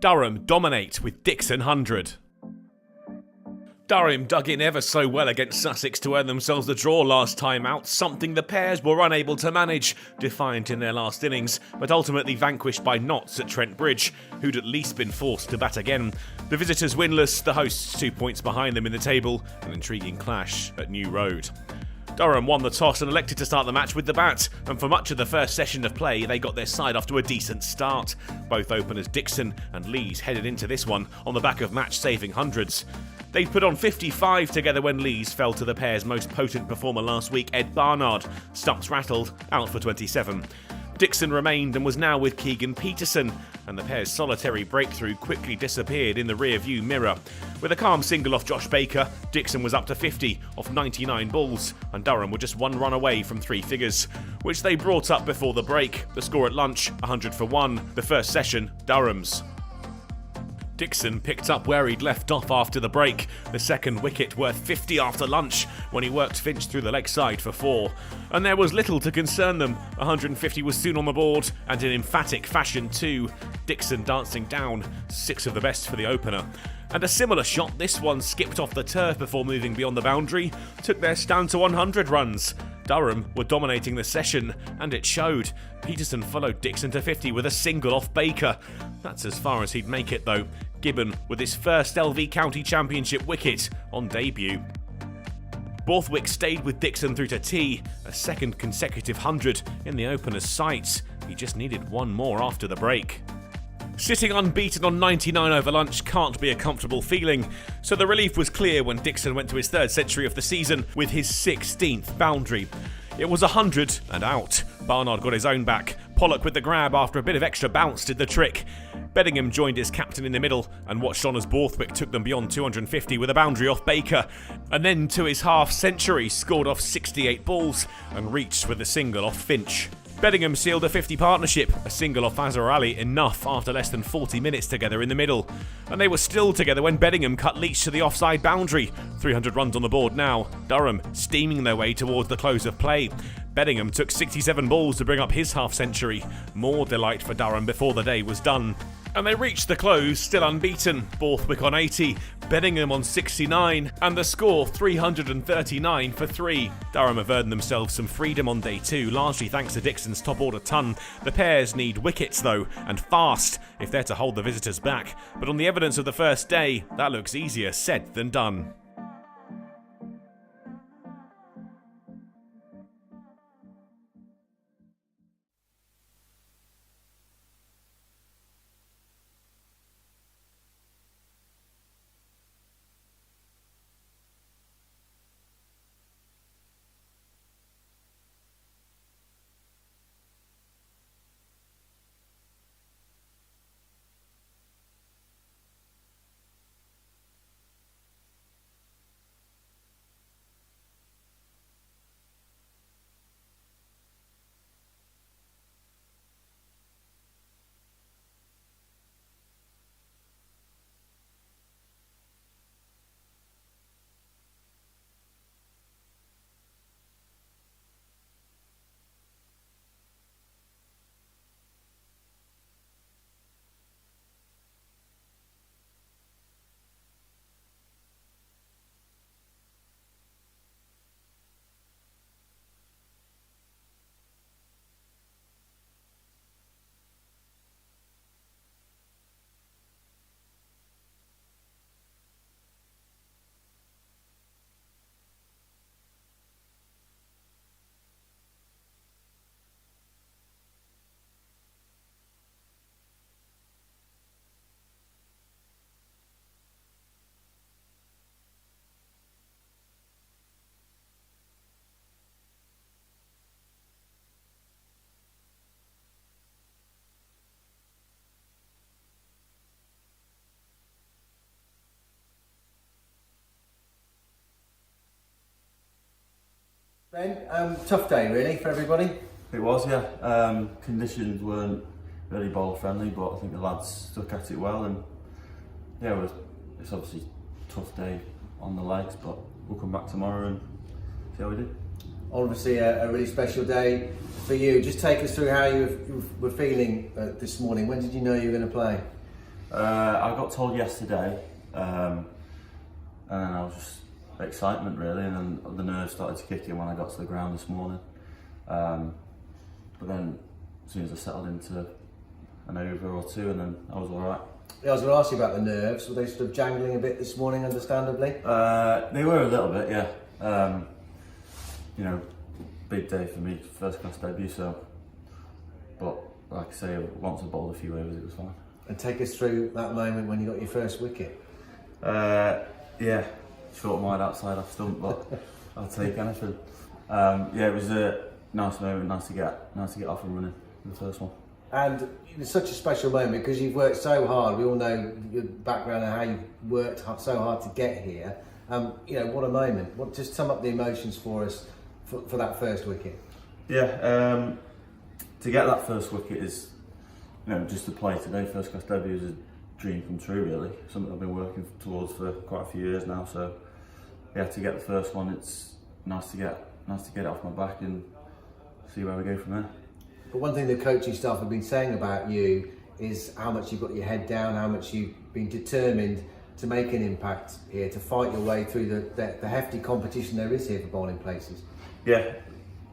Durham dominate with Dixon 100. Durham dug in ever so well against Sussex to earn themselves the draw last time out, something the Pears were unable to manage, defiant in their last innings, but ultimately vanquished by Notts at Trent Bridge, who'd at least been forced to bat again. The visitors winless, the hosts 2 points behind them in the table, an intriguing clash at New Road. Durham won the toss and elected to start the match with the bat, and for much of the first session of play they got their side off to a decent start. Both openers Dixon and Lees headed into this one on the back of match-saving hundreds. They'd put on 55 together when Lees fell to the pair's most potent performer last week, Ed Barnard. Stumps rattled, out for 27. Dixon remained and was now with Keegan Peterson, and the pair's solitary breakthrough quickly disappeared in the rear-view mirror. With a calm single off Josh Baker, Dixon was up to 50 off 99 balls, and Durham were just one run away from three figures, which they brought up before the break. The score at lunch, 100 for 1, the first session, Durham's. Dixon picked up where he'd left off after the break, the second wicket worth 50 after lunch when he worked Finch through the leg side for 4. And there was little to concern them. 150 was soon on the board, and in emphatic fashion too. Dixon dancing down, 6 of the best for the opener. And a similar shot, this one skipped off the turf before moving beyond the boundary, took their stand to 100 runs. Durham were dominating the session, and it showed. Peterson followed Dixon to 50 with a single off Baker. That's as far as he'd make it though. Gibbon with his first LV County Championship wicket on debut. Borthwick stayed with Dixon through to tea, a second consecutive 100 in the opener's sights. He just needed one more after the break. Sitting unbeaten on 99 over lunch can't be a comfortable feeling, so the relief was clear when Dixon went to his third century of the season with his 16th boundary. It was 100 and out. Barnard got his own back. Pollock with the grab after a bit of extra bounce did the trick. Bedingham joined his captain in the middle and watched on as Borthwick took them beyond 250 with a boundary off Baker, and then to his half century scored off 68 balls and reached with a single off Finch. Bedingham sealed a 50 partnership, a single off Azhar Ali enough after less than 40 minutes together in the middle. And they were still together when Bedingham cut Leach to the offside boundary. 300 runs on the board now. Durham steaming their way towards the close of play. Bedingham took 67 balls to bring up his half century. More delight for Durham before the day was done. And they reached the close, still unbeaten. Borthwick on 80, Bedingham on 69, and the score 339 for 3. Durham have earned themselves some freedom on day 2, largely thanks to Dixon's top order ton. The Pears need wickets though, and fast, if they're to hold the visitors back. But on the evidence of the first day, that looks easier said than done. Ben, tough day really for everybody. It was, yeah. Conditions weren't really bowler friendly, but I think the lads stuck at it well, and yeah, it's obviously a tough day on the legs, but we'll come back tomorrow and see how we do. Obviously a really special day for you. Just take us through how you were feeling this morning. When did you know you were going to play? I got told yesterday, and then I was just excitement really, and then the nerves started to kick in when I got to the ground this morning. But then as soon as I settled into an over or two, and then I was all right. Yeah, I was going to ask you about the nerves. Were they sort of jangling a bit this morning, understandably? They were a little bit, yeah. You know, big day for me, first class debut, so. But like I say, once I bowled a few overs, it was fine. And take us through that moment when you got your first wicket. Yeah, short wide outside off stump, but I'll take anything. Yeah, it was a nice moment, nice to get off and running in the first one. And it was such a special moment because you've worked so hard. We all know your background and how you worked so hard to get here. You know, what a moment. Just sum up the emotions for us for that first wicket. Yeah, to get that first wicket is, you know, just to play today, first class debut is a dream come true really. Something I've been working towards for quite a few years now. So yeah, to get the first one, it's nice to get it off my back and see where we go from there. But one thing the coaching staff have been saying about you is how much you've got your head down, how much you've been determined to make an impact here, to fight your way through the hefty competition there is here for bowling places. Yeah,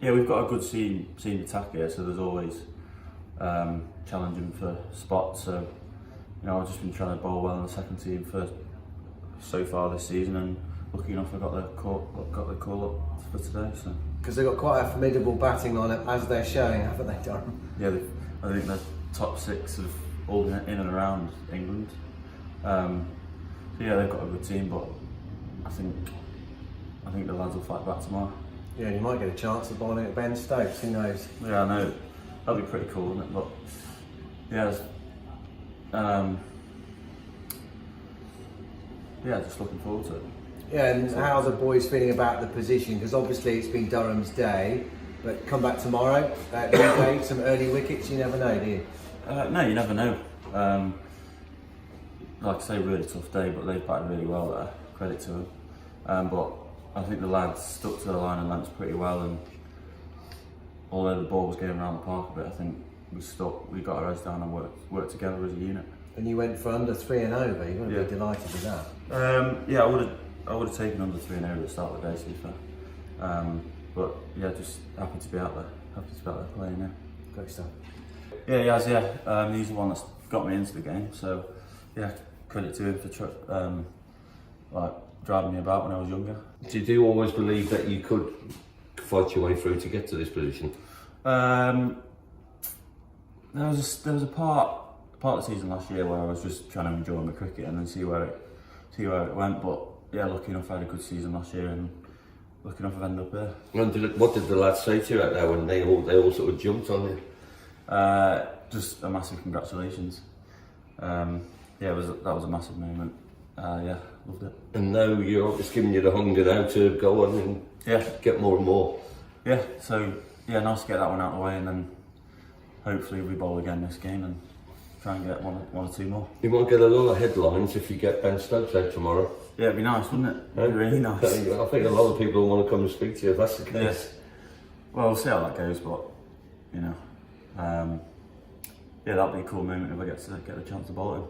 we've got a good team attack here, so there's always challenging for spots. So you know, I've just been trying to bowl well in the second team so far this season, and lucky enough I got the call up for today. So. Because they've got quite a formidable batting lineup as they're showing, haven't they, Durham? Yeah, I think they're top 6 of all in and around England. So yeah, they've got a good team, but I think the lads will fight back tomorrow. Yeah, you might get a chance of bowling at Ben Stokes, who knows? Yeah, I know. That'd be pretty cool, wouldn't it? But yeah, just looking forward to it. Yeah, and how are the boys feeling about the position? Because obviously it's been Durham's day, but come back tomorrow, midday, some early wickets, you never know, do you? No, you never know. Like I say, really tough day, but they've batted really well there. Credit to them. But I think the lads stuck to the line and lengths pretty well, and although the ball was going around the park a bit, I think we got our heads down and worked together as a unit. And you went for under 3 and over, you've got to be delighted with that. Yeah, I would have taken under 3 and over at the start of the day, to be fair. But yeah, just happy to be out there playing, yeah. Great stuff. Yeah, he has, yeah. He's the one that's got me into the game, so yeah, credit to him for like driving me about when I was younger. Did you always believe that you could fight your way through to get to this position? There was a part of the season last year where I was just trying to enjoy my cricket and then see where it went. But yeah, lucky enough I had a good season last year, and lucky enough I've ended up there. And what did the lads say to you out there when they all sort of jumped on you? Just a massive congratulations. Yeah, that was a massive moment. Yeah, loved it. And now it's giving you the hunger now to go on and get more and more. Yeah, so yeah, nice to get that one out of the way, and then hopefully we bowl again this game and try and get one or two more. You might get a lot of headlines if you get Ben Stokes out tomorrow. Yeah, it'd be nice, wouldn't it? It'd be really nice. I think a lot of people will want to come and speak to you if that's the case. Well, we'll see how that goes, but you know, yeah, that'll be a cool moment if I get the chance to bowl him.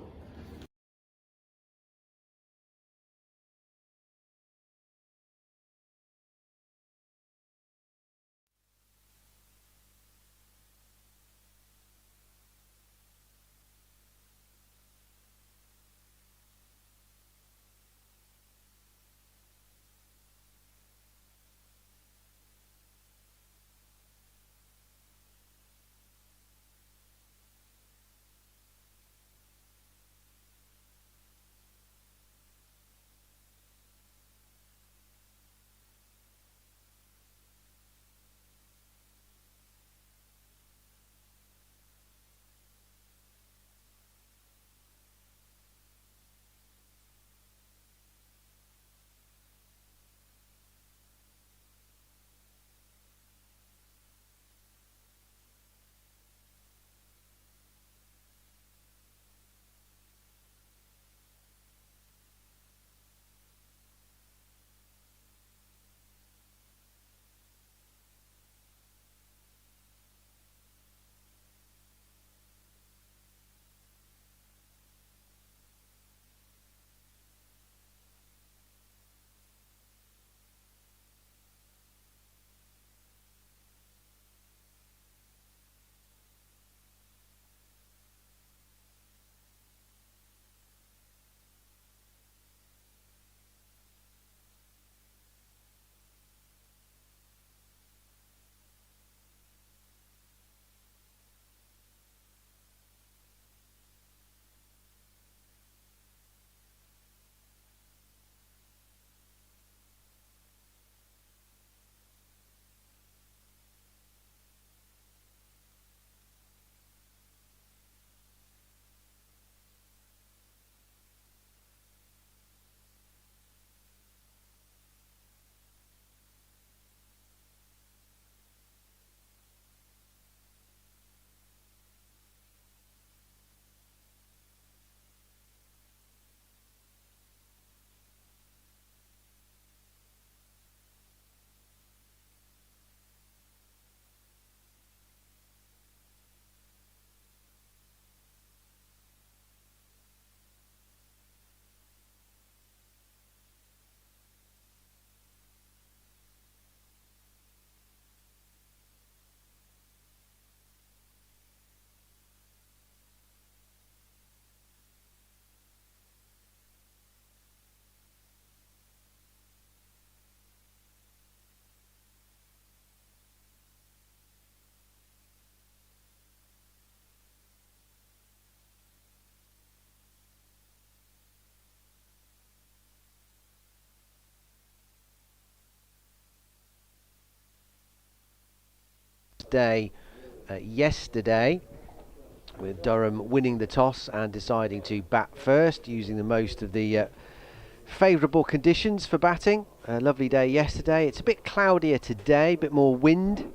day yesterday, with Durham winning the toss and deciding to bat first, using the most of the favourable conditions for batting. A lovely day yesterday. It's a bit cloudier today, a bit more wind,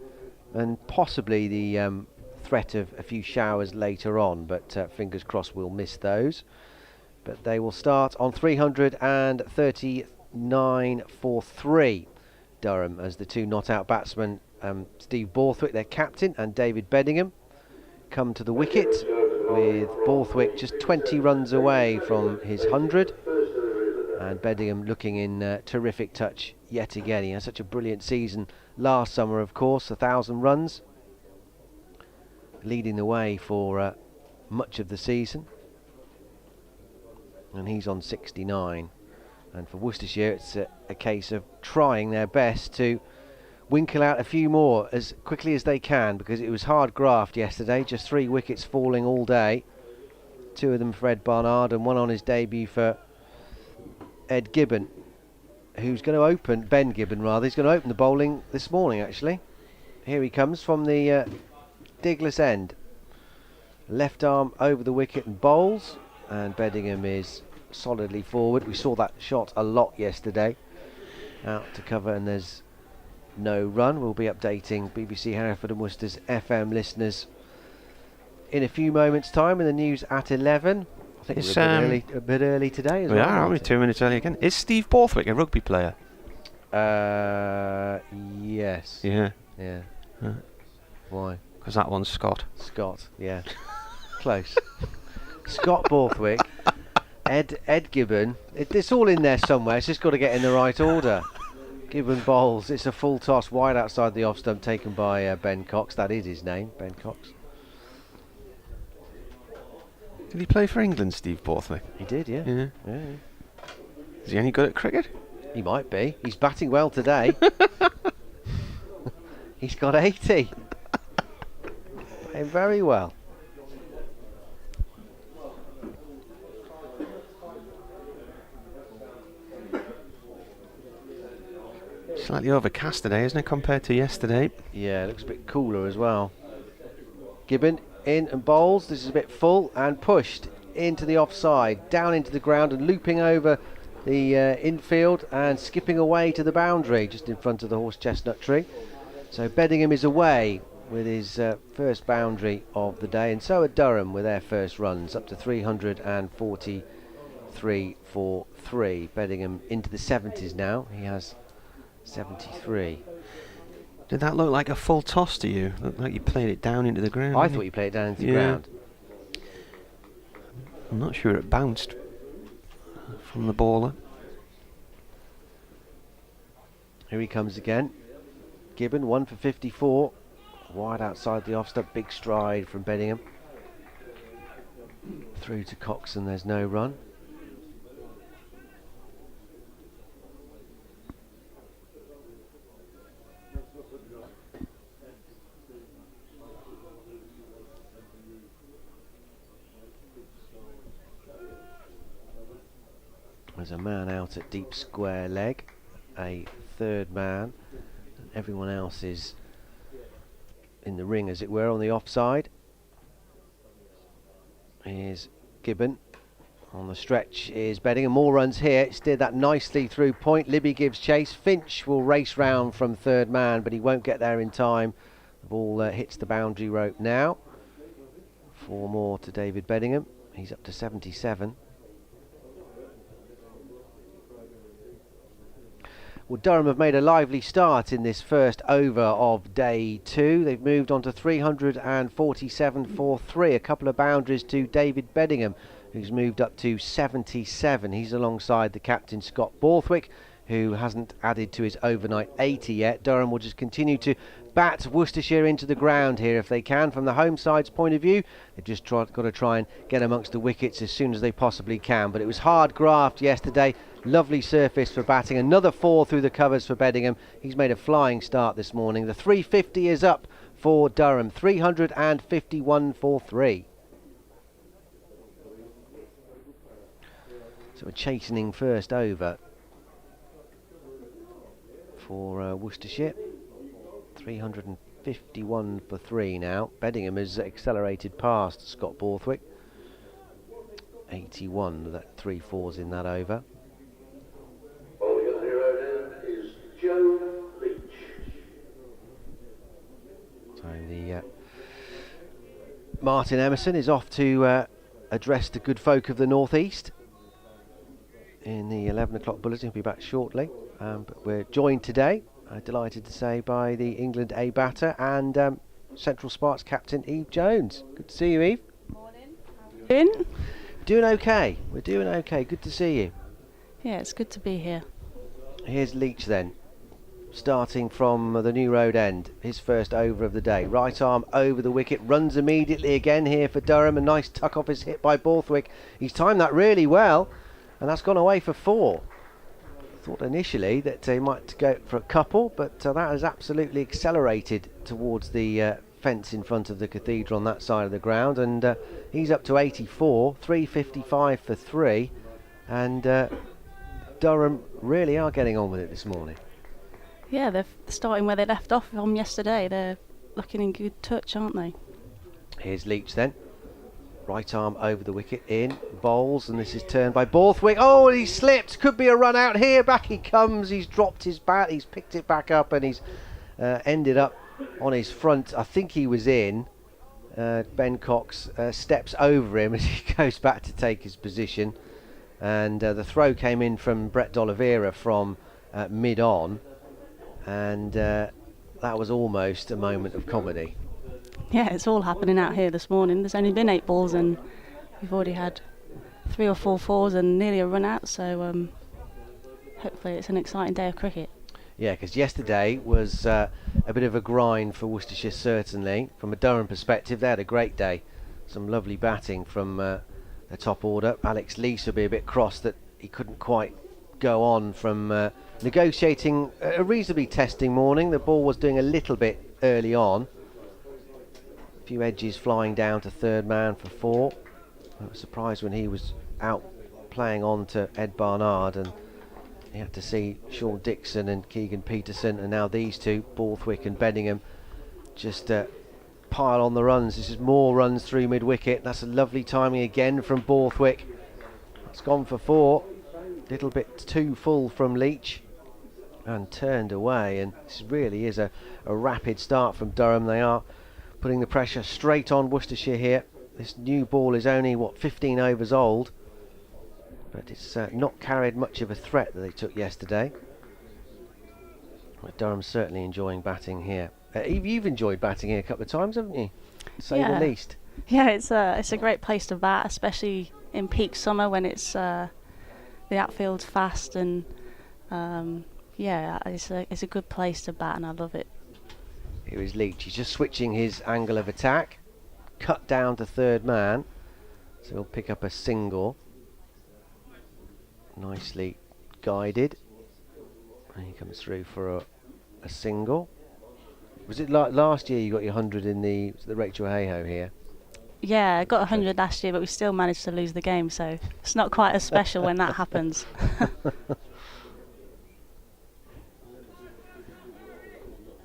and possibly the threat of a few showers later on, but fingers crossed we'll miss those. But they will start on 339 for 3, Durham, as the two not-out batsmen, Steve Borthwick, their captain, and David Beddingham, come to the wicket, with Borthwick just 20 runs away from his 100, and Beddingham looking in terrific touch yet again. He had such a brilliant season last summer, of course, 1,000 runs, leading the way for much of the season, and he's on 69. And for Worcestershire, it's a case of trying their best to winkle out a few more as quickly as they can, because it was hard graft yesterday. Just 3 wickets falling all day, 2 of them for Ed Barnard and 1 on his debut for Ed Gibbon, who's going to open, Ben Gibbon rather, he's going to open the bowling this morning actually. Here he comes from the Diglas end. Left arm over the wicket and bowls, and Beddingham is solidly forward. We saw that shot a lot yesterday. Out to cover, and there's no run. We'll be updating BBC Hereford and Worcester's FM listeners in a few moments' time in the news at 11. I think it's a bit early today as well. We are, aren't we? 2 minutes early again. Is Steve Borthwick a rugby player? Yes. Yeah. Yeah. Why? Because that one's Scott. Scott, yeah. Close. Scott Borthwick, Ed Gibbon. It's all in there somewhere. It's just got to get in the right order. Gibbon bowls. It's a full toss wide outside the off stump, taken by Ben Cox. That is his name, Ben Cox. Did he play for England, Steve Borthwick? He did, yeah. Yeah. Yeah. Is he any good at cricket? He might be. He's batting well today. He's got 80. Playing very well. Slightly overcast today, isn't it, compared to yesterday? Yeah, it looks a bit cooler as well. Gibbon in and bowls. This is a bit full and pushed into the offside, down into the ground and looping over the infield and skipping away to the boundary just in front of the horse chestnut tree. So Beddingham is away with his first boundary of the day, and so are Durham with their first runs, up to 343 for 3. Beddingham into the 70s now. He has 73. Did that look like a full toss to you? Looked like you played it down into the ground. I thought you played it down into the ground. I'm not sure it bounced from the bowler. Here he comes again. Gibbon, 1 for 54. Wide outside the off stump, big stride from Beddingham. Through to Cox, and there's no run. There's a man out at deep square leg, a third man. Everyone else is in the ring, as it were, on the offside. Here's Gibbon. On the stretch is Beddingham. More runs here. Steered that nicely through point. Libby gives chase. Finch will race round from third man, but he won't get there in time. The ball hits the boundary rope now. 4 more to David Beddingham. He's up to 77. Well, Durham have made a lively start in this first over of day 2. They've moved on to 347 for 3. A couple of boundaries to David Beddingham, who's moved up to 77. He's alongside the captain, Scott Borthwick, who hasn't added to his overnight 80 yet. Durham will just continue to bat Worcestershire into the ground here if they can. From the home side's point of view, they've just got to try and get amongst the wickets as soon as they possibly can. But it was hard graft yesterday. Lovely surface for batting. Another 4 through the covers for Beddingham. He's made a flying start this morning. The 350 is up for Durham. 351 for 3. So a chastening first over for Worcestershire. 51 for 3 now. Beddingham has accelerated past Scott Borthwick. 81 with that 3 fours in that over. Bowling at the new road end is Joe Leach. So the Martin Emerson is off to address the good folk of the northeast in the 11 o'clock bulletin. He'll be back shortly, but we're joined today, delighted to say, by the England A batter and Central Sparks captain Eve Jones. Good to see you, Eve. Morning. How are you doing? Doing okay. We're doing okay. Good to see you. Yeah, it's good to be here. Here's Leach then, starting from the New Road end. His first over of the day. Right arm over the wicket, runs immediately again here for Durham. A nice tuck off his hit by Borthwick. He's timed that really well, and that's gone away for 4. Thought initially that he might go for a couple, but that has absolutely accelerated towards the fence in front of the cathedral on that side of the ground, and he's up to 84, 355 for 3, and Durham really are getting on with it this morning. Yeah, they're starting where they left off from yesterday. They're looking in good touch, aren't they? Here's Leach then. Right arm over the wicket, in, bowls, and this is turned by Borthwick. Oh, and he slipped. Could be a run out here. Back he comes. He's dropped his bat. He's picked it back up, and he's ended up on his front. I think he was in. Ben Cox steps over him as he goes back to take his position. And the throw came in from Barnard D'Oliveira from mid-on. And that was almost a moment of comedy. Yeah, it's all happening out here this morning. There's only been 8 balls and we've already had 3 or 4 fours and nearly a run out, so hopefully it's an exciting day of cricket. Yeah, because yesterday was a bit of a grind for Worcestershire, certainly. From a Durham perspective, they had a great day. Some lovely batting from the top order. Alex Lees will be a bit cross that he couldn't quite go on from negotiating a reasonably testing morning. The ball was doing a little bit early on. Few edges flying down to third man for 4. I was surprised when he was out playing on to Ed Barnard, and he had to see Sean Dixon and Keegan Peterson, and now these two, Borthwick and Beddingham, just pile on the runs. This is more runs through mid-wicket. That's a lovely timing again from Borthwick. It's gone for 4. Little bit too full from Leach and turned away, and this really is a rapid start from Durham. They are putting the pressure straight on Worcestershire here. This new ball is only, 15 overs old, but it's not carried much of a threat that they took yesterday. Well, Durham's certainly enjoying batting here. You've enjoyed batting here a couple of times, haven't you? To say the least. Yeah, it's a great place to bat, especially in peak summer when it's the outfield's fast, and it's a good place to bat, and I love it. Here is Leach. He's just switching his angle of attack. Cut down to third man. So he'll pick up a single. Nicely guided. And he comes through for a single. Was it like last year you got your 100 in the Rachel Hayhoe here? Yeah, I got 100 last year, but we still managed to lose the game, so it's not quite as special when that happens.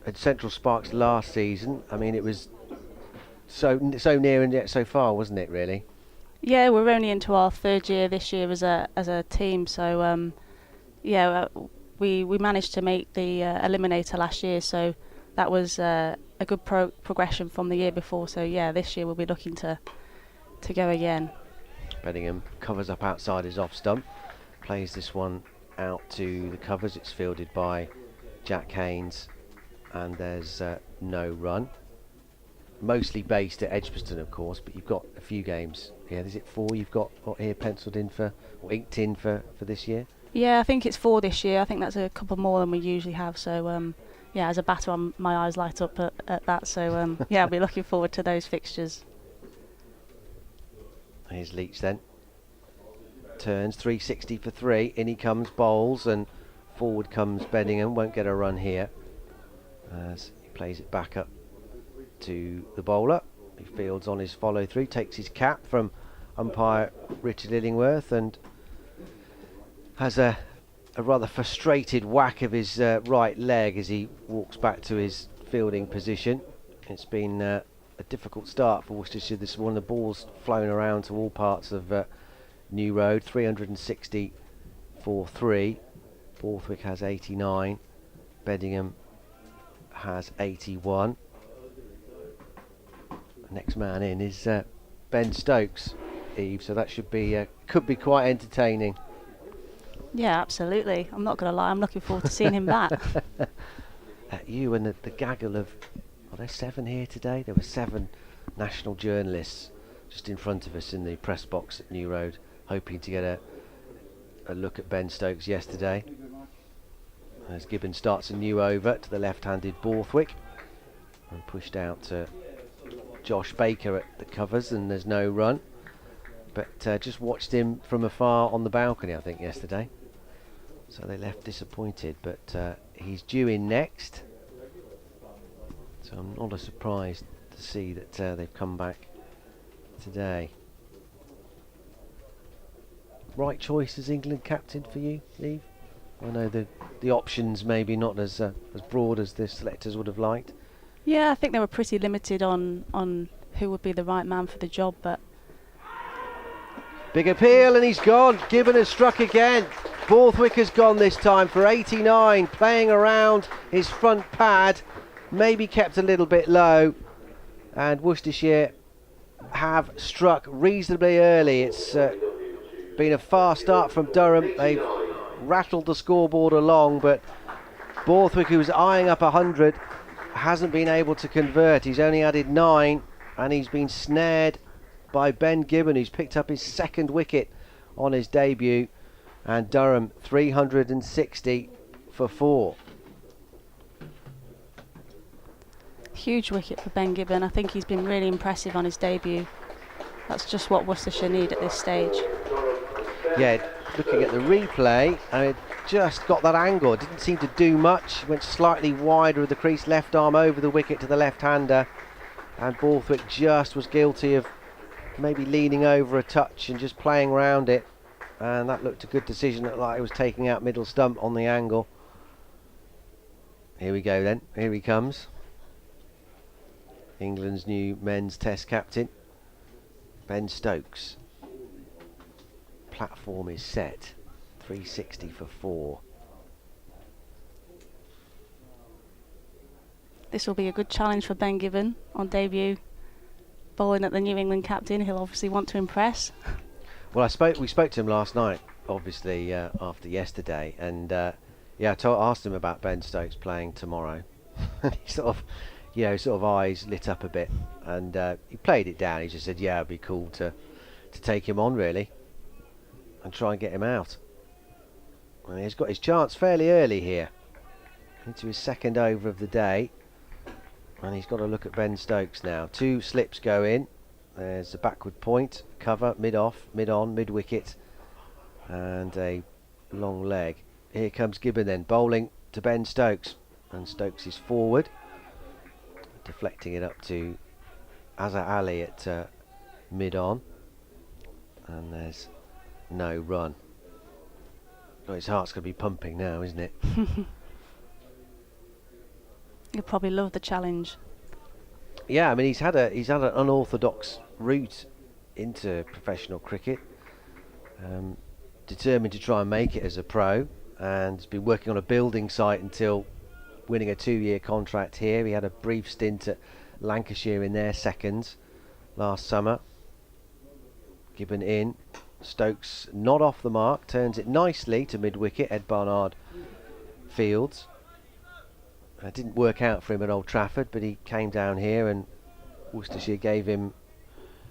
At Central Sparks last season, I mean, it was so near and yet so far, wasn't it, really? Yeah, we're only into our 3rd year this year as a team, so we managed to make the eliminator last year, so that was a good progression from the year before. So yeah, this year we'll be looking to go again. Beddingham covers up outside his off stump, plays this one out to the covers. It's fielded by Jack Haynes, and there's no run. Mostly based at Edgbaston, of course, but you've got a few games here. Is it 4 you've got here penciled in for, or inked in for this year? Yeah, I think it's 4 this year. I think that's a couple more than we usually have. So yeah, as a batter, my eyes light up at that. So yeah, I'll be looking forward to those fixtures. Here's Leach then. Turns 360 for 3. In he comes, bowls, and forward comes Beddingham. Won't get a run here as he plays it back up to the bowler. He fields on his follow through, takes his cap from umpire Richard Illingworth, and has a rather frustrated whack of his right leg as he walks back to his fielding position. It's been a difficult start for Worcestershire this morning. The ball's flown around to all parts of New Road. 360 for 3. Borthwick has 89. Beddingham has 81. Next man in is Ben Stokes, Eve, so that should be could be quite entertaining. Yeah, absolutely. I'm not going to lie, I'm looking forward to seeing him back. You and the gaggle of, are there 7 here today? There were 7 national journalists just in front of us in the press box at New Road, hoping to get a look at Ben Stokes yesterday. As Gibbon starts a new over to the left-handed Borthwick, and pushed out to Josh Baker at the covers, and there's no run. But just watched him from afar on the balcony, I think, yesterday. So they left disappointed, but he's due in next. So I'm not surprised to see that they've come back today. Right choice as England captain for you, Eve? I know the options maybe not as broad as the selectors would have liked. Yeah, I think they were pretty limited on who would be the right man for the job, but... Big appeal and he's gone. Gibbon has struck again. Borthwick has gone this time for 89, playing around his front pad, maybe kept a little bit low, and Worcestershire have struck reasonably early. It's been a fast start from Durham. They've rattled the scoreboard along, but Borthwick, who's eyeing up 100, hasn't been able to convert. He's only added 9, and he's been snared by Ben Gibbon, who's picked up his 2nd wicket on his debut, and Durham 360 for 4. Huge wicket for Ben Gibbon. I think he's been really impressive on his debut. That's just what Worcestershire need at this stage. Yeah, looking at the replay, it just got that angle. It didn't seem to do much. Went slightly wider of the crease, left arm over the wicket to the left-hander, and Borthwick just was guilty of maybe leaning over a touch and just playing around it, and that looked a good decision. Looked like it was taking out middle stump on the angle. Here we go then. Here he comes. England's new men's test captain, Ben Stokes. Platform is set. 360 for 4. This will be a good challenge for Ben Gibbon on debut. Bowling at the New England captain, he'll obviously want to impress. Well, we spoke to him last night, obviously, after yesterday, and asked him about Ben Stokes playing tomorrow. And he sort of eyes lit up a bit, and he played it down. He just said, yeah, it'd be cool to take him on, really, and try and get him out. And he's got his chance fairly early here, into his 2nd over of the day. And he's got to look at Ben Stokes now. 2 slips go in. There's a backward point, cover, mid-off, mid-on, mid-wicket, and a long leg. Here comes Gibbon then, bowling to Ben Stokes. And Stokes is forward, deflecting it up to Azhar Ali at mid-on. And there's no run. Oh, his heart's going to be pumping now, isn't it? He'll probably love the challenge. Yeah, I mean he's had an unorthodox route into professional cricket. Determined to try and make it as a pro, and has been working on a building site until winning a 2-year contract here. He had a brief stint at Lancashire in their seconds last summer. Gibbon in. Stokes not off the mark, turns it nicely to mid-wicket, Ed Barnard fields. It didn't work out for him at Old Trafford, but he came down here and Worcestershire gave him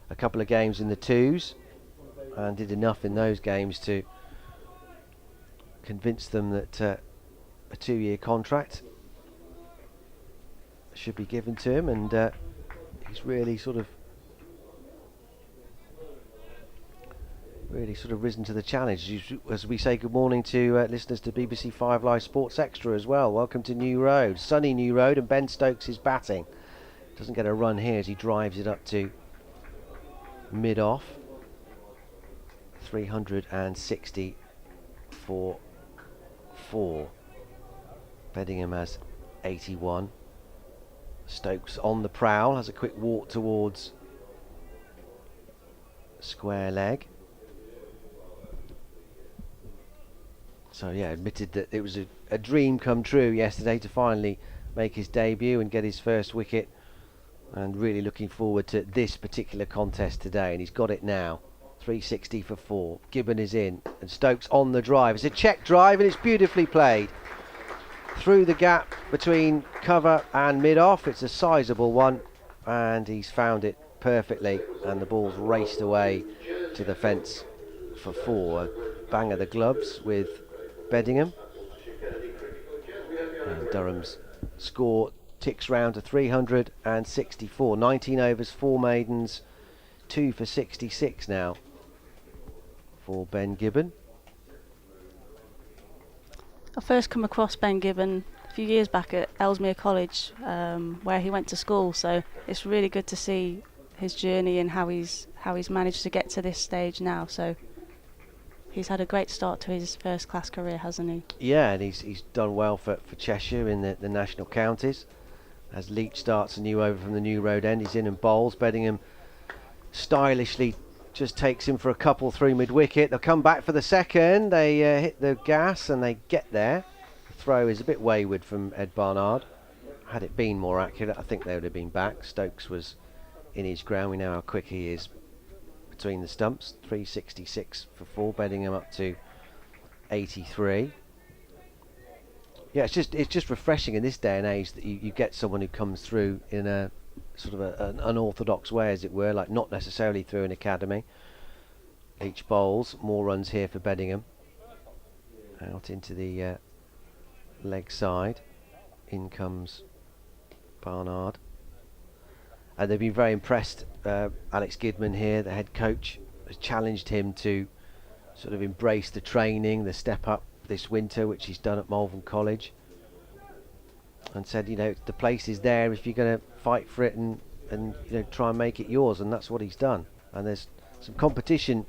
a couple of games in the 2s and did enough in those games to convince them that a 2-year contract should be given to him, and he's really sort of risen to the challenge. As we say good morning to listeners to BBC 5 Live Sports Extra as well. Welcome to New Road, sunny New Road, and Ben Stokes is batting. Doesn't get a run here as he drives it up to mid-off. 360 for 4. Beddingham has 81. Stokes on the prowl, has a quick walk towards square leg. So yeah, admitted that it was a dream come true yesterday to finally make his debut and get his first wicket, and really looking forward to this particular contest today, and he's got it now. 360 for 4. Gibbon is in, and Stokes on the drive. It's a check drive, and it's beautifully played through the gap between cover and mid-off. It's a sizable one, and he's found it perfectly, and the ball's raced away to the fence for 4. A bang of the gloves with Beddingham, and Durham's score ticks round to 364. 19 overs, 4 maidens, 2 for 66 now for Ben Gibbon. I first come across Ben Gibbon a few years back at Ellesmere College, where he went to school. So it's really good to see his journey and how he's managed to get to this stage now. So he's had a great start to his first class career, hasn't he? Yeah, and he's done well for Cheshire in the national counties. As Leach starts a new over from the New Road end, he's in and bowls. Beddingham stylishly just takes him for a couple through mid-wicket. They'll come back for the second. They hit the gas and they get there. The throw is a bit wayward from Ed Barnard. Had it been more accurate, I think they would have been back. Stokes was in his ground. We know how quick he is between the stumps. 366 for 4. Beddingham up to 83. Yeah, it's just refreshing in this day and age that you get someone who comes through in a sort of an unorthodox way, as it were, like not necessarily through an academy. Each bowls, more runs here for Beddingham. Out into the leg side. In comes Barnard. And they've been very impressed. Alex Gidman here, the head coach, has challenged him to sort of embrace the training, the step up this winter, which he's done at Malvern College, and said, you know, the place is there if you're going to fight for it and you know, try and make it yours, and that's what he's done. And there's some competition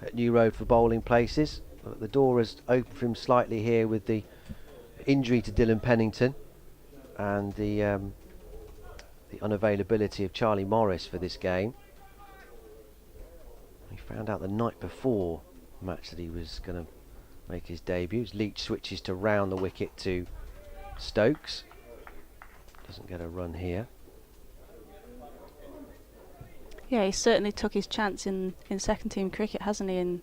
at New Road for bowling places. The door has opened for him slightly here with the injury to Dylan Pennington and the unavailability of Charlie Morris for this game. He found out the night before match that he was going to make his debut. Leach switches to round the wicket to Stokes. Doesn't get a run here. Yeah, he certainly took his chance in second team cricket, hasn't he? And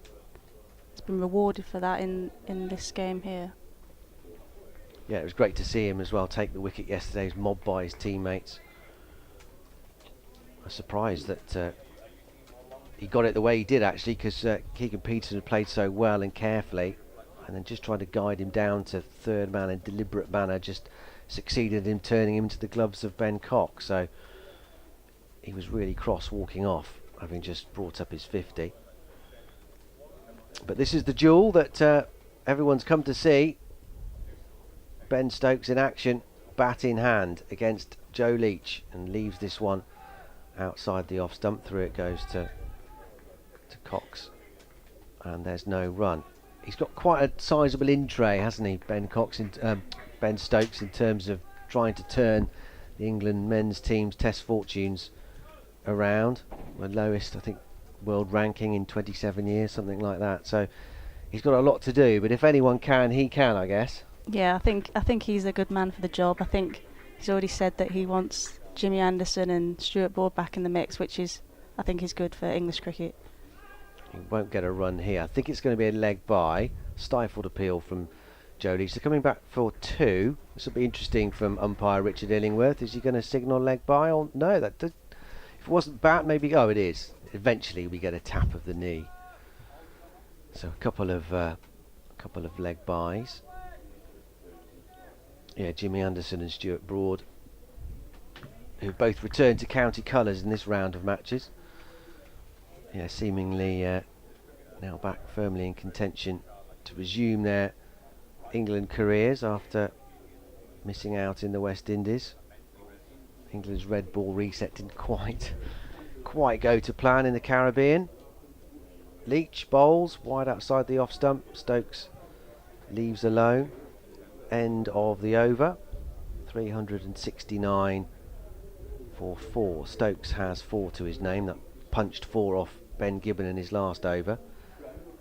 he's been rewarded for that in this game here. Yeah, it was great to see him as well take the wicket yesterday. He was mobbed by his teammates. I'm surprised that he got it the way he did, actually, because Keegan Peterson had played so well and carefully, and then just trying to guide him down to third man in a deliberate manner just succeeded in turning him into the gloves of Ben Cox. So he was really cross walking off, having just brought up his 50. But this is the duel that everyone's come to see. Ben Stokes in action, bat in hand against Joe Leach, and leaves this one outside the off stump. Through it goes to Cox, and there's no run. He's got quite a sizable in tray, hasn't he, Ben Stokes, in terms of trying to turn the England men's team's test fortunes around. The lowest, I think, world ranking in 27 years, something like that. So he's got a lot to do, but if anyone can, he can, I guess. Yeah, I think he's a good man for the job. I think he's already said that he wants Jimmy Anderson and Stuart Broad back in the mix, which is, I think, is good for English cricket. He won't get a run here. I think it's going to be a leg by. Stifled appeal from Joe Leach. So coming back for 2. This will be interesting from umpire Richard Illingworth. Is he going to signal leg by or no? If it wasn't bat, maybe. Oh, it is. Eventually, we get a tap of the knee. So a couple of leg bys. Yeah, Jimmy Anderson and Stuart Broad, who both returned to county colours in this round of matches. Yeah, seemingly now back firmly in contention to resume their England careers after missing out in the West Indies. England's red ball reset didn't quite go to plan in the Caribbean. Leach bowls wide outside the off stump. Stokes leaves alone. End of the over. 369 for 4. Stokes has 4 to his name. That punched 4 off Ben Gibbon in his last over.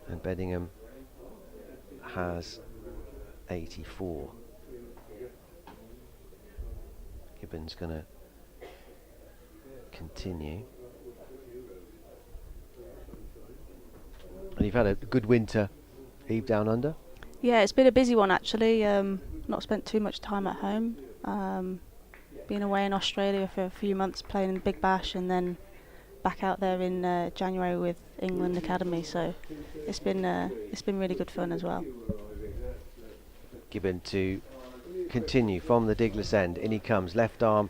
And Beddingham has 84. Gibbon's going to continue. And you've had a good winter, Eve, down under? Yeah, it's been a busy one actually. Not spent too much time at home. Been away in Australia for a few months playing in the Big Bash, and then back out there in January with England Academy. So it's been really good fun as well. Gibbon to continue from the Diglas end. In he comes, left arm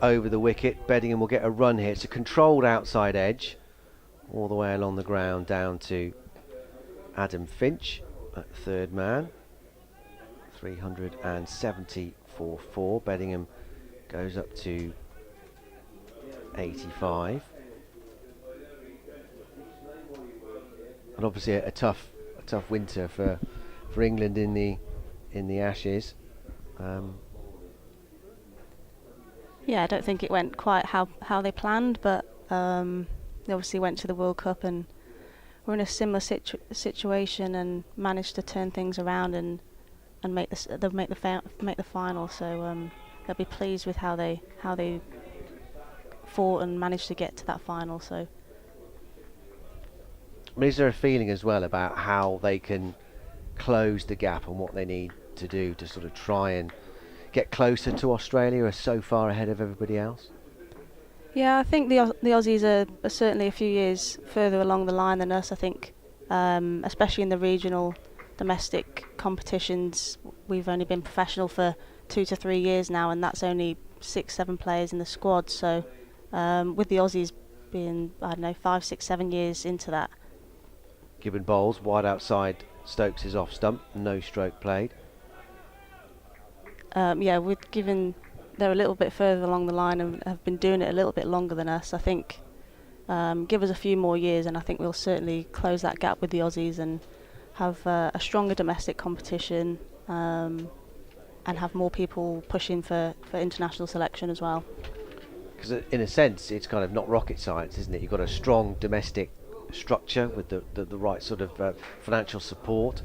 over the wicket. Beddingham will get a run here. It's a controlled outside edge all the way along the ground down to Adam Finch at third man. 370 for 4. Beddingham goes up to 85. And obviously a tough winter for England in the Ashes. Yeah, I don't think it went quite how they planned, but they obviously went to the World Cup and were in a similar situation and managed to turn things around and make the final. So they'll be pleased with how they fought and managed to get to that final. So, I mean, is there a feeling as well about how they can close the gap and what they need to do to sort of try and get closer to Australia, are so far ahead of everybody else? Yeah, I think the Aussies are certainly a few years further along the line than us. I think, especially in the regional domestic competitions, we've only been professional for 2 to 3 years now, and that's only 6-7 players in the squad. So with the Aussies being, I don't know, 5, 6, 7 years into that. Gibbon bowls wide outside. Stokes is off stump, no stroke played. Yeah, with given they're a little bit further along the line and have been doing it a little bit longer than us, I think give us a few more years and I think we'll certainly close that gap with the Aussies and have a stronger domestic competition and have more people pushing for international selection as well. Because in a sense it's kind of not rocket science, isn't it? You've got a strong domestic structure with the right sort of financial support.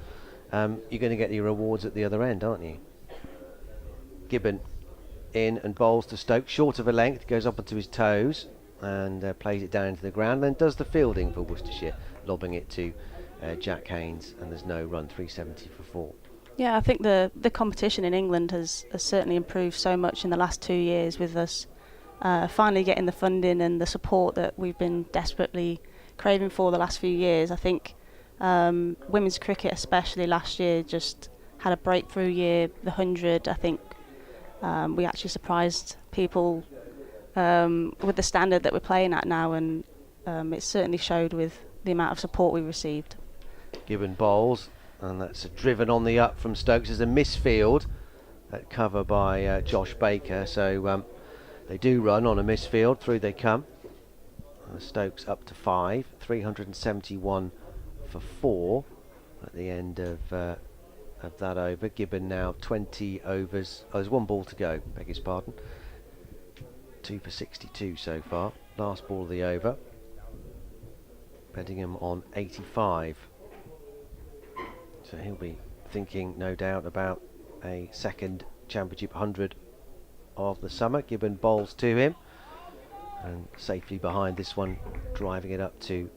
You're going to get your rewards at the other end, aren't you? Gibbon in and bowls to Stokes, short of a length, goes up onto his toes and plays it down into the ground, then does the fielding for Worcestershire, lobbing it to Jack Haynes, and there's no run. 370 for 4. Yeah, I think the competition in England has certainly improved so much in the last 2 years with us finally getting the funding and the support that we've been desperately craving for the last few years. I think women's cricket especially last year just had a breakthrough year. The 100, I think we actually surprised people with the standard that we're playing at now, and it certainly showed with the amount of support we received. Gibbon bowls, and that's driven on the up from Stokes. There's a misfield at cover by Josh Baker, so they do run on a misfield. Through they come. Stokes up to 5, 371 for 4 at the end of that over. Gibbon now 20 overs. Oh, there's 1 ball to go, beg his pardon. 2 for 62 so far. Last ball of the over. Beddingham on 85. So he'll be thinking, no doubt, about a second Championship 100 of the summer. Gibbon bowls to him. And safely behind this one, driving it up to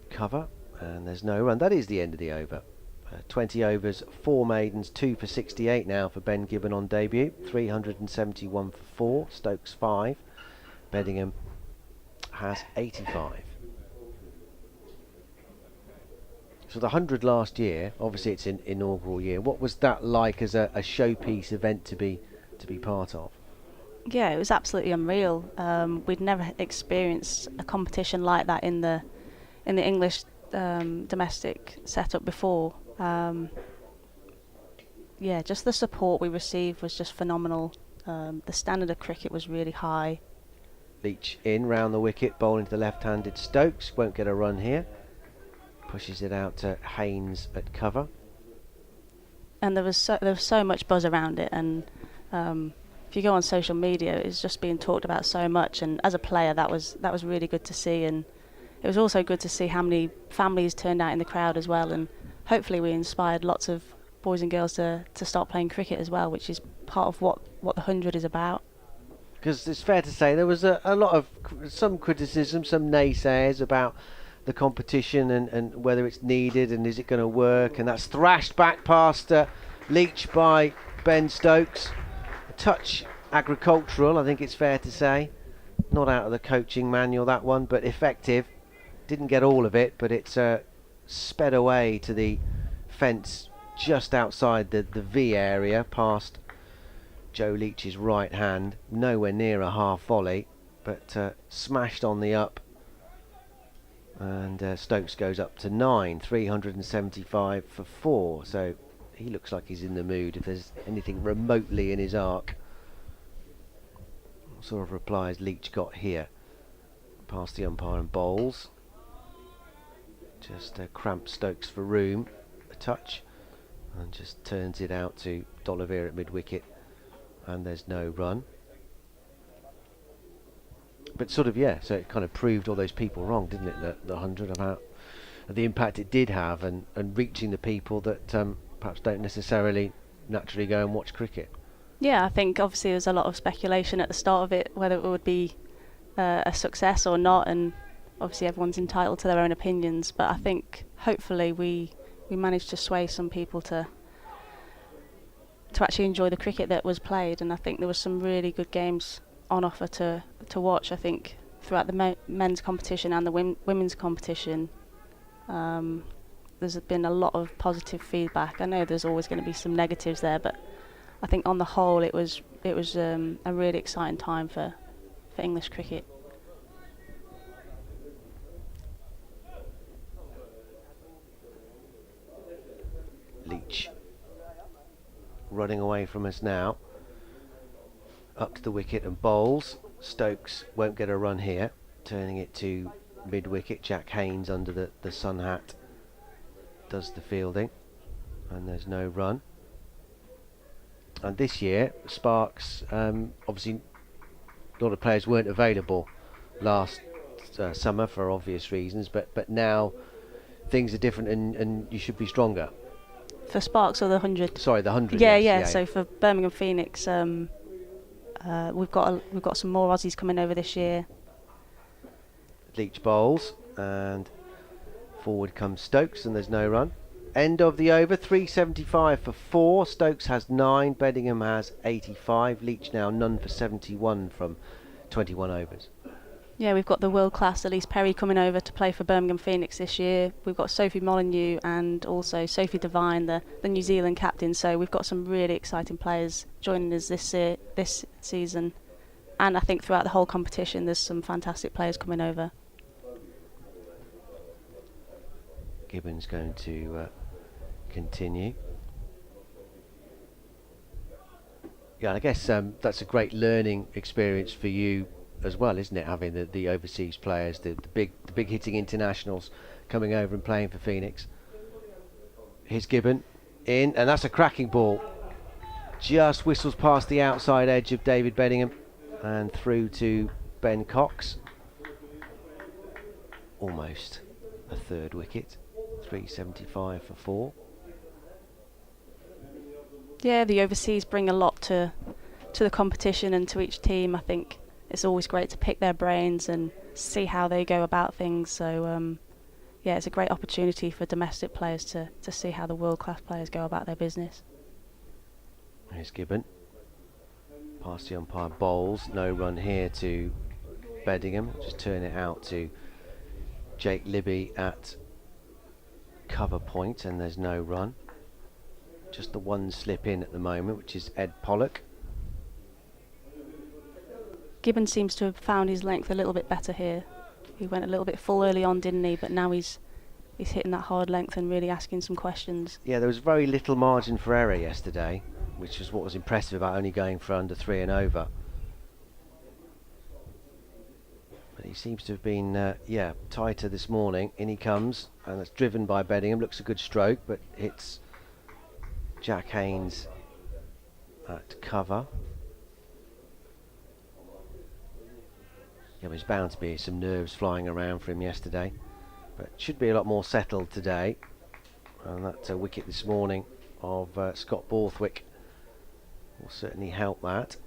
cover, and there's no run. That is the end of the over. 20 overs, 4 maidens, 2 for 68 now for Ben Gibbon on debut. 371 for 4, Stokes 5. Beddingham has 85. So the 100 last year, obviously it's an inaugural year. What was that like as a showpiece event to be part of? Yeah, it was absolutely unreal. We'd never experienced a competition like that in the English domestic setup before. Yeah, just the support we received was just phenomenal. The standard of cricket was really high. Leach in round the wicket, bowling to the left-handed Stokes, won't get a run here. Pushes it out to Haynes at cover. And there was so much buzz around it, and if you go on social media, it's just being talked about so much. And as a player, that was really good to see. And it was also good to see how many families turned out in the crowd as well. And hopefully we inspired lots of boys and girls to start playing cricket as well, which is part of what the 100 is about. Because it's fair to say there was a lot of some criticism, some naysayers about the competition and whether it's needed and is it going to work, and that's thrashed back past Leach by Ben Stokes. A touch agricultural, I think it's fair to say. Not out of the coaching manual, that one, but effective. Didn't get all of it, but it's sped away to the fence just outside the V area, past Joe Leach's right hand. Nowhere near a half volley, but smashed on the up. And Stokes goes up to 9, 375 for 4. So he looks like he's in the mood if there's anything remotely in his arc. What sort of replies Leach got here? Past the umpire and bowls. Just cramps Stokes for room. A touch. And just turns it out to D'Oliveira at mid-wicket. And there's no run. But sort of, yeah, so it kind of proved all those people wrong, didn't it? The 100, about the impact it did have, and reaching the people that perhaps don't necessarily naturally go and watch cricket. Yeah, I think obviously there was a lot of speculation at the start of it, whether it would be a success or not, and obviously everyone's entitled to their own opinions, but I think hopefully we managed to sway some people to actually enjoy the cricket that was played, and I think there was some really good games on offer to watch. I think throughout the men's competition and the women's competition, there's been a lot of positive feedback. I know there's always going to be some negatives there, but I think on the whole it was a really exciting time for English cricket. Leach running away from us now, up to the wicket and bowls. Stokes won't get a run here, turning it to mid-wicket. Jack Haynes under the sun hat does the fielding, and there's no run. And this year Sparks, obviously a lot of players weren't available last summer for obvious reasons, but now things are different, and you should be stronger. For Sparks or the 100? Sorry, the 100. Yeah, yes. So for Birmingham Phoenix, we've got some more Aussies coming over this year. Leach bowls, and forward comes Stokes, and there's no run. End of the over, 375 for 4. Stokes has 9, Beddingham has 85. Leach now none for 71 from 21 overs. Yeah, we've got the world-class Elise Perry coming over to play for Birmingham Phoenix this year. We've got Sophie Molyneux and also Sophie Devine, the New Zealand captain. So we've got some really exciting players joining us this season. And I think throughout the whole competition, there's some fantastic players coming over. Gibbon's going to continue. Yeah, and I guess that's a great learning experience for you as well, isn't it, having the overseas players, the big hitting internationals coming over and playing for Phoenix. Here's Gibbon in, and that's a cracking ball. Just whistles past the outside edge of David Beddingham and through to Ben Cox. Almost a third wicket. 375 for 4. Yeah, the overseas bring a lot to the competition and to each team. I think it's always great to pick their brains and see how they go about things. So, yeah, it's a great opportunity for domestic players to see how the world-class players go about their business. Here's Gibbon. Past the umpire bowls. No run here to Beddingham. Just turn it out to Jake Libby at cover point, and there's no run. Just the one slip in at the moment, which is Ed Pollock. Gibbon seems to have found his length a little bit better here. He went a little bit full early on, didn't he? But now he's hitting that hard length and really asking some questions. Yeah, there was very little margin for error yesterday, which is what was impressive about only going for under 3 and over. But he seems to have been, tighter this morning. In he comes, and that's driven by Beddingham. Looks a good stroke, but hits Jack Haynes at cover. There was bound to be some nerves flying around for him yesterday, but should be a lot more settled today. And that wicket this morning of Scott Borthwick will certainly help that.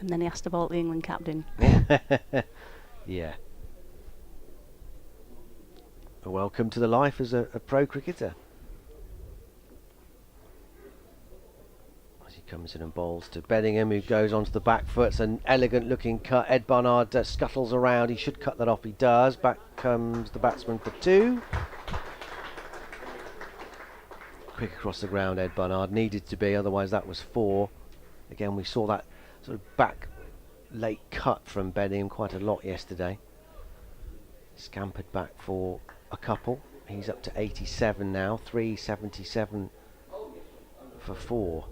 And then he has to bowl the England captain. Yeah. A welcome to the life as a pro cricketer. As he comes in and bowls to Bedingham, who goes onto the back foot. It's an elegant looking cut. Ed Barnard scuttles around. He should cut that off. He does. Back comes the batsman for 2. Quick across the ground, Ed Barnard needed to be, otherwise that was 4. Again, we saw that sort of back late cut from Bedingham quite a lot yesterday. Scampered back for a couple. He's up to 87 now, 377 for 4.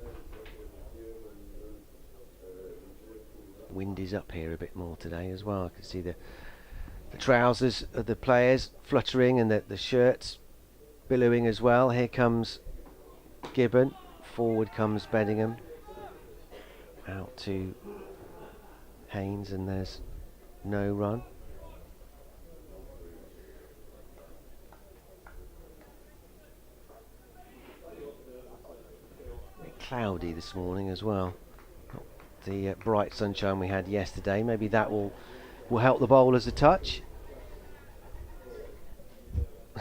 Wind is up here a bit more today as well. I can see the trousers of the players fluttering and the shirts billowing as well. Here comes Gibbon, forward comes Bedingham, out to Haynes, and there's no run. Cloudy this morning as well. Not the bright sunshine we had yesterday. Maybe that will help the bowlers a touch.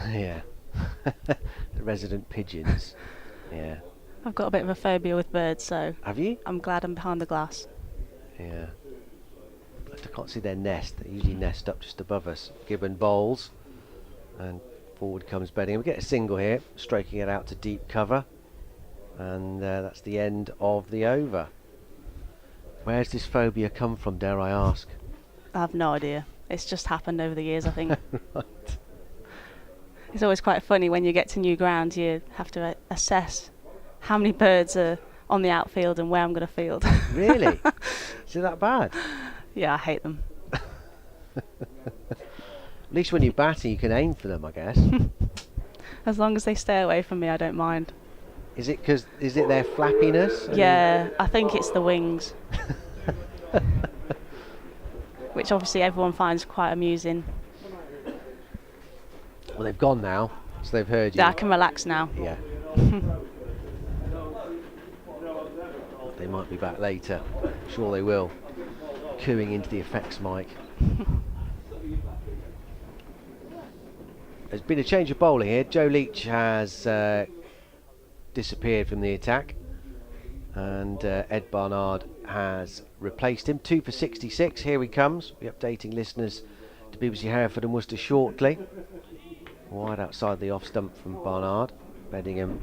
Yeah. The resident pigeons. Yeah. I've got a bit of a phobia with birds, so Have you? I'm glad I'm behind the glass. Yeah. But I can't see their nest. They usually nest up just above us. Gibbon bowls, and forward comes Bedingham. We get a single here, stroking it out to deep cover. And that's the end of the over. Where's this phobia come from, dare I ask? I have no idea. It's just happened over the years, I think. Right. It's always quite funny when you get to new ground, you have to assess how many birds are on the outfield and where I'm going to field. Really? Is it that bad? Yeah, I hate them. At least when you're batting you can aim for them, I guess. As long as they stay away from me, I don't mind. Is it their flappiness? Yeah, I think it's the wings. Which obviously everyone finds quite amusing. Well, they've gone now, so they've heard you. Yeah, I can relax now. Yeah. They might be back later. I'm sure they will. Cooing into the effects mic. There's been a change of bowling here. Joe Leach has disappeared from the attack, and Ed Barnard has replaced him. 2 for 66. Here he comes. We'll be updating listeners to BBC Hereford and Worcester shortly. Wide outside the off stump from Barnard. Bedingham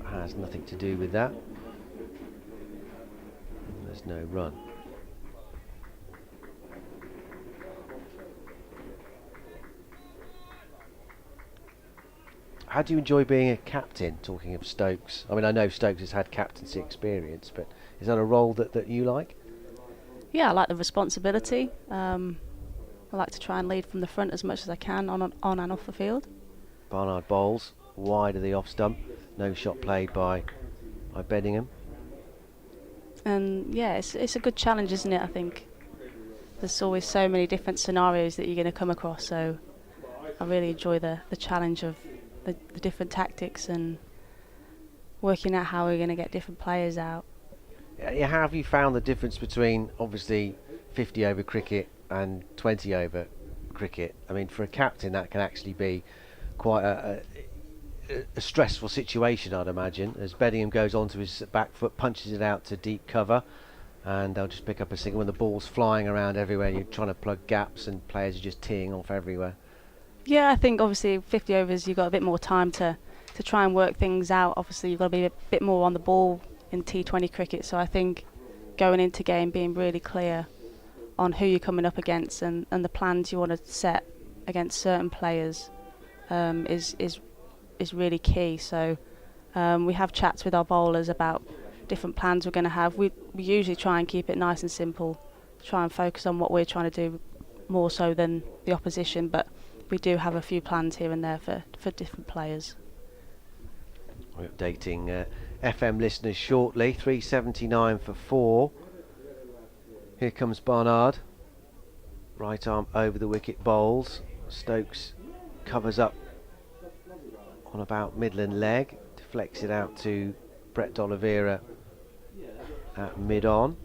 has nothing to do with that. There's no run. How do you enjoy being a captain, talking of Stokes? I mean, I know Stokes has had captaincy experience, but is that a role that you like? Yeah, I like the responsibility. I like to try and lead from the front as much as I can on and off the field. Barnard bowls, wide of the off stump. No shot played by Bedingham. And yeah, it's a good challenge, isn't it? I think there's always so many different scenarios that you're going to come across, so I really enjoy the challenge of the different tactics and working out how we're going to get different players out. Yeah, how have you found the difference between obviously 50 over cricket and 20 over cricket? I mean, for a captain that can actually be quite a stressful situation, I'd imagine, as Bedingham goes onto his back foot, punches it out to deep cover, and they'll just pick up a single when the ball's flying around everywhere and you're trying to plug gaps and players are just teeing off everywhere. Yeah, I think obviously 50 overs you've got a bit more time to try and work things out. Obviously you've got to be a bit more on the ball in T20 cricket, so I think going into game being really clear on who you're coming up against and the plans you want to set against certain players is really key. So we have chats with our bowlers about different plans we're going to have. We usually try and keep it nice and simple, try and focus on what we're trying to do more so than the opposition, but we do have a few plans here and there for different players. We're updating FM listeners shortly. 379 for 4. Here comes Barnard. Right arm over the wicket bowls. Stokes covers up on about Midland leg, deflects it out to Brett D'Oliveira at mid-on.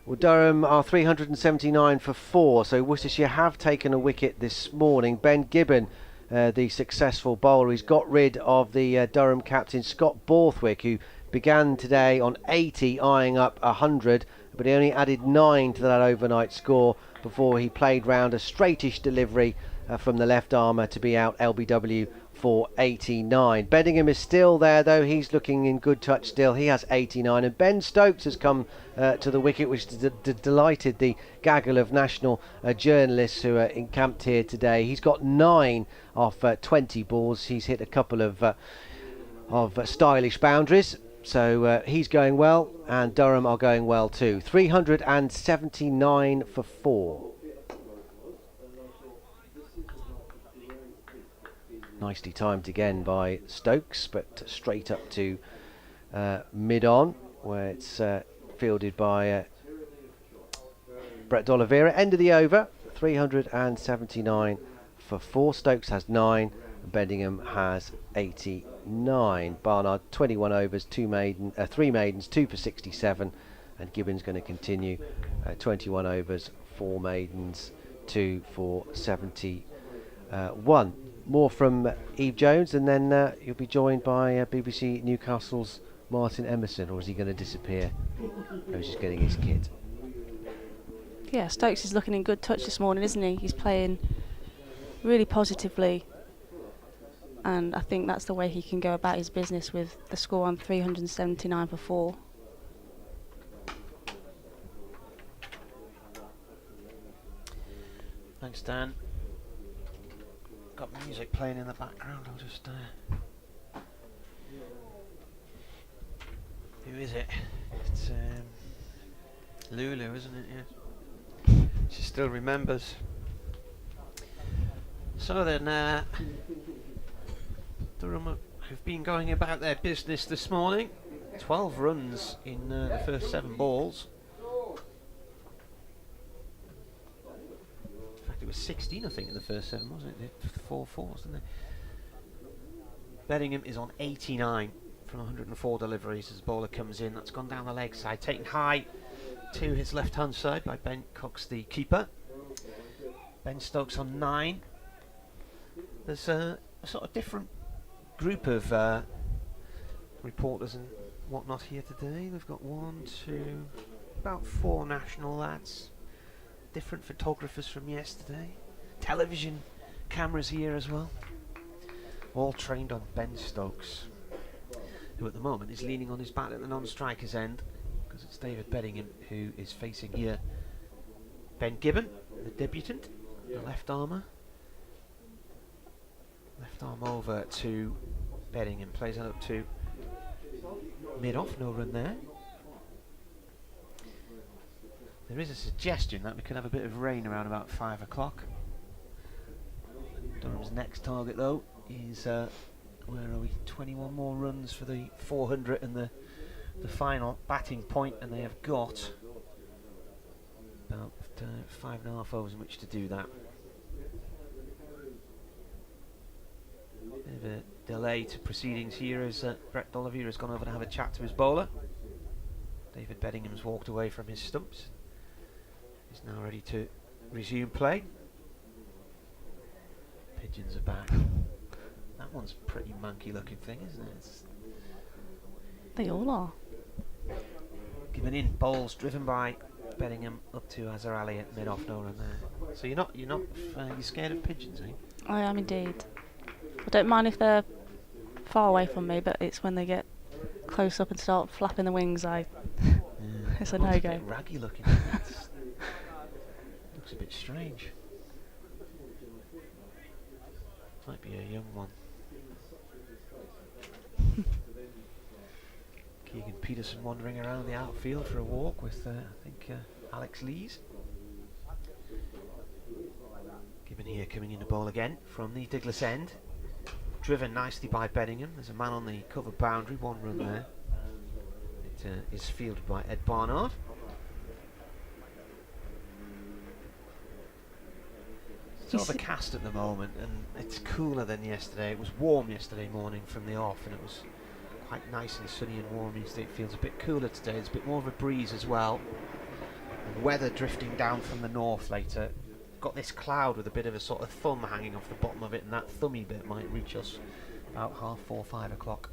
Well, Durham are 379 for 4, so Worcestershire have taken a wicket this morning. Ben Gibbon, the successful bowler, he's got rid of the Durham captain Scott Borthwick, who began today on 80, eyeing up 100, but he only added 9 to that overnight score before he played round a straightish delivery from the left armour to be out LBW for 89. Beddingham is still there though, he's looking in good touch still, he has 89, and Ben Stokes has come to the wicket, which delighted the gaggle of national journalists who are encamped here today. He's got 9 off 20 balls, he's hit a couple of stylish boundaries, so he's going well, and Durham are going well too. 379 for 4. Nicely timed again by Stokes, but straight up to mid-on, where it's fielded by Brett D'Oliveira. End of the over, 379 for 4. Stokes has 9, and Beddingham has 89. Barnard 21 overs, 3 maidens, 2 for 67, and Gibbons going to continue 21 overs, 4 maidens, 2 for 71. More from Eve Jones, and then you'll be joined by BBC Newcastle's Martin Emerson, or is he going to disappear? No, he's just getting his kit. Yeah, Stokes is looking in good touch this morning, isn't he? He's playing really positively, and I think that's the way he can go about his business with the score on 379 for 4. Thanks, Dan. Got music playing in the background. I'll just. Who is it? It's Lulu, isn't it? Yeah. She still remembers. So then, Durham have been going about their business this morning. 12 runs in the first 7 balls. It was 16, I think, in the first 7, wasn't it? 4 fours, didn't they? Beddingham is on 89 from 104 deliveries as the bowler comes in. That's gone down the leg side, taken high to his left-hand side by Ben Cox, the keeper. Ben Stokes on 9. There's a sort of different group of reporters and whatnot here today. We've got 1, 2, about 4 national lads. Different photographers from yesterday. Television cameras here as well. All trained on Ben Stokes, who at the moment is leaning on his bat at the non-striker's end, because it's David Beddingham who is facing here Ben Gibbon, the debutant, the left armour. Left arm over to Beddingham, plays that up to mid-off, no run there. There is a suggestion that we could have a bit of rain around about 5 o'clock. Durham's next target though is, where are we, 21 more runs for the 400 and the final batting point, and they have got about 5.5 overs in which to do that. Bit of a delay to proceedings here as Brett D'Oliveira has gone over to have a chat to his bowler. David Beddingham's walked away from his stumps. He's now ready to resume play. Pigeons are back. That one's a pretty monkey looking thing, isn't it? They all are. Given in bowls driven by Beddingham up to Azhar Ali at mid-off, no run there. So you're scared of pigeons, eh? I am indeed. I don't mind if they're far away from me, but it's when they get close up and start flapping the wings, it's a no-go. It's a bit raggy looking. Looks a bit strange. Might be a young one. Keegan Peterson wandering around the outfield for a walk with, I think, Alex Lees. Gibbon here coming in the ball again from the Douglas end. driven nicely by Bedingham. There's a man on the cover boundary, 1 run there. It is fielded by Ed Barnard. It's overcast at the moment, and it's cooler than yesterday. It was warm yesterday morning from the off, and it was quite nice and sunny and warm. Yesterday it feels a bit cooler today. There's a bit more of a breeze as well. And weather drifting down from the north later. Got this cloud with a bit of a sort of thumb hanging off the bottom of it, and that thummy bit might reach us about 4:30, 5 o'clock.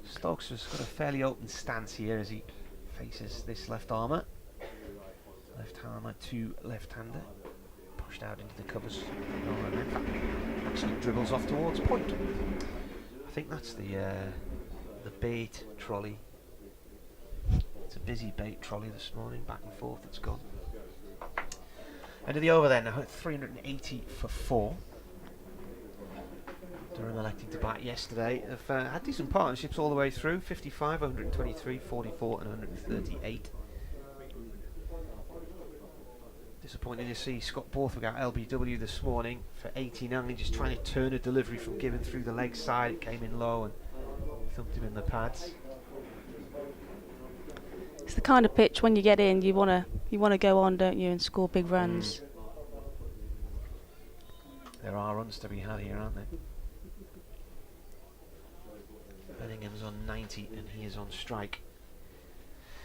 Stokes has got a fairly open stance here as he faces this left armour. Left armour to left-hander. Pushed out into the covers. In fact, actually dribbles off towards point. I think that's the bait trolley. It's a busy bait trolley this morning, back and forth. It's gone. End of the over then, 380 for 4. Durham electing to bat yesterday. Have had decent partnerships all the way through. 55, 123, 44 and 138. Disappointing to see Scott Borthwick out LBW this morning for 89, just trying to turn a delivery from Gibbon through the leg side. It came in low and thumped him in the pads. It's the kind of pitch when you get in, you wanna go on, don't you, and score big runs. There are runs to be had here, aren't there? Benningham's on 90 and he is on strike.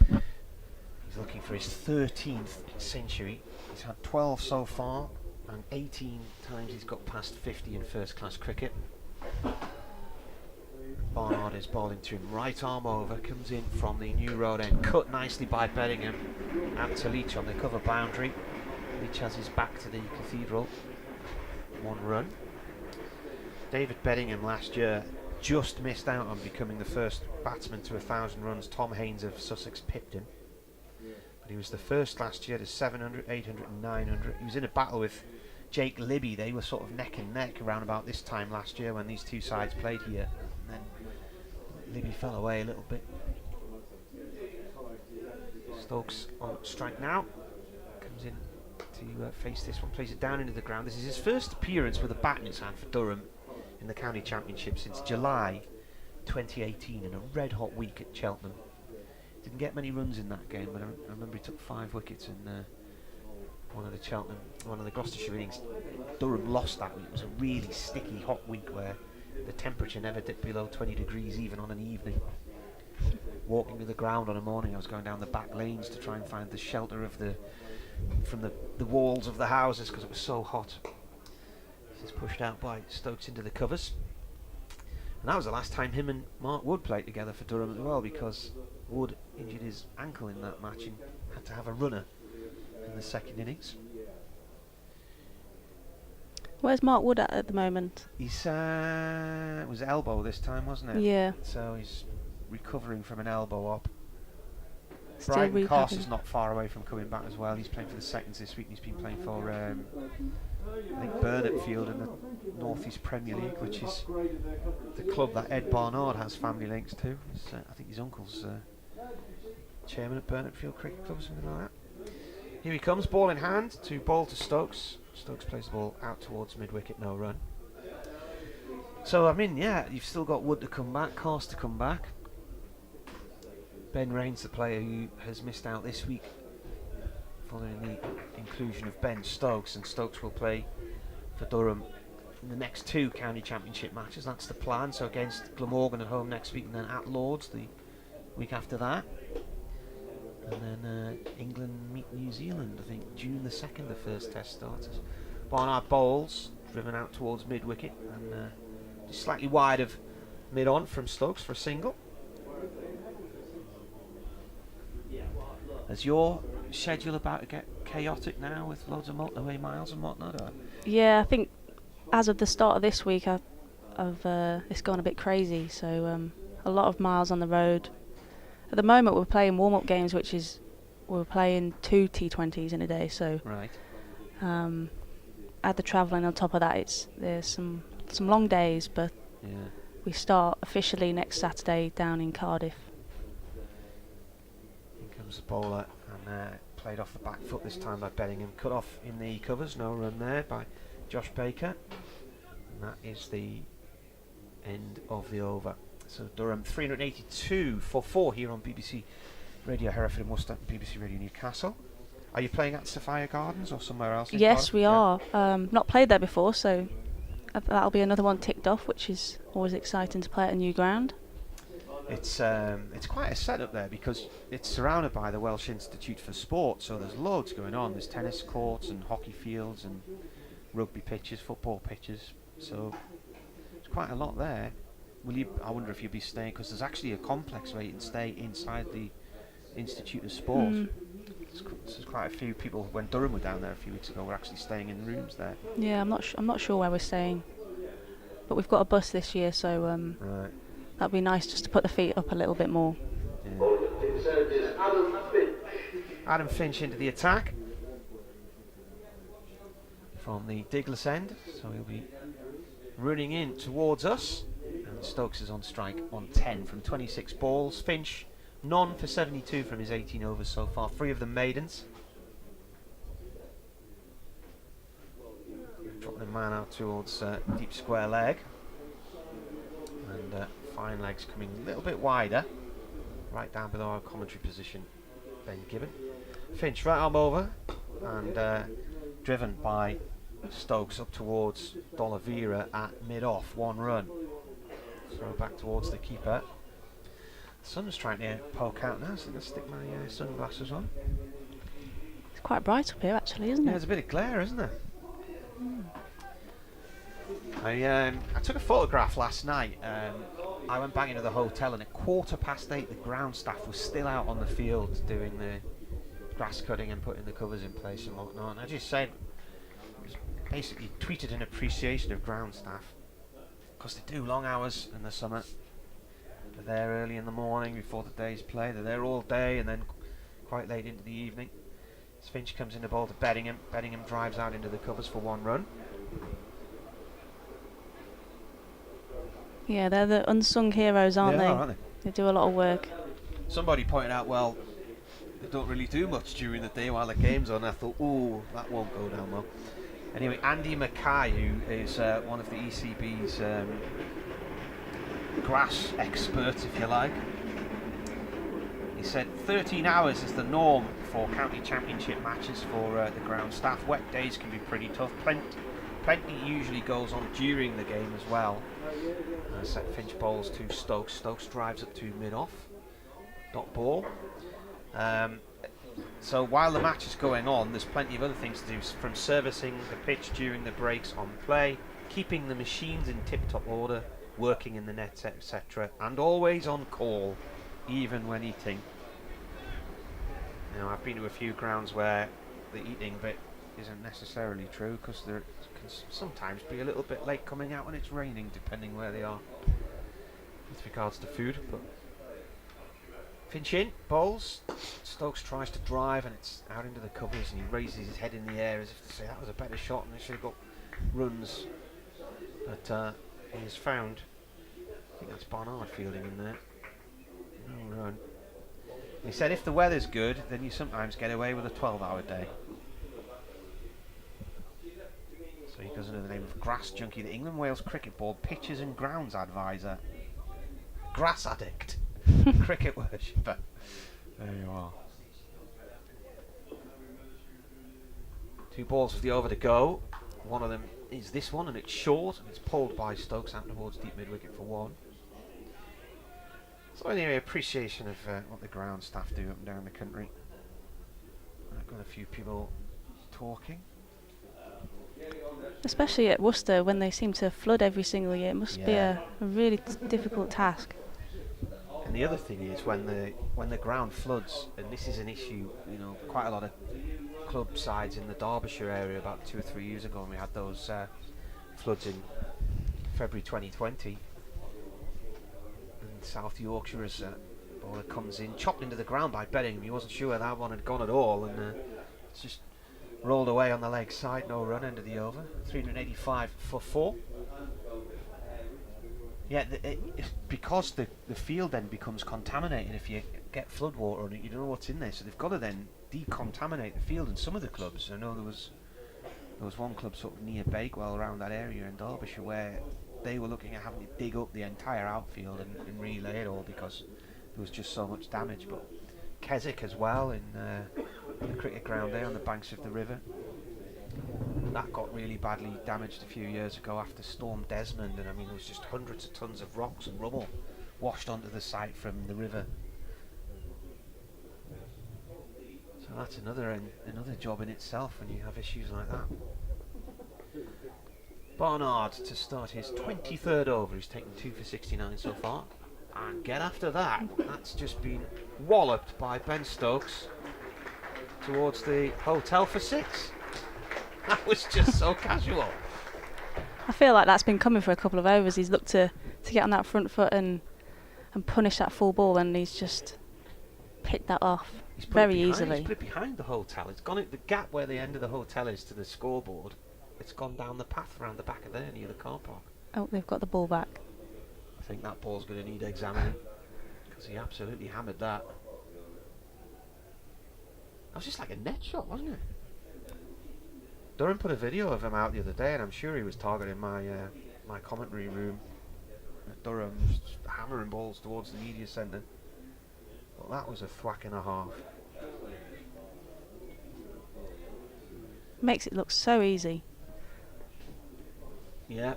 He's looking for his 13th century. He's had 12 so far, and 18 times he's got past 50 in first-class cricket. Barnard is bowling to him, right arm over, comes in from the new road end, cut nicely by Bedingham, out to Leach on the cover boundary. Leach has his back to the cathedral. 1 run. David Bedingham last year just missed out on becoming the first batsman to 1,000 runs. Tom Haynes of Sussex pipped him. But he was the first last year to 700, 800 and 900. He was in a battle with Jake Libby. They were sort of neck and neck around about this time last year when these two sides played here. And then Libby fell away a little bit. Stokes on strike now. Comes in to face this one, plays it down into the ground. This is his first appearance with a bat in his hand for Durham in the county championship since July 2018 in a red hot week at Cheltenham. Didn't get many runs in that game, but I remember he took 5 wickets in one of the Gloucestershire innings. Durham lost that week. It was a really sticky hot week where the temperature never dipped below 20 degrees even on an evening. Walking to the ground on a morning, I was going down the back lanes to try and find the shelter of from the walls of the houses because it was so hot. This is pushed out by Stokes into the covers. And that was the last time him and Mark Wood played together for Durham as well, because Wood injured his ankle in that match and had to have a runner in the second innings. Where's Mark Wood at the moment? He's it was elbow this time, wasn't it? Yeah. So he's recovering from an elbow up. Still Brighton recovering. Carson's not far away from coming back as well. He's playing for the seconds this week. He's been playing for I think Barnard Field in the North East Premier League, which is the club that Ed Barnard has family links to. I think his uncle's chairman at Barnard Field Cricket Club, something like that. Here he comes, ball in hand to bowl to Stokes. Stokes plays the ball out towards mid-wicket, no run. So, I mean, yeah, you've still got Wood to come back, Cars to come back. Ben Raines, the player who has missed out this week following the inclusion of Ben Stokes, and Stokes will play for Durham in the next 2 county championship matches. That's the plan. So against Glamorgan at home next week, and then at Lords the week after that, and then England meet New Zealand, I think June the 2nd, the first test starters. Barnard bowls, driven out towards mid-wicket, and just slightly wide of mid-on from Stokes for a single. Is your schedule about to get chaotic now with loads of motorway miles and whatnot? Or? Yeah, I think as of the start of this week, it's gone a bit crazy. So a lot of miles on the road. At the moment, we're playing warm-up games, we're playing 2 T20s in a day. So right. Add the travelling on top of that. There's some long days, but yeah. We start officially next Saturday down in Cardiff. The bowler, and played off the back foot this time by Bedingham. Cut off in the covers, no run there by Josh Baker. And that is the end of the over. So Durham 382 for 4 here on BBC Radio Hereford and Worcester, and BBC Radio Newcastle. Are you playing at Sophia Gardens or somewhere else? Yes, we are. Not played there before, so that'll be another one ticked off, which is always exciting to play at a new ground. It's quite a setup there because it's surrounded by the Welsh Institute for Sport, so there's loads going on. There's tennis courts and hockey fields and rugby pitches, football pitches, so there's quite a lot there. I wonder if you'll be staying, because there's actually a complex where you can stay inside the Institute of Sport. There's quite a few people, when Durham were down there a few weeks ago, were actually staying in rooms there. Yeah, I'm not sure where we're staying, but we've got a bus this year, so right. That'd be nice just to put the feet up a little bit more. Yeah. Adam Finch into the attack from the Diglas end, so he'll be running in towards us. And Stokes is on strike on 10 from 26 balls. Finch none for 72 from his 18 overs so far, 3 of them maidens. Dropping the man out towards deep square leg. And fine legs coming a little bit wider, right down below our commentary position, Ben Gibbon. Finch right arm over and driven by Stokes up towards D'Oliveira at mid-off, 1 run. Throw back towards the keeper. The sun's trying to poke out now, so I'm going to stick my sunglasses on. It's quite bright up here actually, isn't it? There's a bit of glare, isn't there? I took a photograph last night. I went back into the hotel and at 8:15 the ground staff was still out on the field doing the grass cutting and putting the covers in place and whatnot. And I just said, basically tweeted an appreciation of ground staff because they do long hours in the summer. They're there early in the morning before the day's play. They're there all day and then quite late into the evening. As Finch comes in the ball to Beddingham. Beddingham drives out into the covers for 1 run. Yeah, they're the unsung heroes, aren't they? They do a lot of work. Somebody pointed out, well, they don't really do much during the day while the game's on. I thought, ooh, that won't go down well. Anyway, Andy Mackay, who is one of the ECB's grass experts, if you like, he said 13 hours is the norm for county championship matches for the ground staff. Wet days can be pretty tough. Plenty usually goes on during the game as well. Set Finch bowls to Stokes. Stokes drives up to mid-off. Dot ball. So while the match is going on, there's plenty of other things to do, from servicing the pitch during the breaks on play, keeping the machines in tip-top order, working in the nets, etc., and always on call, even when eating. Now, I've been to a few grounds where the eating bit isn't necessarily true, because there can sometimes be a little bit late coming out when it's raining, depending where they are with regards to food. But Finch in, bowls. Stokes tries to drive and it's out into the covers, and he raises his head in the air as if to say that was a better shot and they should have got runs. But he has found, I think that's Barnard fielding in there. No run. He said if the weather's good, then you sometimes get away with a 12-hour day. So he goes under the name of Grass Junkie, the England Wales Cricket Board Pitches and Grounds Advisor. Grass Addict. Cricket worshipper. There you are. 2 balls for the over to go. One of them is this one, and it's short, and it's pulled by Stokes out towards deep mid-wicket for 1. So anyway, appreciation of what the ground staff do up and down the country. I've got a few people talking. Especially at Worcester, when they seem to flood every single year. It must be a really difficult task. And the other thing is when the ground floods, and this is an issue, you know, quite a lot of club sides in the Derbyshire area about 2 or 3 years ago, when we had those floods in February 2020. And South Yorkshire, as bowler comes in, chopped into the ground by Beddingham. He wasn't sure where that one had gone at all, and it's just rolled away on the leg side. No run, end of the over. 385 for 4. Yeah, because the field then becomes contaminated if you get flood water on it, you don't know what's in there, so they've got to then decontaminate the field in some of the clubs. I know there was there was one club sort of near Bakewell around that area in Derbyshire where they were looking at having to dig up the entire outfield and relay it all because there was just so much damage. But Keswick as well in the cricket ground there on the banks of the river, that got really badly damaged a few years ago after Storm Desmond, and I mean there was just hundreds of tons of rocks and rubble washed onto the site from the river. So that's another job in itself when you have issues like that. Barnard to start his 23rd over. He's taken 2 for 69 so far. And get after that. That's just been walloped by Ben Stokes towards the hotel for 6. That was just so casual. I feel like that's been coming for a couple of overs. He's looked to get on that front foot and punish that full ball, and he's just picked that off very easily. He's put it behind the hotel. It's gone at the gap where the end of the hotel is to the scoreboard. It's gone down the path around the back of there near the car park. Oh, they've got the ball back. I think that ball's going to need examining because he absolutely hammered that. That was just like a net shot, wasn't it? Durham put a video of him out the other day, and I'm sure he was targeting my my commentary room at Durham, just hammering balls towards the media centre. But that was a thwack and a half. Makes it look so easy. Yeah.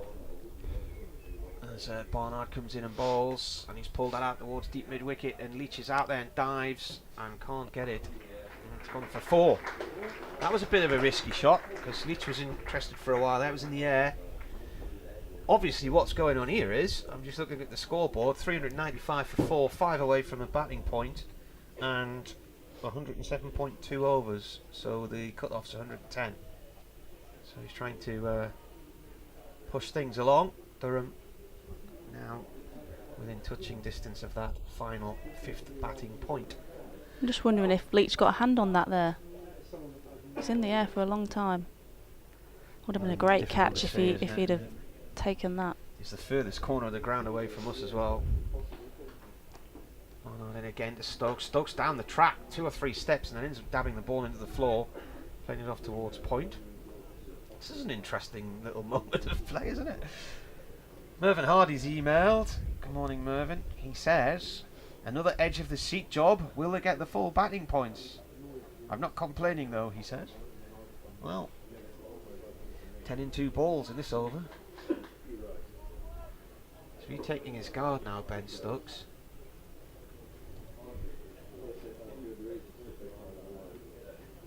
As Barnard comes in and bowls, and he's pulled that out towards deep mid-wicket, and Leach is out there and dives and can't get it. And it's gone for 4. That was a bit of a risky shot because Leach was interested for a while. That was in the air. Obviously what's going on here is, I'm just looking at the scoreboard, 395 for 4, 5 away from a batting point, and 107.2 overs, so the cut-off's 110. So he's trying to push things along. Durham now within touching distance of that final 5th batting point. I'm just wondering if Leach got a hand on that there. He's in the air for a long time. Would have been a great catch if he'd have taken that. He's the furthest corner of the ground away from us as well. Oh no, then again to Stokes. Stokes down the track 2 or 3 steps and then ends up dabbing the ball into the floor, playing it off towards point. This is an interesting little moment of play, isn't it? Mervyn Hardy's emailed. Good morning, Mervyn. He says, another edge of the seat job. Will they get the full batting points? I'm not complaining though, he said. Well, 10 in 2 balls in this over. So he's taking his guard now, Ben Stokes.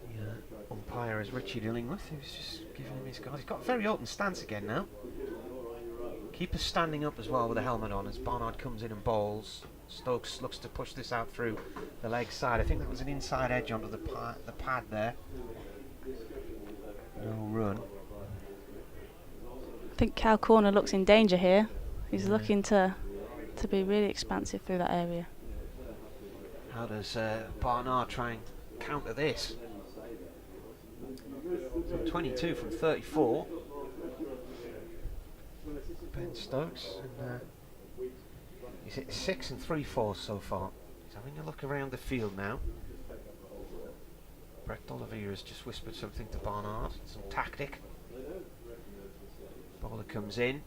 The umpire is Richie Dillingworth, who's just giving him his guard. He's got a very open stance again now. Keeper standing up as well with a helmet on as Barnard comes in and bowls. Stokes looks to push this out through the leg side. I think that was an inside edge onto the pad there. No run. I think Cow Corner looks in danger here. He's looking to be really expansive through that area. How does Barnard try and counter this? So 22 from 34. Ben Stokes, and he's hit 6 and 3/4 so far. He's having a look around the field now. Brett D'Oliveira has just whispered something to Barnard, some tactic. Bowler comes in.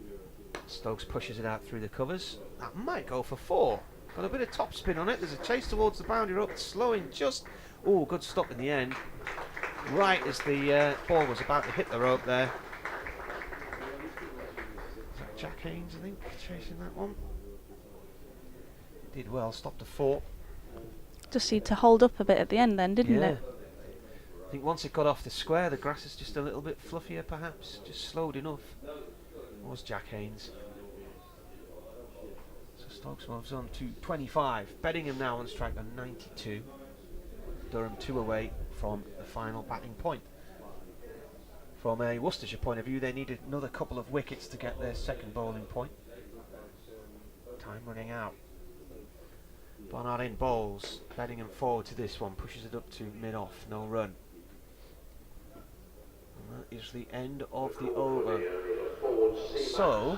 Stokes pushes it out through the covers. That might go for 4. Got a bit of top spin on it. There's a chase towards the boundary rope, slowing just. Oh, good stop in the end. Right as the ball was about to hit the rope there. Is that Jack Haynes, I think, chasing that one? Did well, stopped a 4. Just seemed to hold up a bit at the end then, didn't it? I think once it got off the square, the grass is just a little bit fluffier perhaps, just slowed enough. Was Jack Haynes. So Stokes moves on to 25. Beddingham now on strike on 92. Durham 2 away from the final batting point. From a Worcestershire point of view, they needed another couple of wickets to get their second bowling point. Time running out. Barnard in bowls. Beddingham forward to this one, pushes it up to mid-off, no run. And that is the end of the over. So,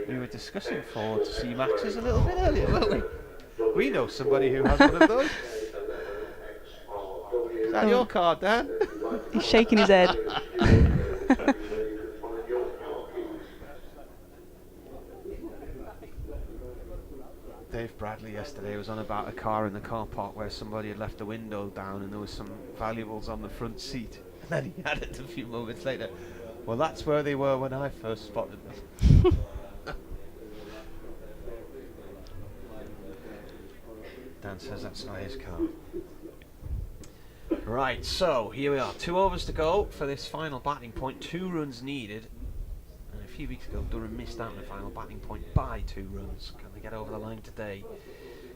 we were discussing forward to C-Maxes a little bit earlier, weren't we? We know somebody who has one of those. that your card, Dan? He's shaking his head. Dave Bradley yesterday was on about a car in the car park where somebody had left the window down and there was some valuables on the front seat. And then he added a few moments later, well, that's where they were when I first spotted them. Dan says that's not his car. Right, so here we are. 2 overs to go for this final batting point. 2 runs needed. And a few weeks ago, Durham missed out on the final batting point by 2 runs. Can they get over the line today?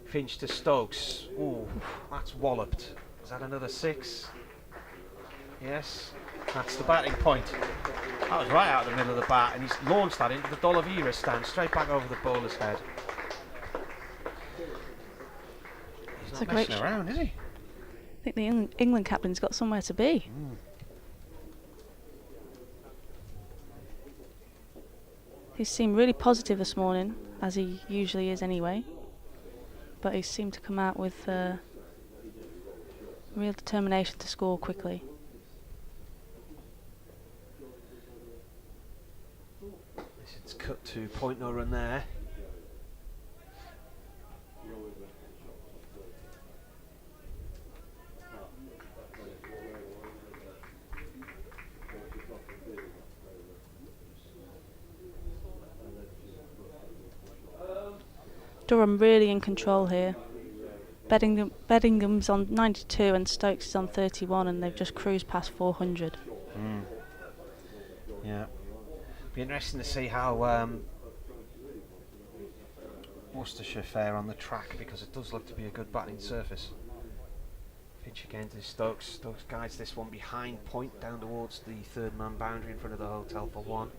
Finch to Stokes. Ooh, that's walloped. Is that another 6? Yes, that's the batting point. That was right out of the middle of the bat, and he's launched that into the D'Oliveira stand, straight back over the bowler's head. He's not messing around, is he? I think the England captain's got somewhere to be. He seemed really positive this morning, as he usually is anyway. But he seemed to come out with real determination to score quickly. It's cut to point no run there. Durham really in control here. Beddingham's on 92 and Stokes is on 31, and they've just cruised past 400. Yeah. Be interesting to see how Worcestershire fare on the track, because it does look to be a good batting surface. Pitch again to Stokes. Stokes guides this one behind point down towards the 3rd man boundary in front of the hotel for 1.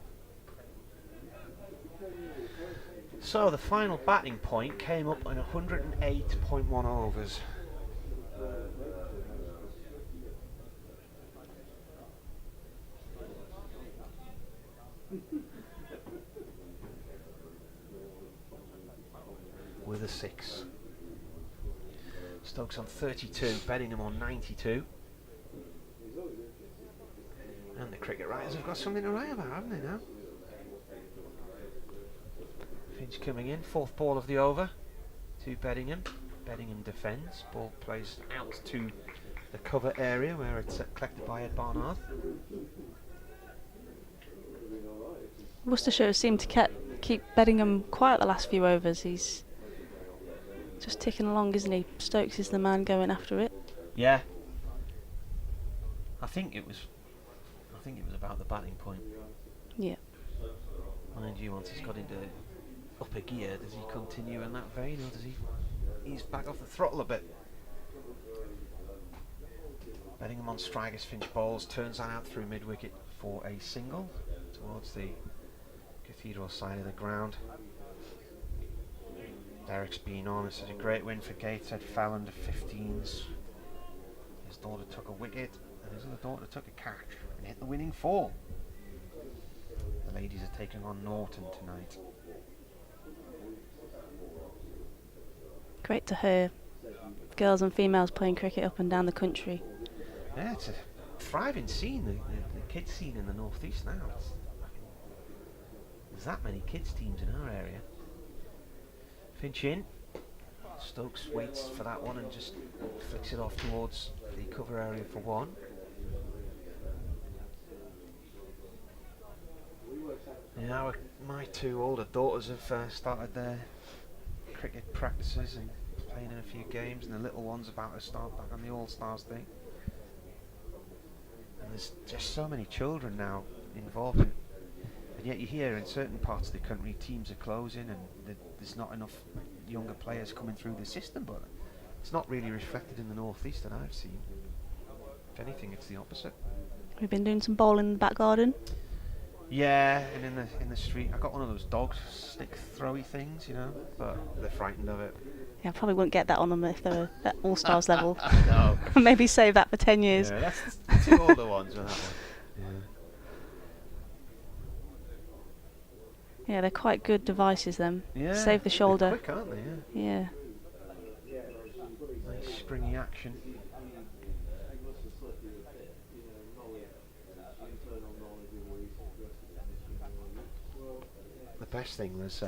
So the final batting point came up in 108.1 overs. With a 6. Stokes on 32, Beddingham on 92. And the cricket writers have got something to write about, haven't they now? Finch coming in, 4th ball of the over to Beddingham. Beddingham defends. Ball plays out to the cover area where it's collected by Ed Barnard. Worcestershire seemed to keep Beddingham quiet the last few overs. He's just ticking along, isn't he? Stokes is the man going after it. Yeah. I think it was about the batting point. Yeah. Mind you, once he's got into upper gear, does he continue in that vein, or does he ease back off the throttle a bit? Beddingham on strike as Finch bowls, turns that out through mid-wicket for a single towards the Cathedral side of the ground. Derek's been on. It's a great win for Gateshead. Fell under 15s. His daughter took a wicket, and his other daughter took a catch and hit the winning 4. The ladies are taking on Norton tonight. Great to hear girls and females playing cricket up and down the country. Yeah, it's a thriving scene, the kids scene in the northeast now. There's that many kids teams in our area. Finch in. Stokes waits for that one and just flicks it off towards the cover area for 1. Yeah, my 2 older daughters have started their cricket practices and playing in a few games, and the little one's about to start back on the All-Stars thing. And there's just so many children now involved in, and yet you hear in certain parts of the country teams are closing and there's not enough younger players coming through the system, but it's not really reflected in the northeast that I've seen. If anything, it's the opposite. We've been doing some bowling in the back garden. Yeah, and in the street. I got one of those dog stick throwy things, you know, but they're frightened of it. Yeah, I probably wouldn't get that on them if they were at All-Stars level. No. Maybe save that for 10 years. Yeah, that's the 2 older ones with that one. Yeah, they're quite good devices, them. Yeah. Save the shoulder. They're quick, aren't they? Yeah. Nice springy action. best thing was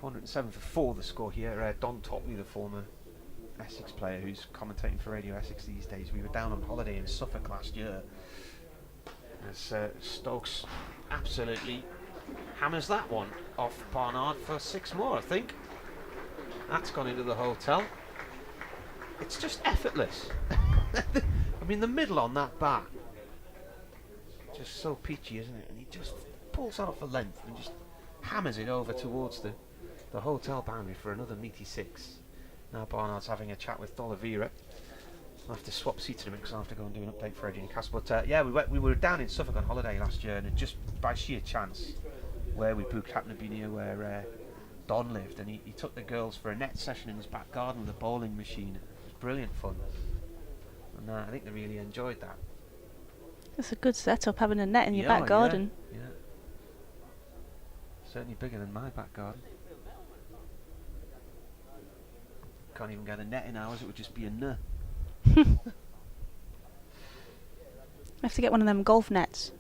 407 for 4, the score here. Don Topley, the former Essex player who's commentating for Radio Essex these days. We were down on holiday in Suffolk last year as Stokes absolutely hammers that one off Barnard for 6 more, I think. That's gone into the hotel. It's just effortless. I mean, the middle on that bat, just so peachy, isn't it? And he just pulls that off a length and just hammers it over towards the hotel boundary for another meaty 6. Now Barnard's having a chat with D'Oliveira. I'll have to swap seats in a minute because I'll have to go and do an update for Eddie Newcastle. But yeah, we were down in Suffolk on holiday last year, and it just by sheer chance, where we booked happened to be near where Don lived, and he took the girls for a net session in his back garden with a bowling machine. It was brilliant fun, and I think they really enjoyed that. It's a good setup, having a net in your back garden. Yeah. Certainly bigger than my back garden. Can't even get a net in ours, it would just be a nuh. I have to get one of them golf nets.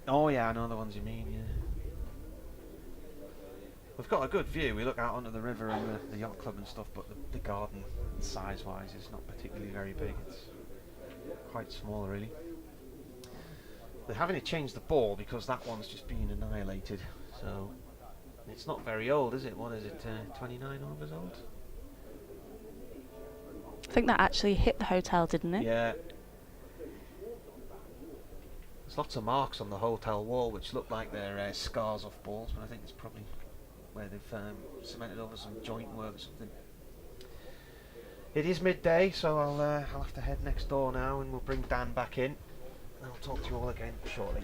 Oh yeah, I know the ones you mean, yeah. We've got a good view, we look out onto the river and the yacht club and stuff, but the garden, size-wise, is not particularly very big. It's quite small, really. They're having to change the ball because that one's just been annihilated, so it's not very old, is it? What is it, 29 overs old? I think that actually hit the hotel, didn't it? Yeah. There's lots of marks on the hotel wall which look like they're scars off balls, but I think it's probably where they've cemented over some joint work or something. It is midday, so I'll have to head next door now, and we'll bring Dan back in. I'll talk to you all again shortly.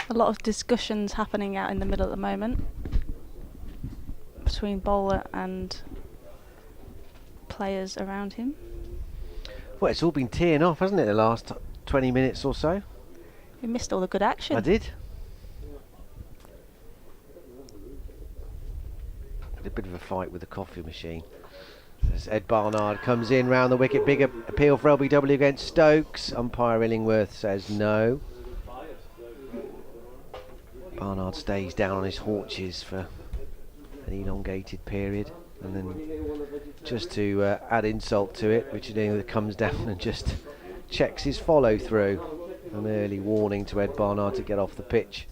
A lot of discussions happening out in the middle at the moment between bowler and players around him. Well, it's all been teeing off, hasn't it, the last 20 minutes or so? You missed all the good action. I did. Had a bit of a fight with the coffee machine. As Ed Barnard comes in round the wicket, big appeal for LBW against Stokes. Umpire Illingworth says no. Barnard stays down on his haunches for an elongated period, and then just to add insult to it, Richard Illingworth comes down and just checks his follow through. An early warning to Ed Barnard to get off the pitch.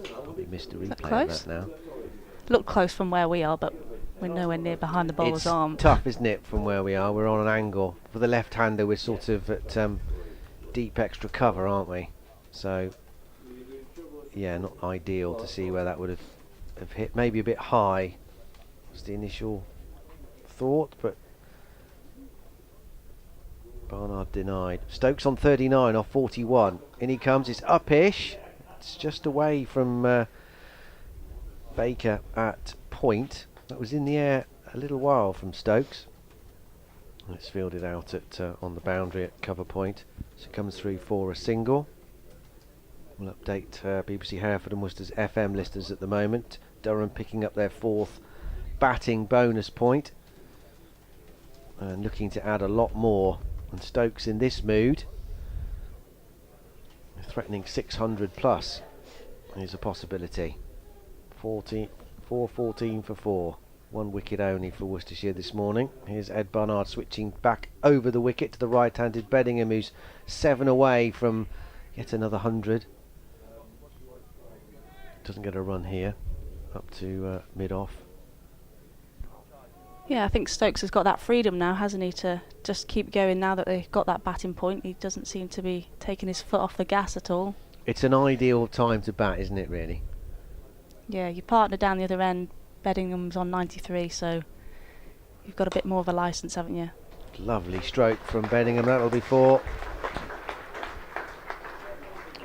Probably missed a replay of that now. Looked close from where we are, but we're nowhere near behind the bowler's arm. It's tough, isn't it, from where we are? We're on an angle. For the left-hander, we're sort of at deep extra cover, aren't we? So yeah, not ideal to see where that would have hit. Maybe a bit high was the initial thought, but Barnard denied. Stokes on 39 off 41. In he comes, it's upish. It's just away from Baker at point. That was in the air a little while from Stokes. It's fielded out at on the boundary at cover point. So it comes through for a single. We'll update BBC Hereford and Worcester's FM listers at the moment. Durham picking up their 4th batting bonus point and looking to add a lot more. And Stokes in this mood, threatening 600 plus is a possibility. 4-14 for 4. 1 wicket only for Worcestershire this morning. Here's Ed Barnard switching back over the wicket to the right-handed Bedingham, who's 7 away from yet another 100. Doesn't get a run here, up to mid-off. Yeah, I think Stokes has got that freedom now, hasn't he, to just keep going now that they've got that batting point. He doesn't seem to be taking his foot off the gas at all. It's an ideal time to bat, isn't it, really? Yeah, your partner down the other end, Beddingham's on 93, so you've got a bit more of a licence, haven't you? Lovely stroke from Bedingham, that'll be 4.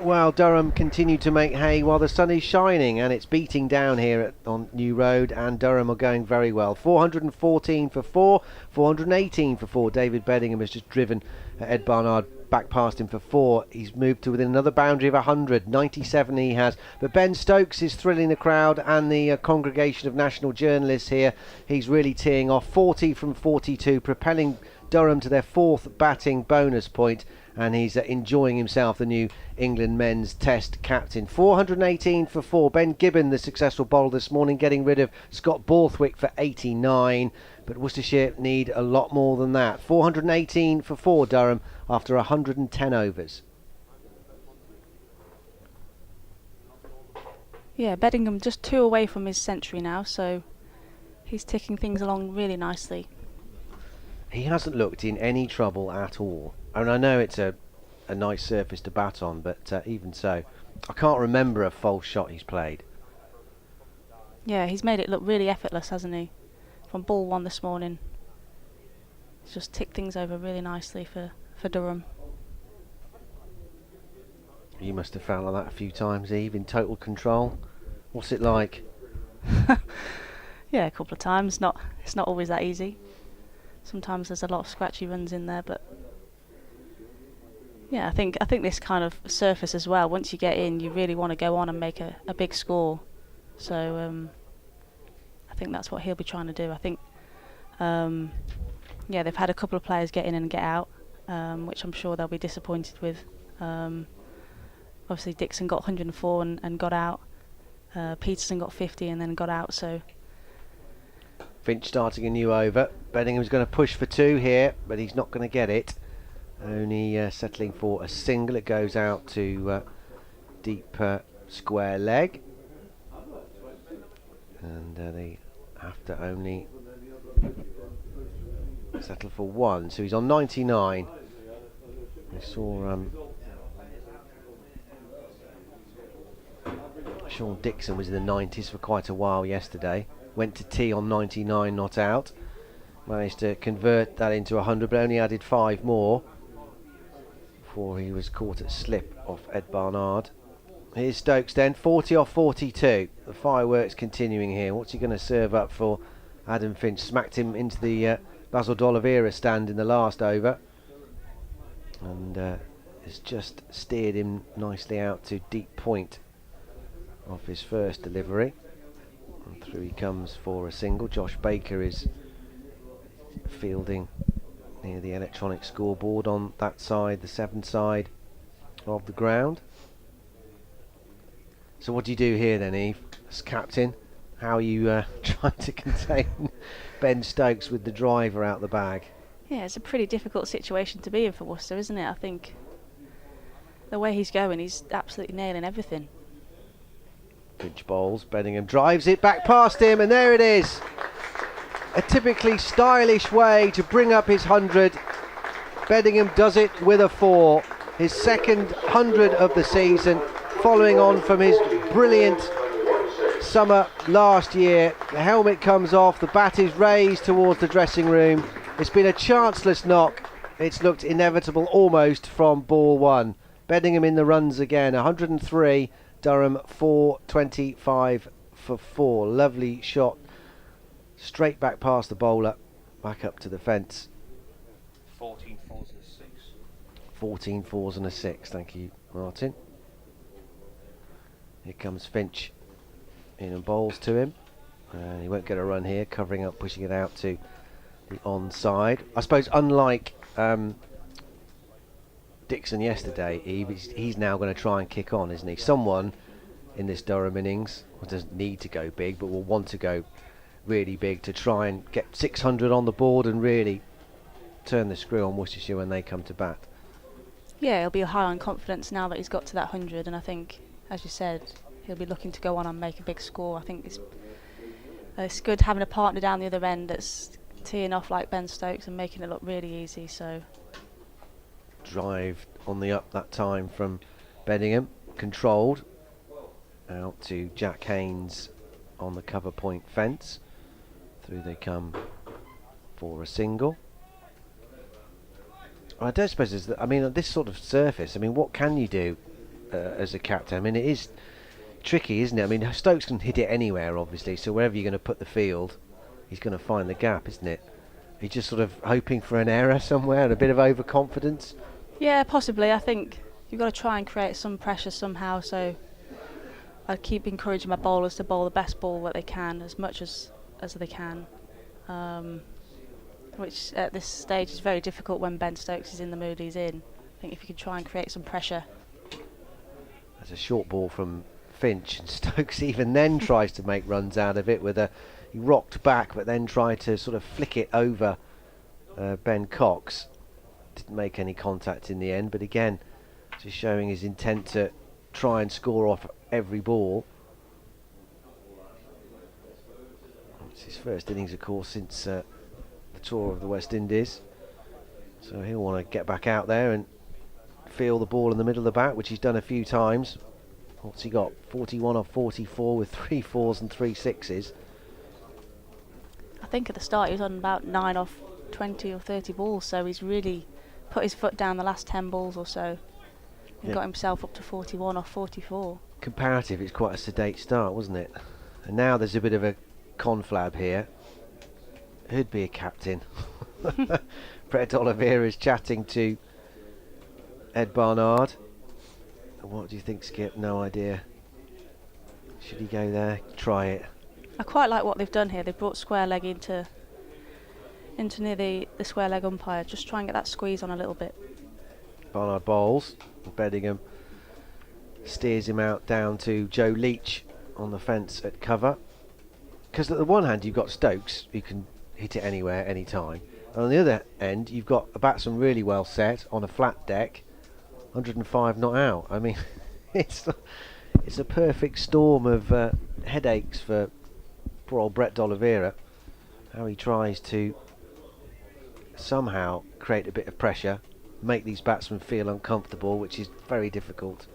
Well, Durham continue to make hay while the sun is shining, and it's beating down here on New Road, and Durham are going very well. 414 for 4, 418 for 4. David Bedingham has just driven Ed Barnard back past him for 4. He's moved to within another boundary of 100. 97 he has. But Ben Stokes is thrilling the crowd and the congregation of national journalists here. He's really teeing off 40 from 42, propelling Durham to their 4th batting bonus point, and he's enjoying himself, the new England men's test captain. 418 for 4. Ben Gibbon, the successful bowler this morning, getting rid of Scott Borthwick for 89. But Worcestershire need a lot more than that. 418 for 4, Durham, after 110 overs. Yeah, Beddingham just 2 away from his century now, so he's ticking things along really nicely. He hasn't looked in any trouble at all. And I know it's a nice surface to bat on, but even so, I can't remember a false shot he's played. Yeah, he's made it look really effortless, hasn't he? From ball 1 this morning. He's just ticked things over really nicely for Durham. You must have felt like that a few times, Eve, in total control. What's it like? Yeah, a couple of times. It's not always that easy. Sometimes there's a lot of scratchy runs in there, but yeah, I think this kind of surface as well, once you get in, you really want to go on and make a big score. So I think that's what he'll be trying to do. I think they've had a couple of players get in and get out, which I'm sure they'll be disappointed with. Obviously Dixon got 104 and got out. Peterson got 50 and then got out, so Finch starting a new over. Benningham's going to push for 2 here, but he's not going to get it. Only settling for a single. It goes out to deep square leg. And they have to only settle for 1. So he's on 99. We saw Sean Dixon was in the 90s for quite a while yesterday. Went to tee on 99, not out. Managed to convert that into 100, but only added 5 more before he was caught at slip off Ed Barnard. Here's Stokes then, 40 off 42. The fireworks continuing here. What's he going to serve up for Adam Finch? Smacked him into the Barnard and D'Oliveira stand in the last over. And has just steered him nicely out to deep point of his first delivery. And through he comes for a single. Josh Baker is fielding near the electronic scoreboard on that side, the 7 side of the ground. So what do you do here then, Eve, as captain? How are you trying to contain Ben Stokes with the driver out the bag? yeah, it's a pretty difficult situation to be in for Worcester, isn't it? I think the way he's going, he's absolutely nailing everything. Finch bowls, Bedingham drives it back past him, and there it is. A typically stylish way to bring up his 100. Bedingham does it with a 4. His second 100 of the season, following on from his brilliant summer last year. The helmet comes off, the bat is raised towards the dressing room. It's been a chanceless knock. It's looked inevitable almost from ball 1. Bedingham in the runs again, 103. Durham 425 for 4. Lovely shot. Straight back past the bowler, back up to the fence. 14 fours and a 6. 14 fours and a 6, thank you, Martin. Here comes Finch in and bowls to him. He won't get a run here, covering up, pushing it out to the onside. I suppose unlike Dixon yesterday, he's now going to try and kick on, isn't he? Someone in this Durham innings doesn't need to go big, but will want to go really big to try and get 600 on the board and really turn the screw on Worcestershire when they come to bat. Yeah, he'll be high on confidence now that he's got to that 100, and I think, as you said, he'll be looking to go on and make a big score. I think it's good having a partner down the other end that's teeing off like Ben Stokes and making it look really easy. So drive on the up that time from Bedingham, controlled out to Jack Haynes on the cover point fence. Through they come for a single. I don't suppose there's on this sort of surface, what can you do as a captain? It is tricky, isn't it? Stokes can hit it anywhere, obviously, so wherever you're going to put the field, he's going to find the gap, isn't it? He's just sort of hoping for an error somewhere and a bit of overconfidence. Yeah, possibly. I think you've got to try and create some pressure somehow, so I keep encouraging my bowlers to bowl the best ball that they can, as much as they can, which at this stage is very difficult when Ben Stokes is in the mood he's in. I think if you can try and create some pressure. There's a short ball from Finch, and Stokes even then tries to make runs out of it with he rocked back but then tried to sort of flick it over Ben Cox. Didn't make any contact in the end, but again just showing his intent to try and score off every ball. It's his first innings, of course, since the tour of the West Indies, so he'll want to get back out there and feel the ball in the middle of the bat, which he's done a few times. What's he got? 41 off 44 with 3 4s and 3 6s. I think at the start he was on about 9 off 20 or 30 balls, so he's really put his foot down the last 10 balls or so and got himself up to 41 off 44. Comparative, it's quite a sedate start, wasn't it? And now there's a bit of a conflab here. Who'd be a captain? Barnard and D'Oliveira is chatting to Ed Barnard. What do you think, Skip? No idea. Should he go there? Try it. I quite like what they've done here. They've brought square leg into near the square leg umpire. Just try and get that squeeze on a little bit. Barnard bowls. Beddingham steers him out down to Joe Leach on the fence at cover. Because at the one hand you've got Stokes, who can hit it anywhere, anytime. And on the other end you've got a batsman really well set on a flat deck, 105 not out. I mean, it's a perfect storm of headaches for poor old Barnard and D'Oliveira. How he tries to somehow create a bit of pressure, make these batsmen feel uncomfortable, which is very difficult.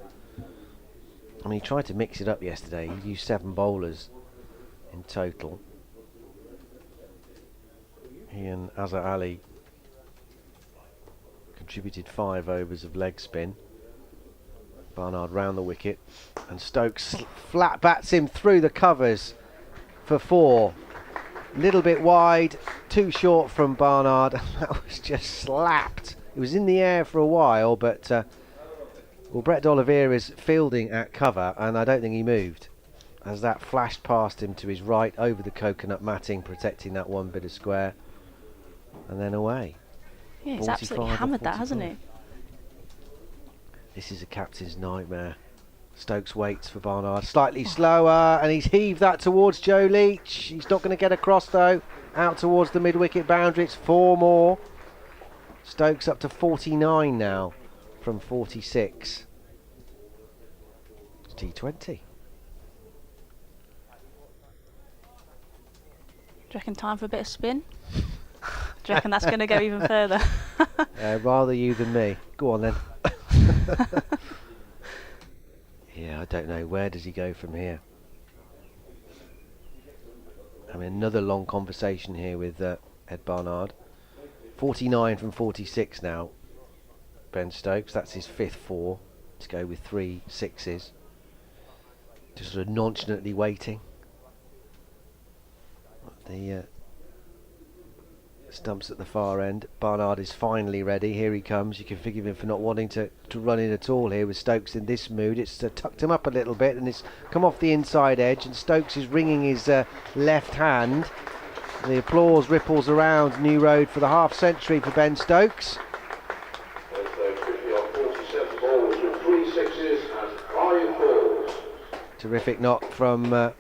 I mean, he tried to mix it up yesterday. He used 7 bowlers in total. He and Azhar Ali contributed 5 overs of leg spin. Barnard round the wicket, and Stokes flat bats him through the covers for 4. Little bit wide, too short from Barnard. That was just slapped. It was in the air for a while, but Barnard and D'Oliveira is fielding at cover, and I don't think he moved as that flashed past him to his right over the coconut matting, protecting that one bit of square, and then away. Yeah, he's absolutely hammered that, hasn't he? This is a captain's nightmare. Stokes waits for Barnard, slightly slower, and he's heaved that towards Joe Leach. He's not going to get across though, out towards the mid-wicket boundary. It's 4 more. Stokes up to 49 now from 46. It's T20. Do you reckon time for a bit of spin? Do you reckon that's going to go even further? Rather you than me. Go on then. Yeah, I don't know. Where does he go from here? I mean, another long conversation here with Ed Barnard. 49 from 46 now. Ben Stokes, that's his 5th 4. To go with 3 6s. Just sort of nonchalantly waiting. The stumps at the far end. Barnard is finally ready. Here he comes. You can forgive him for not wanting to run in at all here with Stokes in this mood. It's tucked him up a little bit and it's come off the inside edge, and Stokes is wringing his left hand. The applause ripples around New Road for the half century for Ben Stokes. Terrific knock from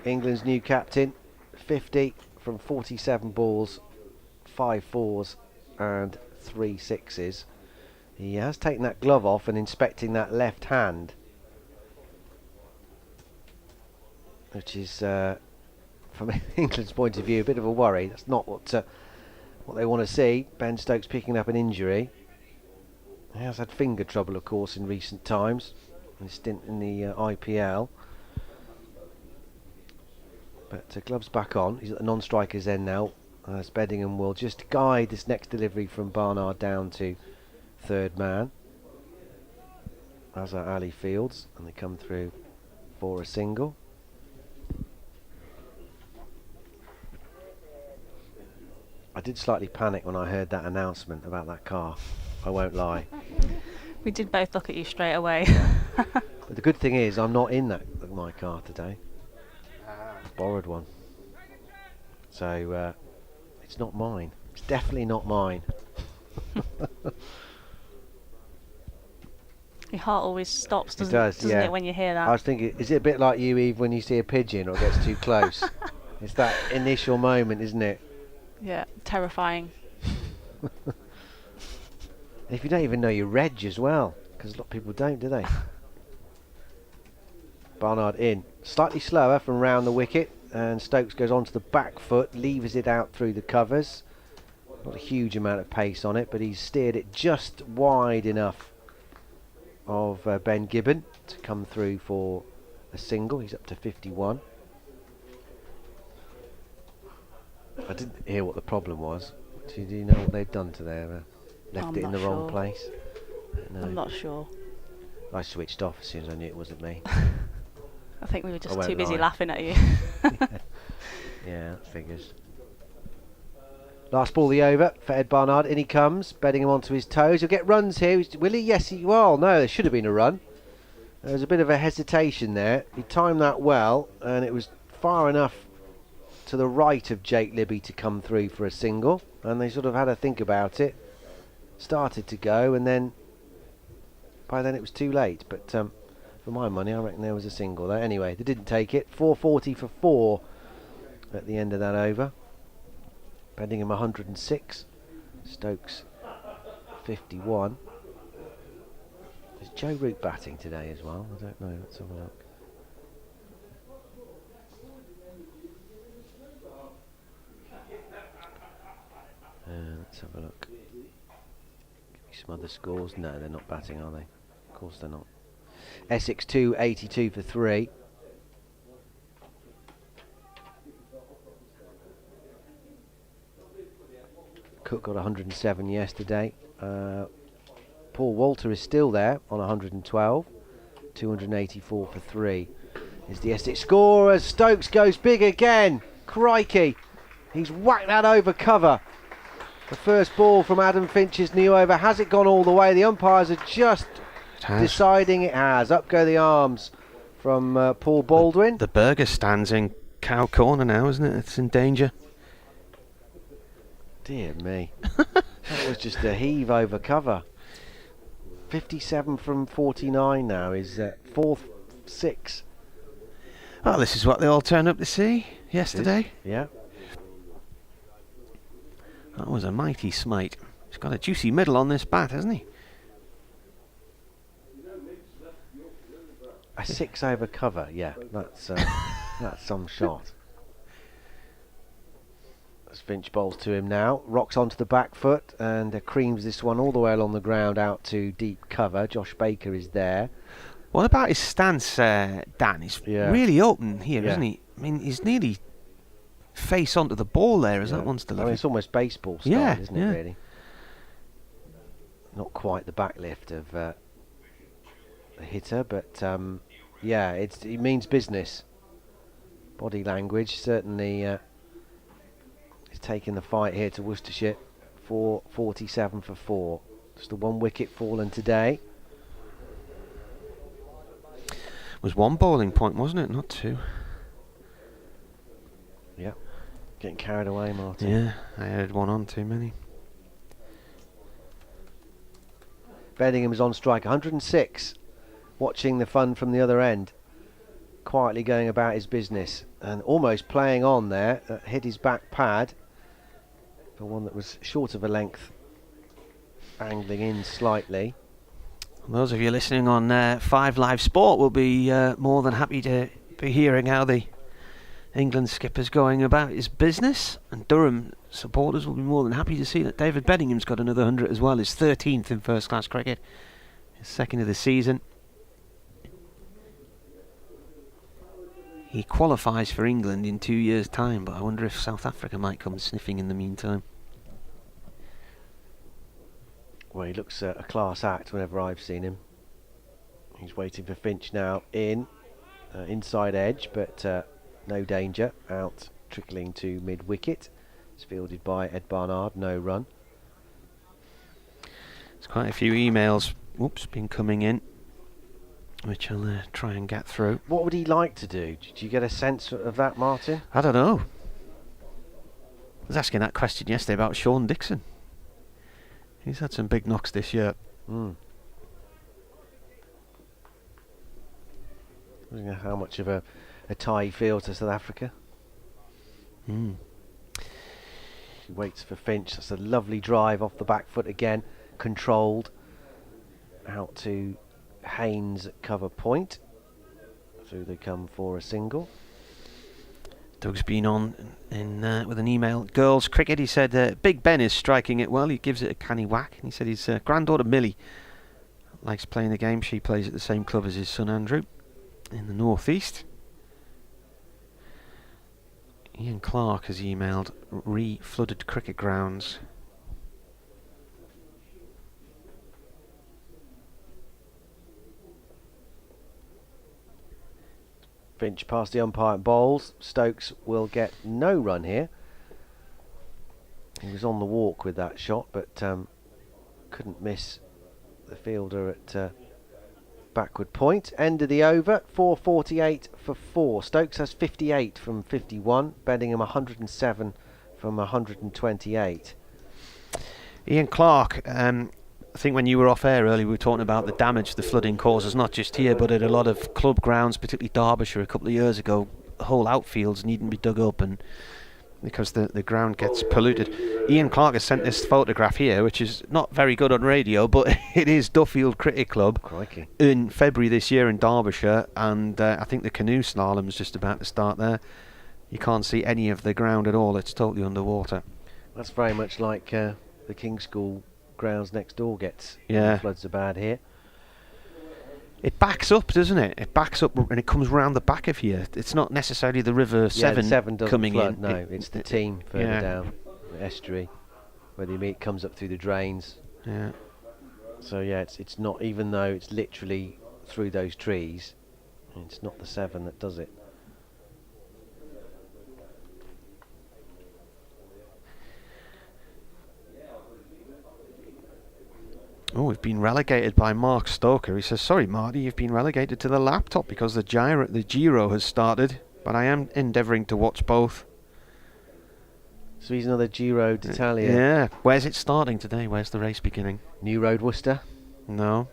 England's new captain. 50 from 47 balls, 5 4s and 3 6s. He has taken that glove off and inspecting that left hand, which is from England's point of view a bit of a worry. That's not what they want to see. Ben Stokes picking up an injury. He has had finger trouble, of course, in recent times, in his stint in the IPL. But gloves back on. He's at the non-striker's end now, as Beddingham will just guide this next delivery from Barnard down to 3rd man. Azhar Ali fields, and they come through for a single. I did slightly panic when I heard that announcement about that car. I won't lie. We did both look at you straight away. But the good thing is I'm not in my car today. Borrowed one. So it's not mine. It's definitely not mine. Your heart always stops, doesn't yeah. it, when you hear that? I was thinking, is it a bit like you, Eve, when you see a pigeon or it gets too close? It's that initial moment, isn't it? Yeah, terrifying. If you don't even know your reg as well, because a lot of people don't, do they? Barnard in. Slightly slower from round the wicket, and Stokes goes onto the back foot, levers it out through the covers. Not a huge amount of pace on it, but he's steered it just wide enough of Ben Gibbon to come through for a single. He's up to 51. I didn't hear what the problem was. Do you know what they've done to their left it in the wrong place? No. I'm not sure. I switched off as soon as I knew it wasn't me. I think we were just won't too busy lie. laughing at you. Yeah, that figures. Last ball the over for Ed Barnard. In he comes, bedding him onto his toes. He'll get runs here. Will he? Yes, he will. No, there should have been a run. There was a bit of a hesitation there. He timed that well, and it was far enough to the right of Jake Libby to come through for a single. And they sort of had a think about it. Started to go, and then by then it was too late. But for my money, I reckon there was a single there. Anyway, they didn't take it. 440 for 4 at the end of that over. Bedingham 106, Stokes 51. Is Joe Root batting today as well? I don't know, let's have a look. Let's have a look. Give me some other scores. No, they're not batting, are they? Of course they're not. Essex 2, 82 for 3. Cook got 107 yesterday. Paul Walter is still there on 112. 284 for 3 is the Essex score as Stokes goes big again. Crikey. He's whacked that over cover. The first ball from Adam Finch's new over. Has it gone all the way? The umpires are just deciding it has. Up go the arms from Paul Baldwin. The burger stand's in cow corner now, isn't it? It's in danger. Dear me. That was just a heave over cover. 57 from 49 now is 4-6. Well, this is what they all turned up to see yesterday. Yeah. That was a mighty smite. He's got a juicy middle on this bat, hasn't he? A 6 over cover, yeah. That's some shot. As Finch bowls to him now, rocks onto the back foot and creams this one all the way along the ground out to deep cover. Josh Baker is there. What about his stance, Dan? He's really open here, isn't he? I mean, he's nearly face onto the ball there as that one's delivered. I mean, it's almost baseball style, isn't it, really? Not quite the backlift of the hitter, but yeah, it means business. Body language certainly is taking the fight here to Worcestershire for 47 for 4. Just the 1 wicket fallen today. It was 1 bowling point, wasn't it? Not 2. Yep. Getting carried away, Martin. Yeah, I added 1 on too many. Beddingham's on strike, 106. Watching the fun from the other end. Quietly going about his business and almost playing on there. Hit his back pad for one that was short of a length, angling in slightly. Those of you listening on 5 Live Sport will be more than happy to be hearing how the England skipper's going about his business, and Durham supporters will be more than happy to see that David Beddingham's got another 100 as well, his 13th in first class cricket, his 2nd of the season. He qualifies for England in 2 years' time, but I wonder if South Africa might come sniffing in the meantime. Well, he looks a class act whenever I've seen him. He's waiting for Finch now in, inside edge, but no danger, out trickling to mid-wicket. It's fielded by Ed Barnard, no run. There's quite a few emails, been coming in, which I'll try and get through. What would he like to do? Did you get a sense of that, Martin? I don't know. I was asking that question yesterday about Sean Dixon. He's had some big knocks this year. I don't know how much of a tie he feels to South Africa. He waits for Finch. That's a lovely drive off the back foot again, controlled out to Haynes at cover point. Through they come for a single. Doug's been on with an email. Girls cricket, he said, Big Ben is striking it well. He gives it a canny whack. And he said his granddaughter Millie likes playing the game. She plays at the same club as his son Andrew in the northeast. Ian Clark has emailed re-flooded cricket grounds. Finch past the umpire and bowls. Stokes will get no run here. He was on the walk with that shot, but couldn't miss the fielder at backward point. End of the over, 4:48 for 4. Stokes has 58 from 51. Bedingham 107 from 128. Ian Clark, I think when you were off air earlier, we were talking about the damage the flooding causes, not just here, but at a lot of club grounds, particularly Derbyshire a couple of years ago. Whole outfields needing to be dug up, and because the ground gets polluted. Ian Clark has sent this photograph here, which is not very good on radio, but it is Duffield Cricket Club. Crikey. In February this year in Derbyshire, and I think the canoe slalom is just about to start there. You can't see any of the ground at all. It's totally underwater. That's very much like the King's School grounds next door gets. Yeah. Floods are bad here. It backs up, doesn't it? It backs up and it comes round the back of here. It's not necessarily the River Severn, the Severn doesn't coming flood, in. No, it's the team further down the estuary where the meat comes up through the drains. Yeah. So yeah, it's not, even though it's literally through those trees, it's not the Severn that does it. Oh, we've been relegated by Mark Stoker. He says, sorry Marty, you've been relegated to the laptop because the Giro has started, but I am endeavouring to watch both. So he's another Giro d'Italia. Yeah. Where's it starting today? Where's the race beginning? New Road, Worcester? No.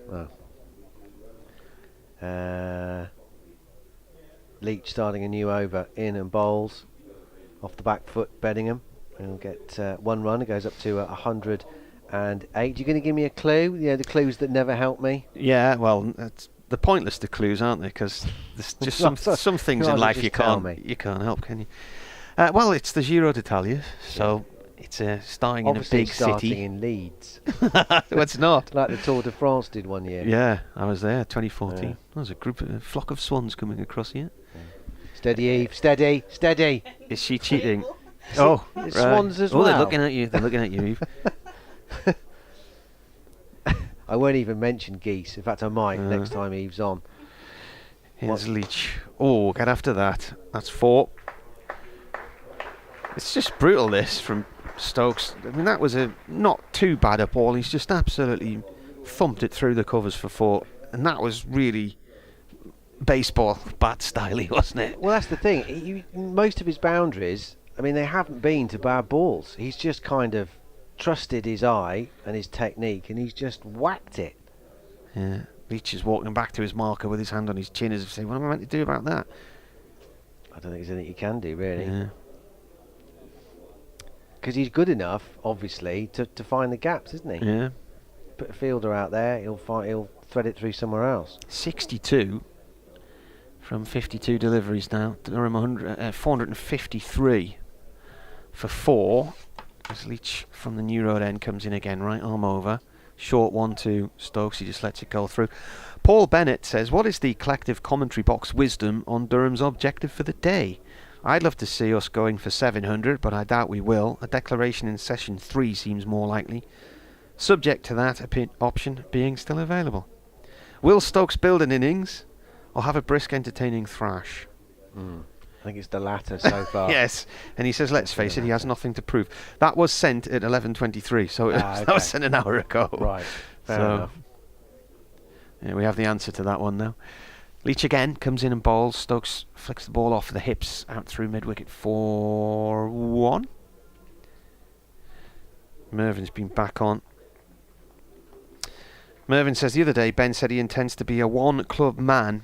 Oh. Leach starting a new over, in and bowls. Off the back foot, Bedingham. He'll get one run. It goes up to 108. You're going to give me a clue? You know, the clues that never help me? Yeah, well, they're pointless, the clues, aren't they? Because there's just some things in life you can't help, can you? Well, it's the Giro d'Italia, so it's starting Obviously in a big starting city. in Leeds. Well, it's not. Like the Tour de France did one year. Yeah, I was there, 2014. Yeah. There was a flock of swans coming across here. Steady, Eve. Steady. Steady. Is she cheating? Oh, It's swans as well. They're looking at you. They're looking at you, Eve. I won't even mention geese. In fact, I might next time Eve's on. Here's Leach. Oh, get after that. That's 4. It's just brutal, this, from Stokes. I mean, that was a not too bad a ball. He's just absolutely thumped it through the covers for 4. And that was really baseball bat styley, wasn't it? Well, that's the thing. Most of his boundaries, I mean, they haven't been to bad balls. He's just kind of trusted his eye and his technique, and he's just whacked it. Yeah. Leach is walking back to his marker with his hand on his chin as if saying, what am I meant to do about that? I don't think there's anything you can do, really. Yeah. Because he's good enough, obviously, to find the gaps, isn't he? Yeah. Put a fielder out there, he'll thread it through somewhere else. 62 from 52 deliveries now. Durham 453 for 4. As Leach from the New Road end comes in again, right arm over. Short one to Stokes, he just lets it go through. Paul Bennett says, what is the collective commentary box wisdom on Durham's objective for the day? I'd love to see us going for 700, but I doubt we will. A declaration in session 3 seems more likely. Subject to that option being still available. Will Stokes build an innings or have a brisk entertaining thrash? I think it's the latter so far. Yes, and he says, let's face it, he has nothing to prove. That was sent at 11:23, so that was sent an hour ago. Right. Fair enough. Yeah, we have the answer to that one now. Leach again comes in and bowls. Stokes flicks the ball off the hips out through mid-wicket for 1. Mervin's been back on. Mervin says the other day Ben said he intends to be a one-club man.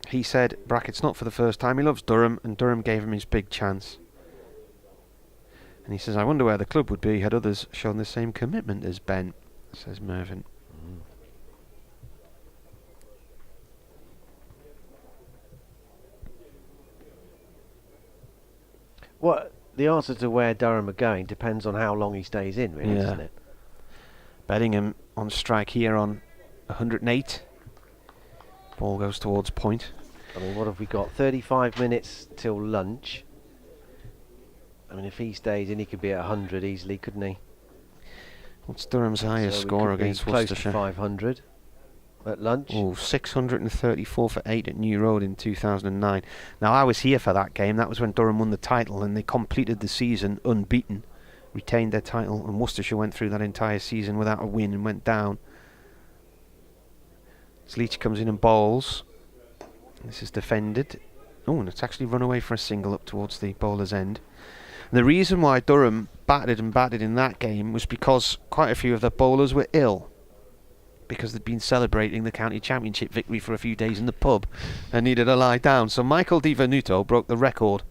He said, brackets, not for the first time, he loves Durham, and Durham gave him his big chance. And he says, I wonder where the club would be had others shown the same commitment as Ben, says Mervin. Well, the answer to where Durham are going depends on how long he stays in, really, doesn't it? Bedingham on strike here on 108. Ball goes towards point. I mean, what have we got? 35 minutes till lunch. I mean, if he stays in, he could be at 100 easily, couldn't he? What's Durham's highest So we score could be against close Worcestershire? to 500 at lunch. Oh, 634 for 8 at New Road in 2009. Now, I was here for that game. That was when Durham won the title and they completed the season unbeaten, retained their title, and Worcestershire went through that entire season without a win and went down. Leach comes in and bowls. This is defended. Oh, and it's actually run away for a single up towards the bowler's end. And the reason why Durham batted and batted in that game was because quite a few of the bowlers were ill, because they'd been celebrating the county championship victory for a few days in the pub and needed to lie down. So Michael Di Venuto broke the record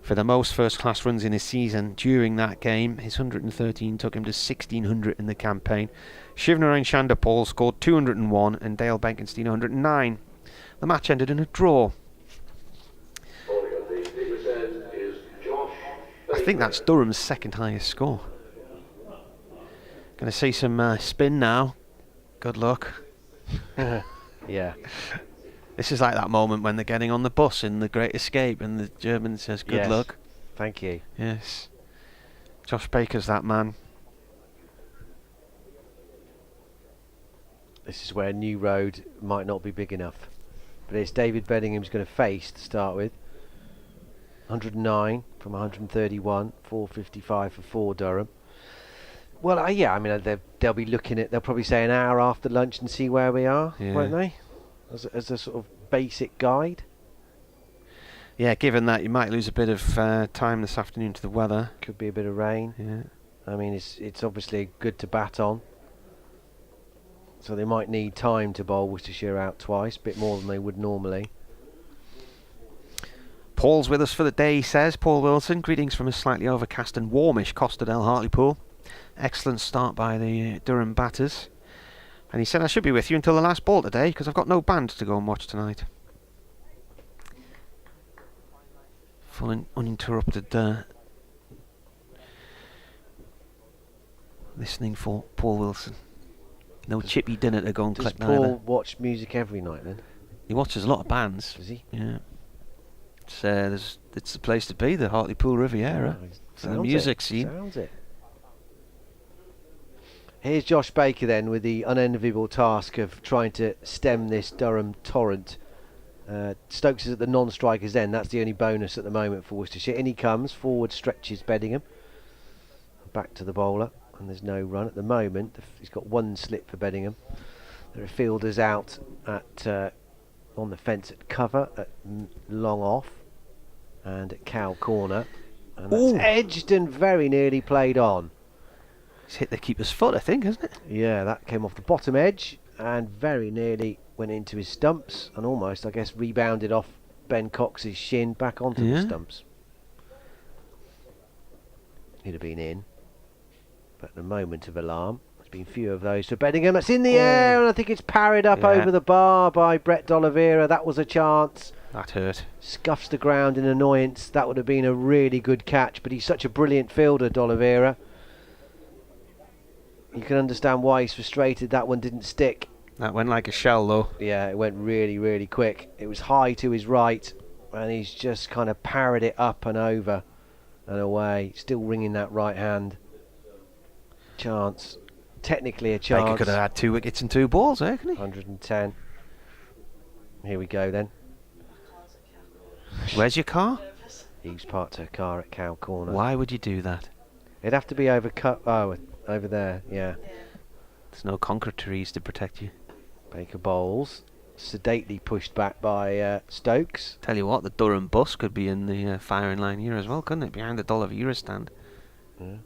for the most first-class runs in a season during that game. His 113 took him to 1,600 in the campaign. Shivnarine Chandapal scored 201 and Dale Benkenstein 109. The match ended in a draw. I think that's Durham's second highest score. Going to see some spin now. Good luck. Yeah. This is like that moment when they're getting on the bus in The Great Escape and the German says, good Yes. luck. Thank you. Yes. Josh Baker's that man. This is where New Road might not be big enough. But it's David Beddingham's going to face to start with. 109 from 131, 455 for 4 Durham. Well, yeah, I mean, they'll be looking at, they'll probably say an hour after lunch and see where we are, won't they? As a sort of basic guide. Yeah, given that you might lose a bit of time this afternoon to the weather. Could be a bit of rain. Yeah. I mean, it's obviously good to bat on. So they might need time to bowl Worcestershire out twice, a bit more than they would normally. Paul's with us for the day, he says. Paul Wilson, greetings from a slightly overcast and warmish Costerdale Hartlepool. Excellent start by the Durham batters. And he said I should be with you until the last ball today because I've got no band to go and watch tonight. Full uninterrupted listening for Paul Wilson. No chippy dinner to go and Does collect Paul either. watch music every night then? He watches a lot of bands. Does he? Yeah. It's the place to be, the Hartlepool Riviera. Sounds the music it. scene. Sounds it. Here's Josh Baker then with the unenviable task of trying to stem this Durham torrent. Stokes is at the non-strikers end. That's the only bonus at the moment for Worcestershire. In he comes. Forward stretches Beddingham. Back to the bowler. And there's no run at the moment. He's got one slip for Beddingham. There are fielders out at on the fence at cover, at long off, and at cow corner. And that's edged and very nearly played on. It's hit the keeper's foot, I think, hasn't it? Yeah, that came off the bottom edge and very nearly went into his stumps and almost, I guess, rebounded off Ben Cox's shin back onto the stumps. He'd have been in. But a moment of alarm. There's been few of those for Beddingham. It's in the air and I think it's parried up over the bar by Brett D'Oliveira. That was a chance. That hurt. Scuffs the ground in annoyance. That would have been a really good catch, but he's such a brilliant fielder, D'Oliveira. You can understand why he's frustrated that one didn't stick. That went like a shell, though. Yeah, it went really, really quick. It was high to his right, and he's just kind of parried it up and over and away. Still ringing that right hand. Chance. Technically a chance. Baker could have had 2 wickets and 2 balls, couldn't he? 110. Here we go then. Where's your car? He's parked her car at Cow Corner. Why would you do that? It'd have to be over over there, yeah. There's no concrete trees to protect you. Baker bowls, sedately pushed back by Stokes. Tell you what, the Durham bus could be in the firing line here as well, couldn't it? Behind the D'Oliveira stand. Yeah.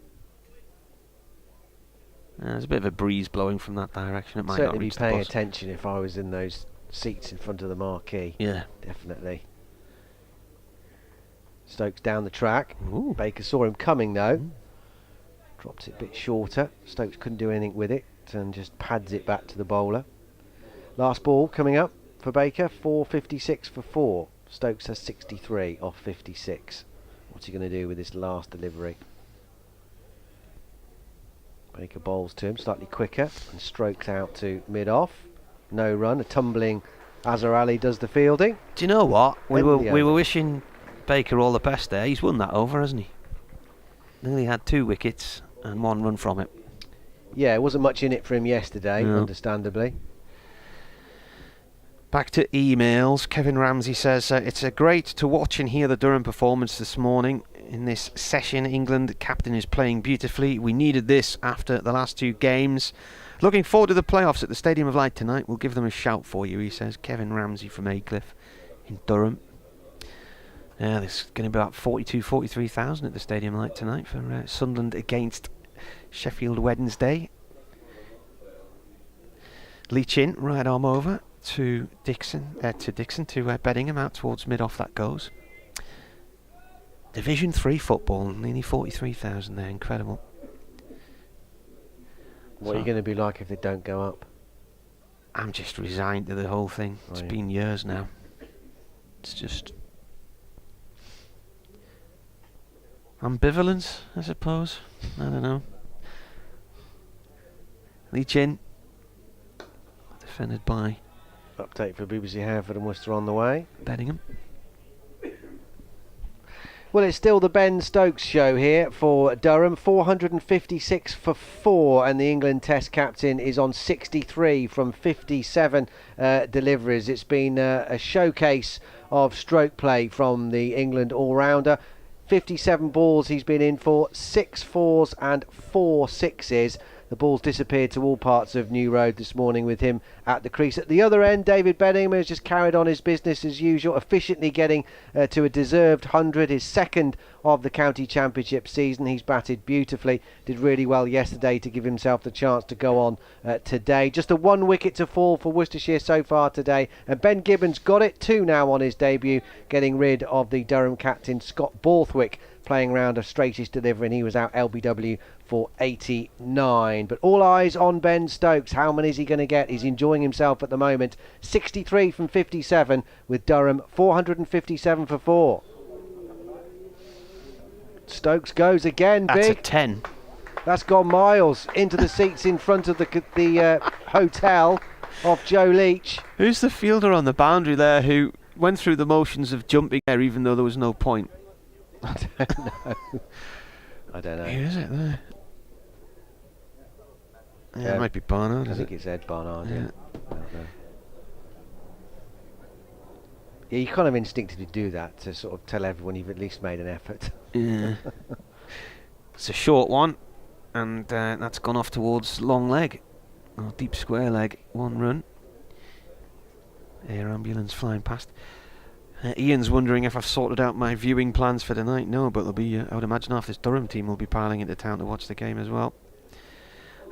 There's a bit of a breeze blowing from that direction. It might Certainly not be reach the paying bus. attention if I was in those seats in front of the marquee. Yeah. Definitely. Stokes down the track. Ooh. Baker saw him coming though. Dropped it a bit shorter. Stokes couldn't do anything with it and just pads it back to the bowler. Last ball coming up for Baker. 4.56 for 4. Stokes has 63 off 56. What's he going to do with this last delivery? Baker bowls to him slightly quicker and strokes out to mid-off. No run. A tumbling Azhar Ali does the fielding. Do you know what? We End the were over. wishing Baker all the best there. He's won that over, hasn't he? Nearly had 2 wickets and 1 run from it. Yeah, it wasn't much in it for him yesterday, No. understandably. Back to emails. Kevin Ramsey says, it's great to watch and hear the Durham performance this morning. In this session, England captain is playing beautifully. We needed this after the last 2 games. Looking forward to the playoffs at the Stadium of Light tonight. We'll give them a shout for you, he says. Kevin Ramsey from Aycliffe in Durham. There's going to be about 43,000 at the Stadium of Light tonight for Sunderland against Sheffield Wednesday. Leach in, right arm over to Dixon, to Beddingham, out towards mid-off that goes. Division 3 football, nearly 43,000 there, incredible. What are you going to be like if they don't go up? I'm just resigned to the whole thing. It's Right. been years now. It's just ambivalence, I suppose. I don't know. Leach in, defended by Update for BBC Hereford and Worcester on the way. Beddingham. Well, it's still the Ben Stokes show here for Durham. 456 for 4, and the England Test captain is on 63 from 57 deliveries. It's been a showcase of stroke play from the England all-rounder. 57 balls he's been in for, 6 4s and 4 6s. The ball's disappeared to all parts of New Road this morning with him at the crease. At the other end, David Beddingham has just carried on his business as usual, efficiently getting to a deserved 100, his second of the county championship season. He's batted beautifully, did really well yesterday to give himself the chance to go on today. Just a 1 wicket to fall for Worcestershire so far today, and Ben Gibbons got it 2 now on his debut, getting rid of the Durham captain Scott Borthwick, playing round a straightest delivery, and he was out LBW for 89. But all eyes on Ben Stokes. How many is he going to get? He's enjoying himself at the moment. 63 from 57 with Durham, 457 for 4. Stokes goes again, That's big. a 10. That's gone miles into the seats in front of the hotel of Joe Leach. Who's the fielder on the boundary there who went through the motions of jumping there even though there was no point? I don't know. I don't know. Who is it there? Yeah, Yeah. it might be Barnard. I Is think it? it's Ed Barnard, Yeah. yeah. I don't know. Yeah, you kind of instinctively do that to sort of tell everyone you've at least made an effort. Yeah. It's a short one, and that's gone off towards long leg, or deep square leg. 1 run. Air ambulance flying past. Ian's wondering if I've sorted out my viewing plans for tonight. No, but there'll be. I would imagine half this Durham team will be piling into town to watch the game as well.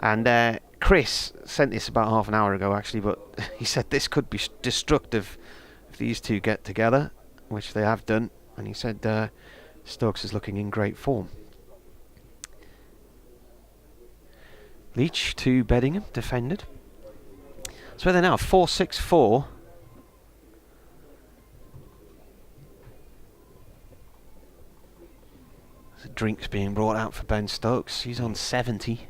And Chris sent this about half an hour ago, actually, but he said this could be destructive if these two get together, which they have done. And he said Stokes is looking in great form. Leach to Beddingham, defended. So they're now 4-6-4. Drinks being brought out for Ben Stokes. He's on 70.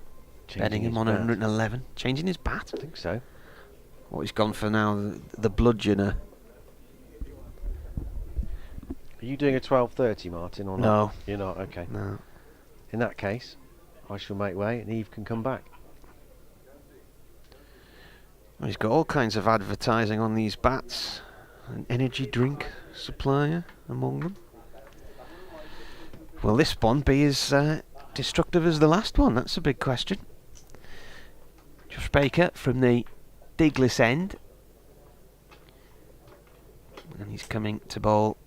Beddingham on 111. Changing his bat? I think so. What he's gone for now, the bludgeoner. Are you doing a 12:30, Martin, or not? No. You're not? Okay. No. In that case, I shall make way and Eve can come back. Well, he's got all kinds of advertising on these bats. An energy drink supplier among them. Will this one be as destructive as the last one? That's a big question. Josh Baker from the Diglis end. And he's coming to bowl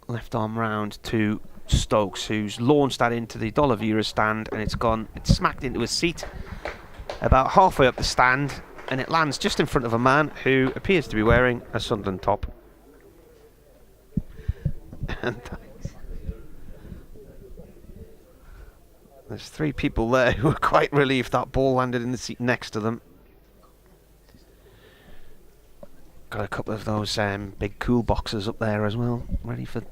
left arm round to Stokes, who's launched that into the D'Oliveira stand, and it's smacked into a seat about halfway up the stand, and it lands just in front of a man who appears to be wearing a Sunderland top. And there's 3 people there who are quite relieved that ball landed in the seat next to them. Got a couple of those big cool boxes up there as well, ready for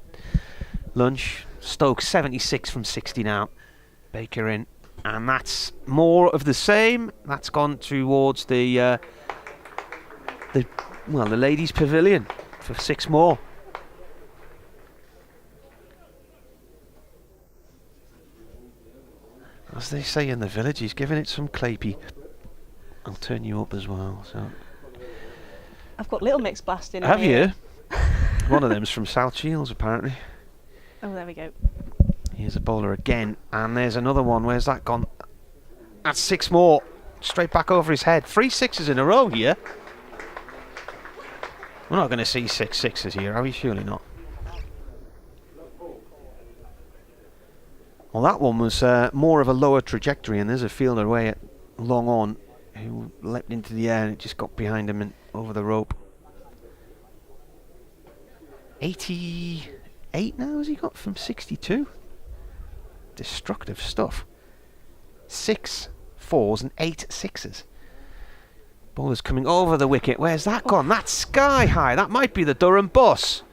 lunch. Stokes 76 from 60 now. Baker in, and that's more of the same. That's gone towards the ladies' pavilion for 6 more. As they say in the village, he's giving it some clapy. I'll turn you up as well. So I've got Little Mix blasting. Have you? One of them's from South Shields, apparently. Oh, there we go. Here's a bowler again, and there's another one. Where's that gone? That's 6 more. Straight back over his head. 3 sixes in a row here. We're not going to see 6 sixes here, are we? Surely not. Well, that one was more of a lower trajectory, and there's a fielder away at long on who leapt into the air and it just got behind him and over the rope. 88 now has he got from 62? Destructive stuff. 6 4s and 8 6s. Bowler's coming over the wicket. Where's that gone? That's sky high. That might be the Durham bus.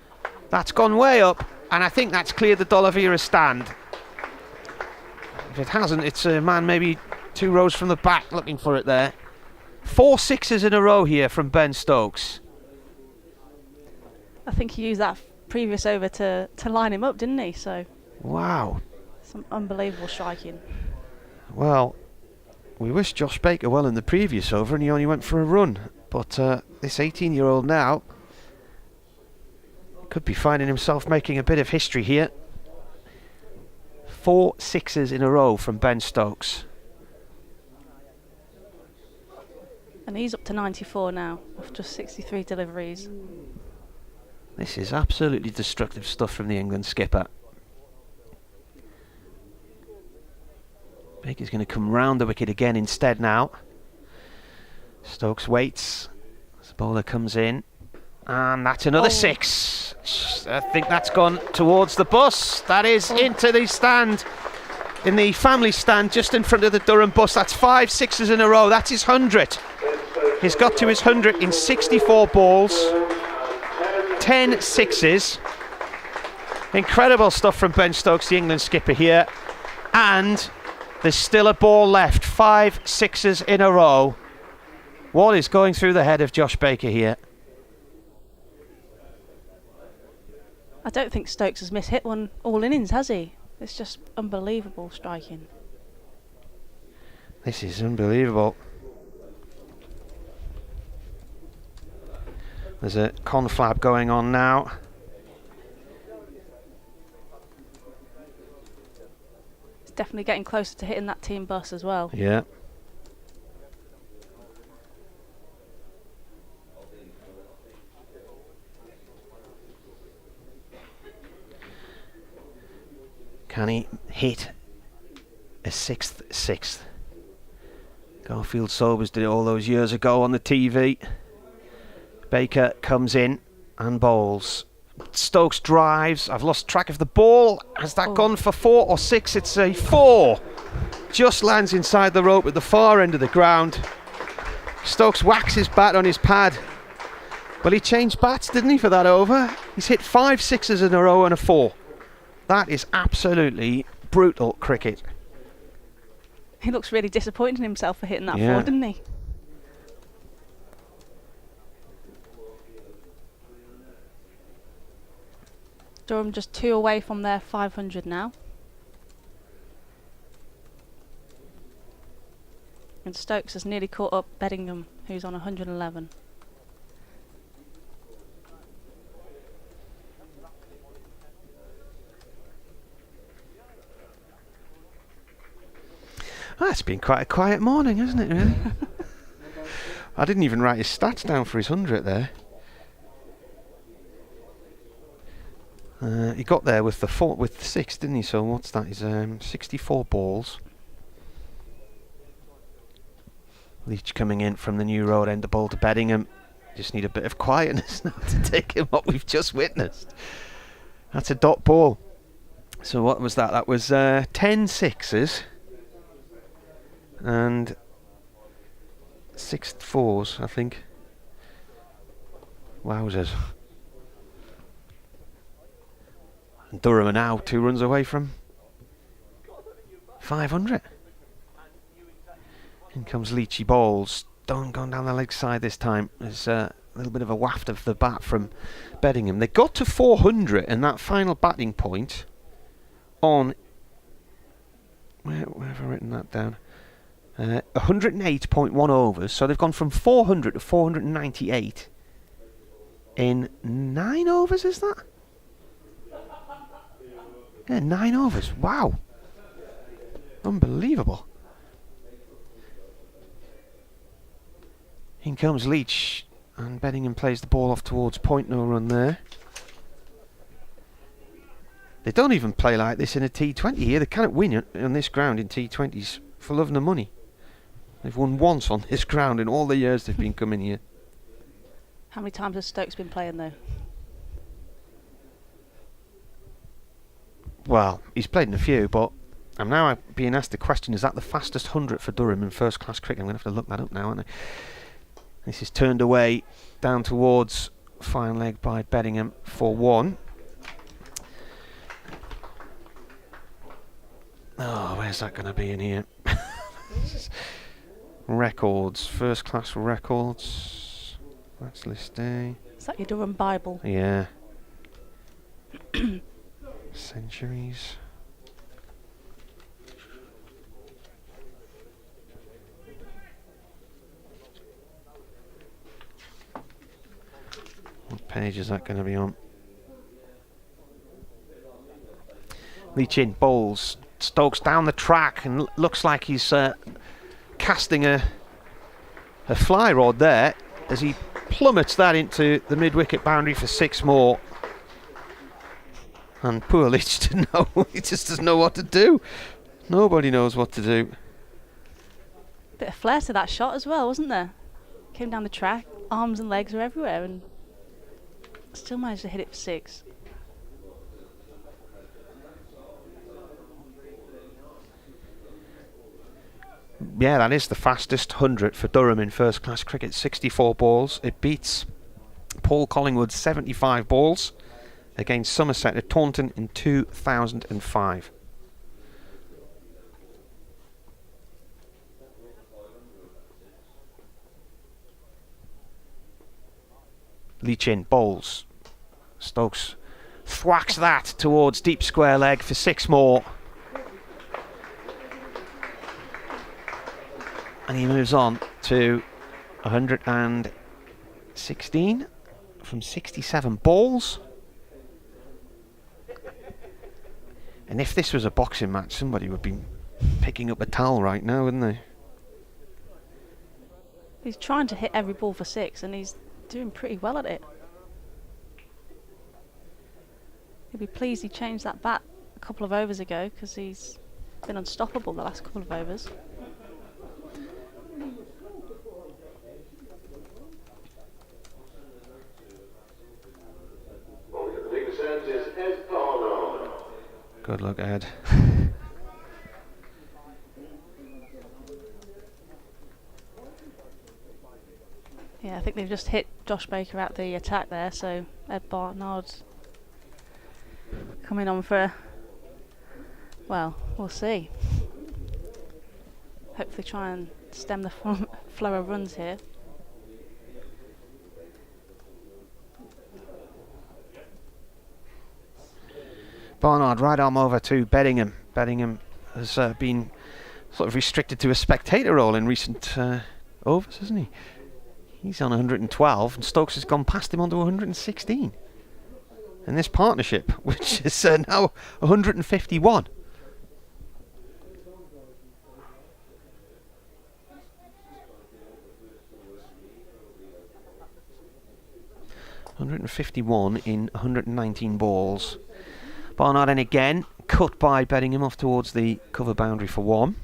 That's gone way up, and I think that's cleared the D'Oliveira stand. If it hasn't, it's a man maybe 2 rows from the back looking for it there. 4 sixes in a row here from Ben Stokes. I think he used that previous over to line him up, didn't he? So wow, some unbelievable striking. Well, we wish Josh Baker well in the previous over, and he only went for a run. But this 18-year-old now could be finding himself making a bit of history here. 4 sixes in a row from Ben Stokes. And he's up to 94 now, with just 63 deliveries. This is absolutely destructive stuff from the England skipper. Baker's going to come round the wicket again instead now. Stokes waits. The bowler comes in. And that's another 6. I think that's gone towards the bus. That is into the stand. In the family stand just in front of the Durham bus. That's 5 sixes in a row. That's his 100. He's got to his 100 in 64 balls. 10 sixes. Incredible stuff from Ben Stokes, the England skipper here. And there's still a ball left. 5 sixes in a row. What is going through the head of Josh Baker here? I don't think Stokes has mishit one all innings, has he? It's just unbelievable striking. This is unbelievable. There's a conflab going on now. It's definitely getting closer to hitting that team bus as well. Yeah. Can he hit a 6th? Garfield Sobers did it all those years ago on the TV. Baker comes in and bowls. Stokes drives. I've lost track of the ball. Has that gone for 4 or 6? It's a 4. Just lands inside the rope at the far end of the ground. Stokes whacks his bat on his pad. Well, he changed bats, didn't he, for that over? He's hit 5 sixes in a row and a 4. That is absolutely brutal cricket. He looks really disappointed in himself for hitting that 4, didn't he? Durham just 2 away from their 500 now. And Stokes has nearly caught up Beddingham, who's on 111. Well, it's been quite a quiet morning, hasn't it, really? I didn't even write his stats down for his 100 there. He got there with the 6, didn't he? So what's that? He's 64 balls. Leach coming in from the New Road end of ball to Beddingham. Just need a bit of quietness now to take in what we've just witnessed. That's a dot ball. So what was that? That was 10 sixes and 6 fours, I think. Wowzers. And Durham are now 2 runs away from 500. In comes Leachy balls. Gone down the leg side this time. There's a little bit of a waft of the bat from Beddingham. They got to 400 and that final batting point on... Where have I written that down? 108.1 overs. So they've gone from 400 to 498 in 9 overs, is that? Yeah, 9 overs. Wow. Unbelievable. In comes Leach, and Beddingham plays the ball off towards point, no run there. They don't even play like this in a T20 here. They can't win on this ground in T20s for love nor money. They've won once on this ground in all the years they've been coming here. How many times has Stokes been playing though? Well, he's played in a few, but I'm now being asked the question, is that the fastest 100 for Durham in first class cricket? I'm going to have to look that up now, aren't I? This is turned away down towards fine leg by Beddingham for 1. Oh, where's that going to be in here? Records, first class records. That's list A. Is that your Durham Bible? Yeah. Centuries. What page is that going to be on? Leach in, bowls. Stokes down the track and looks like he's casting a fly rod there as he plummets that into the mid-wicket boundary for 6 more. And poor Leach didn't know. He just doesn't know what to do. Nobody knows what to do. Bit of flair to that shot as well, wasn't there? Came down the track, arms and legs were everywhere, and still managed to hit it for 6. Yeah, that is the fastest 100 for Durham in first class cricket. 64 balls. It beats Paul Collingwood's 75 balls against Somerset at Taunton in 2005. Leach in, bowls. Stokes thwacks that towards deep square leg for 6 more. And he moves on to 116 from 67 balls. And if this was a boxing match, somebody would be picking up a towel right now, wouldn't they? He's trying to hit every ball for 6 and he's doing pretty well at it. He'll be pleased he changed that bat a couple of overs ago because he's been unstoppable the last couple of overs. Good luck, Ed. Yeah, I think they've just hit Josh Baker out the attack there, so Ed Barnard coming on for, well, we'll see. Hopefully try and stem the flow of runs here. Barnard right arm over to Beddingham. Beddingham has been sort of restricted to a spectator role in recent overs, hasn't he? He's on 112 and Stokes has gone past him onto 116 in this partnership, which is now 151. 151 in 119 balls. Barnard in again, cut by Beddingham off towards the cover boundary for 1.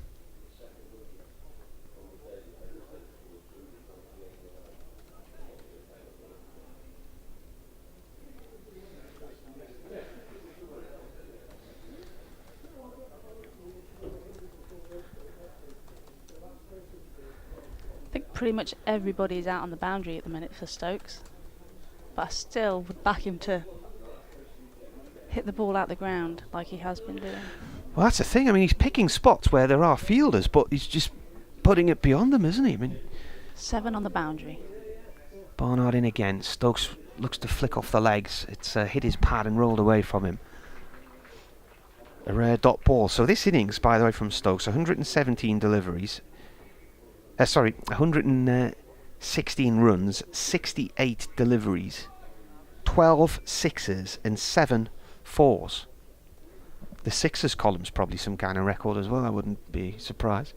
I think pretty much everybody's out on the boundary at the minute for Stokes, but I still would back him to hit the ball out the ground like he has been doing. Well, that's the thing. I mean, he's picking spots where there are fielders, but he's just putting it beyond them, isn't he? I mean, 7 on the boundary. Barnard in again. Stokes looks to flick off the legs. It's hit his pad and rolled away from him. A rare dot ball. So this innings, by the way, from Stokes, 117 deliveries. 116 runs, 68 deliveries, 12 sixes and 7 fours. The sixes column's probably some kind of record as well, I wouldn't be surprised.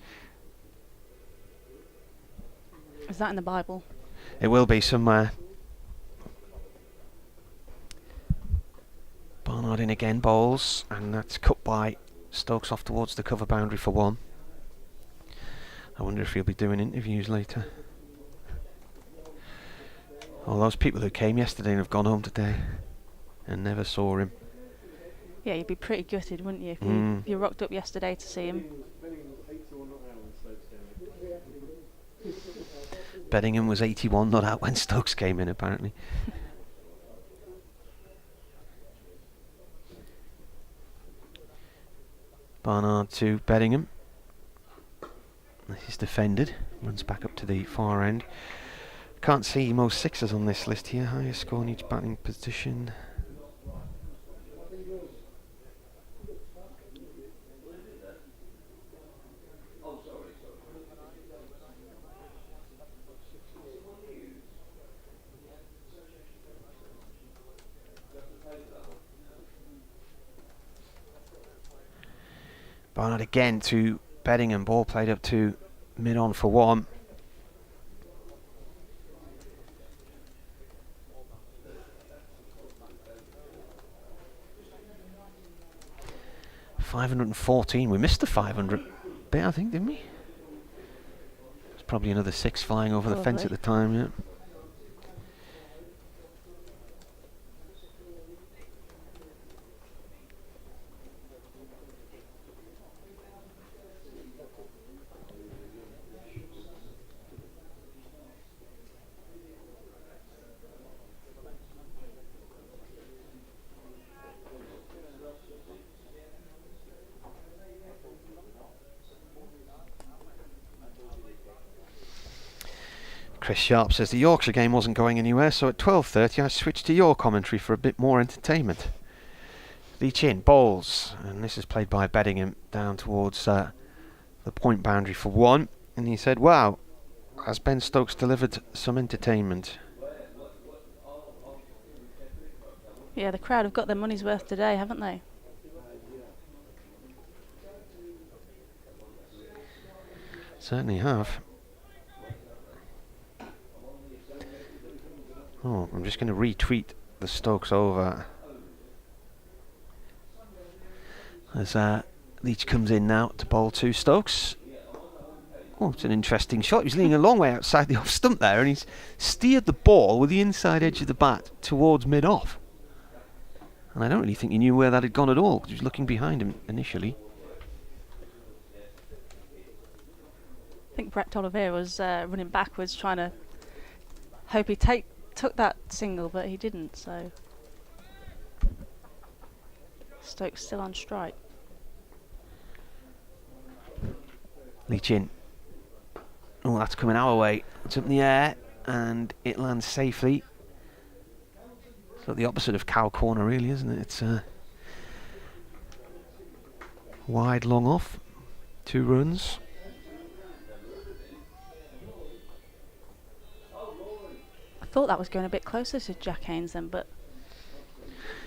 Is that in the Bible? It will be somewhere. Barnard in again, bowls, and that's cut by Stokes off towards the cover boundary for 1. I wonder if he'll be doing interviews later. All those people who came yesterday and have gone home today and never saw him. Yeah, you'd be pretty gutted, wouldn't you, if you rocked up yesterday to see him. Beddingham was 81 not out when Stokes came in, apparently. Barnard to Beddingham. This is defended. Runs back up to the far end. Can't see most sixes on this list here. Highest score in each batting position. Barnard again to Beddingham. Ball played up to mid-on for 1. .514. We missed the 500 bit, I think, didn't we? There's probably another 6 flying over the fence at the time, yeah. Chris Sharp says the Yorkshire game wasn't going anywhere, so at 12:30 I switched to your commentary for a bit more entertainment. The chin bowls, and this is played by Beddingham down towards the point boundary for 1, and he said, "Wow, has Ben Stokes delivered some entertainment?" Yeah, the crowd have got their money's worth today, haven't they? Certainly have. Oh, I'm just going to retweet the Stokes over. As Leach comes in now to bowl to Stokes. Oh, it's an interesting shot. He's leaning a long way outside the off stump there, and he's steered the ball with the inside edge of the bat towards mid-off. And I don't really think he knew where that had gone at all, because he was looking behind him initially. I think Brett D'Oliveira was running backwards, trying to hope he took that single, but he didn't, so Stokes still on strike. Leach in. Oh, that's coming our way. It's up in the air, and it lands safely. So the opposite of cow corner, really, isn't it? It's wide, long off. 2 runs. I thought that was going a bit closer to Jack Haynes then, but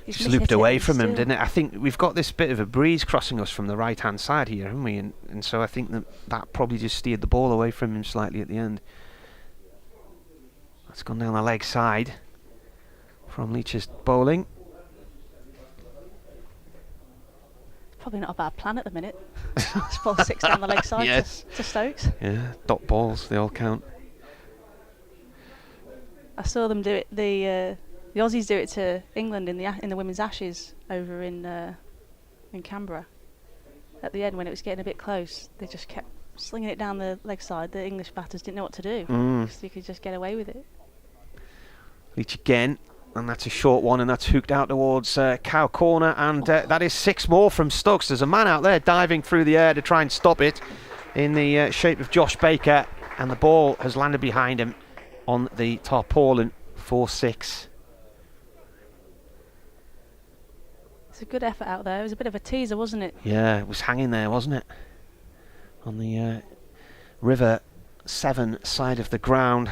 he's Just looped away from him, still. didn't it? I think we've got this bit of a breeze crossing us from the right-hand side here, haven't we? And so I think that probably just steered the ball away from him slightly at the end. That's gone down the leg side. from Leach's bowling. Probably not a bad plan at the minute. Just pull 6 down the leg side Yes. to Stokes. Yeah, dot balls, they all count. I saw them do it. The Aussies do it to England in the Women's Ashes over in Canberra. At the end, when it was getting a bit close, they just kept slinging it down the leg side. The English batters didn't know what to do. So you could just get away with it. Leach again, and that's a short one, and that's hooked out towards cow corner, and that is 6 more from Stokes. There's a man out there diving through the air to try and stop it in the shape of Josh Baker, and the ball has landed behind him on the tarpaulin for 6. It's a good effort out there. It was a bit of a teaser, wasn't it? Yeah, it was hanging there, wasn't it? On the River 7 side of the ground.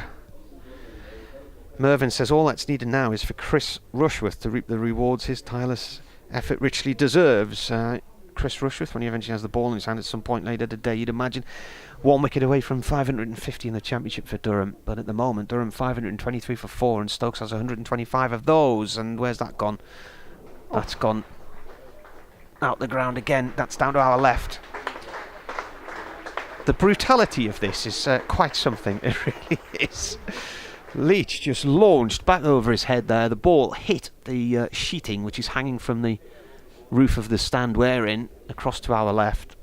Mervyn says all that's needed now is for Chris Rushworth to reap the rewards his tireless effort richly deserves. Chris Rushworth, when he eventually has the ball in his hand at some point later today, you'd imagine 1 wicket away from 550 in the championship for Durham. But at the moment, Durham 523 for 4, and Stokes has 125 of those. And where's that gone? That's gone out the ground again. That's down to our left. The brutality of this is quite something. It really is. Leach just launched back over his head there. The ball hit the sheeting, which is hanging from the roof of the stand we're in, across to our left.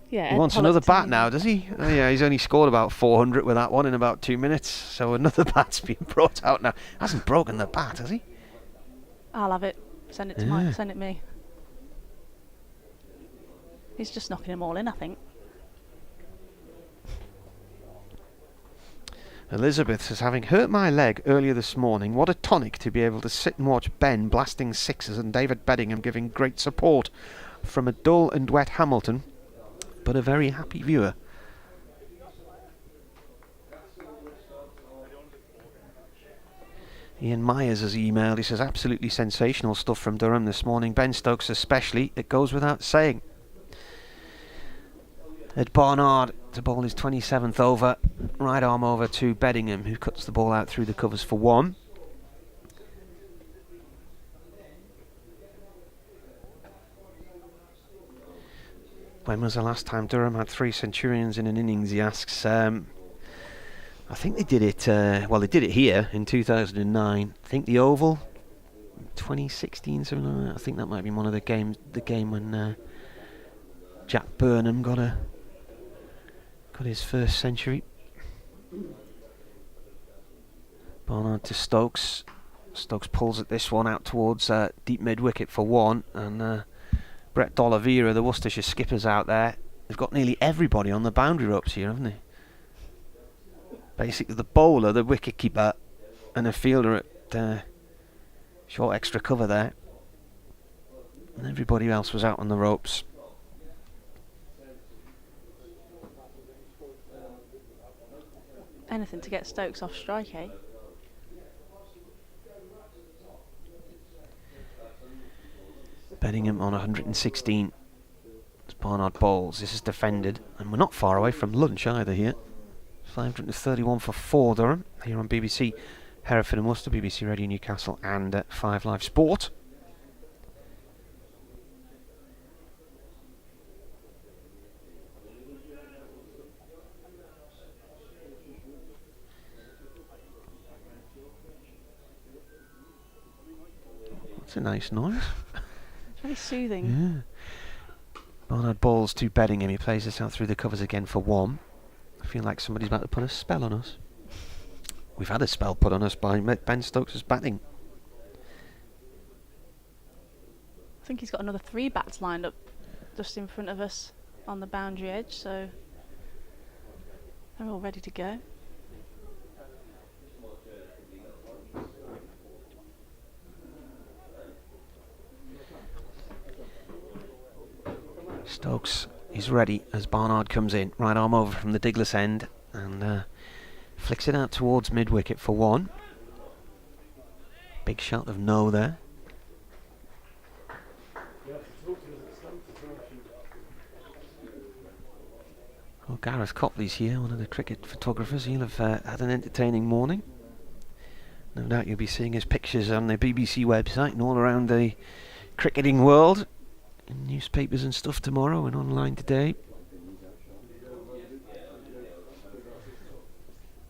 Yeah. He wants another bat now, does he? Oh, yeah, he's only scored about 400 with that one in about 2 minutes, so another bat's been brought out now. Hasn't broken the bat, has he? I'll have it. Send it to Mike. Send it me. He's just knocking them all in, I think. Elizabeth says, having hurt my leg earlier this morning, what a tonic to be able to sit and watch Ben blasting 6s and David Beddingham giving great support from a dull and wet Hamilton, but a very happy viewer. Ian Myers has emailed. He says, absolutely sensational stuff from Durham this morning. Ben Stokes especially, it goes without saying. At Barnard to bowl his 27th over, right arm over to Beddingham, who cuts the ball out through the covers for 1. When was the last time Durham had 3 centurions in an innings, he asks. I think they did it, well, they did it here in 2009. I think the Oval, 2016, something like that. I think that might be one of the game when Jack Burnham got his first century. Barnard to Stokes. Stokes pulls at this one out towards deep mid wicket for 1, and Brett D'Oliveira, the Worcestershire skipper's out there. They've got nearly everybody on the boundary ropes here, haven't they? Basically the bowler, the wicket keeper, and a fielder at short extra cover there, and everybody else was out on the ropes. Anything to get Stokes off strike, eh? Beddingham on 116 as Barnard bowls. This is defended, and we're not far away from lunch either here. 531 for 4 Durham here on BBC Hereford and Worcester, BBC Radio Newcastle, and 5 Live Sport. That's a nice noise. It's very soothing. Yeah. Barnard bowls to Beddingham. He plays this out through the covers again for 1. I feel like somebody's about to put a spell on us. We've had a spell put on us by Ben Stokes' batting. I think he's got another 3 bats lined up just in front of us on the boundary edge, so they're all ready to go. Stokes is ready as Barnard comes in. Right arm over from the Diglas end and flicks it out towards mid-wicket for 1. Big shot of no there. Well, Gareth Copley's here, one of the cricket photographers. He'll have had an entertaining morning. No doubt you'll be seeing his pictures on the BBC website and all around the cricketing world, in newspapers and stuff tomorrow and online today.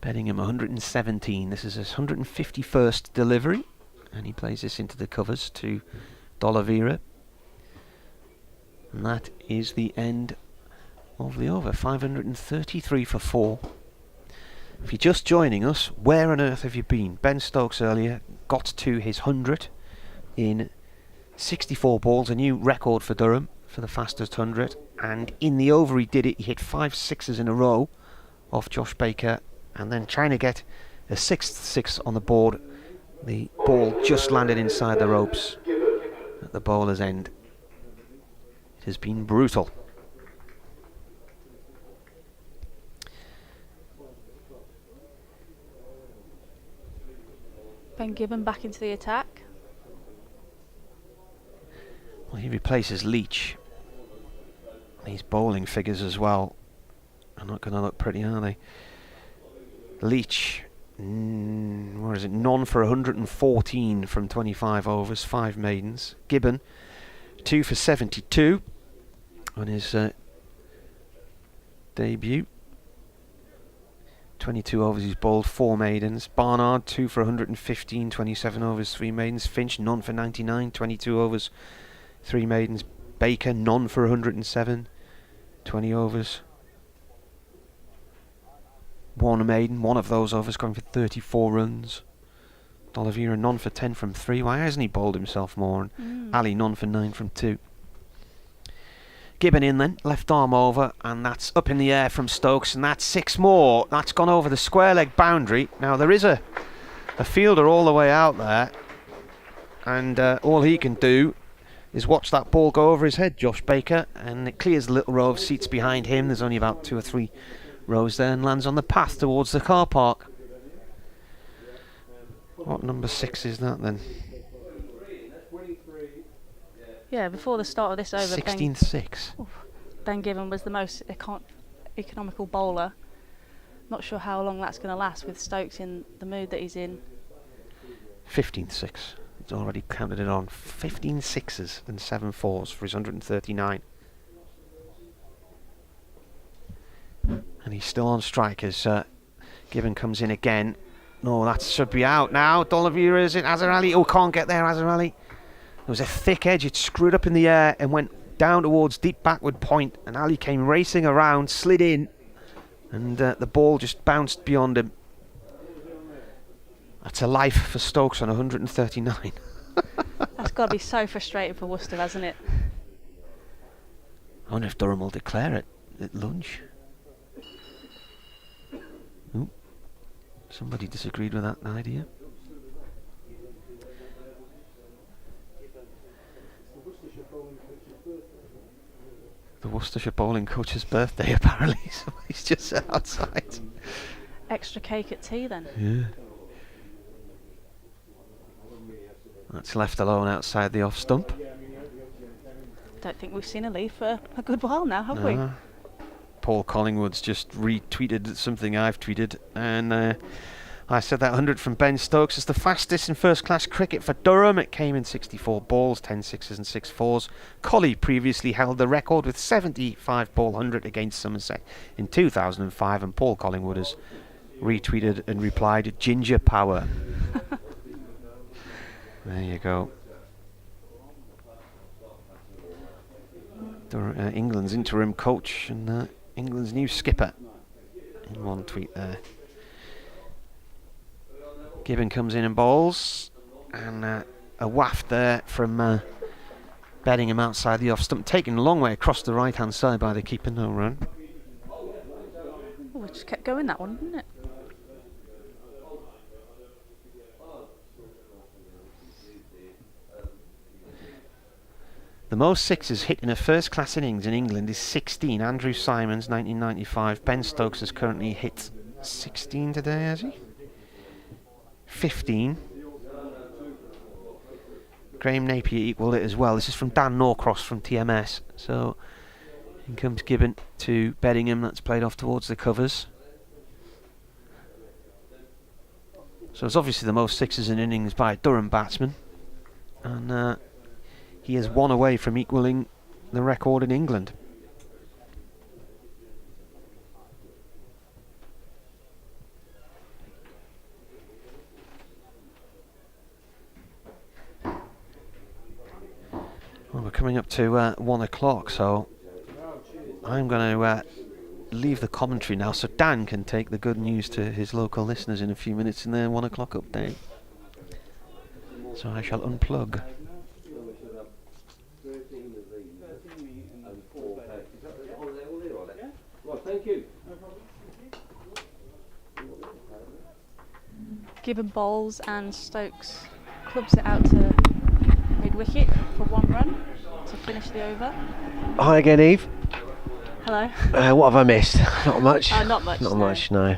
Bettingham 117. This is his 151st delivery, and he plays this into the covers to D'Oliveira. And that is the end of the over. 533 for 4. If you're just joining us, where on earth have you been? Ben Stokes earlier got to his 100 in 64 balls, a new record for Durham for the fastest 100. And in the over he did it. He hit 5 sixes in a row off Josh Baker, and then trying to get a 6th six on the board. The ball just landed inside the ropes at the bowler's end. It has been brutal. Ben Gibbon back into the attack. Well, he replaces Leach. These bowling figures as well are not going to look pretty, are they? Leach, where is it? None for 114 from 25 overs, 5 maidens. Gibbon, 2 for 72 on his debut. 22 overs he's bowled, 4 maidens. Barnard, 2 for 115, 27 overs, 3 maidens. Finch, none for 99, 22 overs, 3 maidens. Baker, none for 107, 20 overs, 1 maiden. One of those overs going for 34 runs. D'Oliveira, none for 10 from 3. Why hasn't he bowled himself more? And Ali, none for 9 from 2. Gibbon in then, left arm over, and that's up in the air from Stokes, and that's 6 more. That's gone over the square leg boundary. Now there is a fielder all the way out there, and all he can do is watch that ball go over his head, Josh Baker, and it clears the little row of seats behind him. There's only about 2 or 3 rows there, and lands on the path towards the car park. What number 6 is that then? Yeah, before the start of this over, 16-6. Ben Gibbon was the most economical bowler. Not sure how long that's going to last with Stokes in the mood that he's in. 15-6. He's already counted it on. 15 sixes and 7 fours for his 139. And he's still on strike as Gibbon comes in again. No, that should be out now. D'Oliveira is it. Azhar Ali. Oh, can't get there, Azhar Ali. There was a thick edge. It screwed up in the air and went down towards deep backward point. And Ali came racing around, slid in, and the ball just bounced beyond him. That's a life for Stokes on 139. That's got to be so frustrating for Worcester, hasn't it? I wonder if Durham will declare it at lunch. Ooh. Somebody disagreed with that idea. The Worcestershire bowling coach's birthday, apparently. Somebody's just sat outside. Extra cake at tea then. Yeah. That's left alone outside the off stump. Don't think we've seen a leaf for a good while now, have we? Paul Collingwood's just retweeted something I've tweeted, and I said that 100 from Ben Stokes is the fastest in first-class cricket for Durham. It came in 64 balls, 10 sixes and 6 fours. Colley previously held the record with 75 ball 100 against Somerset in 2005, and Paul Collingwood has retweeted and replied, "Ginger power." There you go. England's interim coach and England's new skipper in one tweet there. Gibbon comes in and bowls, and a waft there from Bedingham outside the off stump, taken a long way across the right hand side by the keeper. No run. Oh, it just kept going, that one, didn't it? The most sixes hit in a first-class innings in England is 16. Andrew Simons, 1995. Ben Stokes has currently hit 16 today, has he? 15. Graham Napier equalled it as well. This is from Dan Norcross from TMS. So, in comes Gibbon to Bedingham. That's played off towards the covers. So it's obviously the most sixes in innings by a Durham batsman, and he is one away from equalling the record in England. Well, we're coming up to 1 o'clock, so I'm going to leave the commentary now so Dan can take the good news to his local listeners in a few minutes in their 1 o'clock update. So I shall unplug. Thank you. Gibbon bowls and Stokes clubs it out to mid-wicket for 1 run to finish the over. Hi again, Eve. Hello. What have I missed? Not much. Not much. Not no. much, no.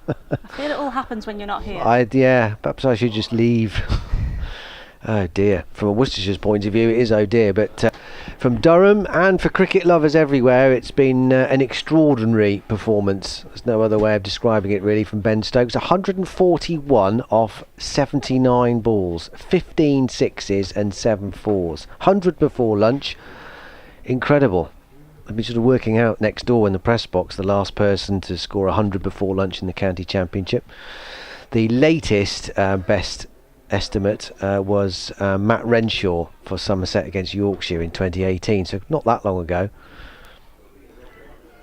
I feel it all happens when you're not here. Yeah, perhaps I should just leave. Oh dear. From a Worcestershire's point of view, it is oh dear, but from Durham and for cricket lovers everywhere, it's been an extraordinary performance. There's no other way of describing it really from Ben Stokes. 141 off 79 balls, 15 sixes and 7 fours. 100 before lunch. Incredible. I've been sort of working out next door in the press box the last person to score 100 before lunch in the county championship. The latest best estimate was Matt Renshaw for Somerset against Yorkshire in 2018, so not that long ago.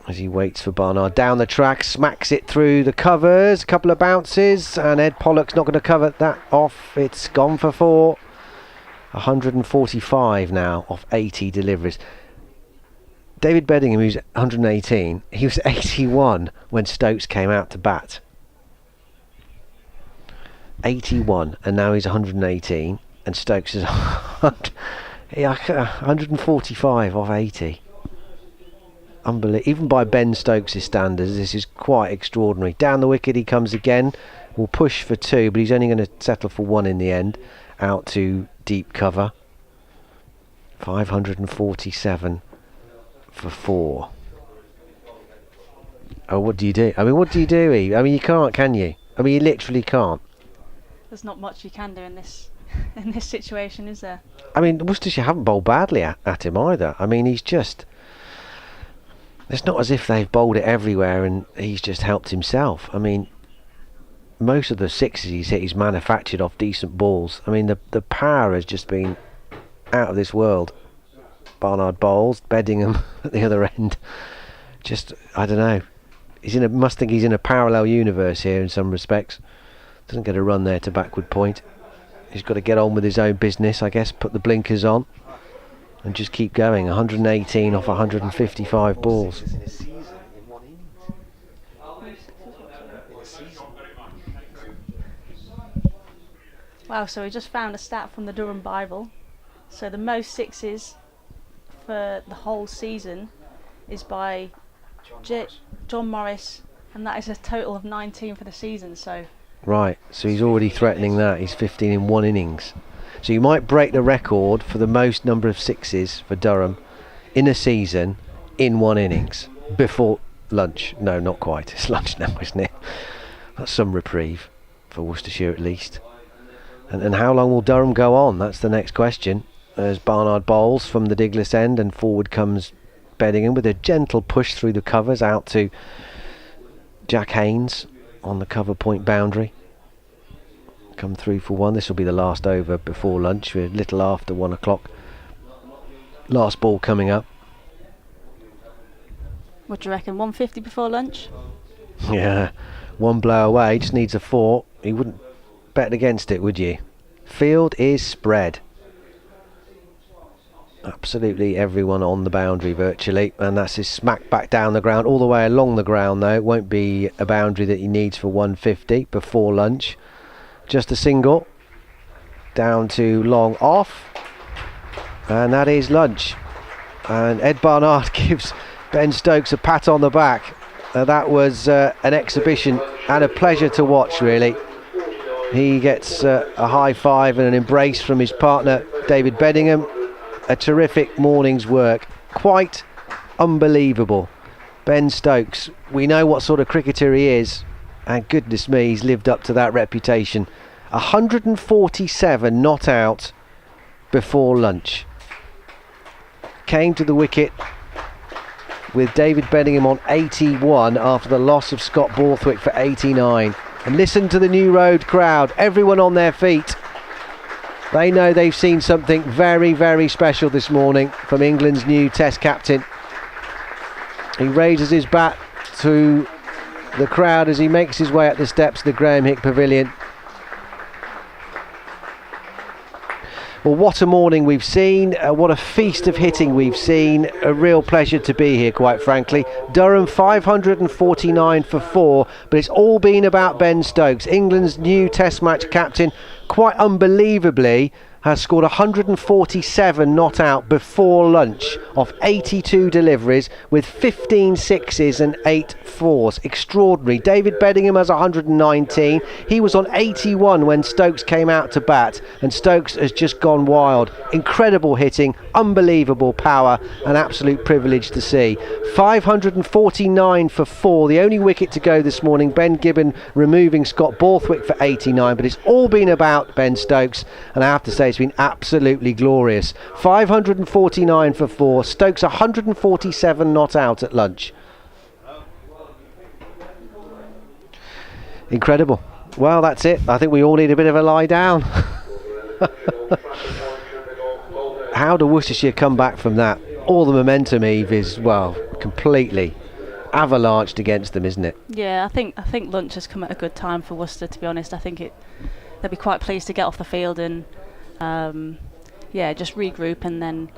As he waits for Barnard down the track, smacks it through the covers, a couple of bounces, and Ed Pollock's not going to cover that off. It's gone for 4. 145 now off 80 deliveries. David Beddingham, who's 118, he was 81 when Stokes came out to bat. 81, and now he's 118, and Stokes is 145 off 80. Unbelievable. Even by Ben Stokes' standards, this is quite extraordinary. Down the wicket he comes again, will push for 2, but he's only going to settle for 1 in the end, out to deep cover. 547 for 4. Oh, what do you do? I mean, what do you do, Eve? I mean, you can't, can you? I mean, you literally can't. There's not much you can do in this situation, is there? I mean, Worcestershire haven't bowled badly at him either. I mean, he's just... It's not as if they've bowled it everywhere and he's just helped himself. I mean, most of the sixes he's hit, he's manufactured off decent balls. I mean, the power has just been out of this world. Barnard bowls, Beddingham at the other end. Just, I don't know. Must think he's in a parallel universe here in some respects. Doesn't get a run there to backward point. He's got to get on with his own business, I guess, put the blinkers on and just keep going. 118 off 155 balls. Wow, so we just found a stat from the Durham Bible. So the most sixes for the whole season is by John Morris, and that is a total of 19 for the season. So right, so he's already threatening that. He's 15 in 1 innings. So you might break the record for the most number of sixes for Durham in a season in 1 innings before lunch. No, not quite. It's lunch now, isn't it? That's some reprieve for Worcestershire at least. And how long will Durham go on? That's the next question. As Barnard bowls from the Diglis end, and forward comes Beddingham with a gentle push through the covers out to Jack Haynes on the cover point boundary. Come through for 1. This will be the last over before lunch. We're a little after 1 o'clock. Last ball coming up. what do you reckon, 150 before lunch? Yeah, 1 blow away, just needs a 4. You wouldn't bet against it, would you? Field is spread. Absolutely everyone on the boundary virtually, and that's his smack back down the ground, all the way along the ground though. It won't be a boundary that he needs for 150 before lunch. Just a single down to long off, and that is lunch. And Ed Barnard gives Ben Stokes a pat on the back. That was an exhibition and a pleasure to watch, really. He gets a high five and an embrace from his partner David Beddingham. A terrific morning's work, quite unbelievable. Ben Stokes, we know what sort of cricketer he is, And goodness me, he's lived up to that reputation. 147 not out before lunch. Came to the wicket with David Bedingham on 81 after the loss of Scott Borthwick for 89. And listen to the New Road crowd, everyone on their feet. They know they've seen something very, very special this morning from England's new Test captain. He raises his bat to the crowd as he makes his way up the steps of the Graham Hick Pavilion. Well, what a morning we've seen, what a feast of hitting we've seen. A real pleasure to be here, quite frankly. Durham 549 for 4, but it's all been about Ben Stokes, England's new Test match captain. Quite unbelievably, has scored 147 not out before lunch off 82 deliveries with 15 sixes and 8 fours. Extraordinary. David Bedingham has 119. He was on 81 when Stokes came out to bat, and Stokes has just gone wild. Incredible hitting, unbelievable power, an absolute privilege to see. 549 for 4, the only wicket to go this morning. Ben Gibbon removing Scott Borthwick for 89, but it's all been about Ben Stokes, and I have to say it's been absolutely glorious. 549 for 4, Stokes 147 not out at lunch. Incredible. Well, that's it. I think we all need a bit of a lie down. How do Worcestershire come back from that? All the momentum, Eve, is, well, completely avalanched against them, isn't it? Yeah, I think lunch has come at a good time for Worcester, to be honest. I think they'll be quite pleased to get off the field and just regroup and then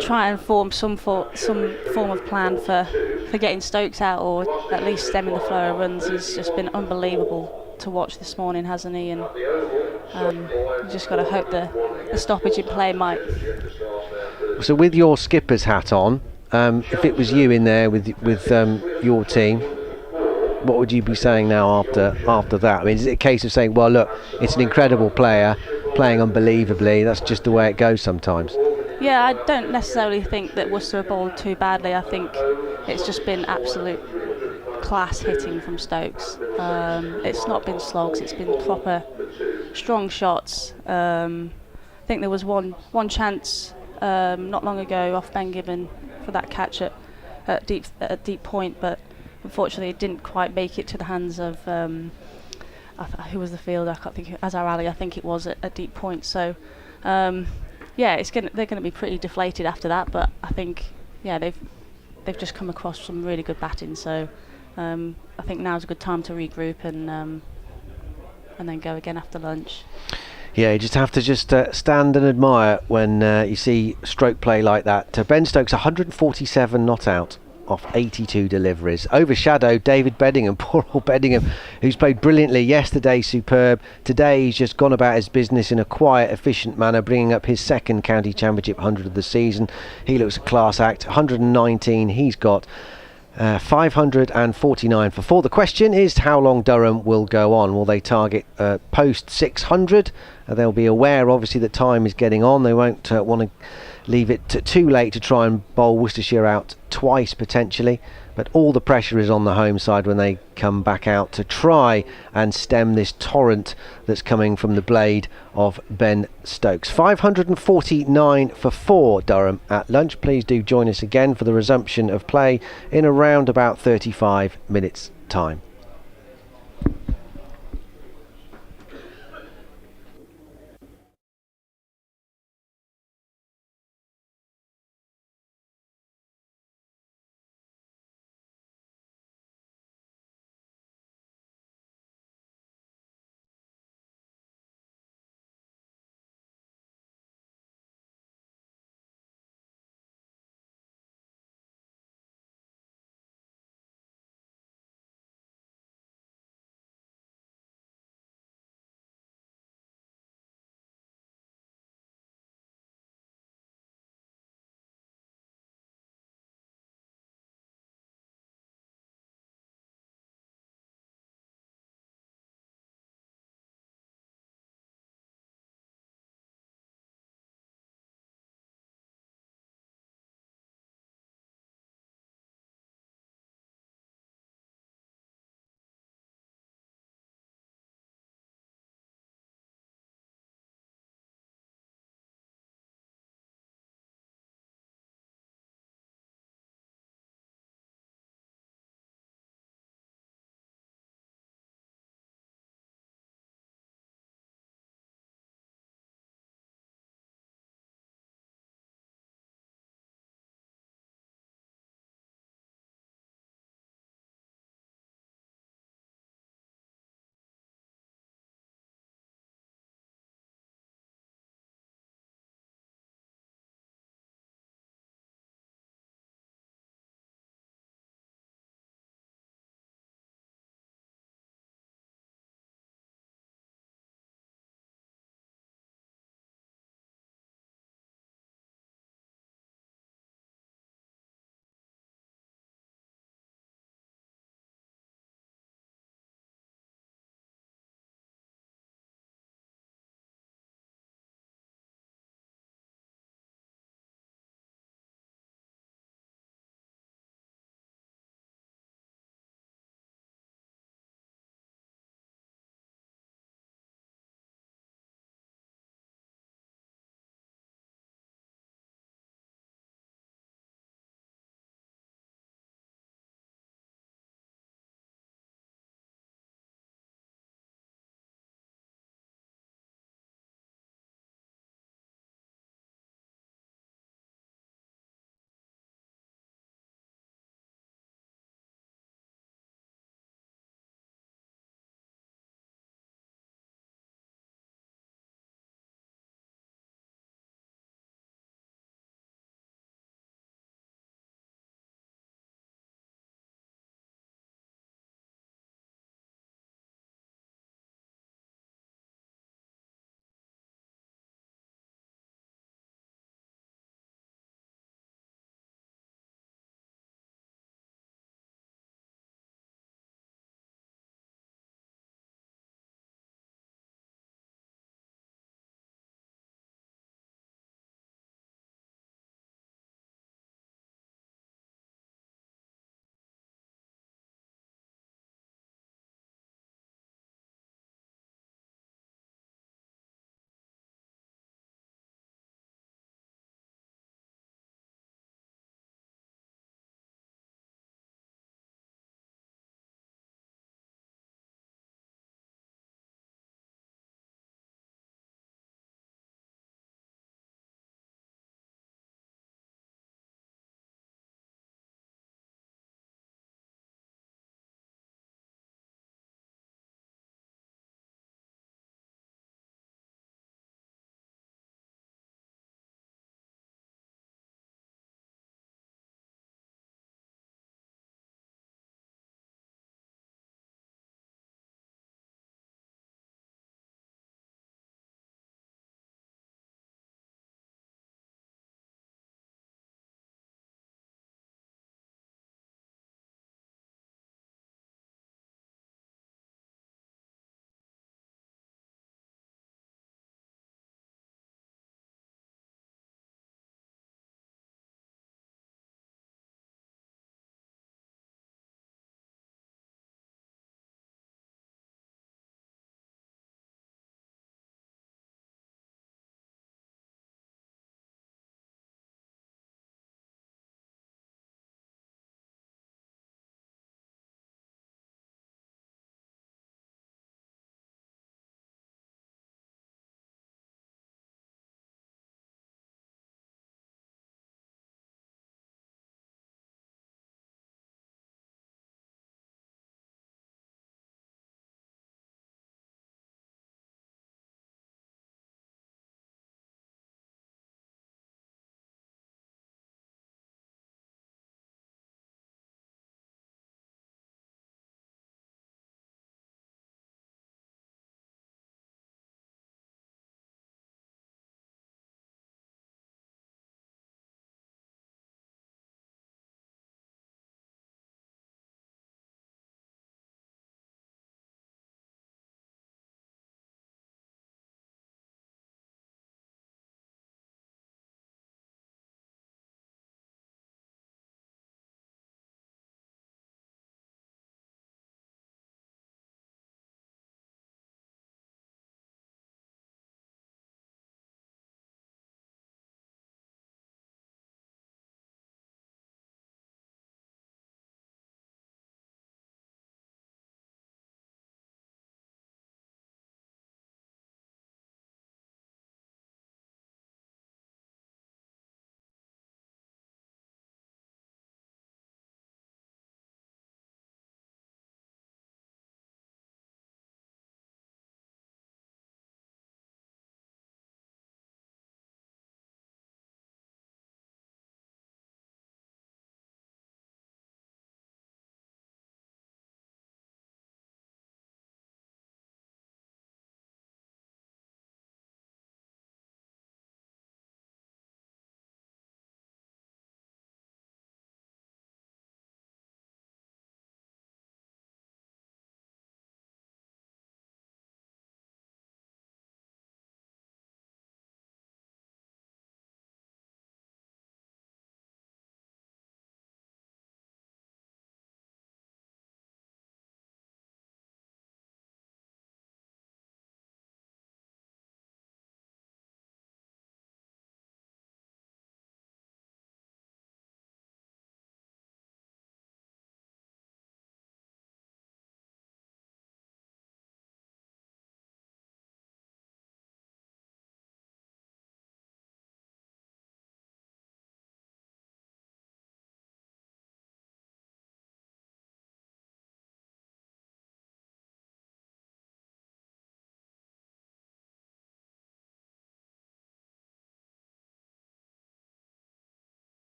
try and form some form of plan for getting Stokes out, or at least stemming the flow of runs. He's just been unbelievable to watch this morning, hasn't he? And you just got to hope the stoppage in play might. So with your skipper's hat on, if it was you in there with your team, what would you be saying now after that? I mean, is it a case of saying, well, look, it's an incredible player, playing unbelievably, that's just the way it goes sometimes? Yeah, I don't necessarily think that Worcester have bowled too badly. I think it's just been absolute class hitting from Stokes. It's not been slogs, it's been proper strong shots. I think there was one chance not long ago off Ben Gibbon for that catch at deep point, but unfortunately it didn't quite make it to the hands of who was the fielder? I can't think. Azhar Ali, I think it was at deep point. So they're going to be pretty deflated after that. But I think they've just come across some really good batting. So I think now's a good time to regroup and then go again after lunch. Yeah, you just have to stand and admire when you see stroke play like that. Ben Stokes 147 not out off 82 deliveries. Overshadowed David Bedingham, poor old Bedingham, who's played brilliantly yesterday, superb. Today he's just gone about his business in a quiet, efficient manner, bringing up his second county championship 100 of the season. He looks a class act. 119 he's got. 549 for 4. The question is how long Durham will go on. Will they target post 600? They'll be aware obviously that time is getting on. They won't want to leave it too late to try and bowl Worcestershire out twice potentially, but all the pressure is on the home side when they come back out to try and stem this torrent that's coming from the blade of Ben Stokes. 549 for 4 Durham at lunch. Please do join us again for the resumption of play in around about 35 minutes time.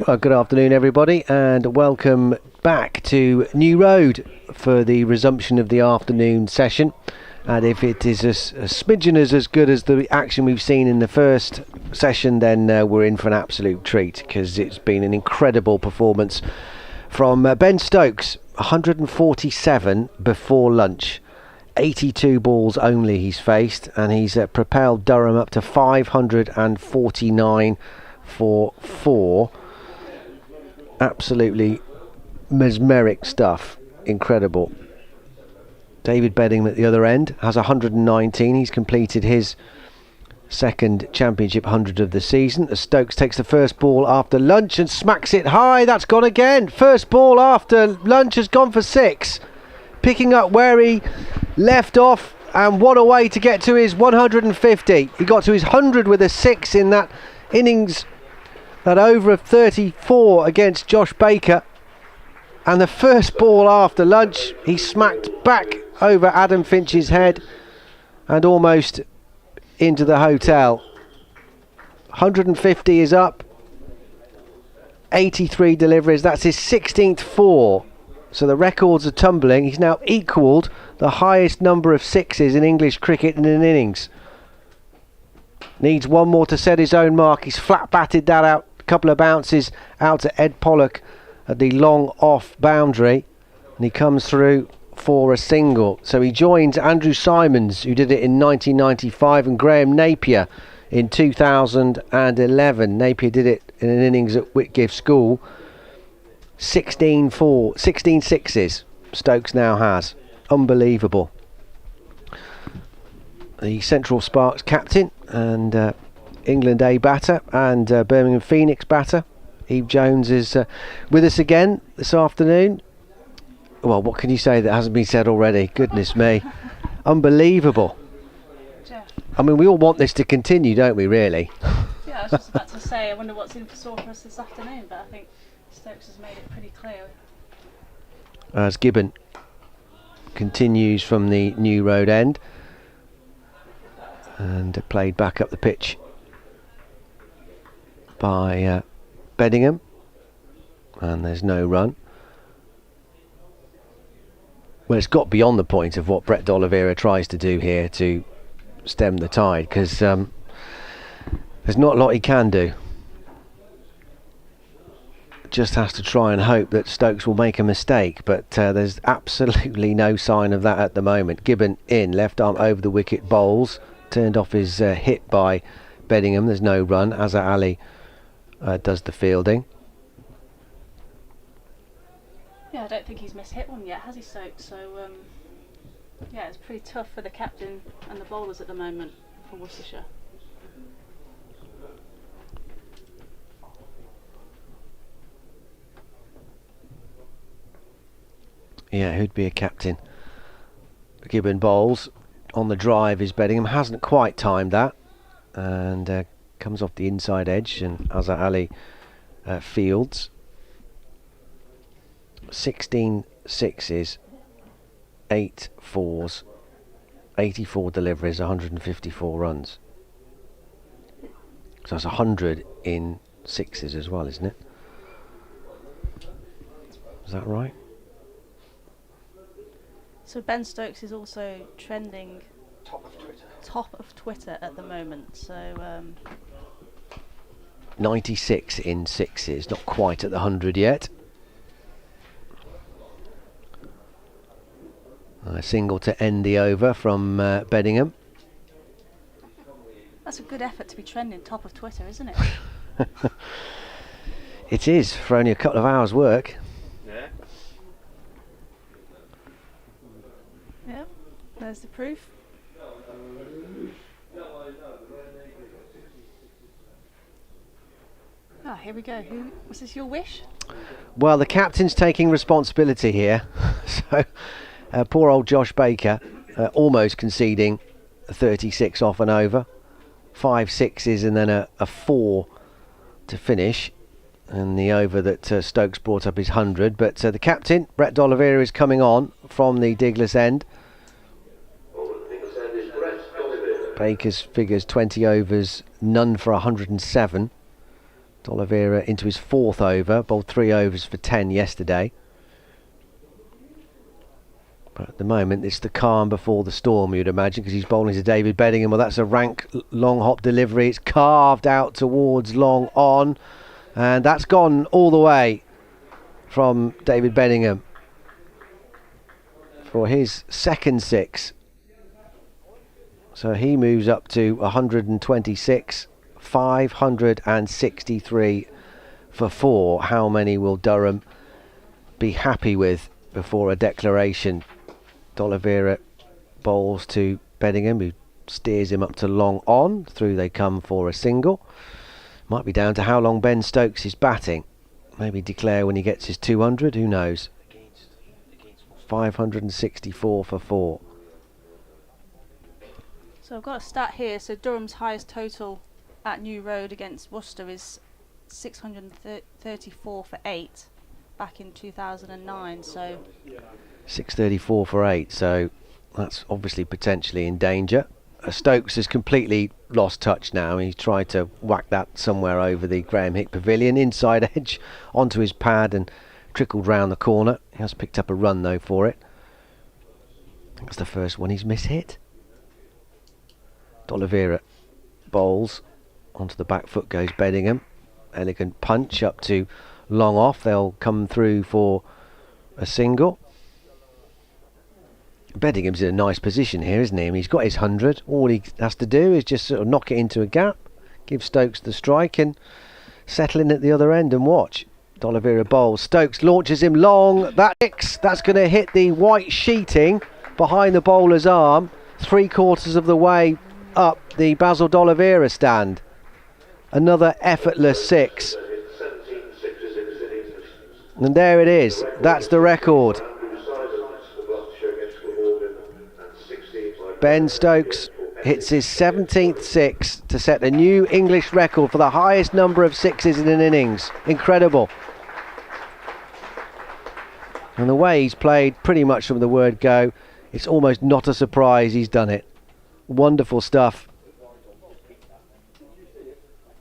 Well, good afternoon, everybody, and welcome back to New Road for the resumption of the afternoon session. And if it is a smidgen as good as the action we've seen in the first session, then we're in for an absolute treat, because it's been an incredible performance from Ben Stokes. 147 before lunch. 82 balls only he's faced, and he's propelled Durham up to 549 for 4. Absolutely mesmeric stuff. Incredible. David Beddingham at the other end has 119. He's completed his second championship 100 of the season. As Stokes takes the first ball after lunch and smacks it high. That's gone again. First ball after lunch has gone for 6. Picking up where he left off, and what a way to get to his 150. He got to his 100 with a 6 in that innings, that over of 34 against Josh Baker. And the first ball after lunch, he smacked back over Adam Finch's head and almost into the hotel. 150 is up. 83 deliveries. That's his 16th 4. So the records are tumbling. He's now equalled the highest number of 6s in English cricket in an innings. Needs one more to set his own mark. He's flat batted that out. A couple of bounces out to Ed Pollock at the long off boundary, and he comes through for a single. So he joins Andrew Simons, who did it in 1995, and Graham Napier in 2011. Napier did it in an innings at Whitgift School. 16 sixes Stokes now has. Unbelievable. The Central Sparks captain and England A batter and Birmingham Phoenix batter Eve Jones is with us again this afternoon. Well, what can you say that hasn't been said already? Goodness me. Unbelievable. I mean, we all want this to continue, don't we, really? Yeah, I was just about to say, I wonder what's in store for us this afternoon, but I think Stokes has made it pretty clear. As Gibbon continues from the New Road end and played back up the pitch by Beddingham, and there's no run. Well, it's got beyond the point of what Brett D'Oliveira tries to do here to stem the tide, because there's not a lot he can do. Just has to try and hope that Stokes will make a mistake, but there's absolutely no sign of that at the moment. Gibbon in, left arm over the wicket, bowls, turned off his hit by Beddingham. There's no run. Azhar Ali does the fielding. Yeah, I don't think he's mishit one yet, has he, Stokes? So yeah, it's pretty tough for the captain and the bowlers at the moment for Worcestershire. Yeah, who'd be a captain? Gibbon bowls. On the drive is Beddingham. Hasn't quite timed that, and comes off the inside edge, and Azhar Ali fields. 16 sixes, 8 fours, 84 deliveries, 154 runs. So that's 100 in sixes as well, isn't it? Is that right? So Ben Stokes is also trending top of Twitter at the moment. So 96 in sixes, not quite at the 100 yet. A single to end the over from Beddingham. that's a good effort to be trending top of Twitter, isn't it? It is, for only a couple of hours work. Yeah. Yep, there's the proof. Ah, here we go. Was this your wish? Well, the captain's taking responsibility here. So poor old Josh Baker almost conceding 36 off and over. 5 sixes and then a 4 to finish. And the over that Stokes brought up is 100. But the captain, Brett D'Oliveira, is coming on from the Diglas end. Baker's figures 20 overs, none for 107. D'Oliveira into his 4th over, bowled 3 overs for 10 yesterday. But at the moment it's the calm before the storm, you'd imagine, because he's bowling to David Beddingham. Well, that's a rank long hop delivery. It's carved out towards long on, and that's gone all the way from David Beddingham for his 2nd 6. So he moves up to 126, 563 for 4. How many will Durham be happy with before a declaration? D'Oliveira bowls to Beddingham, who steers him up to long on. Through they come for a single. Might be down to how long Ben Stokes is batting. Maybe declare when he gets his 200, who knows. 564 for 4. So I've got a stat here. So Durham's highest total at New Road against Worcester is 634 for 8 back in 2009. So 634 for 8, so that's obviously potentially in danger. Stokes has completely lost touch now. He's tried to whack that somewhere over the Graham Hick Pavilion, inside edge onto his pad and trickled round the corner. He has picked up a run though for it. That's the first one he's mishit. D'Oliveira bowls onto the back foot, goes Beddingham. Elegant punch up to long off. They'll come through for a single. Beddingham's in a nice position here, isn't he? I mean, he's got his 100. All he has to do is just sort of knock it into a gap, give Stokes the strike and settle in at the other end and watch. D'Oliveira bowls. Stokes launches him long. That's going to hit the white sheeting behind the bowler's arm, 3/4 of the way up the Basil D'Oliveira stand. Another effortless 6. And there it is. That's the record. Ben Stokes hits his 17th 6 to set a new English record for the highest number of 6s in an innings. Incredible. And the way he's played pretty much from the word go, it's almost not a surprise he's done it. Wonderful stuff.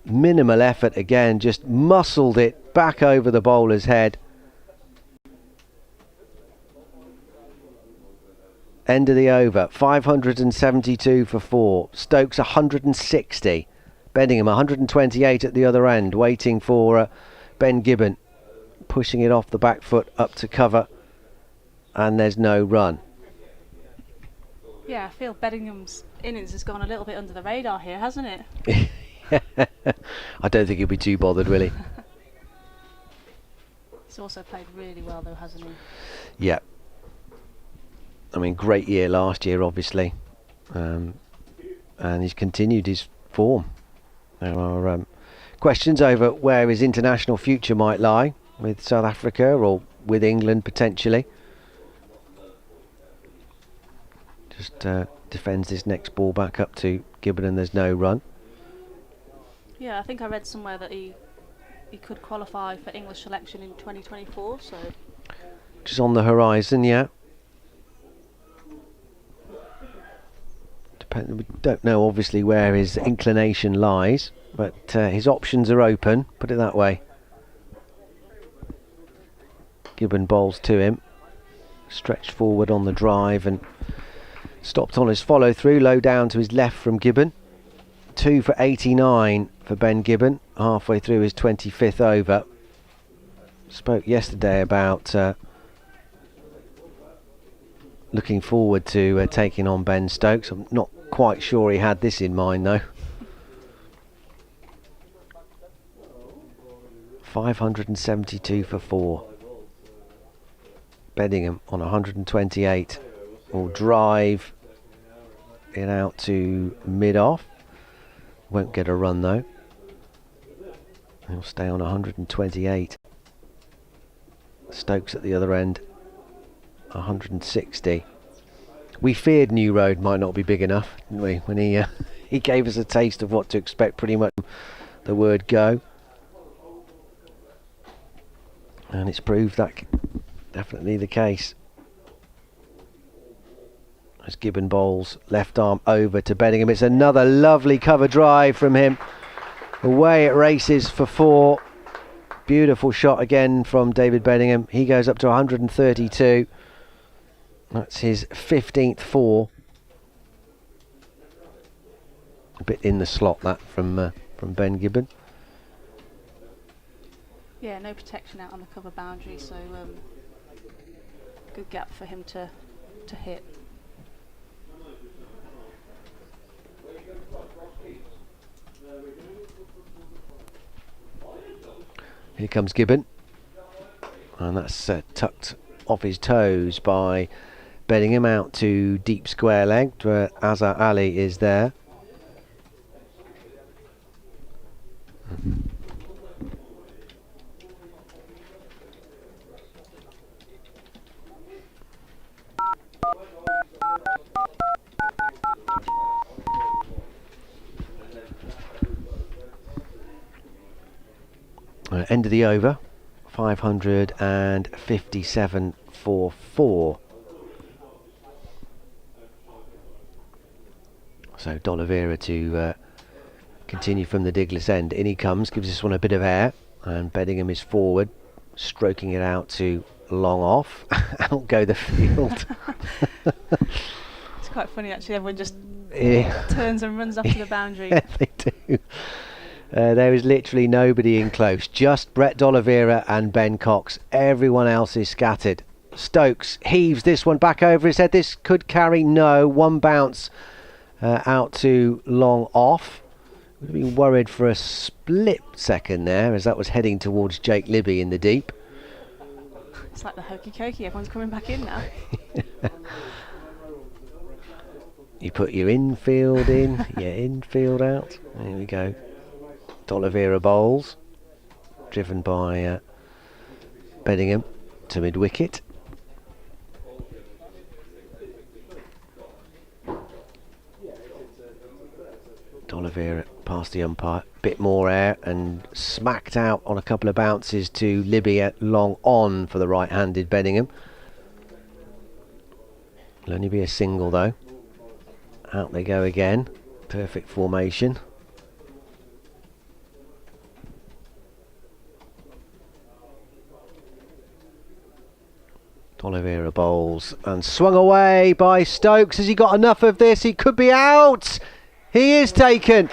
Minimal effort again, just muscled it back over the bowler's head. End of the over, 572 for 4. Stokes 160. Beddingham 128 at the other end, waiting for Ben Gibbon. Pushing it off the back foot up to cover. And there's no run. yeah, I feel Beddingham's innings has gone a little bit under the radar here, hasn't it? I don't think he'll be too bothered, will he? He's also played really well though, hasn't he? Yeah. I mean, great year last year, obviously, and he's continued his form. There are questions over where his international future might lie, with South Africa or with England potentially. Just defends this next ball back up to Gibbon, and there's no run. Yeah, I think I read somewhere that he could qualify for English selection in 2024. So Which is on the horizon, yeah. We don't know obviously where his inclination lies, but his options are open, put it that way. Gibbon bowls to him, stretched forward on the drive and stopped on his follow through, low down to his left from Gibbon. 2 for 89 for Ben Gibbon, halfway through his 25th over. Spoke yesterday about looking forward to taking on Ben Stokes. I'm not quite sure he had this in mind though. 572 for 4. Beddingham on 128 will drive it out to mid-off. Won't get a run though. He'll stay on 128. Stokes at the other end, 160. We feared New Road might not be big enough, didn't we, when he gave us a taste of what to expect pretty much the word go. And it's proved that definitely the case. As Gibbon bowls, left arm over to Beddingham. It's another lovely cover drive from him. Away it races for 4. Beautiful shot again from David Bedingham. He goes up to 132. That's his 15th 4. A bit in the slot that from Ben Gibbon. Yeah, no protection out on the cover boundary, so good gap for him to hit. Here comes Gibbon, and that's tucked off his toes by Bedingham out to deep square leg where Azhar Ali is there. End of the over, 557 for 4. So D'Oliveira to continue from the digless end. In he comes, gives this one a bit of air, and Bedingham is forward, stroking it out to long off. Out go the field. It's quite funny actually, everyone just Yeah. turns and runs up to the boundary. Yeah, they do. There is literally nobody in close, just Brett D'Oliveira and Ben Cox. Everyone else is scattered. Stokes heaves this one back over his head. This could carry no. One bounce out to long off. Would have been worried for a split second there as that was heading towards Jake Libby in the deep. It's like the hokey cokey, everyone's coming back in now. You put your infield in, your infield out. There we go. D'Oliveira bowls, driven by Bedingham to mid-wicket. D'Oliveira past the umpire, bit more air and smacked out on a couple of bounces to Libby at long on for the right-handed Bedingham. Will only be a single though. Out they go again. Perfect formation. D'Oliveira bowls and swung away by Stokes. Has he got enough of this? He could be out. He is taken.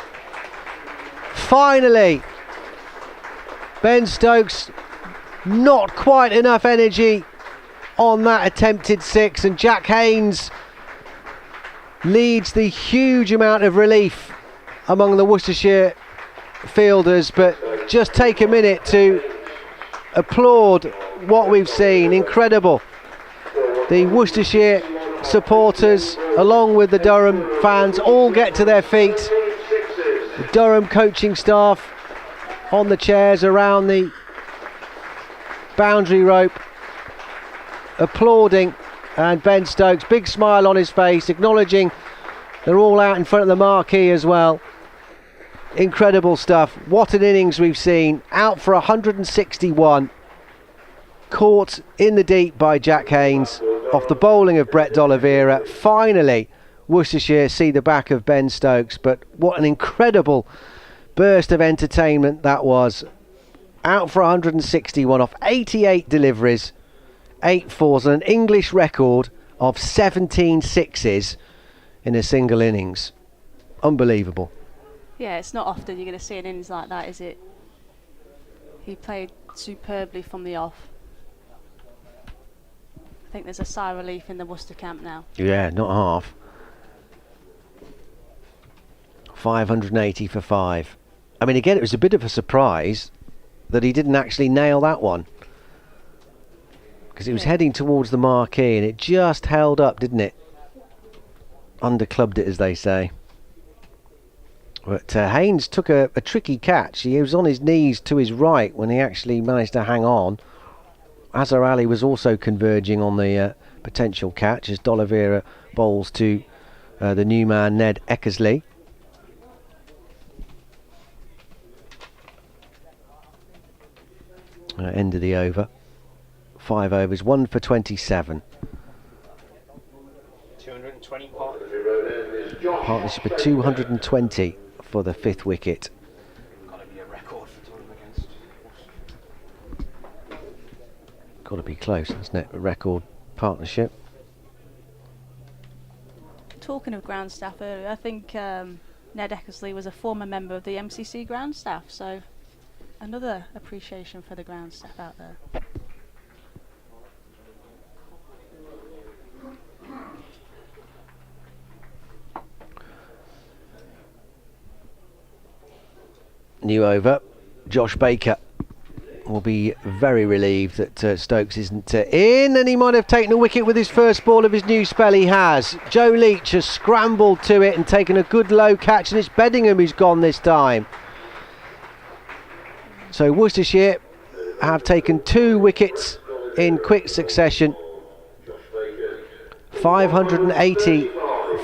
Finally. Ben Stokes, not quite enough energy on that attempted 6, and Jack Haynes leads the huge amount of relief among the Worcestershire fielders, but just take a minute to applaud what we've seen. Incredible. The Worcestershire supporters, along with the Durham fans, all get to their feet. The Durham coaching staff on the chairs around the boundary rope, applauding, and Ben Stokes, big smile on his face, acknowledging they're all out in front of the marquee as well. Incredible stuff. What an innings we've seen. Out for 161. Caught in the deep by Jack Haynes off the bowling of Brett D'Oliveira. Finally, Worcestershire see the back of Ben Stokes, but what an incredible burst of entertainment that was. Out for 161 off 88 deliveries, 8 fours, and an English record of 17 sixes in a single innings. Unbelievable. Yeah, it's not often you're going to see an innings like that, is it? He played superbly from the off. I think there's a sigh of relief in the Worcester camp now. Yeah, not half. 580 for 5. I mean, again, it was a bit of a surprise that he didn't actually nail that one, because it was heading towards the marquee and it just held up, didn't it? Underclubbed it, as they say. But Haynes took a tricky catch. He was on his knees to his right when he actually managed to hang on. Azhar Ali was also converging on the potential catch as D'Oliveira bowls to the new man Ned Eckersley. End of the over. 5 overs, 1 for 27. 220 Partnership of 220 for the 5th wicket. Got to Got to be close, hasn't it? A record partnership. Talking of ground staff earlier, I think Ned Eckersley was a former member of the MCC ground staff, so another appreciation for the ground staff out there. New over, Josh Baker will be very relieved that Stokes isn't in, and he might have taken a wicket with his first ball of his new spell. He has. Joe Leach has scrambled to it and taken a good low catch, and it's Beddingham who's gone this time. So Worcestershire have taken 2 wickets in quick succession. 580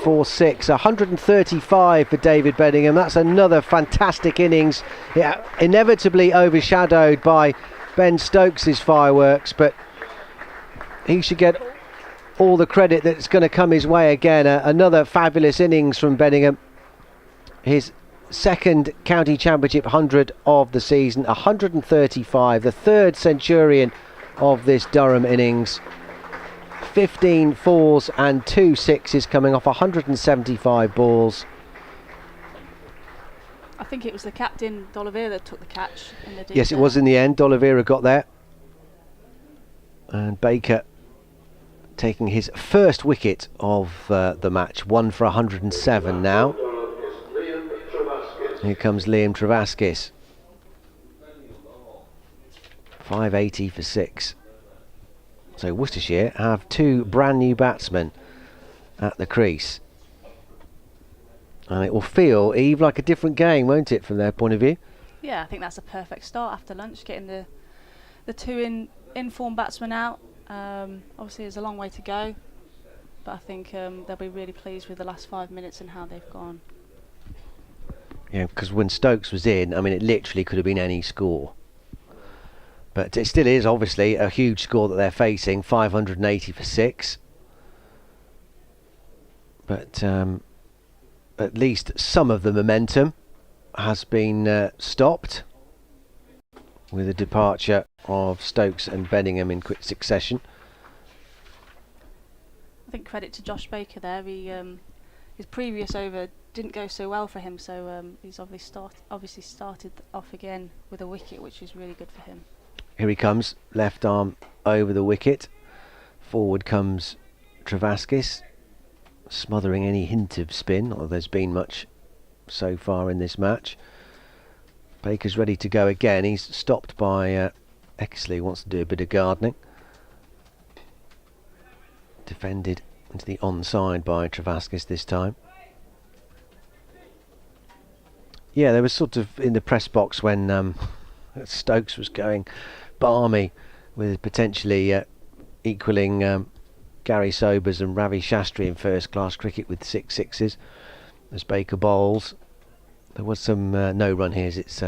for 6, 135 for David Beddingham. That's another fantastic innings. Yeah, inevitably overshadowed by Ben Stokes' fireworks, but he should get all the credit that's going to come his way again. Another fabulous innings from Beddingham. His second county championship 100 of the season, 135, the third centurion of this Durham innings. 15 fours and 2 sixes coming off 175 balls. I think it was the captain, D'Oliveira, that took the catch. Yes, it was in the end. D'Oliveira got there. And Baker taking his first wicket of the match. 1 for 107 now. Here comes Liam Travaskis. 580 for 6. So Worcestershire have 2 brand new batsmen at the crease. And it will feel, Eve, like a different game, won't it, from their point of view? Yeah, I think that's a perfect start after lunch, getting the 2 in-form batsmen out. Obviously there's a long way to go, but I think they'll be really pleased with the last 5 minutes and how they've gone. Yeah, because when Stokes was in, I mean, it literally could have been any score. But it still is obviously a huge score that they're facing, 580 for 6. But at least some of the momentum has been stopped with the departure of Stokes and Beddingham in quick succession. I think credit to Josh Baker there. His previous over didn't go so well for him, so he's obviously started off again with a wicket, which is really good for him. Here he comes, left arm over the wicket. Forward comes Travaskis, smothering any hint of spin, although there's been much so far in this match. Baker's ready to go again. He's stopped by Eckersley, wants to do a bit of gardening. Defended into the onside by Travaskis this time. Yeah, there was sort of in the press box when Stokes was going balmy with potentially equalling Gary Sobers and Ravi Shastri in first class cricket with 6 sixes as Baker bowls. There was some no run here as it's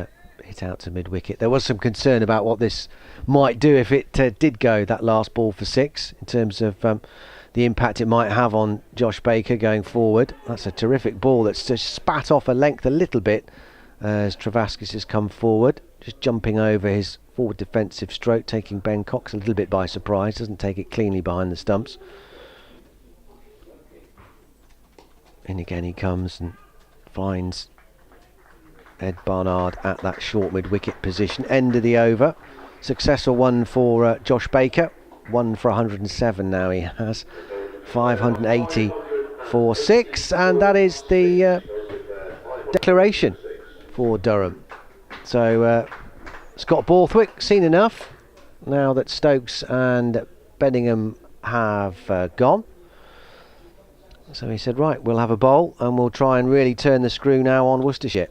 hit out to mid wicket. There was some concern about what this might do if it did go, that last ball for 6, in terms of the impact it might have on Josh Baker going forward. That's a terrific ball that's just spat off a length a little bit as Travaskis has come forward, just jumping over his forward defensive stroke, taking Ben Cox a little bit by surprise. Doesn't take it cleanly behind the stumps. In again he comes and finds Ed Barnard at that short mid-wicket position. End of the over. Successful one for Josh Baker. 1 for 107 now he has. 580 for 6, and that is the declaration for Durham. So Scott Borthwick, seen enough now that Stokes and Beddingham have gone. So he said, right, we'll have a bowl and we'll try and really turn the screw now on Worcestershire,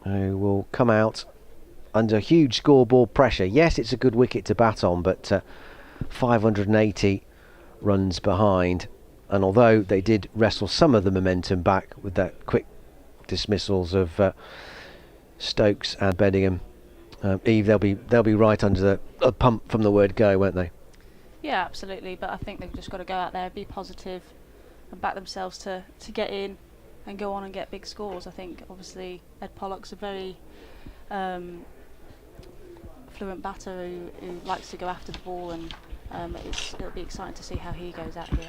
who will come out under huge scoreboard pressure. Yes, it's a good wicket to bat on, but 580 runs behind. And although they did wrestle some of the momentum back with that quick dismissals of Stokes and Beddingham, Eve, they'll be right under the pump from the word go, won't they? Yeah, absolutely. But I think they've just got to go out there, be positive, and back themselves to get in and go on and get big scores. I think obviously Ed Pollock's a very affluent batter who likes to go after the ball, and it'll be exciting to see how he goes out here.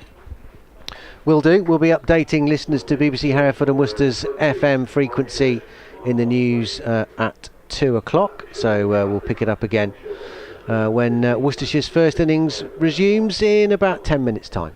Will do. We'll be updating listeners to BBC Hereford and Worcester's FM frequency in the news at 2 o'clock. So we'll pick it up again when Worcestershire's first innings resumes in about 10 minutes' time.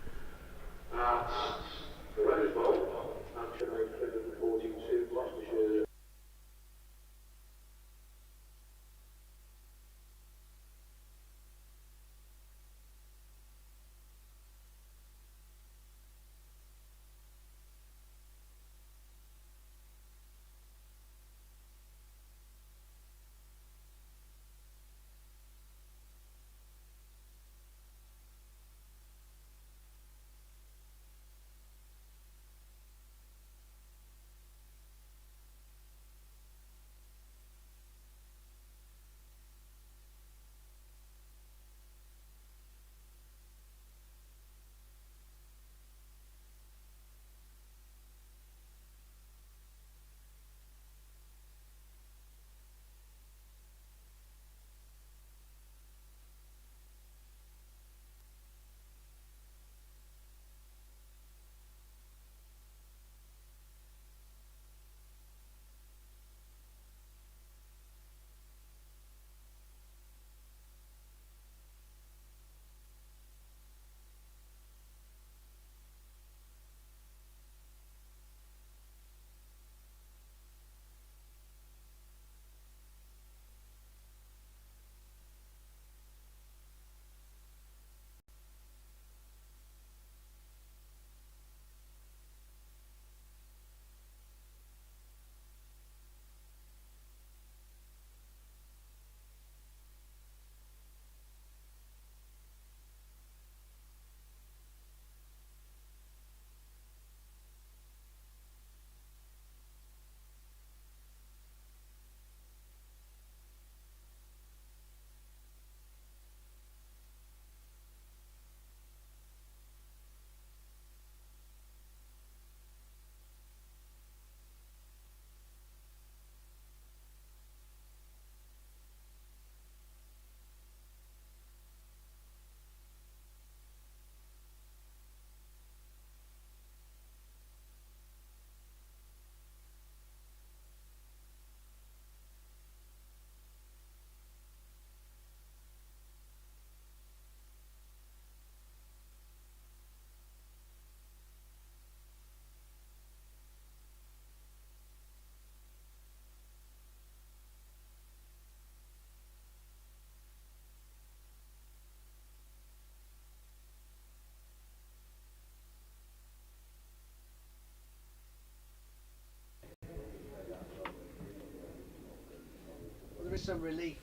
There is some relief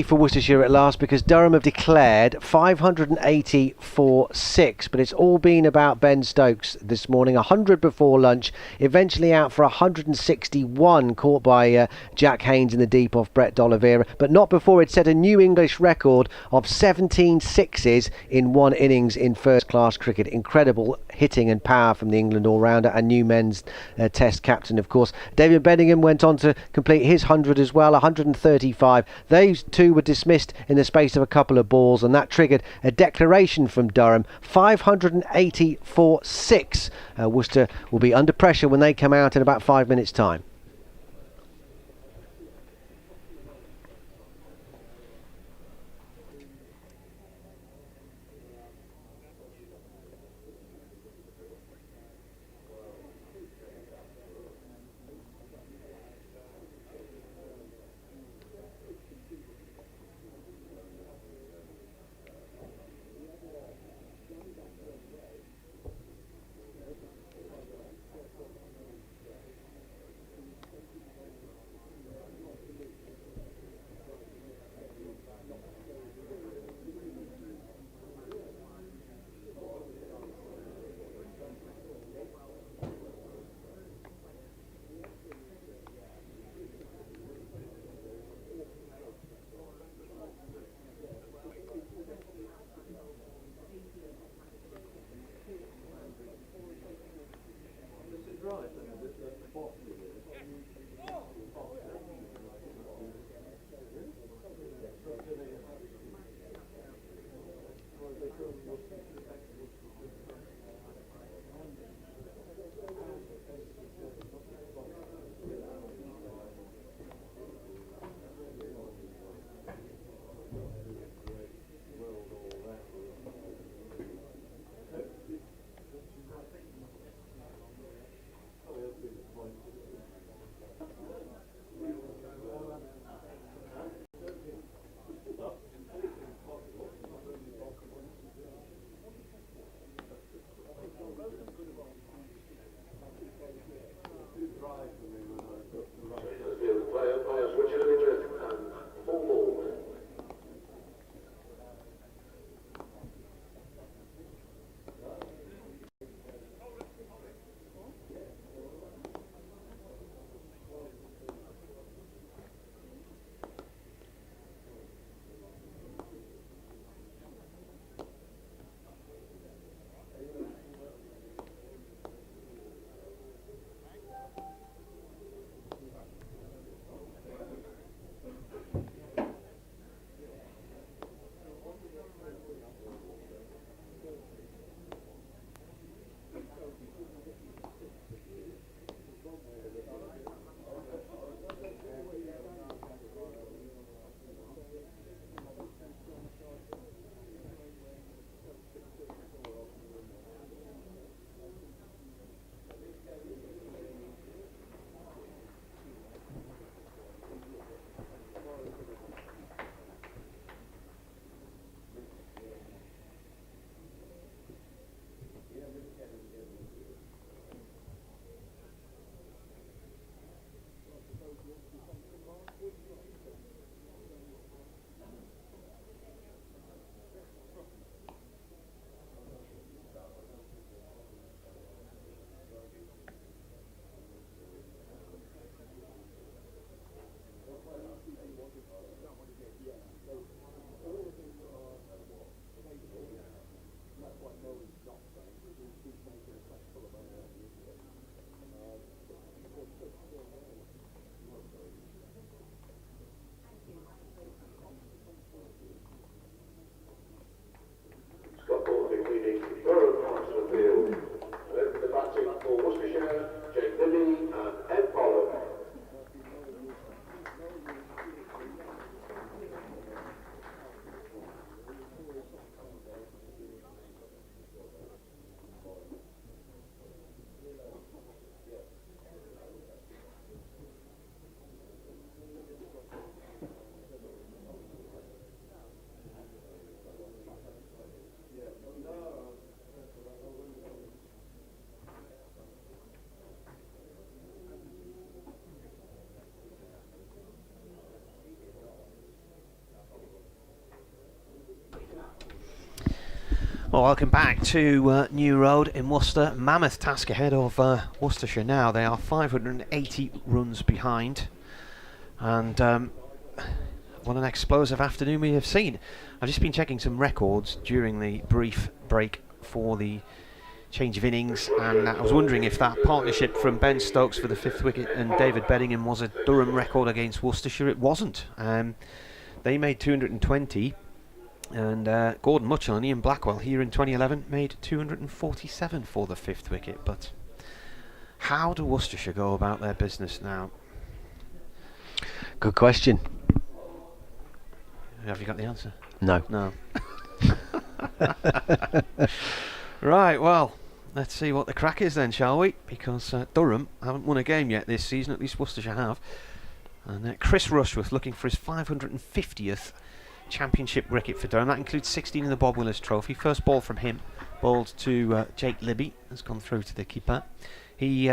for Worcestershire at last because Durham have declared 580 for 6, but it's all been about Ben Stokes this morning. 100 before lunch, eventually out for 161, caught by Jack Haynes in the deep off Barnard and D'Oliveira, but not before it set a new English record of 17 sixes in one innings in first-class cricket. Incredible hitting and power from the England all-rounder and new men's test captain, of course. David Bedingham went on to complete his 100 as well, 135. Those two were dismissed in the space of a couple of balls, and that triggered a declaration from Durham, 580 for 6. Worcester will be under pressure when they come out in about 5 minutes' time. Well, welcome back to New Road in Worcester. Mammoth task ahead of Worcestershire now. They are 580 runs behind. And what an explosive afternoon we have seen. I've just been checking some records during the brief break for the change of innings, and I was wondering if that partnership from Ben Stokes for the 5th wicket and David Beddingham was a Durham record against Worcestershire. It wasn't. They made 220. And Gordon Muchel and Ian Blackwell here in 2011 made 247 for the 5th wicket. But how do Worcestershire go about their business now? Good question. Have you got the answer? No. No. Right, well, let's see what the crack is then, shall we? Because Durham haven't won a game yet this season, at least Worcestershire have. And Chris Rushworth looking for his 550th championship wicket for Durham. That includes 16 in the Bob Willis Trophy. First ball from him, bowled to Jake Libby, has gone through to the keeper. He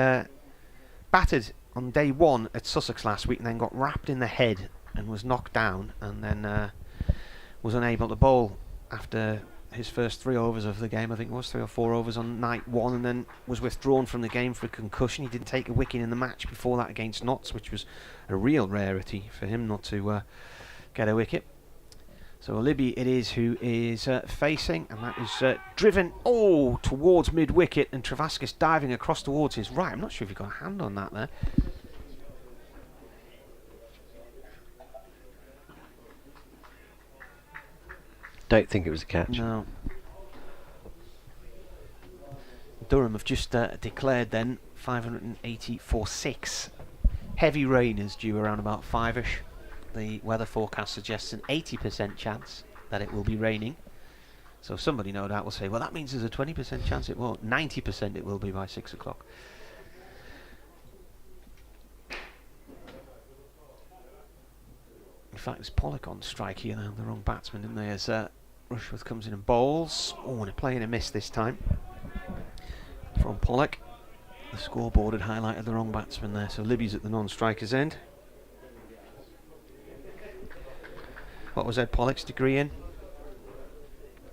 batted on day 1 at Sussex last week and then got wrapped in the head and was knocked down, and then was unable to bowl after his first 3 overs of the game. I think it was 3 or 4 overs on night 1, and then was withdrawn from the game for a concussion. He didn't take a wicket in the match before that against Notts, which was a real rarity for him not to get a wicket. So Libby it is who is facing, and that is driven towards mid-wicket, and Travaskis diving across towards his right. I'm not sure if he got a hand on that there. Don't think it was a catch. No. Durham have just declared then 580 for 6. Heavy rain is due around about 5ish. The weather forecast suggests an 80% chance that it will be raining. So somebody no doubt will say, well, that means there's a 20% chance it won't. 90% it will be by 6 o'clock. In fact, there's Pollock on strike here now, the wrong batsman, didn't they? As Rushworth comes in and bowls. Oh, and a play and a miss this time from Pollock. The scoreboard had highlighted the wrong batsman there, so Libby's at the non-striker's end. What was Ed Pollock's degree in?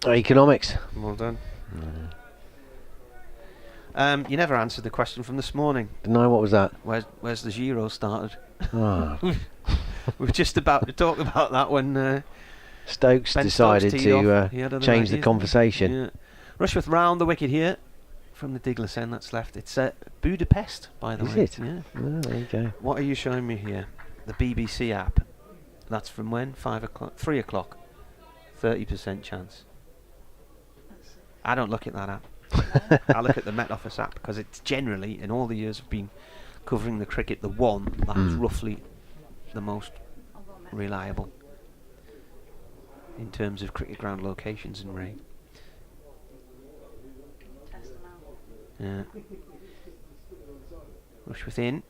Economics. Well done. You never answered the question from this morning. No, what was that? Where's the Giro started? Ah. We were just about to talk about that when Stokes Ben decided Stokes to change the conversation. Yeah. Rushworth round the wicket here from the Diglas end that's left. It's Budapest, by the way. Is it? Yeah. Oh, there you go. What are you showing me here? The BBC app. That's from when? 5 o'clock? 3 o'clock. 30% chance. I don't look at that app. I look at the Met Office app, because it's generally, in all the years I've been covering the cricket, the one that is roughly the most reliable in terms of cricket ground locations and rain. Yeah. Rushworth in.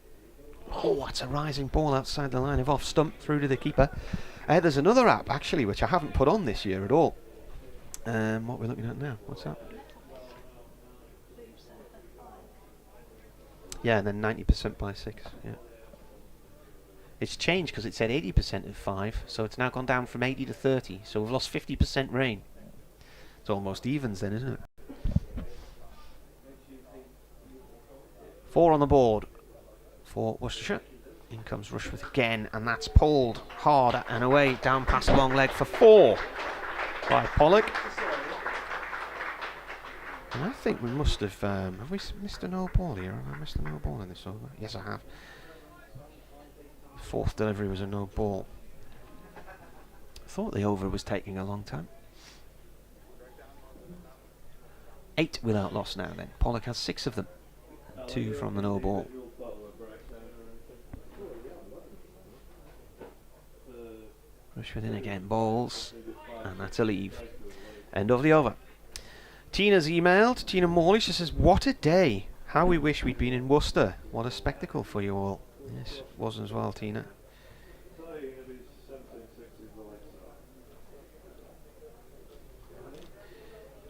Oh, that's a rising ball outside the line of off stump through to the keeper. There's another app actually which I haven't put on this year at all. What we're looking at now? What's that? Yeah, and then 90% by 6. Yeah. It's changed because it said 80% at 5, so it's now gone down from 80 to 30. So we've lost 50% rain. It's almost evens then, isn't it? 4 on the board for Worcestershire. In comes Rushworth again, and that's pulled hard and away down past the long leg for 4 by Pollock. And I think we must have we missed a no ball here? Have I missed a no ball in this over? Yes, I have. The 4th delivery was a no ball. I thought the over was taking a long time. 8 without loss now then. Pollock has 6 of them. 2 from the no ball. Rushworth in again, bowls, and that's a leave. End of the over. Tina's emailed. Tina Morley, she says, what a day. How we wish we'd been in Worcester. What a spectacle for you all. Yes, it was as well, Tina.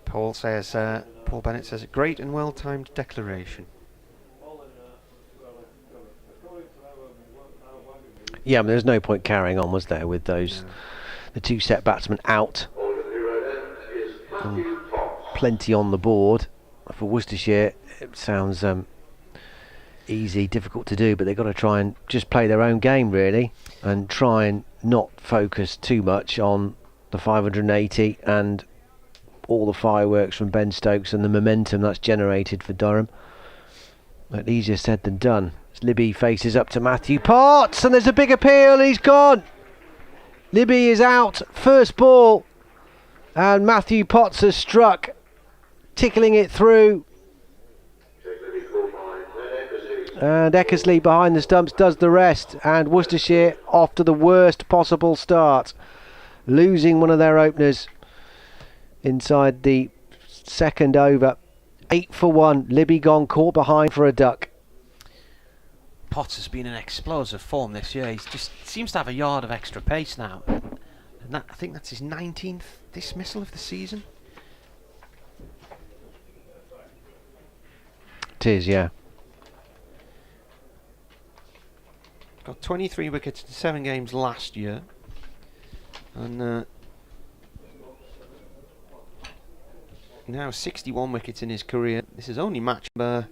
Paul Bennett says, a great and well-timed declaration. Yeah, but there's no point carrying on, was there, with those the 2 set batsmen out. plenty on the board. For Worcestershire, it sounds easy, difficult to do, but they've got to try and just play their own game really, and try and not focus too much on the 580 and all the fireworks from Ben Stokes and the momentum that's generated for Durham. But easier said than done. As Libby faces up to Matthew Potts, and there's a big appeal, he's gone. Libby is out, first ball, and Matthew Potts has struck, tickling it through. And Eckersley behind the stumps does the rest, and Worcestershire off to the worst possible start, losing one of their openers inside the second over. 8 for 1, Libby gone, caught behind for a duck. Potts has been in explosive form this year. He just seems to have a yard of extra pace now. And I think that's his 19th dismissal of the season. It is, yeah. Got 23 wickets in 7 games last year. And now 61 wickets in his career. This is only match number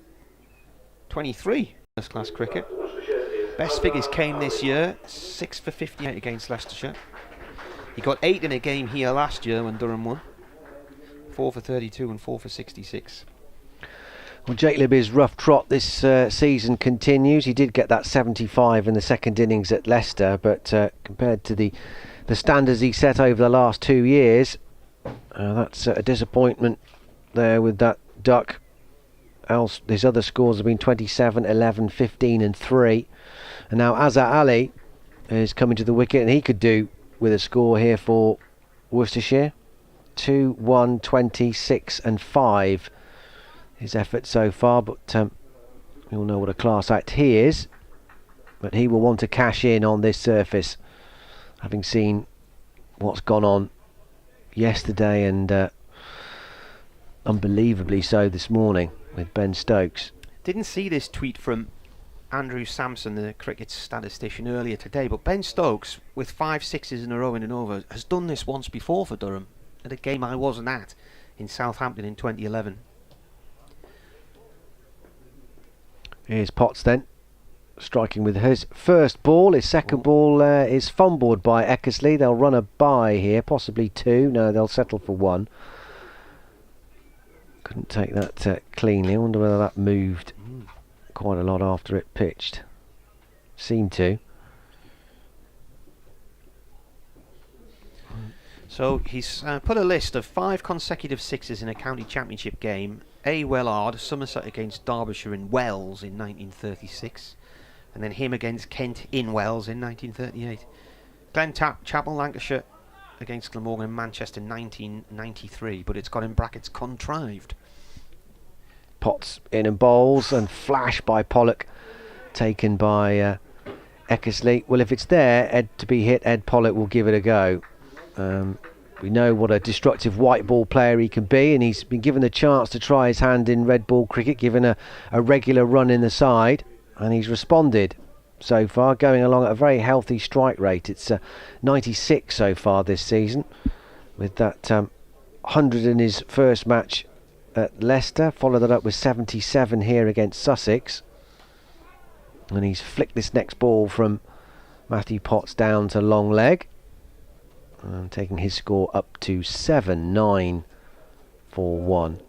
23 first class cricket. Best figures came this year, 6 for 58 against Leicestershire. He got 8 in a game here last year when Durham won. 4 for 32 and 4 for 66. Well, Jake Libby's rough trot this season continues. He did get that 75 in the second innings at Leicester, but compared to the standards he set over the last 2 years, that's a disappointment there with that duck. Else, his other scores have been 27, 11, 15 and 3. And now Azhar Ali is coming to the wicket, and he could do with a score here for Worcestershire. 2, 1, 26 and 5. His effort so far, but we all know what a class act he is. But he will want to cash in on this surface, having seen what's gone on yesterday and unbelievably so this morning with Ben Stokes. Didn't see this tweet from Andrew Sampson, the cricket statistician, earlier today, but Ben Stokes, with 5 sixes in a row in an over, has done this once before for Durham, at a game I wasn't at in Southampton in 2011. Here's Potts then, striking with his first ball. His second ball is fumbled by Eckersley. They'll run a bye here, possibly 2. No, they'll settle for 1. Couldn't take that cleanly. I wonder whether that moved quite a lot after it pitched. Seemed to. So he's put a list of 5 consecutive sixes in a county championship game. A. Wellard, Somerset against Derbyshire in Wells in 1936, and then him against Kent in Wells in 1938. Glen Chapel, Lancashire against Glamorgan in Manchester in 1993, but it's got in brackets contrived. Potts in and bowls, and flash by Pollock, taken by Eckersley. Well, if it's there, to be hit, Ed Pollock will give it a go. We know what a destructive white ball player he can be, and he's been given the chance to try his hand in red ball cricket, given a regular run in the side, and he's responded so far, going along at a very healthy strike rate. It's 96 so far this season, with that 100 in his first match at Leicester, followed that up with 77 here against Sussex, and he's flicked this next ball from Matthew Potts down to long leg, taking his score up to 7, 9 for 1.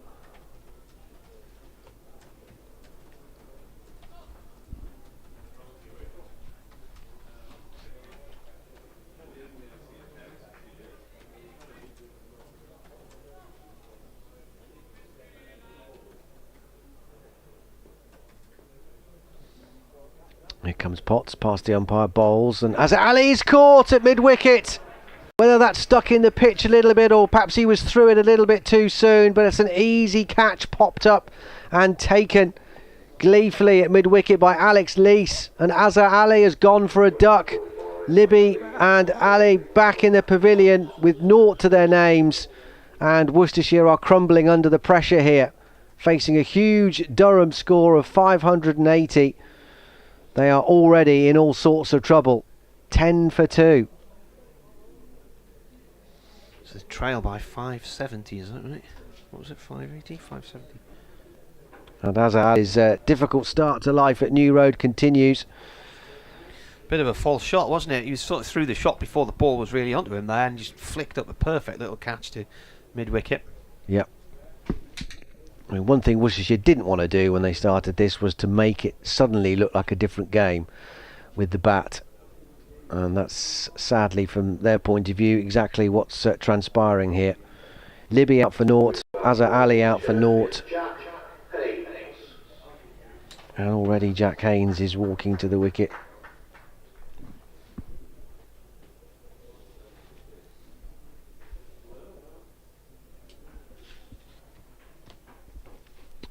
Here comes Potts past the umpire, bowls, and Azhar Ali's caught at mid-wicket. Whether that's stuck in the pitch a little bit, or perhaps he was through it a little bit too soon, but it's an easy catch, popped up and taken gleefully at mid-wicket by Alex Lees, and Azhar Ali has gone for a duck. Libby and Ali back in the pavilion with naught to their names, and Worcestershire are crumbling under the pressure here, facing a huge Durham score of 580. They are already in all sorts of trouble. 10 for 2. So trail by 570, is that right? What was it, 580, 570? And as his difficult start to life at New Road continues. Bit of a false shot, wasn't it? He was sort of threw the shot before the ball was really onto him there and just flicked up a perfect little catch to mid-wicket. Yep. I mean, one thing Worcestershire didn't want to do when they started this was to make it suddenly look like a different game with the bat. And that's sadly, from their point of view, exactly what's transpiring here. Libby out for naught, Azhar Ali out for naught. And already Jack Haynes is walking to the wicket.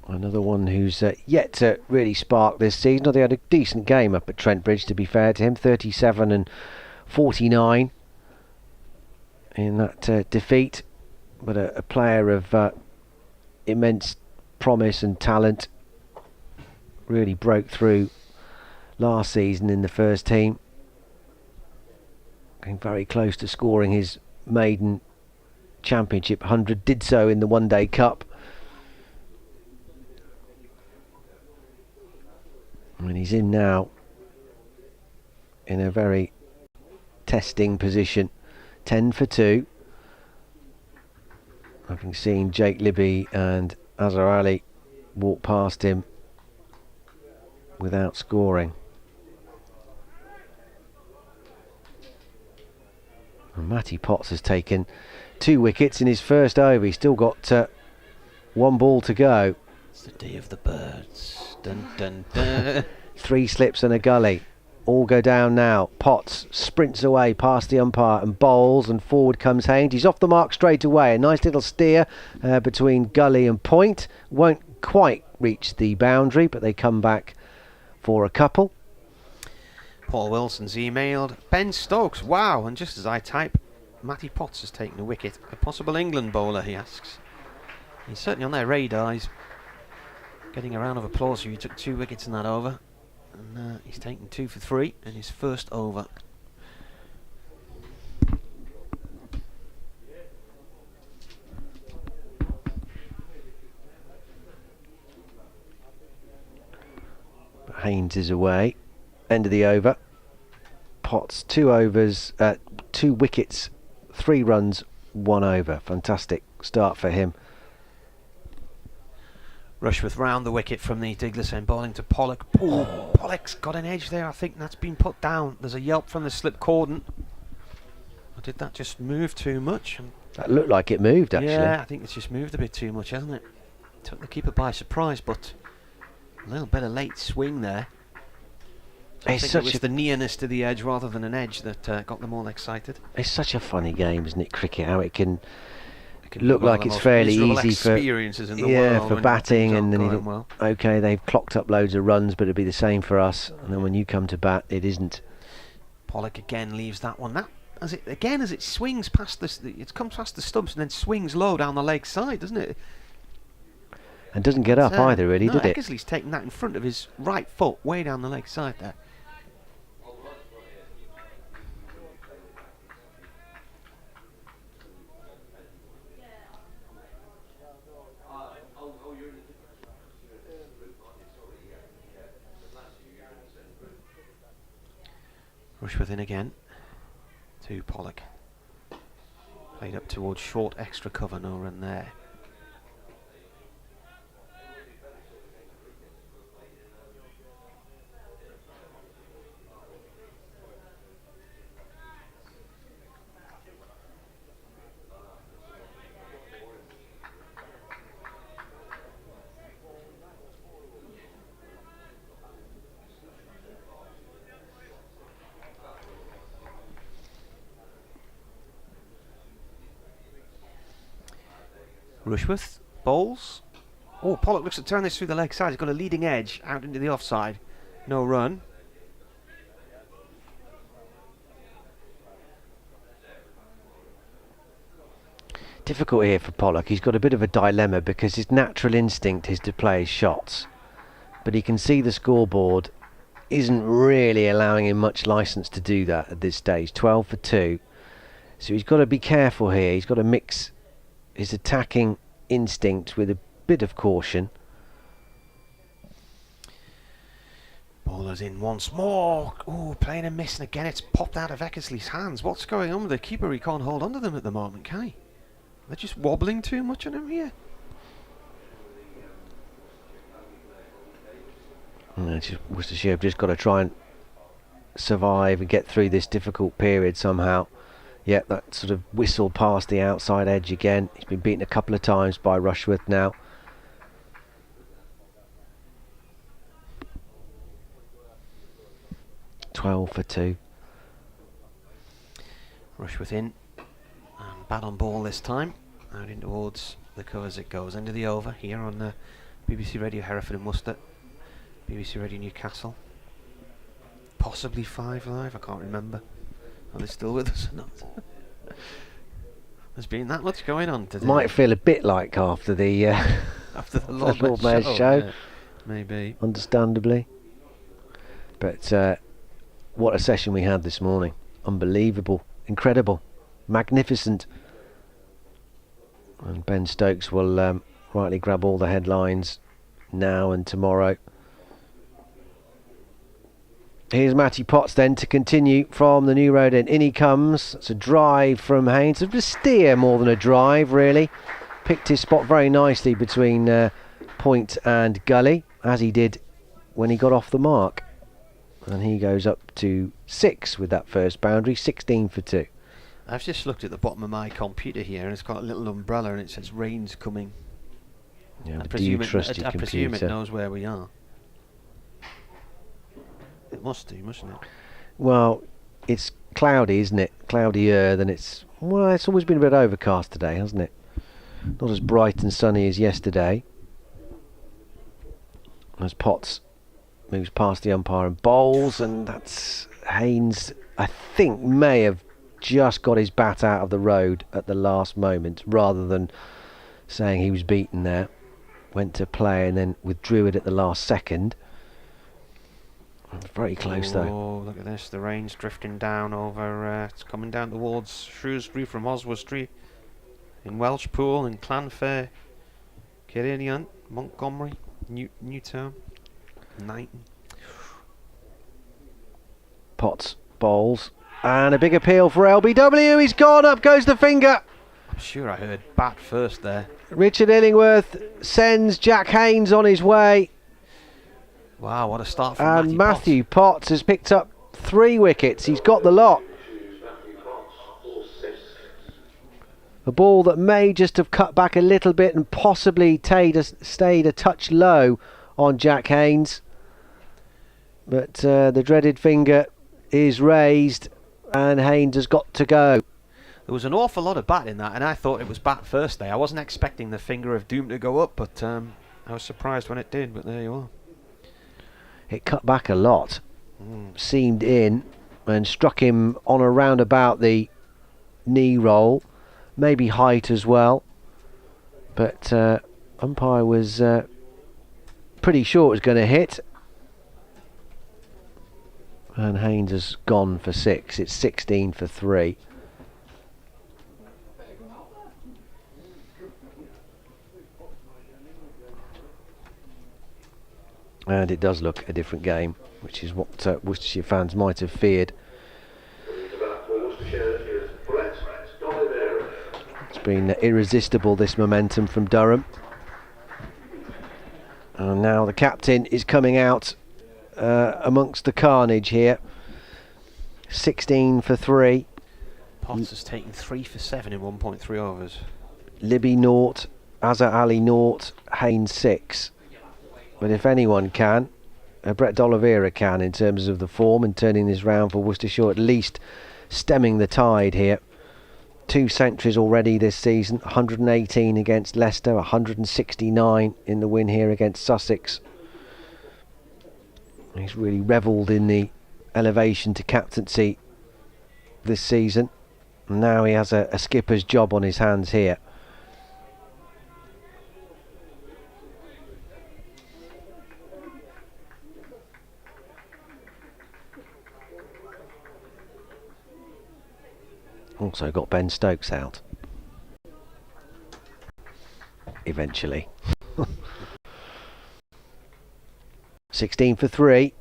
Another one who's yet to really spark this season. They had a decent game up at Trent Bridge, to be fair to him. 37 and 49 in that defeat. But a player of immense promise and talent. Really broke through last season in the first team. Getting very close to scoring his maiden championship 100. Did so in the One Day Cup. And he's in now in a very testing position. 10 for 2. Having seen Jake Libby and Azhar Ali walk past him without scoring. And Matty Potts has taken 2 wickets in his first over. He's still got 1 ball to go. It's the day of the birds. Dun dun dun. 3 slips and a gully. All go down now. Potts sprints away past the umpire and bowls, and forward comes Haynes. He's off the mark straight away. A nice little steer between gully and point. Won't quite reach the boundary, but they come back for a couple. Paul Wilson's emailed Ben Stokes. Wow, and just as I type, Matty Potts has taken a wicket. A possible England bowler, he asks. He's certainly on their radar. He's getting a round of applause here. He took 2 wickets in that over. And he's taken 2 for 3 in his first over. But Haynes is away. End of the over. Potts 2 overs, 2 wickets, 3 runs, 1 over. Fantastic start for him. Rushworth round the wicket from the Douglas end, bowling to Pollock. Ooh, Pollock's got an edge there. I think that's been put down. There's a yelp from the slip cordon. Or did that just move too much? That looked like it moved, actually. Yeah, I think it's just moved a bit too much, hasn't it? Took the keeper by surprise, but a little bit of late swing there. So I think it was the nearness to the edge rather than an edge that got them all excited. It's such a funny game, isn't it, cricket? How it can look like it's fairly easy for batting, and then you think, okay, they've clocked up loads of runs, but it'd be the same for us. And then when you come to bat, it isn't. Pollock again leaves that one. That as it swings past it comes past the stumps and then swings low down the leg side, doesn't it? And doesn't get up either, really, did it? Eckersley's taking that in front of his right foot, way down the leg side there. Rushworth in again to Pollock. Played up towards short extra cover, no run there. Rushworth bowls. Oh, Pollock looks to turn this through the leg side. He's got a leading edge out into the offside. No run. Difficult here for Pollock. He's got a bit of a dilemma because his natural instinct is to play his shots, but he can see the scoreboard isn't really allowing him much license to do that at this stage. 12 for 2. So he's got to be careful here. He's got to mix his attacking instinct with a bit of caution. Bowler's in once more. Oh, playing and missing again. It's popped out of Eckersley's hands. What's going on with the keeper? He can't hold on to them at the moment, can he? They're just wobbling too much on him here. Worcestershire have just got to try and survive and get through this difficult period somehow. Yeah, that sort of whistle past the outside edge again. He's been beaten a couple of times by Rushworth now. "12 for 2. Rushworth in. And bat on ball this time. Out in towards the covers it goes. End of the over here on BBC Radio Hereford and Worcester. BBC Radio Newcastle. Possibly 5 Live, I can't remember. Are they still with us or not? There's been that much going on today. Might feel a bit like after the after the Lord Mayor's show. Yeah, maybe. Understandably. But what a session we had this morning. Unbelievable. Incredible. Magnificent. And Ben Stokes will rightly grab all the headlines now and tomorrow. Here's Matty Potts then to continue from the New Road end. In he comes. It's a drive from Haynes. It's a steer more than a drive, really. Picked his spot very nicely between point and gully, as he did when he got off the mark. And he goes up to 6 with that first boundary, 16 for 2. I've just looked at the bottom of my computer here, and it's got a little umbrella, and it says rain's coming. Yeah, I do you presume trust your I presume it computer? knows where we are. It must do, mustn't it? Well, it's cloudy, isn't it? Cloudier than it's... Well, it's always been a bit overcast today, hasn't it? Not as bright and sunny as yesterday. As Potts moves past the umpire and bowls, and that's Haynes, I think, may have just got his bat out of the road at the last moment, rather than saying he was beaten there. Went to play and then withdrew it at the last second. Very close though. Oh, look at this. The rain's drifting down over... it's coming down towards Shrewsbury from Oswestry. In Welshpool and Clanfair. Kirinian, Montgomery, Newtown, Knighton. Potts bowls. And a big appeal for LBW. He's gone. Up goes the finger. I'm sure I heard bat first there. Richard Illingworth sends Jack Haynes on his way. Wow, what a start from And Matthew Potts has picked up 3 wickets. He's got the lot. A ball that may just have cut back a little bit and possibly stayed a touch low on Jack Haynes. But the dreaded finger is raised and Haynes has got to go. There was an awful lot of bat in that, and I thought it was bat first there. I wasn't expecting the finger of doom to go up, but I was surprised when it did, but there you are. It cut back a lot, seamed in and struck him on around about the knee roll, maybe height as well, but umpire was pretty sure it was going to hit, and Haynes has gone for 6. It's 16 for 3. And it does look a different game, which is what Worcestershire fans might have feared. It's been irresistible, this momentum from Durham. And now the captain is coming out amongst the carnage here. 16 for 3. Potts has taken 3 for 7 in 1.3 overs. Libby naught, Azhar Ali naught, Haynes 6. But if anyone can, Brett D'Oliveira can, in terms of the form and turning this round for Worcestershire, at least stemming the tide here. 2 centuries already this season, 118 against Leicester, 169 in the win here against Sussex. He's really revelled in the elevation to captaincy this season. And now he has a skipper's job on his hands here. Also got Ben Stokes out. eventually. 16 for 3.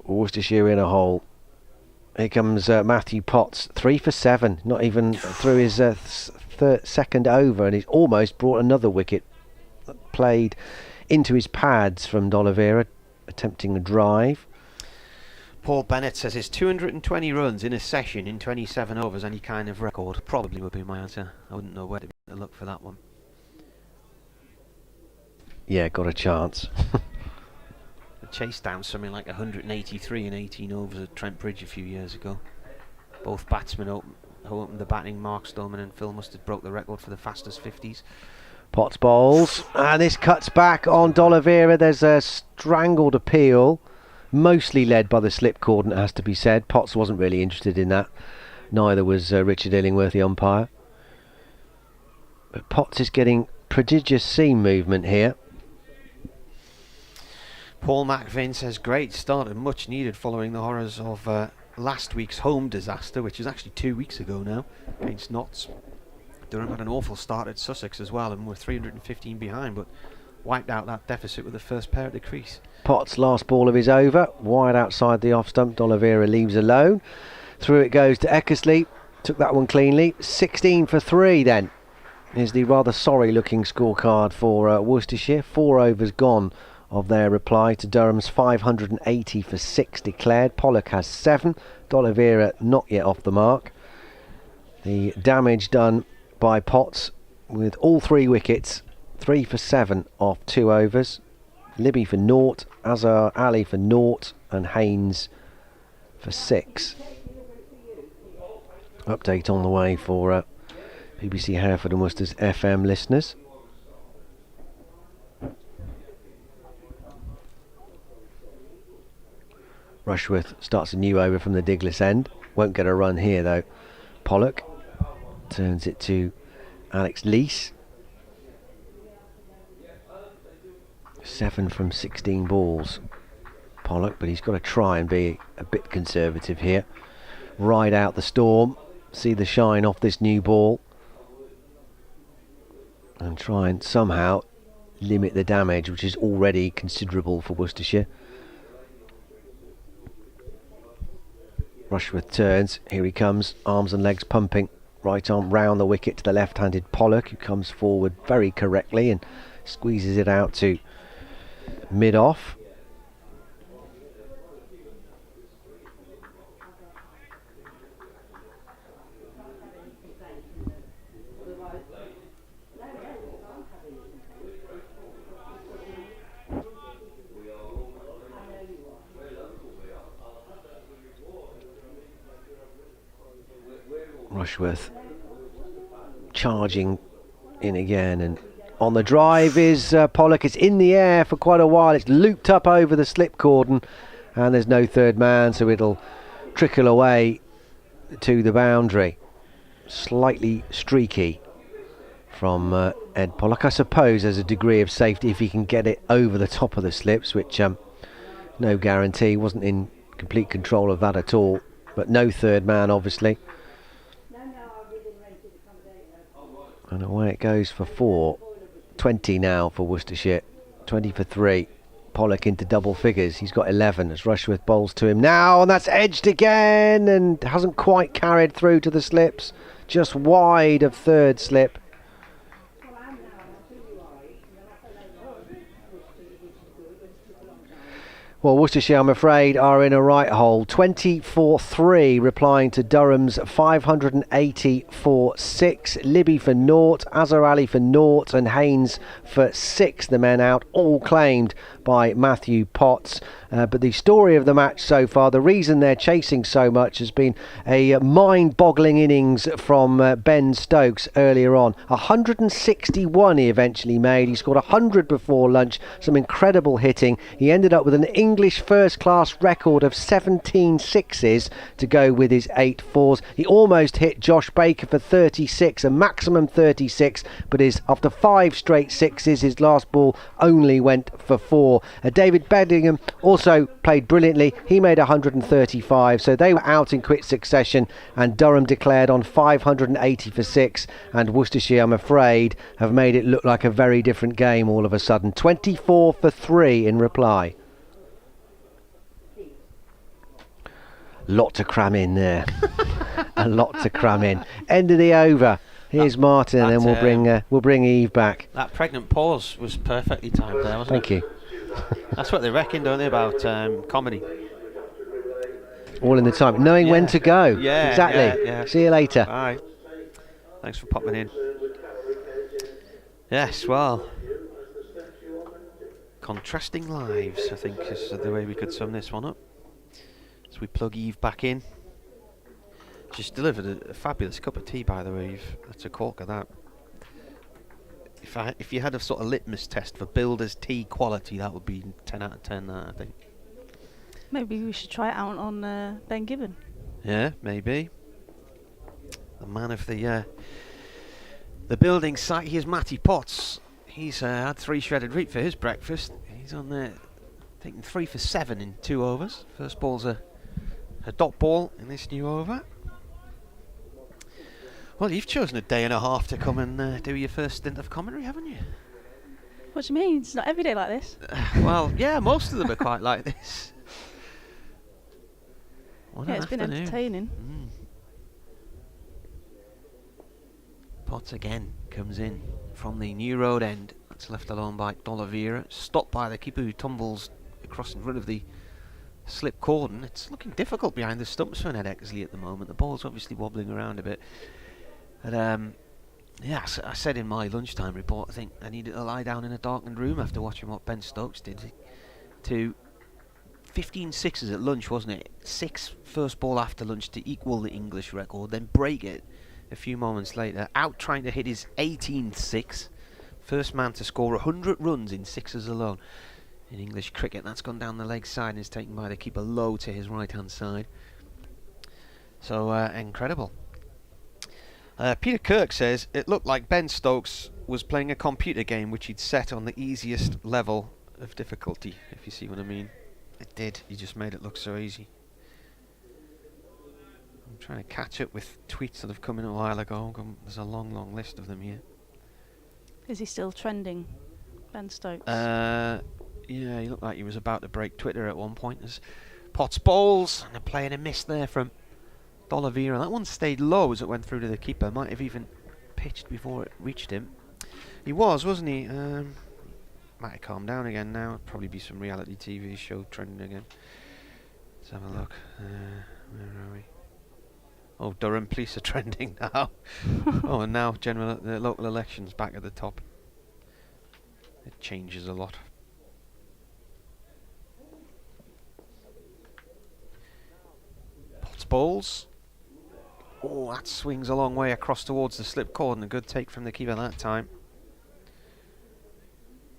Worcestershire in a hole. Here comes Matthew Potts, 3 for 7. Not even through his second over, and he's almost brought another wicket. Played into his pads from D'Oliveira, attempting a drive. Paul Bennett says his 220 runs in a session in 27 overs, any kind of record. Probably would be my answer. I wouldn't know where to look for that one. Yeah, got a chance. Chased down something like 183 in 18 overs at Trent Bridge a few years ago. Both batsmen opened the batting. Mark Stoneman and Phil Mustard broke the record for the fastest 50s. Potts bowls, and this cuts back on D'Oliveira. There's a strangled appeal, mostly led by the slip cord, it has to be said. Potts wasn't really interested in that. Neither was Richard Illingworth, the umpire. But Potts is getting prodigious seam movement here. Paul McVin says great start and much needed following the horrors of last week's home disaster, which is actually 2 weeks ago now, against Notts. Durham had an awful start at Sussex as well and were 315 behind, but wiped out that deficit with the first pair at the crease. Potts' last ball of his over, wide outside the off stump. D'Oliveira leaves alone. Through it goes to Eckersley. Took that one cleanly. 16 for 3 then is the rather sorry looking scorecard for Worcestershire. 4 overs gone of their reply to Durham's 580 for 6 declared. Pollock has 7. D'Oliveira not yet off the mark. The damage done by Potts with all 3 wickets. 3 for 7 off 2 overs. Libby for 0, Azhar Ali for 0, and Haynes for 6. Update on the way for BBC Hereford and Worcester's FM listeners. Rushworth starts a new over from the Diglis end. Won't get a run here though. Pollock turns it to Alex Lees. 7 from 16 balls. Pollock, but he's got to try and be a bit conservative here. Ride out the storm. See the shine off this new ball. And try and somehow limit the damage, which is already considerable for Worcestershire. Rushworth turns, here he comes, arms and legs pumping, right arm round the wicket to the left-handed Pollock, who comes forward very correctly and squeezes it out to mid-off. Rushworth charging in again, and on the drive is Pollock. It's in the air for quite a while. It's looped up over the slip cordon, and there's no third man, so it'll trickle away to the boundary. Slightly streaky from Ed Pollock. I suppose there's a degree of safety if he can get it over the top of the slips, which no guarantee. Wasn't in complete control of that at all, but no third man obviously. And away it goes for 4. 20 now for Worcestershire. 20 for 3. Pollock into double figures. He's got 11 as Rushworth bowls to him now, and that's edged again and hasn't quite carried through to the slips. Just wide of third slip. Well, Worcestershire, I'm afraid, are in a right hole. 24-3, replying to Durham's 580 for 6. Libby for 0, Azhar Ali for 0, and Haynes for 6. The men out, all claimed by Matthew Potts. But the story of the match so far, the reason they're chasing so much, has been a mind-boggling innings from Ben Stokes earlier on. 161 he eventually made. He scored 100 before lunch. Some incredible hitting. He ended up with an English first-class record of 17 sixes to go with his 8 fours. He almost hit Josh Baker for 36, a maximum 36, but after 5 straight sixes, his last ball only went for 4. David Bedingham also played brilliantly. He made 135, so they were out in quick succession, and Durham declared on 580 for 6, and Worcestershire, I'm afraid, have made it look like a very different game all of a sudden. 24 for 3 in reply. Lot to cram in there. A lot to cram in. End of the over. Here's Martin, and then we'll bring Eve back. That pregnant pause was perfectly timed there, wasn't Thank it? you. That's what they reckon, don't they, about comedy? All in the time, knowing when to go. Yeah, exactly. Yeah. See you later. Bye. Thanks for popping in. Yes, well, contrasting lives, I think, is the way we could sum this one up. As we plug Eve back in. She's delivered a fabulous cup of tea, by the way, Eve. That's a cork of that. If you had a sort of litmus test for builder's tea quality, that would be 10 out of 10, that, I think. Maybe we should try it out on Ben Gibbon. Yeah, maybe. The man of the building site. Here's Matty Potts. He's had 3 shredded wheat for his breakfast. He's on there taking 3 for 7 in 2 overs. First ball's a dot ball in this new over. Well, you've chosen a day and a half to come and do your first stint of commentary, haven't you? What do you mean? It's not every day like this. Well, yeah, most of them are quite like this. What It's been entertaining. Potts again comes in from the New Road end. That's left alone by D'Oliveira. Stopped by the keeper, who tumbles across in front of the slip cordon. It's looking difficult behind the stumps for Ned Exley at the moment. The ball's obviously wobbling around a bit. But yeah, I said in my lunchtime report, I think I needed to lie down in a darkened room after watching what Ben Stokes did. To 15 sixes at lunch, wasn't it? 6 first ball after lunch to equal the English record, then break it a few moments later. Out trying to hit his 18th six. First man to score 100 runs in sixes alone in English cricket. That's gone down the leg side and is taken by the keeper low to his right hand side. So incredible. Peter Kirk says it looked like Ben Stokes was playing a computer game which he'd set on the easiest level of difficulty, if you see what I mean. It did. He just made it look so easy. I'm trying to catch up with tweets that have come in a while ago. There's a long list of them here. Is he still trending, Ben Stokes? Yeah, he looked like he was about to break Twitter at one point. There's Potts bowls, and a play and a miss there from D'Oliveira. That one stayed low as it went through to the keeper. Might have even pitched before it reached him. He wasn't he? Might have calmed down again now. Probably be some reality TV show trending again. Let's have a look. Where are we? Oh, Durham police are trending now. Oh, and now the local elections back at the top. It changes a lot. Potts bowls. Oh, that swings a long way across towards the slip cord, and a good take from the keeper that time.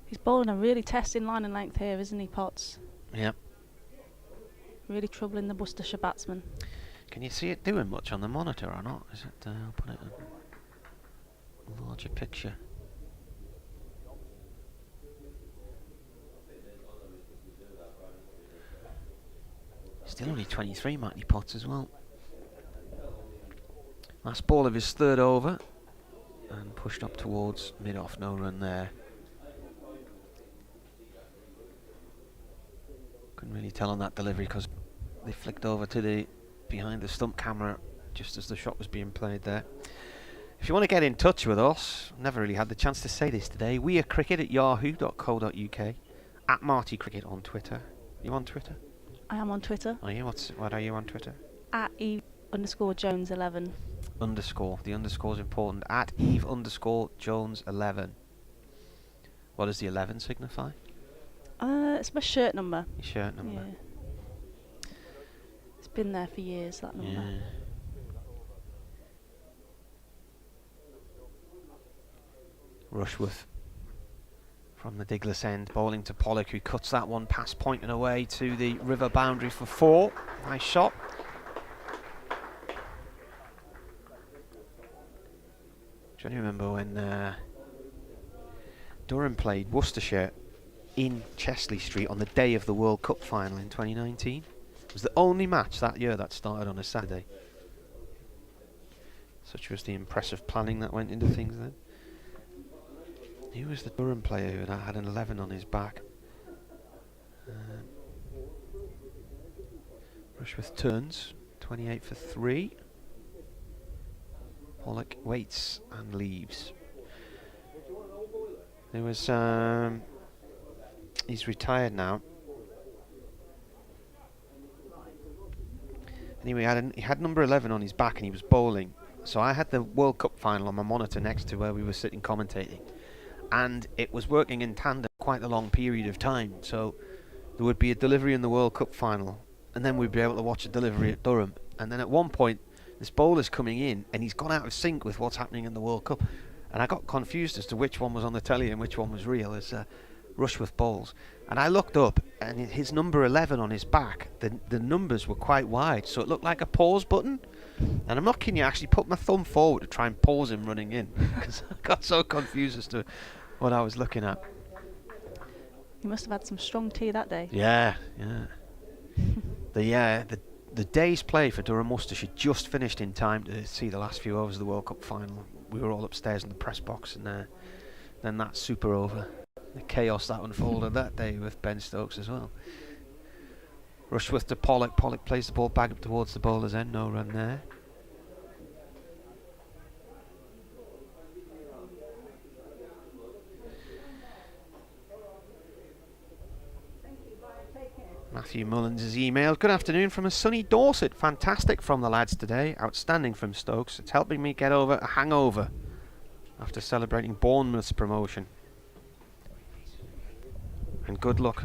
He's bowling a really testing line and length here, isn't he, Potts? Yep. Really troubling the Worcestershire batsman. Can you see it doing much on the monitor or not? Is it? I'll put it in a larger picture. Still only 23, Matty Potts as well. Last ball of his third over, and pushed up towards mid-off, no run there. Couldn't really tell on that delivery because they flicked over to the behind the stump camera just as the shot was being played there. If you want to get in touch with us, never really had the chance to say this today, we are cricket@yahoo.co.uk, at Marty Cricket on Twitter. You on Twitter? I am on Twitter. Are you? What are you on Twitter? At Eve_Jones11. Underscore. The underscore's important. At Eve_Jones11. What does the 11 signify? It's my shirt number. Your shirt number. Yeah. It's been there for years, that number. Yeah. Rushworth from the Diglas end, bowling to Pollock, who cuts that one past point and away to the river boundary for 4. Nice shot. Do you remember when Durham played Worcestershire in Chesley Street on the day of the World Cup final in 2019? It was the only match that year that started on a Saturday. Such was the impressive planning that went into things then. He was the Durham player who had an 11 on his back. Rushworth turns, 28 for 3. Pollock waits and leaves. There was, he's retired now. Anyway, he had number 11 on his back and he was bowling. So I had the World Cup final on my monitor next to where we were sitting commentating. And it was working in tandem quite a long period of time. So there would be a delivery in the World Cup final, and then we'd be able to watch a delivery at Durham. And then at one point, this bowler's coming in, and he's gone out of sync with what's happening in the World Cup. And I got confused as to which one was on the telly and which one was real as Rushworth bowls. And I looked up, and his number 11 on his back, the numbers were quite wide, so it looked like a pause button. And I'm not kidding you, I actually put my thumb forward to try and pause him running in, because I got so confused as to what I was looking at. You must have had some strong tea that day. Yeah. The day's play for Durham Worcestershire just finished in time to see the last few overs of the World Cup final. We were all upstairs in the press box, and then that's super over. The chaos that unfolded that day with Ben Stokes as well. Rushworth to Pollock. Pollock plays the ball back up towards the bowler's end. No run there. Matthew Mullins has emailed, "Good afternoon from a sunny Dorset. Fantastic from the lads today. Outstanding from Stokes. It's helping me get over a hangover after celebrating Bournemouth's promotion. And good luck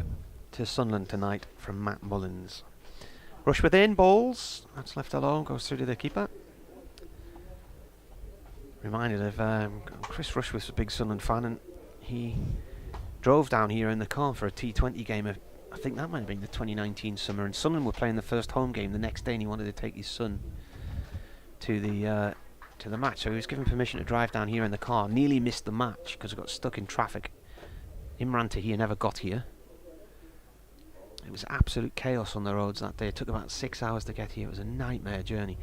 to Sunderland tonight," from Matt Mullins. Rushworth in, bowls. That's left alone. Goes through to the keeper. Reminded of Chris Rushworth's a big Sunderland fan, and he drove down here in the car for a T20 game of, I think that might have been the 2019 summer, and Sunderland were playing the first home game the next day, and he wanted to take his son to the match, so he was given permission to drive down here in the car. Nearly missed the match because he got stuck in traffic. Imran Tahir never got here. It was absolute chaos on the roads that day. It took about 6 hours to get here. It was a nightmare journey.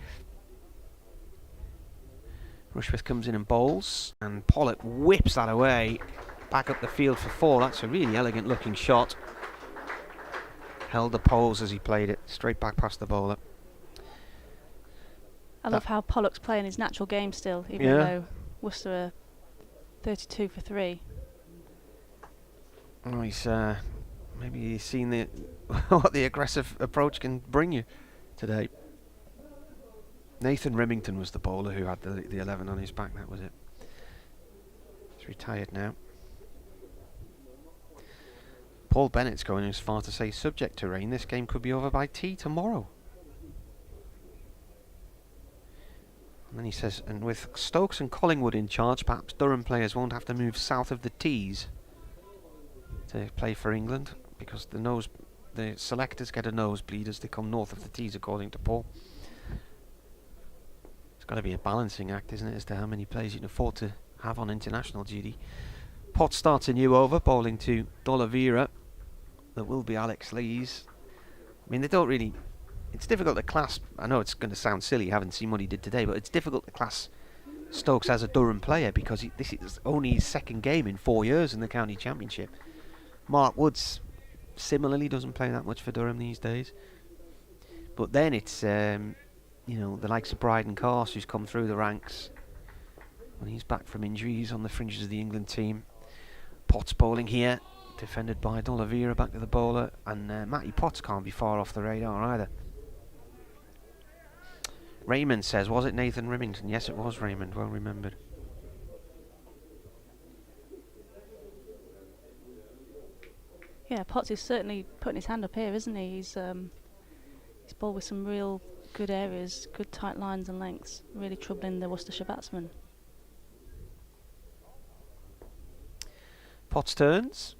Rushworth comes in and bowls, and Pollock whips that away back up the field for 4. That's a really elegant looking shot. Held the pose as he played it straight back past the bowler. I love how Pollock's playing his natural game still, even though Worcester are 32 for 3. Oh, he's maybe he's seen the what the aggressive approach can bring you today. Nathan Remington was the bowler who had the 11 on his back. That was it. He's retired now. Paul Bennett's going as far to say, subject to rain, this game could be over by tea tomorrow. And then he says, and with Stokes and Collingwood in charge, perhaps Durham players won't have to move south of the Tees to play for England, because the selectors get a nosebleed as they come north of the Tees, according to Paul. It's got to be a balancing act, isn't it, as to how many players you can afford to have on international duty. Potts starts a new over, bowling to D'Oliveira. There will be Alex Lees. I mean, they don't really... It's difficult to class... I know it's going to sound silly, haven't seen what he did today, but it's difficult to class Stokes as a Durham player, because this is only his second game in 4 years in the county championship. Mark Woods similarly doesn't play that much for Durham these days. But then it's, the likes of Bryden Carse, who's come through the ranks when he's back from injuries on the fringes of the England team. Potts bowling here, defended by D'Oliveira, back to the bowler, and Matty Potts can't be far off the radar either. Raymond says, was it Nathan Remington? Yes, it was Raymond, well remembered. Yeah, Potts is certainly putting his hand up here, isn't he? He's bowled with some real good areas, good tight lines and lengths, really troubling the Worcestershire batsmen. Potts turns.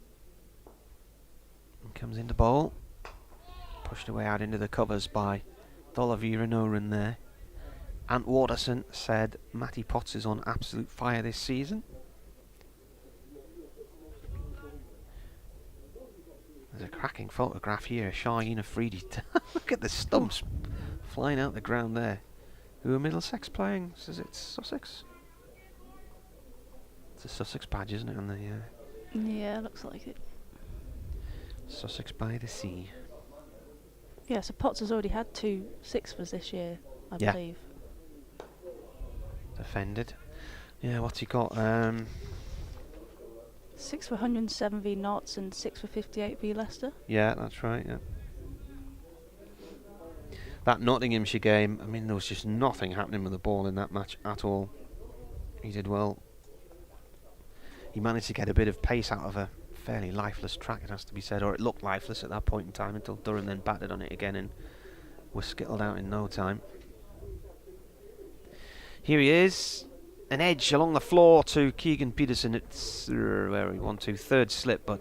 And comes into bowl. Pushed away out into the covers by D'Oliveira, no run there. Ant Waterson said Matty Potts is on absolute fire this season. There's a cracking photograph here, Shaheen Afridi. Look at the stumps flying out the ground there. Who are Middlesex playing? Is it Sussex? It's a Sussex badge, isn't it? On the Yeah, looks like it. Sussex by the sea. Yeah, so Potts has already had 2 sixers this year, I Yeah. believe. Defended. Yeah, what's he got? 6 for 107 v Notts and 6 for 58 v Leicester. Yeah, that's right, yeah. That Nottinghamshire game, I mean, there was just nothing happening with the ball in that match at all. He did well. He managed to get a bit of pace out of a fairly lifeless track, it has to be said, or it looked lifeless at that point in time until Durham then batted on it again and was skittled out in no time. Here he is. An edge along the floor to Keegan Peterson. It's where he 1-2, third slip, but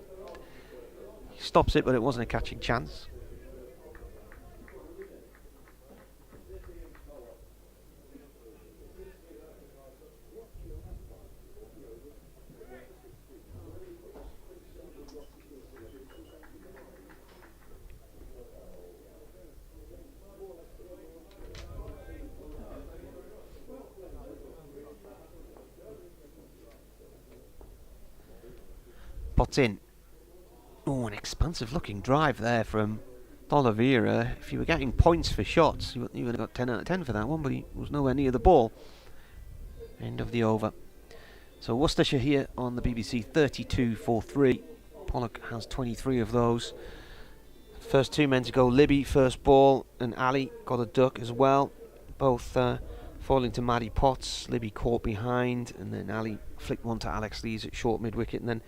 he stops it, but it wasn't a catching chance. Potts in. Oh, an expansive looking drive there from D'Oliveira. If you were getting points for shots, you would have got 10 out of 10 for that one, but he was nowhere near the ball. End of the over. So Worcestershire here on the BBC, 32 for 3. Pollock has 23 of those. First 2 men to go, Libby first ball, and Ali got a duck as well. Both falling to Matty Potts. Libby caught behind, and then Ali flicked one to Alex Lees at short mid-wicket, and then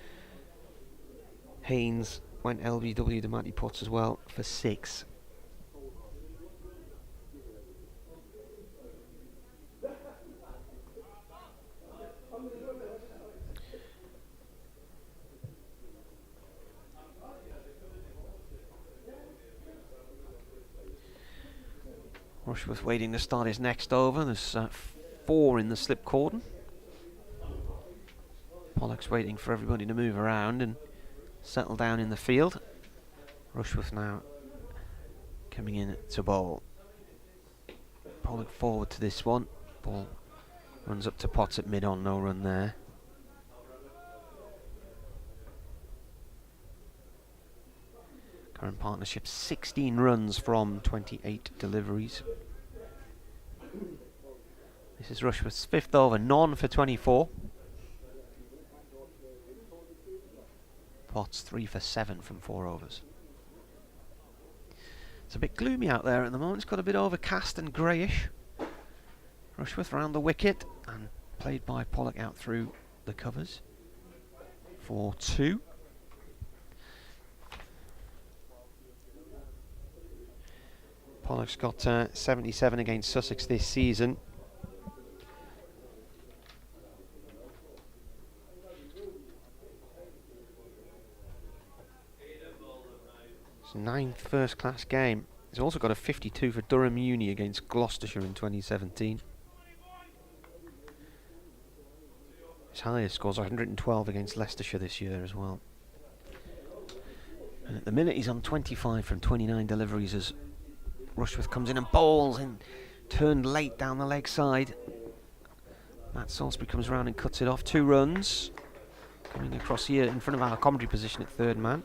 Haynes went LBW to Matty Potts as well for 6. Rushworth waiting to start his next over. There's 4 in the slip cordon. Pollock's waiting for everybody to move around and settle down in the field. Rushworth now coming in to bowl. Pollock forward to this one. Ball runs up to Potts at mid-on, no run there. Current partnership 16 runs from 28 deliveries. This is Rushworth's 5th over, none for 24. Potts 3 for 7 from 4 overs. It's a bit gloomy out there at the moment. It's got a bit overcast and greyish. Rushworth round the wicket and played by Pollock out through the covers for 2. Pollock's got 77 against Sussex this season. It's 9th first class game. He's also got a 52 for Durham Uni against Gloucestershire in 2017. His highest scores 112 against Leicestershire this year as well. And at the minute he's on 25 from 29 deliveries as Rushworth comes in and bowls and turned late down the leg side. Matt Salisbury comes round and cuts it off. 2 runs. Coming across here in front of our commentary position at third man.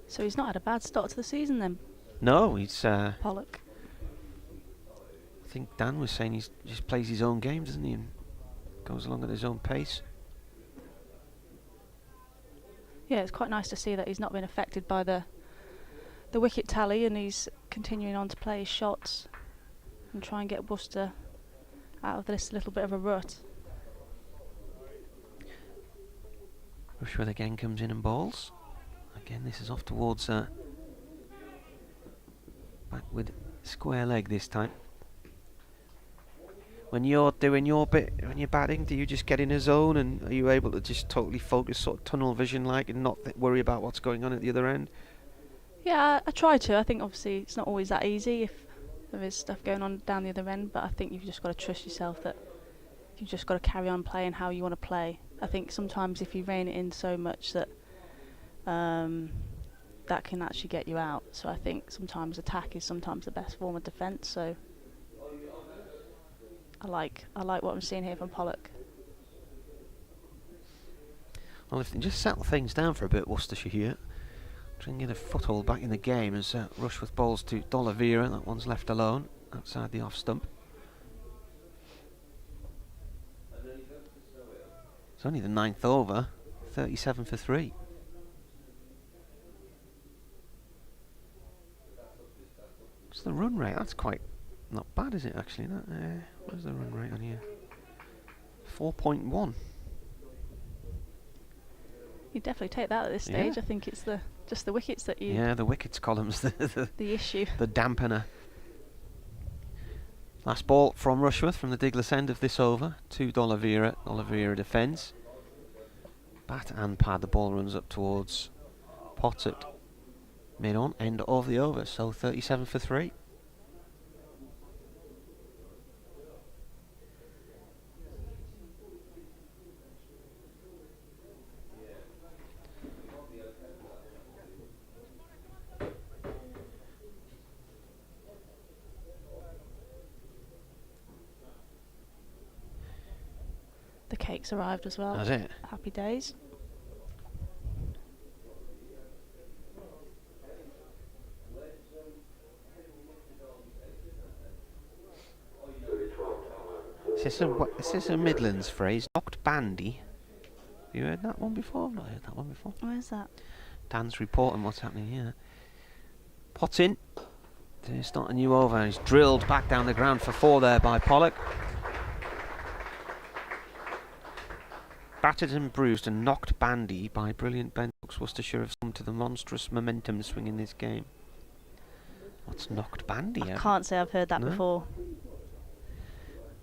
So he's not had a bad start to the season then, No, he's Pollock. I think Dan was saying he just plays his own game, doesn't he, and goes along at his own pace. Yeah, it's quite nice to see that he's not been affected by the wicket tally, and he's continuing on to play his shots and try and get Worcester out of this little bit of a rut. Rushworth again comes in and bowls. Again, this is off towards backward square leg this time. when you're doing your bit, when you're batting, do you just get in a zone and are you able to just totally focus, sort of tunnel vision like, and not worry about what's going on at the other end? Yeah, I try to. I think obviously it's not always that easy if there is stuff going on down the other end, but I think you've just got to trust yourself that you've just got to carry on playing how you want to play. I think sometimes if you rein it in so much that that can actually get you out. So I think sometimes attack is sometimes the best form of defence. So I like what I'm seeing here from Pollock. Well, if they just settle things down for a bit, Worcestershire here, try and get a foothold back in the game as Rushworth bowls to D'Oliveira. That one's left alone outside the off stump. It's only the 9th over, 37 for 3. What's the run rate? That's quite not bad, is it, actually? Where's the run rate on here? 4.1. You definitely take that at this stage. I think it's just the wickets that you... Yeah, the wickets column's the issue. The dampener. Last ball from Rushworth from the Diglas end of this over to D'Oliveira. D'Oliveira defends. Bat and pad. The ball runs up towards Potts at mid-on, end of the over. So 37 for 3. The cake's arrived as well. That's it. Happy days. This is a Midlands phrase. Knocked bandy. Have you heard that one before? I've not heard that one before. Where's that? Dan's reporting what's happening here. Pot in. To start a new over. He's drilled back down the ground for 4 there by Pollock. Battered and bruised and knocked bandy by brilliant Ben Stokes. Worcestershire have come to the monstrous momentum swing in this game. What's knocked bandy? I can't say I've heard that before.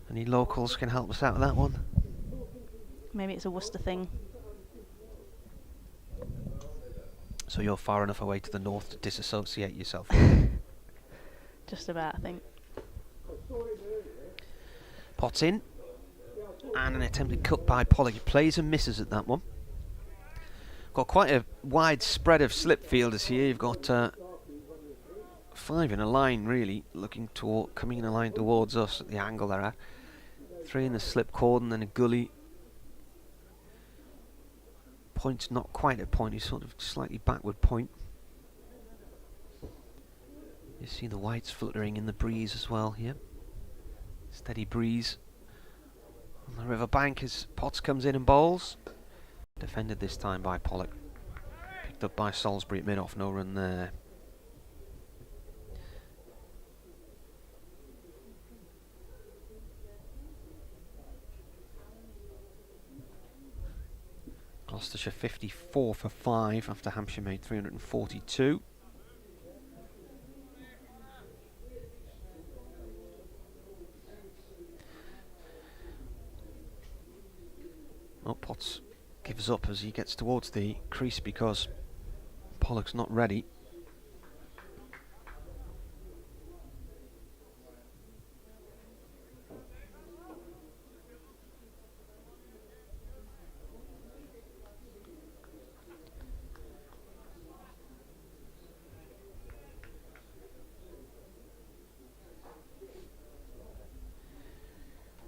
Any locals can help us out with that one? Maybe it's a Worcester thing. So you're far enough away to the north to disassociate yourself. Just about, I think. Potts in. And an attempted cut by Pollock. He plays and misses at that one. Got quite a wide spread of slip fielders here. You've got 5 in a line, really, coming in a line towards us at the angle they're at. 3 in the slip cordon, then a gully. Point's not quite a point, he's sort of slightly backward point. You see the whites fluttering in the breeze as well here. Steady breeze on the river bank as Potts comes in and bowls. Defended this time by Pollock. Picked up by Salisbury at mid-off, no run there. Gloucestershire 54 for 5 after Hampshire made 342. Well, Potts gives up as he gets towards the crease because Pollock's not ready.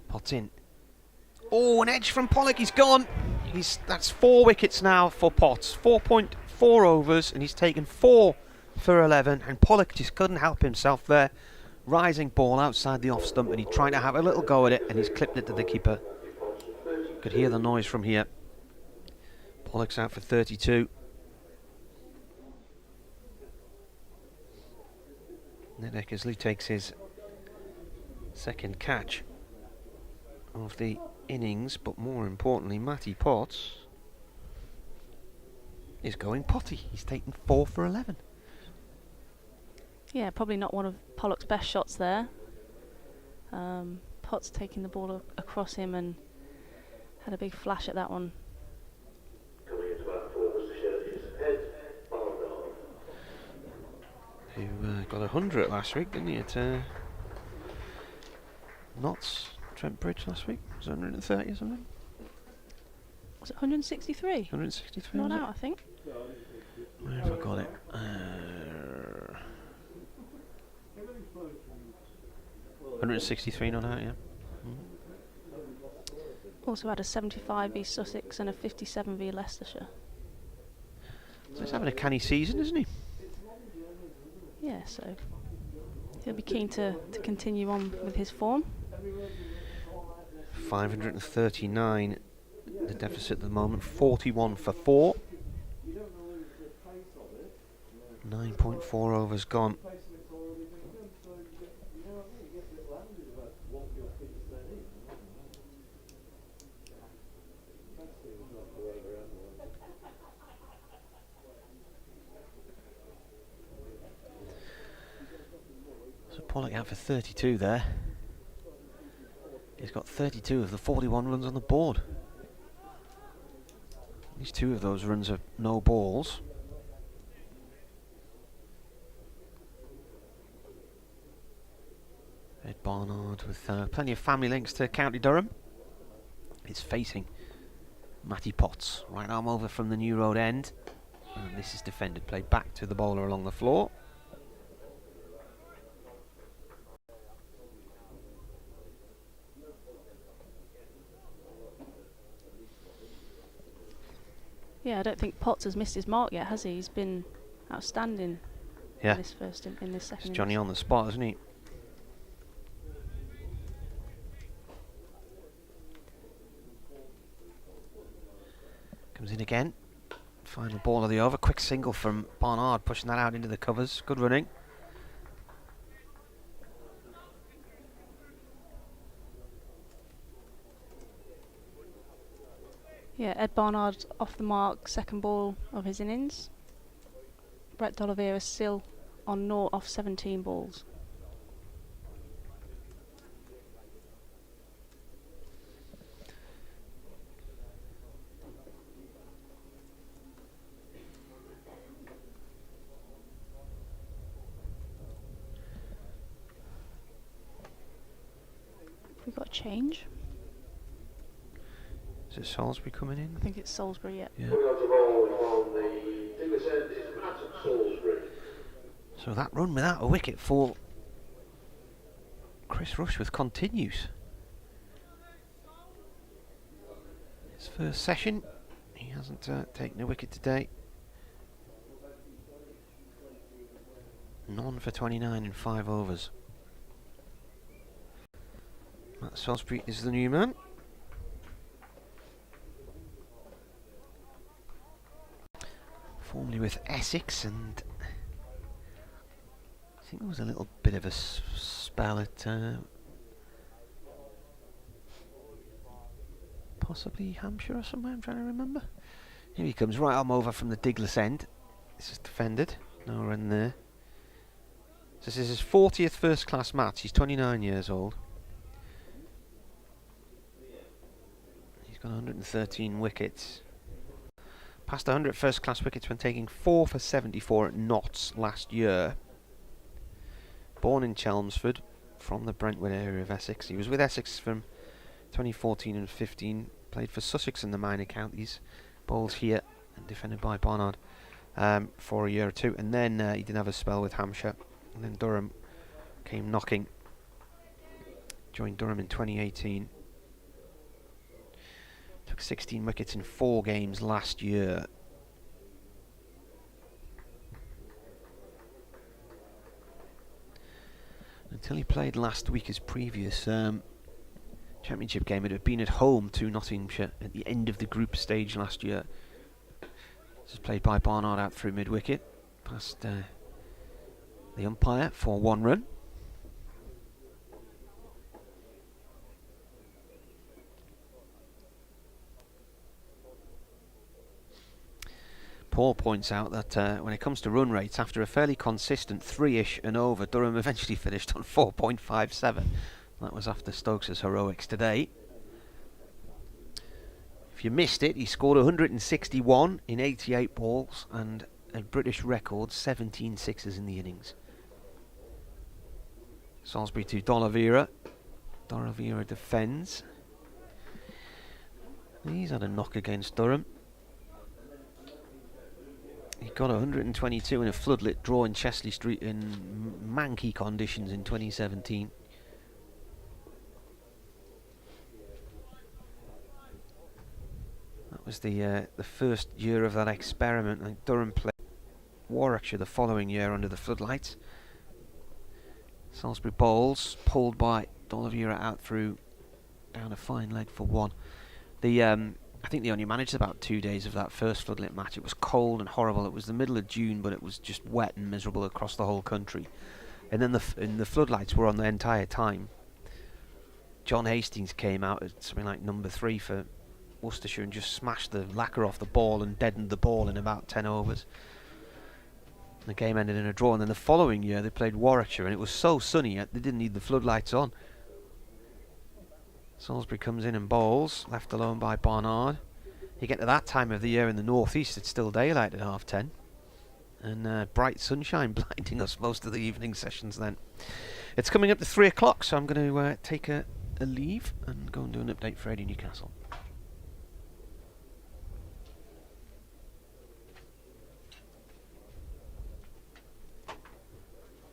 Potts in. Oh, an edge from Pollock, he's gone. That's 4 wickets now for Potts. 4.4 overs, and he's taken 4 for 11, and Pollock just couldn't help himself there. Rising ball outside the off stump, and he tried to have a little go at it, and he's clipped it to the keeper. Could hear the noise from here. Pollock's out for 32. Ned Eckersley takes his second catch of the innings, but more importantly, Matty Potts is going potty. He's taken 4 for 11. Yeah, probably not one of Pollock's best shots there. Potts taking the ball across him and had a big flash at that one. Coming into bat for Worcestershire is Ed Barnard. Who got 100 last week, didn't he? At Notts, Trent Bridge last week. Was it 130 or something? Was it 163? 163. Not was out, I think. Where have I got it? 163 not out, yeah. Also had a 75 v Sussex and a 57 v Leicestershire. So he's having a canny season, isn't he? Yeah, so he'll be keen to continue on with his form. 539 the deficit at the moment, 41 for 4. 9.4 overs gone. So Pollock out for 32 there. He's got 32 of the 41 runs on the board. At least 2 of those runs are no balls. Ed Barnard with plenty of family links to County Durham. It's facing Matty Potts. Right arm over from the New Road end. And this is defended. Played back to the bowler along the floor. Yeah, I don't think Potts has missed his mark yet, has he? He's been outstanding Yeah. in this in this second. It's Johnny innings. on the spot, isn't he? Comes in again. Final ball of the over. Quick single from Barnard, pushing that out into the covers. Good running. Yeah, Ed Barnard off the mark, second ball of his innings. Brett D'Oliveira still on 0 off 17 balls. We got a change. Is it Salisbury coming in? I think it's Salisbury yet. Yeah. Coming on to bowl on the Douglas end is Matt Salisbury. So that run without a wicket for Chris Rushworth continues. His first session. He hasn't taken a wicket today. None for 29 in 5 overs. Matt Salisbury is the new man. Formerly with Essex, and I think there was a little bit of a spell at possibly Hampshire or somewhere, I'm trying to remember. Here he comes, right arm over from the Douglas end. This is defended, no run there. So this is his 40th first class match. He's 29 years old. He's got 113 wickets. Passed 100 first class wickets when taking 4 for 74 at Notts last year. Born in Chelmsford, from the Brentwood area of Essex. He was with Essex from 2014 and 15. Played for Sussex in the minor counties. Bowls here and defended by Barnard for a year or two. And then he did have a spell with Hampshire. And then Durham came knocking. Joined Durham in 2018. Took 16 wickets in 4 games last year. Until he played last week, his previous championship game, it had been at home to Nottinghamshire at the end of the group stage last year. This is played by Barnard out through mid-wicket, past the umpire for 1 run. Paul points out that when it comes to run rates, after a fairly consistent 3-ish and over, Durham eventually finished on 4.57. That was after Stokes' heroics today. If you missed it, he scored 161 in 88 balls and a British record 17 sixes in the innings. Salisbury to D'Oliveira. D'Oliveira defends. He's had a knock against Durham. He got 122 in a floodlit draw in Chesley Street in manky conditions in 2017. That was the first year of that experiment. I think Durham played Warwickshire the following year under the floodlights. Salisbury bowls, pulled by D'Oliveira out through down a fine leg for one. I think they only managed about 2 days of that first floodlit match. It was cold and horrible. It was the middle of June, but it was just wet and miserable across the whole country. And then the floodlights were on the entire time. John Hastings came out at something like number 3 for Worcestershire and just smashed the lacquer off the ball and deadened the ball in about 10 overs. The game ended in a draw, and then the following year they played Warwickshire, and it was so sunny they didn't need the floodlights on. Salisbury comes in and bowls, left alone by Barnard. You get to that time of the year in the northeast, it's still daylight at 10:30, and bright sunshine blinding us most of the evening sessions then. It's coming up to 3 o'clock, so I'm going to take a leave and go and do an update for Eddie Newcastle.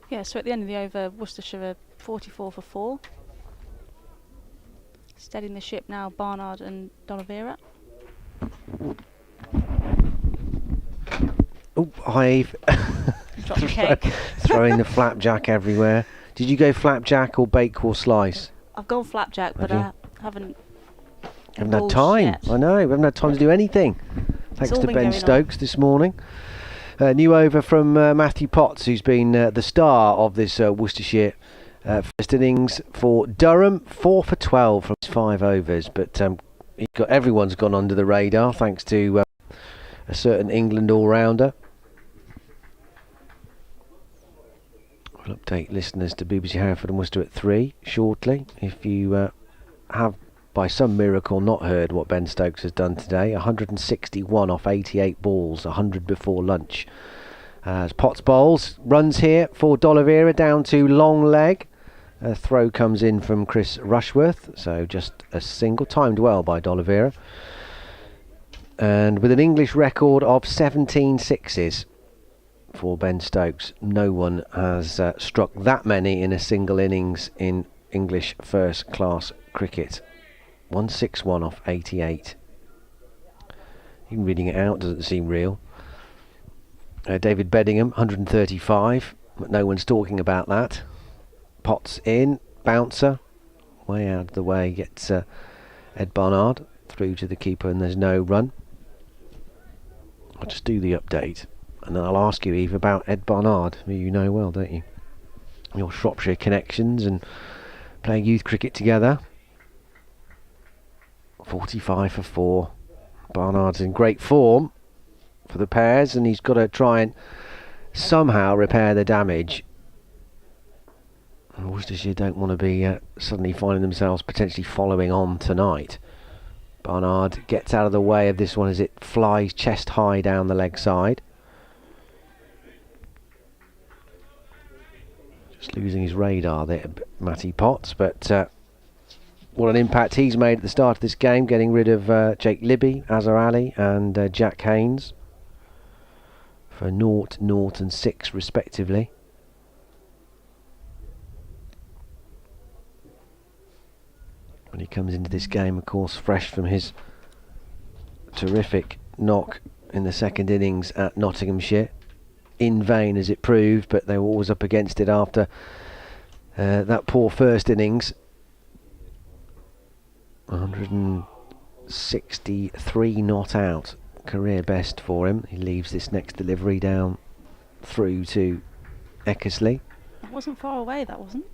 Yeah, so at the end of the over, Worcestershire are 44 for 4. Steadying the ship now, Barnard and D'Oliveira. Oh, I've Drop the cake. throwing the flapjack everywhere. Did you go flapjack or bake or slice? I've gone flapjack, but I haven't had time. Yet. I know, we haven't had time to do anything. Thanks to Ben Stokes this morning. New over from Matthew Potts, who's been the star of this Worcestershire first innings for Durham. 4 for 12 from his 5 overs, but everyone's gone under the radar thanks to a certain England all-rounder. We'll update listeners to BBC Hereford and Worcester at 3 shortly. If you have by some miracle not heard what Ben Stokes has done today, 161 off 88 balls, 100 before lunch. As Potts bowls, runs here for D'Oliveira down to long leg. A throw comes in from Chris Rushworth, so just a single, timed well by D'Oliveira. And with an English record of 17 sixes for Ben Stokes, no one has struck that many in a single innings in English first class cricket. 161 off 88. Even reading it out doesn't seem real. David Beddingham, 135, but no one's talking about that. Potts in, bouncer, way out of the way, gets Ed Barnard through to the keeper, and there's no run. I'll just do the update, and then I'll ask you, Eve, about Ed Barnard, who you know well, don't you? Your Shropshire connections and playing youth cricket together. 45 for 4. Barnard's in great form for the Pears, and he's got to try and somehow repair the damage. And Worcestershire don't want to be suddenly finding themselves potentially following on tonight. Barnard gets out of the way of this one as it flies chest high down the leg side. Just losing his radar there, Matty Potts, but what an impact he's made at the start of this game, getting rid of Jake Libby, Azhar Ali and Jack Haynes for 0, 0 and 6 respectively. When he comes into this game, of course, fresh from his terrific knock in the second innings at Nottinghamshire. In vain as it proved, but they were always up against it after that poor first innings. 163 not out, career best for him. He leaves this next delivery down through to Eckersley. It wasn't far away, that wasn't.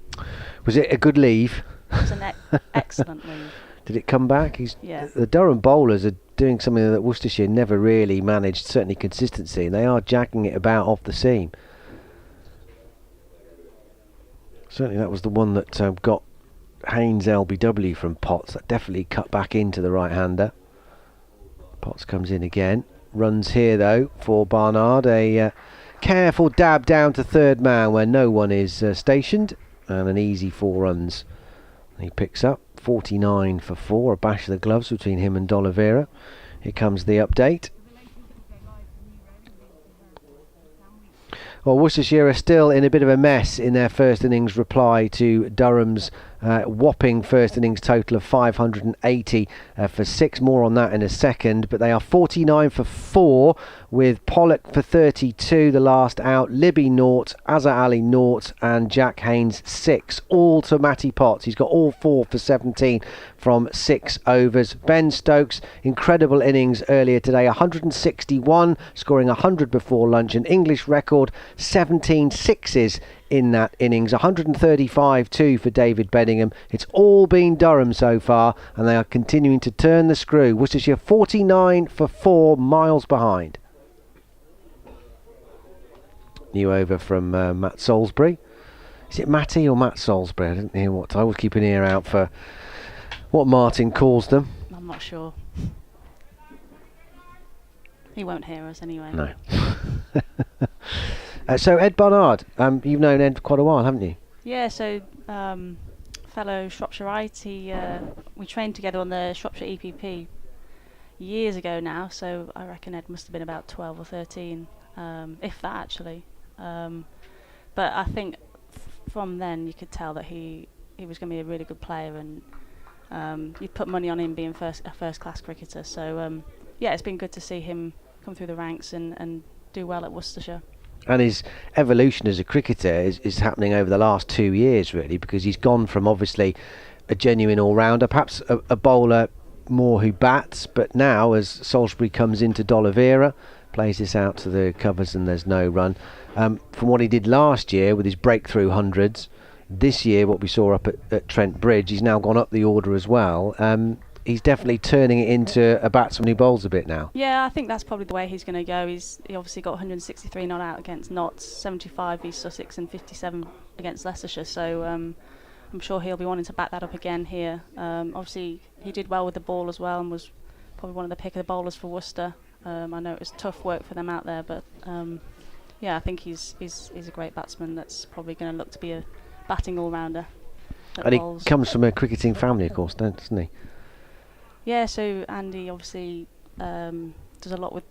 Was it a good leave? It was an excellent leave. Did it come back? Yeah. The Durham bowlers are doing something that Worcestershire never really managed, certainly consistency, and they are jacking it about off the seam. Certainly that was the one that got Haynes LBW from Potts. That definitely cut back into the right-hander. Potts comes in again. Runs here though for Barnard. A careful dab down to third man where no one is stationed, and an easy 4 runs. He picks up 49 for 4. A bash of the gloves between him and D'Oliveira. Here comes the update. Well, Worcestershire are still in a bit of a mess in their first innings reply to Durham's whopping first innings total of 580 for 6. More on that in a second. But they are 49 for 4 with Pollock for 32, the last out. Libby 0, Azhar Ali 0 and Jack Haynes 6. All to Matty Potts. He's got all 4 for 17 from 6 overs. Ben Stokes, incredible innings earlier today. 161, scoring 100 before lunch. An English record, 17 sixes in that innings. 135 too for David Bedingham. It's all been Durham so far, and they are continuing to turn the screw. Worcestershire 49 for 4, miles behind. New over from Matt Salisbury. Is it Matty or Matt Salisbury? I didn't hear what. I always keep an ear out for what Martin calls them. I'm not sure. He won't hear us anyway. No. So Ed Barnard, you've known Ed quite a while, haven't you? Yeah, so fellow Shropshireite. We trained together on the Shropshire EPP years ago now, so I reckon Ed must have been about 12 or 13, if that actually. But I think from then you could tell that he was going to be a really good player, and you'd put money on him being a first-class cricketer. So yeah, it's been good to see him come through the ranks and do well at Worcestershire. And his evolution as a cricketer is happening over the last 2 years, really, because he's gone from obviously a genuine all-rounder, perhaps a bowler more who bats, but now as Salisbury comes into D'Oliveira, plays this out to the covers and there's no run. From what he did last year with his breakthrough hundreds, this year what we saw up at Trent Bridge, he's now gone up the order as well. He's definitely turning it into a batsman who bowls a bit now. Yeah, I think that's probably the way he's going to go. He obviously got 163 not out against Notts, 75 East Sussex and 57 against Leicestershire, so I'm sure he'll be wanting to back that up again here. Obviously he did well with the ball as well and was probably one of the pick of the bowlers for Worcester. I know it was tough work for them out there, but yeah, I think he's a great batsman that's probably going to look to be a batting all-rounder. And he comes from a cricketing family, of course, doesn't he? Yeah, so Andy obviously does a lot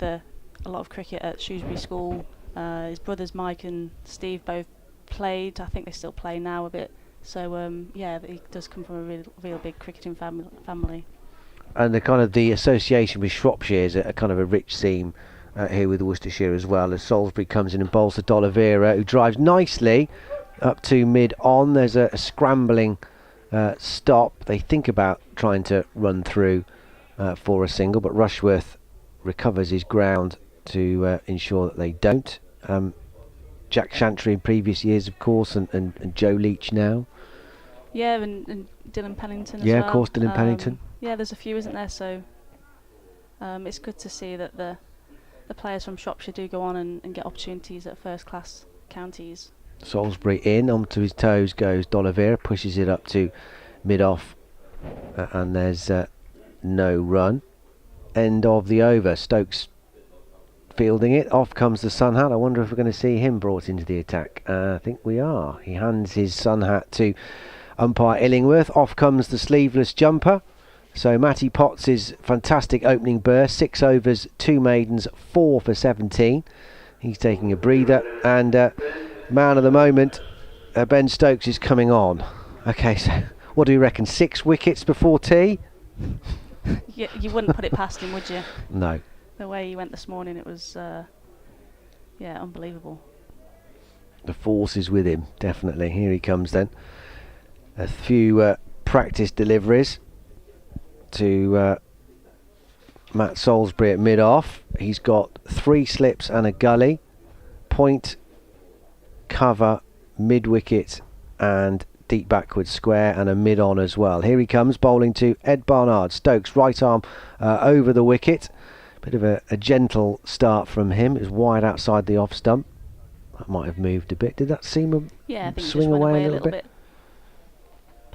of cricket at Shrewsbury School. His brothers Mike and Steve both played. I think they still play now a bit. So yeah, he does come from a real big cricketing family. And the association with Shropshire is a kind of a rich seam here with Worcestershire as well, as Salisbury comes in and bowls to D'Oliveira, who drives nicely up to mid-on. There's a scrambling stop. They think about trying to run through for a single, but Rushworth recovers his ground to ensure that they don't. Jack Chantry in previous years, of course, and Joe Leach now. Yeah, and Dylan Pennington as well. Yeah, of course, Dylan Pennington. Yeah, there's a few, isn't there? So it's good to see that the players from Shropshire do go on and get opportunities at first-class counties. Salisbury in, onto his toes goes D'Oliveira, pushes it up to mid-off, and there's no run. End of the over. Stokes fielding it. Off comes the sun hat. I wonder if we're going to see him brought into the attack. I think we are. He hands his sun hat to umpire Illingworth. Off comes the sleeveless jumper. So Matty Potts' fantastic opening burst, 6 overs, 2 maidens, 4 for 17. He's taking a breather, and man of the moment, Ben Stokes is coming on. Okay, so what do you reckon? 6 wickets before tea? You wouldn't put it past him, would you? No. The way he went this morning, it was yeah, unbelievable. The force is with him, definitely. Here he comes then. A few practice deliveries to Matt Salisbury at mid-off. He's got 3 slips and a gully. Point, cover, mid-wicket and deep backward square, and a mid-on as well. Here he comes, bowling to Ed Barnard. Stokes, right arm over the wicket. Bit of a gentle start from him. It was wide outside the off stump. That might have moved a bit. Did that seem I think swing away a little bit?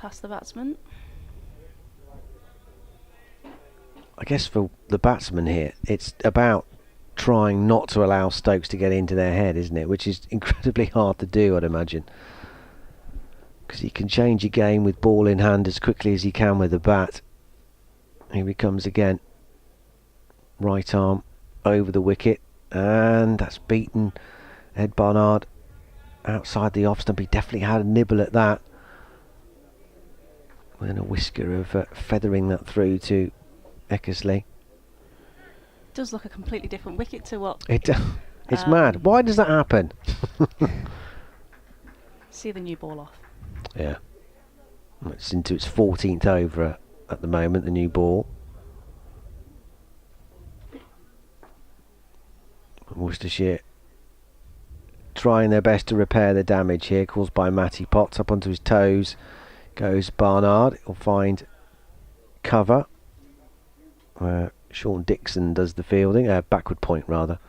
past the batsman. I guess for the batsman here, it's about trying not to allow Stokes to get into their head, isn't it? Which is incredibly hard to do, I'd imagine. Because he can change a game with ball in hand as quickly as he can with the bat. Here he comes again. Right arm over the wicket. And that's beaten Ed Barnard outside the off stump. He definitely had a nibble at that. And a whisker of feathering that through to Eckersley. It does look a completely different wicket to what... It's mad. Why does that happen? See the new ball off. Yeah. It's into its 14th over at the moment, the new ball. Worcestershire trying their best to repair the damage here caused by Matty Potts. Up onto his toes goes Barnard. He'll find cover. Sean Dixon does the fielding, backward point rather.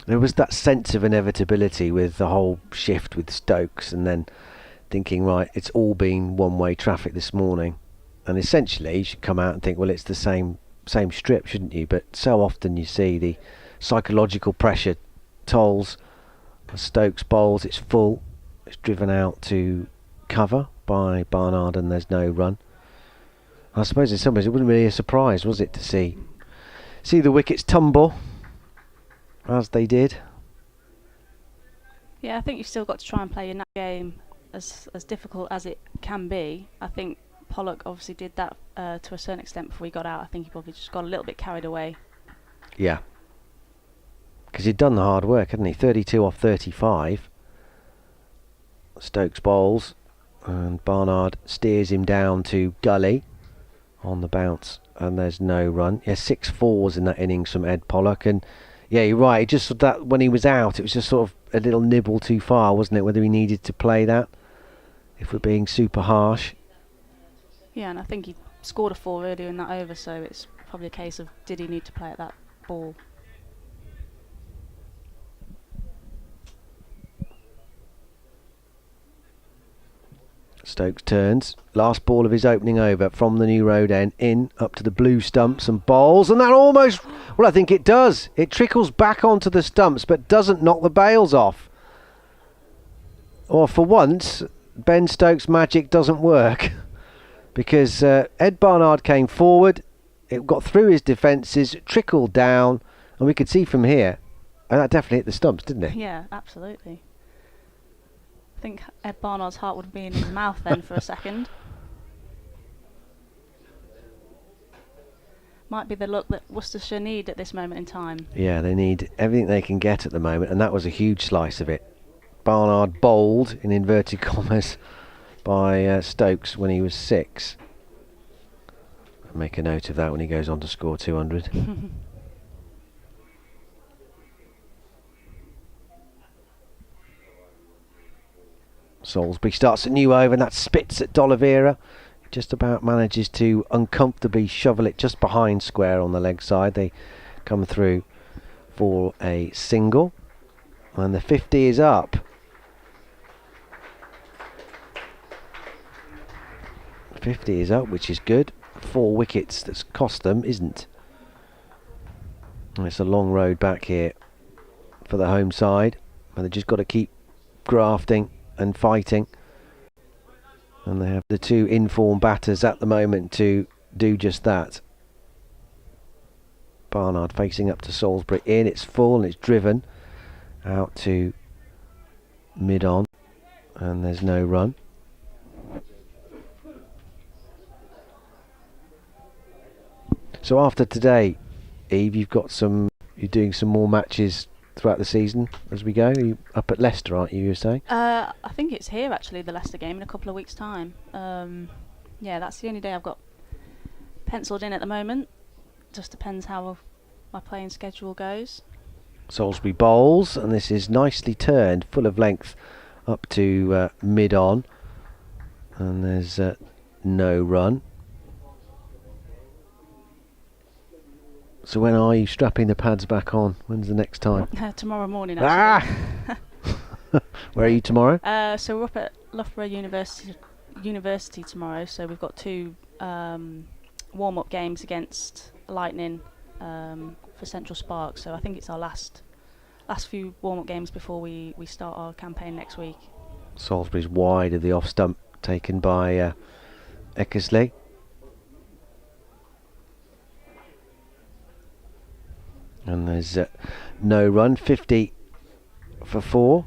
There was that sense of inevitability with the whole shift with Stokes, and then thinking, right, it's all been one-way traffic this morning, and essentially you should come out and think, well, it's the same strip, shouldn't you? But so often you see the psychological pressure tolls. Stokes bowls, it's full, it's driven out to cover by Barnard, and there's no run. I suppose in some ways it wasn't really a surprise, was it, to see the wickets tumble as they did. Yeah, I think you've still got to try and play your game as difficult as it can be. I think Pollock obviously did that to a certain extent before he got out. I think he probably just got a little bit carried away. Yeah. Because he'd done the hard work, hadn't he? 32 off 35. Stokes bowls, and Barnard steers him down to gully on the bounce, and there's no run. Yeah, 6 fours in that innings from Ed Pollock, and yeah, you're right. It just that when he was out, it was just sort of a little nibble too far, wasn't it? Whether he needed to play that, if we're being super harsh. Yeah, and I think he scored a 4 earlier in that over, so it's probably a case of did he need to play at that ball. Stokes turns. Last ball of his opening over from the new road end. In, up to the blue stumps and bowls. And that almost... Well, I think it does. It trickles back onto the stumps but doesn't knock the bails off. Or for once, Ben Stokes' magic doesn't work. Because Ed Barnard came forward. It got through his defences, trickled down. And we could see from here. And that definitely hit the stumps, didn't it? Yeah, absolutely. I think Ed Barnard's heart would be in his mouth then for a second. Might be the look that Worcestershire need at this moment in time. Yeah, they need everything they can get at the moment, and that was a huge slice of it. Barnard bowled, in inverted commas, by Stokes when he was 6. I'll make a note of that when he goes on to score 200. Salisbury starts a new over, and that spits at D'Oliveira. Just about manages to uncomfortably shovel it just behind square on the leg side. They come through for a single, and the 50 is up. 50 is up, which is good. 4 wickets that's cost them isn't. And it's a long road back here for the home side, and they've just got to keep grafting and fighting, and they have the 2 informed batters at the moment to do just that. Barnard facing up to Salisbury. In, it's full and it's driven out to mid-on, and there's no run. So after today, Eve, you're doing some more matches throughout the season as we go. You're up at Leicester, aren't you were saying? I think it's here actually, the Leicester game, in a couple of weeks' time. Yeah, that's the only day I've got penciled in at the moment. Just depends how my playing schedule goes. Salisbury bowls, and this is nicely turned, full of length up to mid-on, and there's no run. So when are you strapping the pads back on? When's the next time? Tomorrow morning, actually. Where are you tomorrow? So we're up at Loughborough University tomorrow. So we've got 2 warm-up games against Lightning for Central Spark. So I think it's our last few warm-up games before we start our campaign next week. Salisbury's wide of the off stump, taken by Eckersley. And there's no run, 50 for 4.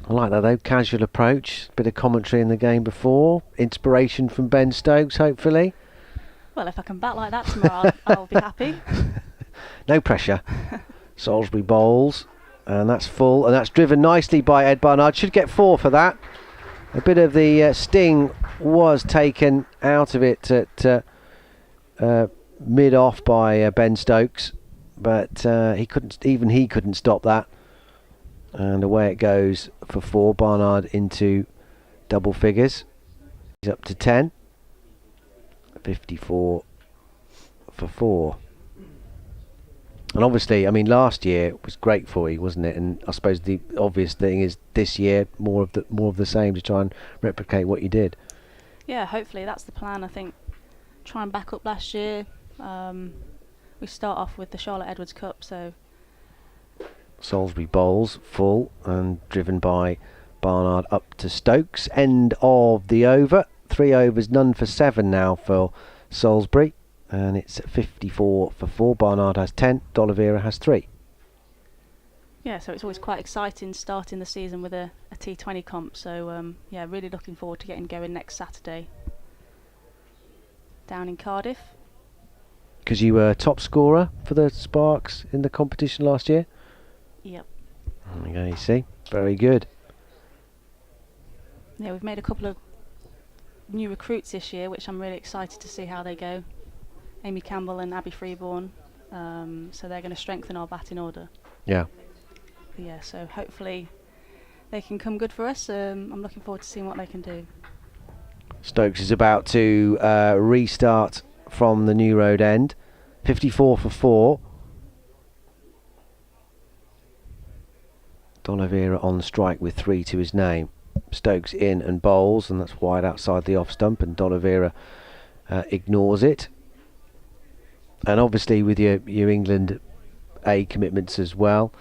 I like that though, casual approach, bit of commentary in the game before, inspiration from Ben Stokes hopefully. Well, if I can bat like that tomorrow, I'll be happy. No pressure. Salisbury bowls, and that's full, and that's driven nicely by Ed Barnard. Should get 4 for that. A bit of the sting was taken out of it at mid-off by Ben Stokes, but he couldn't stop that. And away it goes for 4. Barnard into double figures. He's up to 10. 54 for 4. And obviously, I mean, last year was great for you, wasn't it? And I suppose the obvious thing is this year more of the same to try and replicate what you did. Yeah, hopefully that's the plan. I think try and back up last year. We start off with the Charlotte Edwards Cup, so. Salisbury bowls full and driven by Barnard up to Stokes. End of the over. 3 overs, none for 7 now for Salisbury. And it's 54 for 4. Barnard has 10. D'Oliveira has 3. Yeah, so it's always quite exciting starting the season with a T20 comp. So yeah, really looking forward to getting going next Saturday down in Cardiff. Because you were top scorer for the Sparks in the competition last year? Yep. There you go, you see. Very good. Yeah, we've made a couple of new recruits this year, which I'm really excited to see how they go. Amy Campbell and Abby Freeborn. So they're going to strengthen our batting order. Yeah. Yeah, so hopefully they can come good for us. I'm looking forward to seeing what they can do. Stokes is about to restart from the New Road end. 54 for 4. D'Oliveira on strike with 3 to his name. Stokes in and bowls, and that's wide outside the off stump, and D'Oliveira ignores it. And obviously with your England A commitments as well,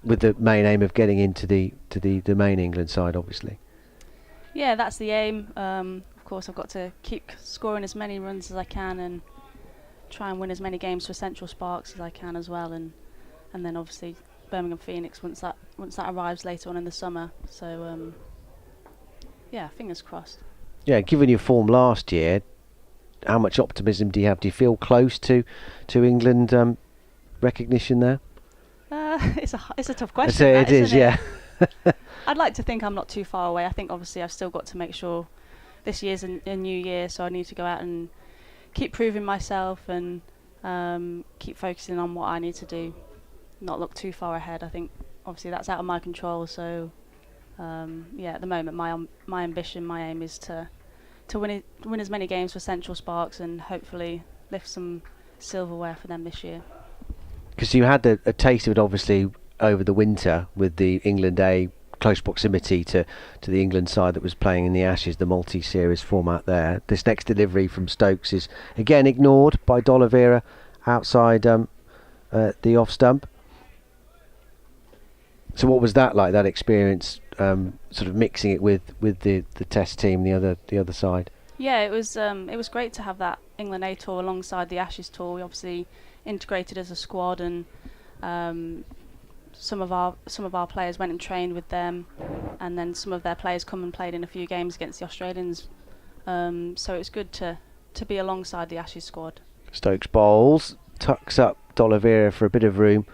with the main aim of getting into the main England side, obviously. Yeah, that's the aim. Of course, I've got to keep scoring as many runs as I can and try and win as many games for Central Sparks as I can as well, and then obviously Birmingham Phoenix once that arrives later on in the summer. So yeah, fingers crossed. Yeah, given your form last year, how much optimism do you have? Do you feel close to England recognition there? It's a tough question. It is, yeah. I'd like to think I'm not too far away. I think obviously I've still got to make sure this year's a new year, so I need to go out and keep proving myself and keep focusing on what I need to do, not look too far ahead. I think obviously that's out of my control, so yeah, at the moment my ambition, my aim is to win as many games for Central Sparks and hopefully lift some silverware for them this year. Because you had a taste of it obviously over the winter with the England A, close proximity to the England side that was playing in the Ashes, the multi-series format there. This next delivery from Stokes is again ignored by D'Oliveira outside the off stump. So what was that like, that experience, sort of mixing it with the Test team, the other side? Yeah, it was great to have that England A tour alongside the Ashes tour. We obviously integrated as a squad, and some of our players went and trained with them, and then some of their players come and played in a few games against the Australians. So it's good to be alongside the Ashes squad. Stokes bowls, tucks up D'Oliveira for a bit of room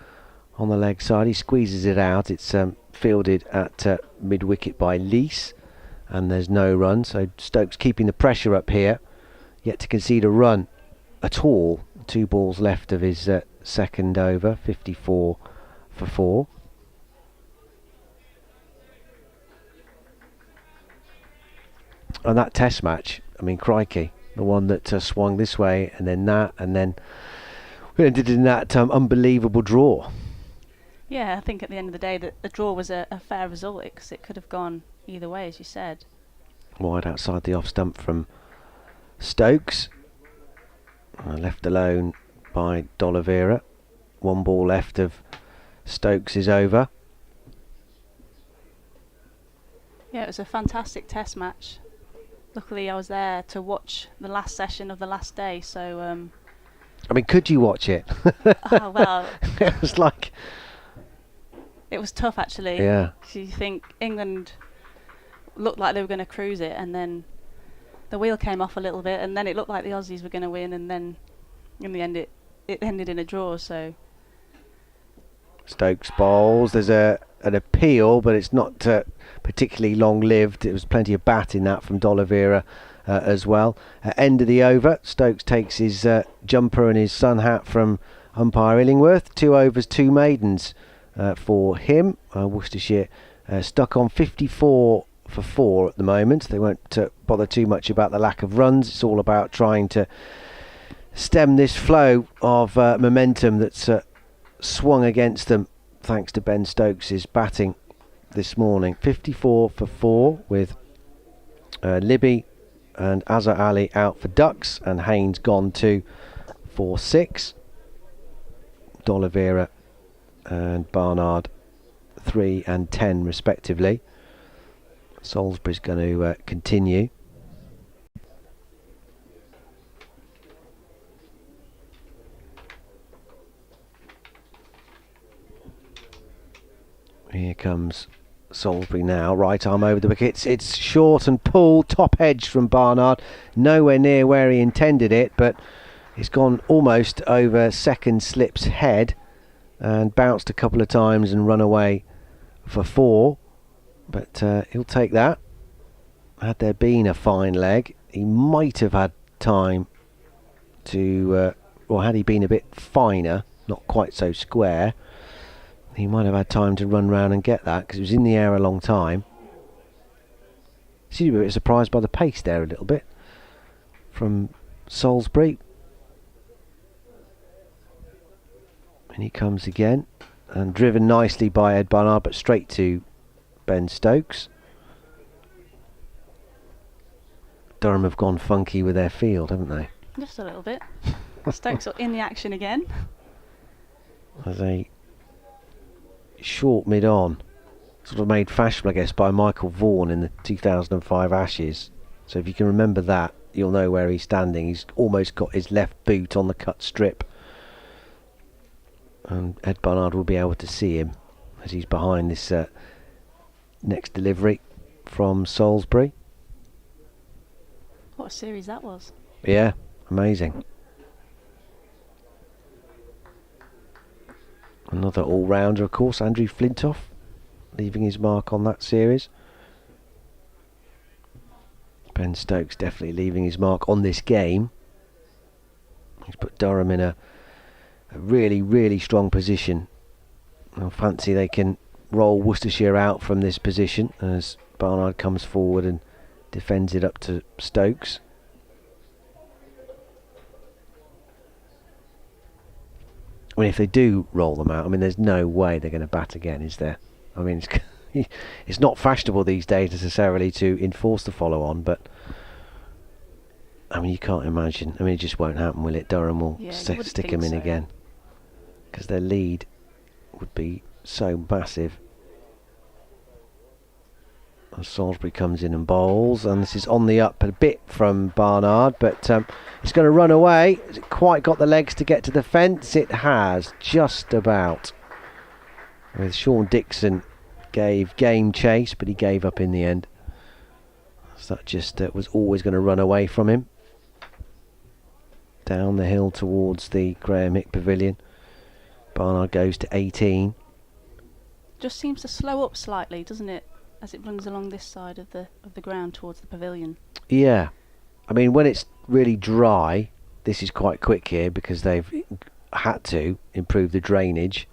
on the leg side. He squeezes it out. It's fielded at mid wicket by Lees, and there's no run. So Stokes keeping the pressure up here, yet to concede a run at all. 2 balls left of his second over. 54 for 4. And that Test match, I mean, crikey, the one that swung this way and then that, and then We ended in that unbelievable draw. Yeah, I think at the end of the day that the draw was a fair result because it could have gone either way, as you said. Wide outside the off stump from Stokes. Left alone by D'Oliveira. 1 ball left of Stokes' over. Yeah, it was a fantastic test match. Luckily I was there to watch the last session of the last day, so... I mean, could you watch it? Oh, well... It was like... It was tough, actually. Yeah. You think England looked like they were going to cruise it, and then the wheel came off a little bit, and then it looked like the Aussies were going to win, and then in the end it ended in a draw, so... Stokes bowls. There's an appeal, but it's not particularly long-lived. There was plenty of bat in that from D'Oliveira as well. End of the over, Stokes takes his jumper and his sun hat from umpire Illingworth. 2 overs, 2 maidens for him. Worcestershire stuck on 54 for 4 at the moment. They won't bother too much about the lack of runs. It's all about trying to stem this flow of momentum that's swung against them thanks to Ben Stokes' batting this morning. 54 for 4 with Libby and Azhar Ali out for ducks and Haynes gone 2 for 6. D'Oliveira and Barnard 3 and 10 respectively. Salisbury's going to continue. Here comes Salisbury now, right arm over the wickets. It's short and pulled, top edge from Barnard, nowhere near where he intended it, but it's gone almost over second slip's head and bounced a couple of times and run away for 4, but he'll take that. Had there been a fine leg, he might have had time to, or had he been a bit finer, not quite so square, he might have had time to run round and get that because it was in the air a long time. Seemed a bit surprised by the pace there a little bit from Salisbury. And he comes again and driven nicely by Ed Barnard, but straight to Ben Stokes. Durham have gone funky with their field, haven't they? Just a little bit. Stokes are in the action again. As a short mid-on, sort of made fashionable, I guess, by Michael Vaughan in the 2005 Ashes. So if you can remember that, you'll know where he's standing. He's almost got his left boot on the cut strip, and Ed Barnard will be able to see him as he's behind this next delivery from Salisbury. What a series that was. Yeah, amazing. Another all-rounder, of course, Andrew Flintoff, leaving his mark on that series. Ben Stokes definitely leaving his mark on this game. He's put Durham in a really, really strong position. I fancy they can roll Worcestershire out from this position as Barnard comes forward and defends it up to Stokes. I mean, if they do roll them out, I mean, there's no way they're going to bat again, is there? I mean, it's not fashionable these days necessarily to enforce the follow-on, but I mean, you can't imagine. I mean, it just won't happen, will it? Durham will stick them in again because their lead would be so massive. As Salisbury comes in and bowls, and this is on the up a bit from Barnard, but it's going to run away. Has it quite got the legs to get to the fence? It has, just about. With Sean Dixon gave game chase, but he gave up in the end. So that just was always going to run away from him. Down the hill towards the Graham Hick Pavilion. Barnard goes to 18. Just seems to slow up slightly, doesn't it? As it runs along this side of the ground towards the pavilion. Yeah, I mean, when it's really dry, this is quite quick here because they've had to improve the drainage,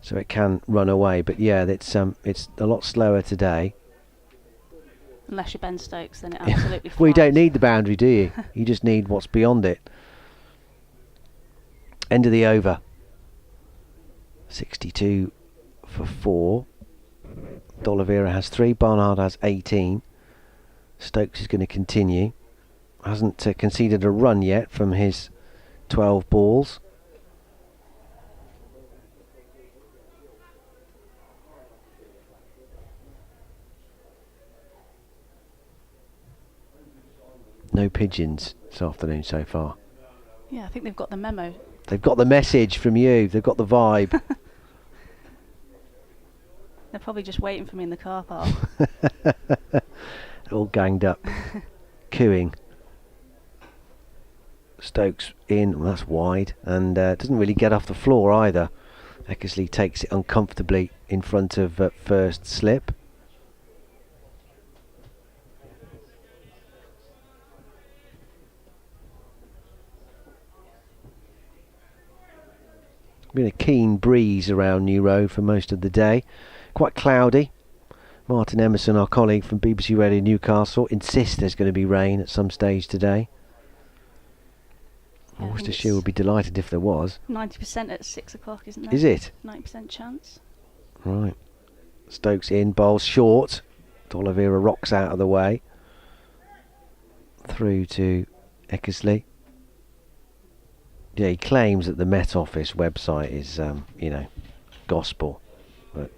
so it can run away. But yeah, it's a lot slower today. Unless you're Ben Stokes, then it absolutely flies. Well, you don't need the boundary, do you? You just need what's beyond it. End of the over. 62 for 4. D'Oliveira has 3. Barnard has 18. Stokes is going to continue. Hasn't conceded a run yet from his 12 balls. No pigeons this afternoon so far. Yeah, I think they've got the memo. They've got the message from you. They've got the vibe. They're probably just waiting for me in the car park. All ganged up. Cooing. Stokes in, well, that's wide, and doesn't really get off the floor either. Eckersley takes it uncomfortably in front of first slip. Been a keen breeze around New Road for most of the day. Quite cloudy. Martin Emerson, our colleague from BBC Radio Newcastle, insists there's going to be rain at some stage today. Yeah, Worcestershire would be delighted if there was. 90% at 6 o'clock, isn't there? Is it? 90% chance. Right. Stokes in, bowls short. D'Oliveira rocks out of the way. Through to Eckersley. Yeah, he claims that the Met Office website is, gospel. But,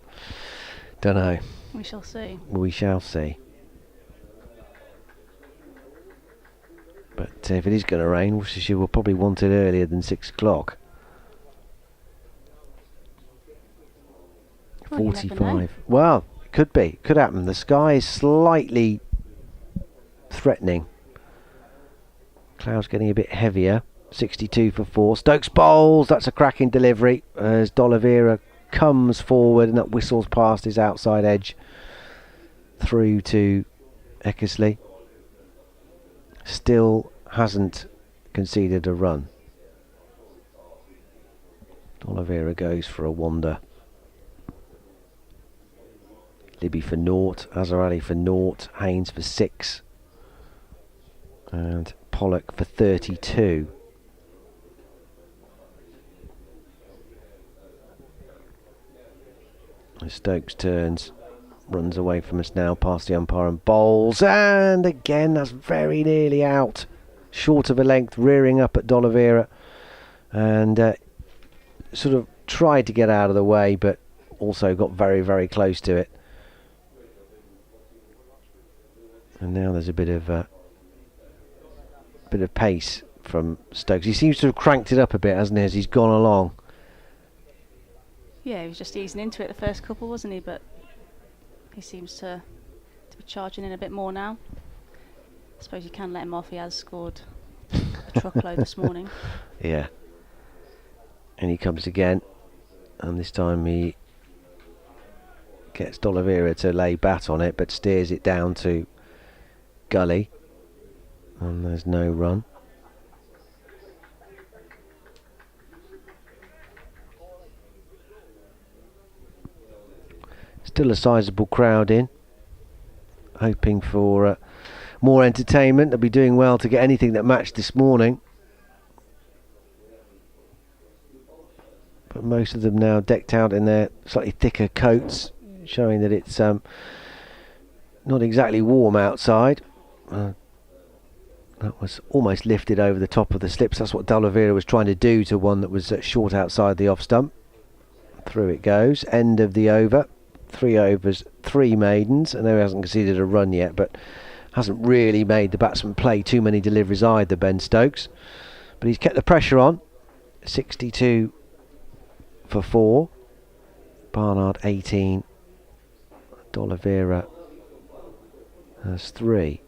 don't know. We shall see. We shall see. But if it is going to rain, Worcestershire will probably want it earlier than 6 o'clock. Well, you never 45. Well, it could be. Could happen. The sky is slightly threatening. Clouds getting a bit heavier. 62 for 4. Stokes bowls. That's a cracking delivery as D'Oliveira comes forward and that whistles past his outside edge through to Eckersley. Still hasn't conceded a run. D'Oliveira goes for a wander. Libby for naught, Azhar Ali for naught, Haynes for 6, and Pollock for 32. As Stokes turns, runs away from us now past the umpire and bowls, and again that's very nearly out, short of a length, rearing up at D'Oliveira, and sort of tried to get out of the way but also got very, very close to it. And now there's a bit of pace from Stokes. He seems to have cranked it up a bit, hasn't he, as he's gone along. Yeah, he was just easing into it the first couple, wasn't he? But he seems to be charging in a bit more now. I suppose you can let him off. He has scored a truckload this morning. Yeah. And he comes again, and this time he gets D'Oliveira to lay bat on it, but steers it down to gully, and there's no run. Still a sizable crowd in, hoping for more entertainment. They'll be doing well to get anything that matched this morning, but most of them now decked out in their slightly thicker coats, showing that it's not exactly warm outside. That was almost lifted over the top of the slips. That's what D'Oliveira was trying to do to one that was short outside the off stump. Through it goes. End of the over. 3 overs, 3 maidens. I know he hasn't conceded a run yet, but hasn't really made the batsman play too many deliveries either, Ben Stokes. But he's kept the pressure on. 62 for 4. Barnard 18. D'Oliveira has 3.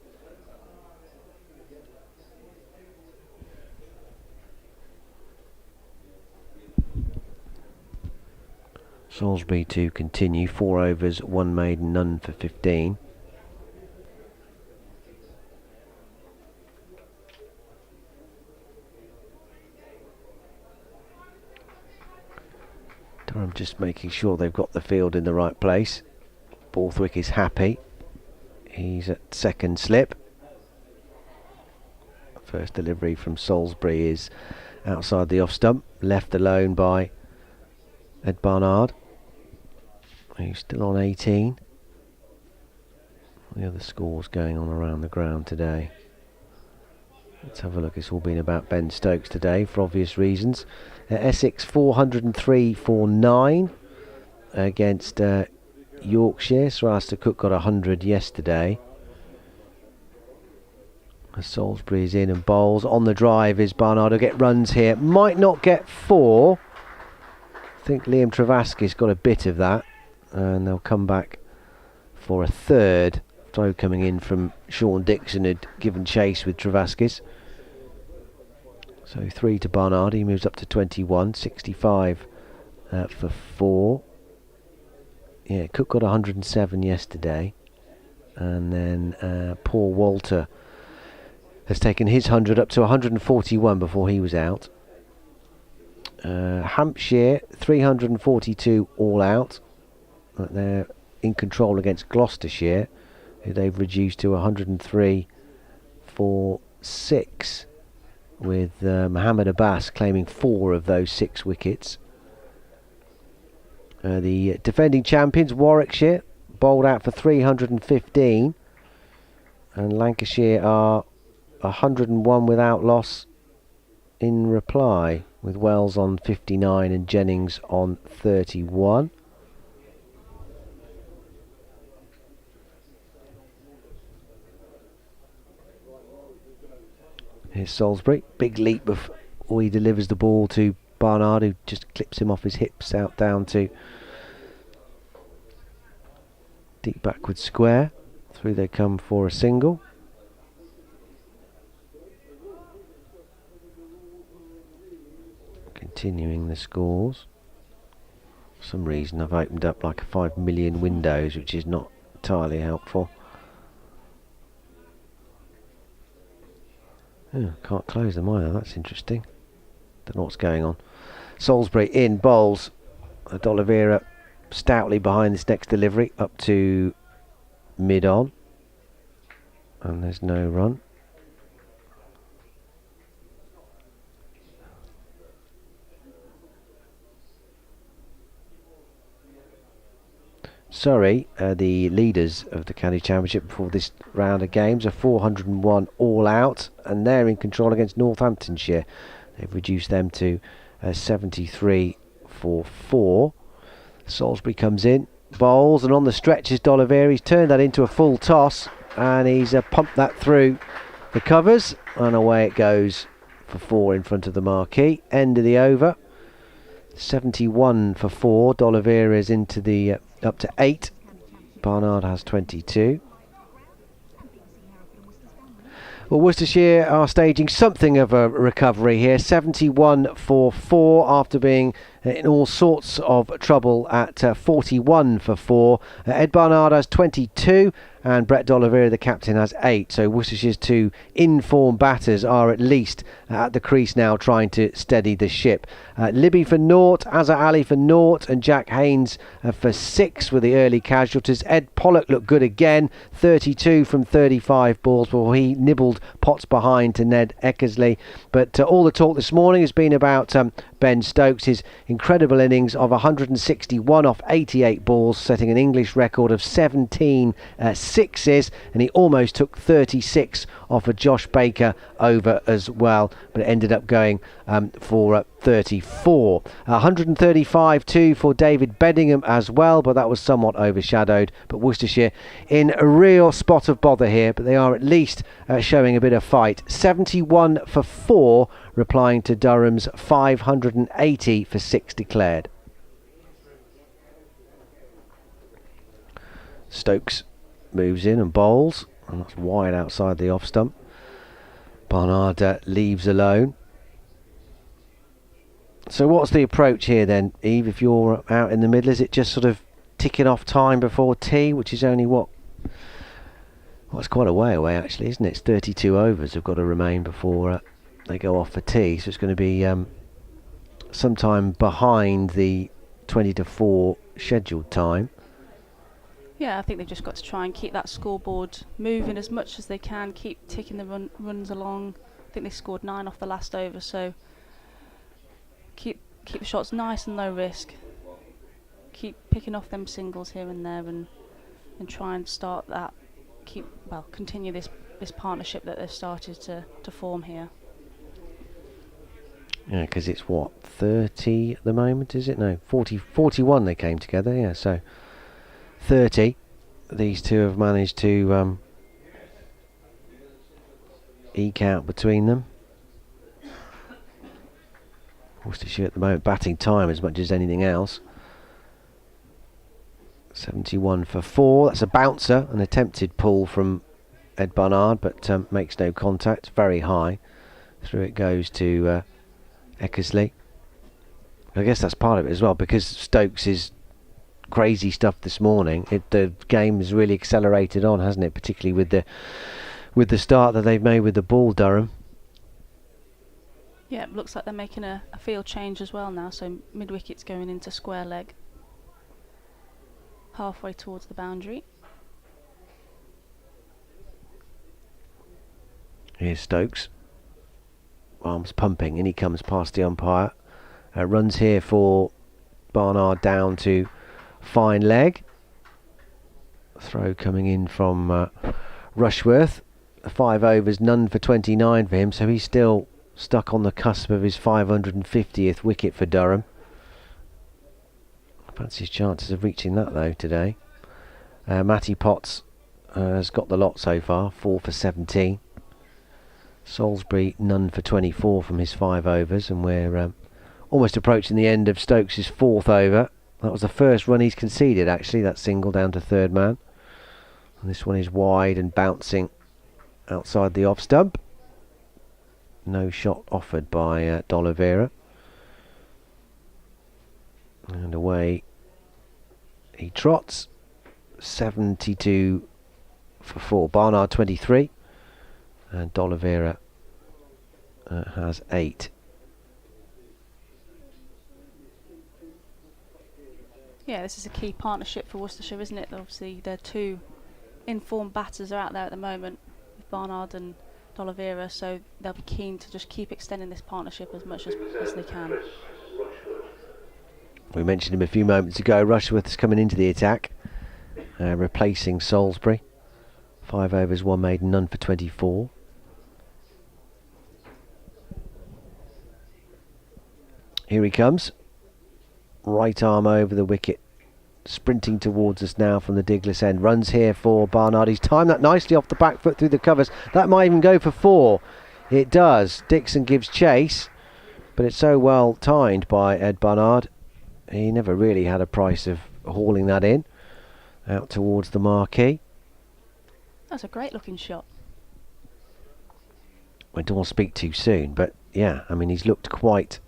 Salisbury to continue. 4 overs, 1 maiden, none for 15. Durham just making sure they've got the field in the right place. Borthwick is happy. He's at second slip. First delivery from Salisbury is outside the off stump, left alone by Ed Barnard, who's still on 18. The other scores going on around the ground today. Let's have a look. It's all been about Ben Stokes today for obvious reasons. Essex 403 for 9 against Yorkshire. Sir Alistair Cook got 100 yesterday. As Salisbury's in and bowls. On the drive is Barnard. He'll get runs here. Might not get 4. I think Liam Travaski's got a bit of that. And they'll come back for a third. Throw coming in from Sean Dixon, had given chase with Travaskis. So 3 to Barnard. He moves up to 21. 65 for 4. Yeah, Cook got 107 yesterday. And then Paul Walter has taken his 100 up to 141 before he was out. Hampshire 342 all out. They're in control against Gloucestershire, who they've reduced to 103 for 6, with Mohammed Abbas claiming 4 of those 6 wickets. The defending champions, Warwickshire, bowled out for 315, and Lancashire are 101 without loss in reply, with Wells on 59 and Jennings on 31. Here's Salisbury, big leap before he delivers the ball to Barnard, who just clips him off his hips out down to deep backward square. Through they come for a single. Continuing the scores. For some reason I've opened up like 5 million windows, which is not entirely helpful. Yeah, can't close them either, that's interesting. Don't know what's going on. Salisbury in, bowls. D'Oliveira stoutly behind this next delivery, up to mid-on. And there's no run. Surrey, the leaders of the County Championship before this round of games, are 401 all out, and they're in control against Northamptonshire. They've reduced them to 73 for 4. Salisbury comes in, bowls, and on the stretch is D'Oliveira. He's turned that into a full toss, and he's pumped that through the covers, and away it goes for 4 in front of the marquee. End of the over. 71 for 4. D'Oliveira is into the up to 8. Barnard has 22. Well, Worcestershire are staging something of a recovery here. 71 for 4 after being in all sorts of trouble at 41 for 4. Ed Barnard has 22 and Brett D'Oliveira, the captain, has 8. So Worcestershire's 2 in-form batters are at least at the crease now trying to steady the ship. Libby for 0, Azhar Ali for 0 and Jack Haynes for 6 with the early casualties. Ed Pollock looked good again, 32 from 35 balls before he nibbled pots behind to Ned Eckersley. But all the talk this morning has been about Ben Stokes, his incredible innings of 161 off 88 balls, setting an English record of 17 sixes, and he almost took 36 off a Josh Baker over as well, but it ended up going for 34. 135 too for David Beddingham as well, but that was somewhat overshadowed. But Worcestershire in a real spot of bother here, but they are at least showing a bit of fight. 71 for 4, replying to Durham's 580 for 6 declared. Stokes moves in and bowls, and that's wide outside the off stump. Barnard leaves alone. So what's the approach here then, Eve, if you're out in the middle? Is it just sort of ticking off time before tea, which is only what? Well, it's quite a way away actually, isn't it? It's 32 overs have got to remain before they go off for tea, so it's going to be sometime behind the 20 to 4 scheduled time. Yeah, I think they've just got to try and keep that scoreboard moving as much as they can, keep ticking the runs along. I think they scored 9 off the last over, so keep the shots nice and low risk. Keep picking off them singles here and there, and try and start that. Continue this partnership that they've started to form here. Yeah, because it's what, 30 at the moment, is it? No, 41 they came together, yeah, so 30. These two have managed to eke out between them. Worcestershire at the moment batting time as much as anything else. 71 for 4. That's a bouncer, an attempted pull from Ed Barnard, but makes no contact. Very high. Through it goes to Eckersley. I guess that's part of it as well, because Stokes' crazy stuff this morning. The game has really accelerated on, hasn't it? Particularly with the start that they've made with the ball, Durham. Yeah, it looks like they're making a field change as well now. So mid wicket's going into square leg, halfway towards the boundary. Here's Stokes. Arms pumping, and he comes past the umpire. Runs here for Barnard down to fine leg. Throw coming in from Rushworth. 5 overs, none for 29 for him, so he's still stuck on the cusp of his 550th wicket for Durham. I fancy his chances of reaching that though today. Matty Potts has got the lot so far, 4 for 17. Salisbury none for 24 from his 5 overs, and we're almost approaching the end of Stokes' 4th over. That was the first run he's conceded actually, that single down to third man. And this one is wide and bouncing outside the off stump. No shot offered by D'Oliveira. And away he trots. 72 for 4. Barnard 23. And D'Oliveira has 8. Yeah, this is a key partnership for Worcestershire, isn't it? Obviously, their two informed batters are out there at the moment, with Barnard and D'Oliveira, so they'll be keen to just keep extending this partnership as much as they can. We mentioned him a few moments ago. Rushworth is coming into the attack, replacing Salisbury. 5 overs, 1 made, none for 24. Here he comes. Right arm over the wicket. Sprinting towards us now from the Diglis end. Runs here for Barnard. He's timed that nicely off the back foot through the covers. That might even go for 4. It does. Dixon gives chase, but it's so well timed by Ed Barnard. He never really had a price of hauling that in. Out towards the marquee. That's a great looking shot. I don't want to speak too soon, but yeah, I mean, he's looked quite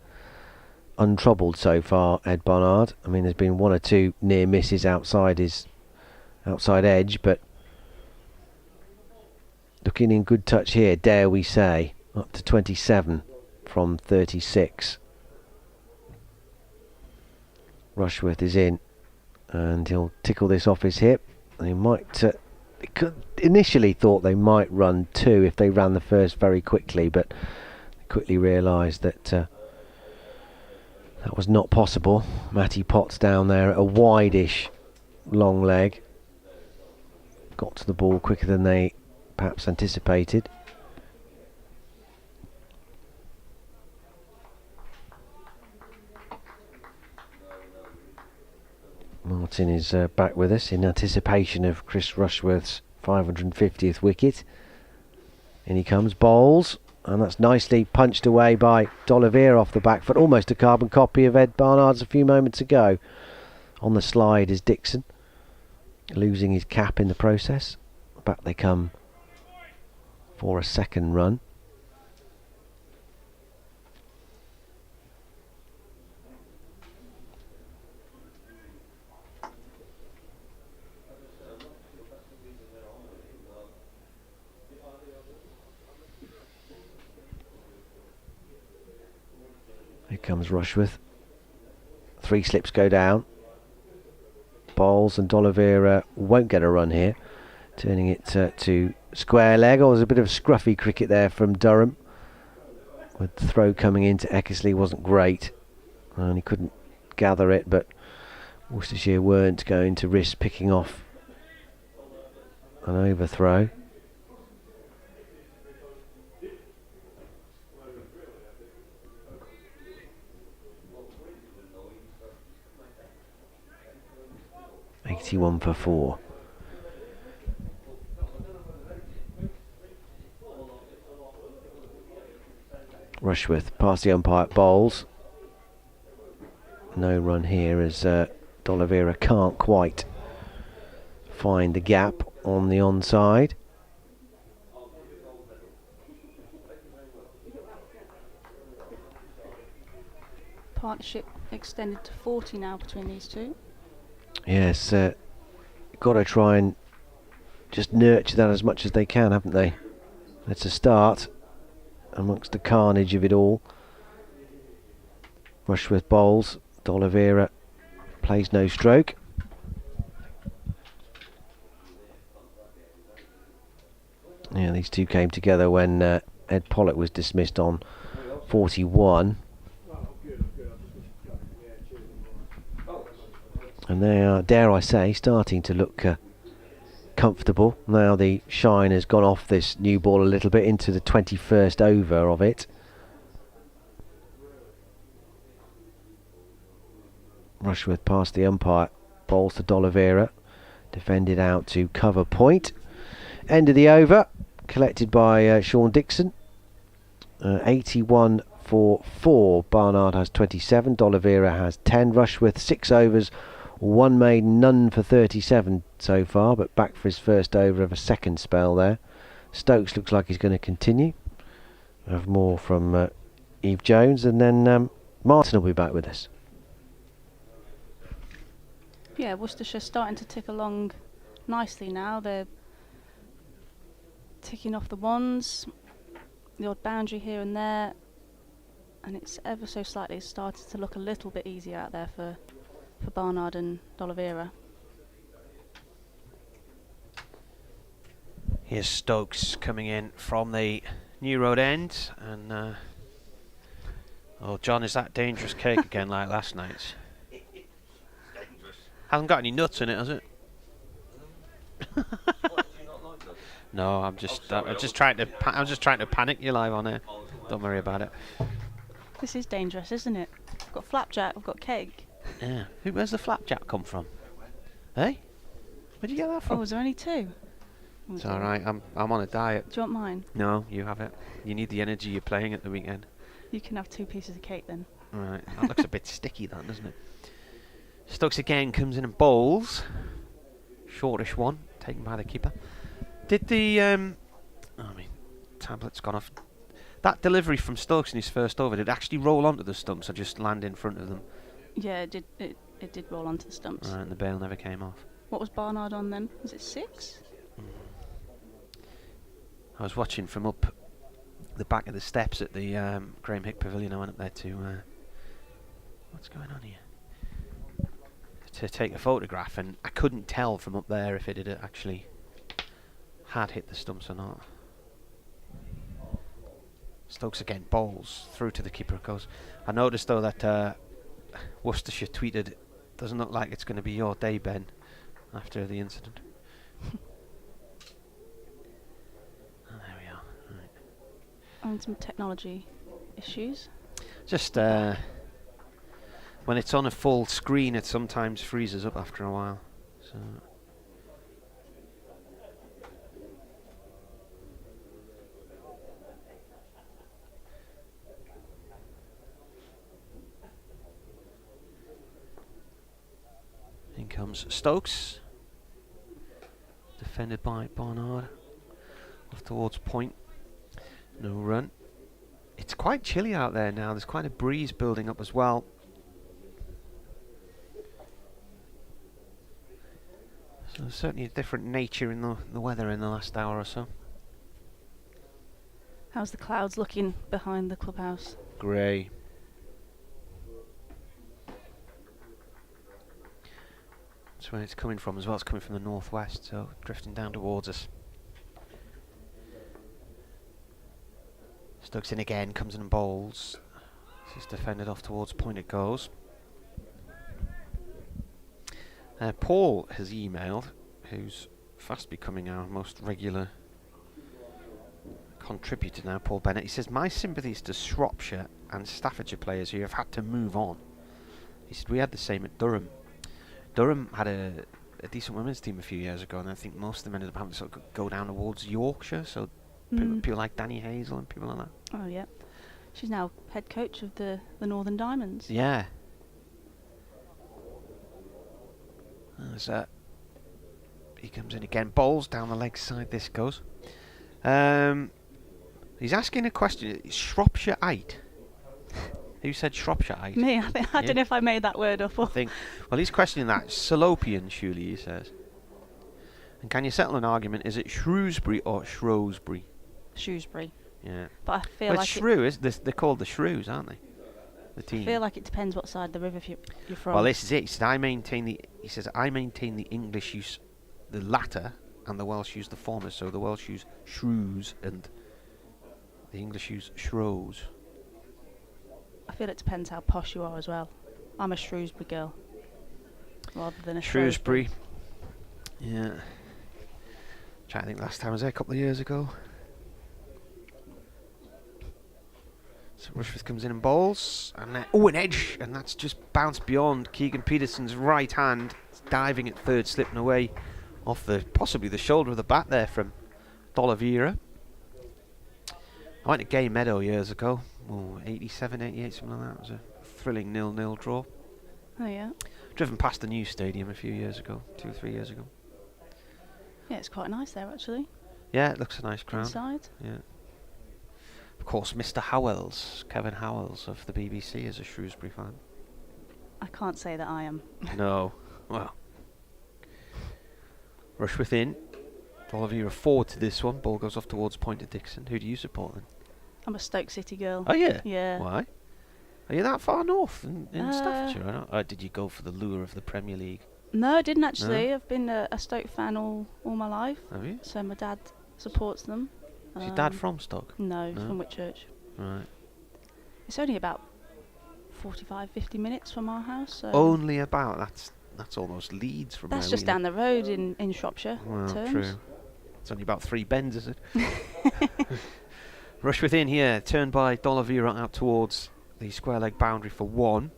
untroubled so far, Ed Barnard. I mean, there's been 1 or 2 near misses outside his outside edge, but looking in good touch here, dare we say. Up to 27 from 36. Rushworth is in, and he'll tickle this off his hip. They might initially thought they might run 2 if they ran the first very quickly, but they quickly realised that that was not possible. Matty Potts down there at a wide-ish long leg. Got to the ball quicker than they perhaps anticipated. Martin is back with us in anticipation of Chris Rushworth's 550th wicket. In he comes, bowls, and that's nicely punched away by D'Oliveira off the back foot, almost a carbon copy of Ed Barnard's a few moments ago. On the slide is Dixon, losing his cap in the process. Back they come for a second run. Here comes Rushworth. 3 slips go down. Bowles and D'Oliveira won't get a run here. Turning it to square leg. Oh, there's a bit of scruffy cricket there from Durham. With the throw coming into Eckersley wasn't great. and he couldn't gather it, but Worcestershire weren't going to risk picking off an overthrow. .81 for 4. Rushworth past the umpire, bowls. No run here as D'Oliveira can't quite find the gap on the onside. Partnership extended to 40 now between these two. Yes, got to try and just nurture that as much as they can, haven't they? It's a start amongst the carnage of it all. Rushworth bowls, D'Oliveira plays no stroke. Yeah, these two came together when Ed Pollock was dismissed on 41. And they are, dare I say, starting to look comfortable. Now the shine has gone off this new ball a little bit into the 21st over of it. Rushworth past the umpire, bowls to D'Oliveira, defended out to cover point. End of the over, collected by Sean Dixon. 81 for 4. Barnard has 27, D'Oliveira has 10. Rushworth 6 overs, 1 made, none for 37 so far, but back for his first over of a second spell there. Stokes looks like he's going to continue. We'll have more from Eve Jones, and then Martin will be back with us. Yeah, Worcestershire starting to tick along nicely now. They're ticking off the ones, the odd boundary here and there, and it's ever so slightly started to look a little bit easier out there for Barnard and D'Oliveira. Here's Stokes coming in from the New Road end, and oh, John, is that dangerous cake again like last night's? Hasn't got any nuts in it, has it? No, I'm just trying to panic you live on air. Don't worry about it. This is dangerous, isn't it? I've got flapjack, I've got cake. Yeah. Where's the flapjack come from? Hey? Where'd you get that from? Oh, was there only 2? It's all right. I'm on a diet. Do you want mine? No, you have it. You need the energy you're playing at the weekend. You can have 2 pieces of cake then. All right. That looks a bit sticky, that, doesn't it? Stokes again comes in and bowls. Shortish one, taken by the keeper. Did the tablet's gone off. That delivery from Stokes in his first over, did it actually roll onto the stumps or just land in front of them? Yeah, it did roll onto the stumps. Right, and the bail never came off. What was Barnard on then? Was it 6? I was watching from up the back of the steps at the Graham Hick Pavilion. I went up there to what's going on here? To take a photograph, and I couldn't tell from up there if it had actually had hit the stumps or not. Stokes again bowls through to the keeper, of course. I noticed though that Worcestershire tweeted, "Doesn't look like it's going to be your day, Ben," after the incident. Oh, there we are. Right. And some technology issues. Just when it's on a full screen, it sometimes freezes up after a while. So. In comes Stokes, defended by Barnard, off towards point, no run. It's quite chilly out there now, there's quite a breeze building up as well. So there's certainly a different nature in the weather in the last hour or so. How's the clouds looking behind the clubhouse? Grey. That's where it's coming from as well. It's coming from the northwest, so drifting down towards us. Stokes in again, comes in and bowls. Just defended off towards point it goes. Paul has emailed, who's fast becoming our most regular contributor now, Paul Bennett. He says, my sympathies to Shropshire and Staffordshire players who have had to move on. He said, we had the same at Durham. Durham had a decent women's team a few years ago, and I think most of them ended up having to sort of go down towards Yorkshire, so people like Danny Hazel and people like that. Oh, yeah. She's now head coach of the Northern Diamonds. Yeah. He comes in again, bowls down the leg side, this goes. He's asking a question. Shropshireite. Who said Shropshireite? Me, I don't know if I made that word up. Or Well, he's questioning that. Salopian, surely, he says. And can you settle an argument? Is it Shrewsbury or Shrewsbury? Shrewsbury. Yeah. But I feel like they're called the Shrews, aren't they? The team. I feel like it depends what side of the river you're from. Well, this is it. He said, I maintain the English use the latter, and the Welsh use the former. So the Welsh use shrews, and the English use shrows. I feel it depends how posh you are as well. I'm a Shrewsbury girl, rather than a Shrewsbury. Yeah. Trying to think last time I was there a couple of years ago. So Rushworth comes in and bowls, and an edge, and that's just bounced beyond Keegan Peterson's right hand. It's diving at third, slipping away off possibly the shoulder of the bat there from D'Oliveira. I went to Gay Meadow years ago, 87, 88, something like that. It was a thrilling 0-0 draw. Oh yeah. Driven past the new stadium a few years ago, 2 or 3 years ago. Yeah, it's quite nice there actually. Yeah, it looks a nice ground. Inside. Yeah. Of course, Mr. Howells, Kevin Howells of the BBC, is a Shrewsbury fan. I can't say that I am. No. Well. Rushworth in. D'Oliveira forward to this one. Ball goes off towards Pointer Dixon. Who do you support then? I'm a Stoke City girl. Oh, yeah? Yeah. Why? Are you that far north in Staffordshire? Or did you go for the lure of the Premier League? No, I didn't actually. No? I've been a Stoke fan all my life. Have you? So my dad supports them. Is your dad from Stoke? No, from Whitchurch. Right. It's only about 45-50 minutes from our house. So only about? That's almost Leeds from that's where just down the road in Shropshire. Well, terms. True. It's only about 3 bends, is it? Rushworth in here, turned by D'Oliveira out towards the square leg boundary for 1.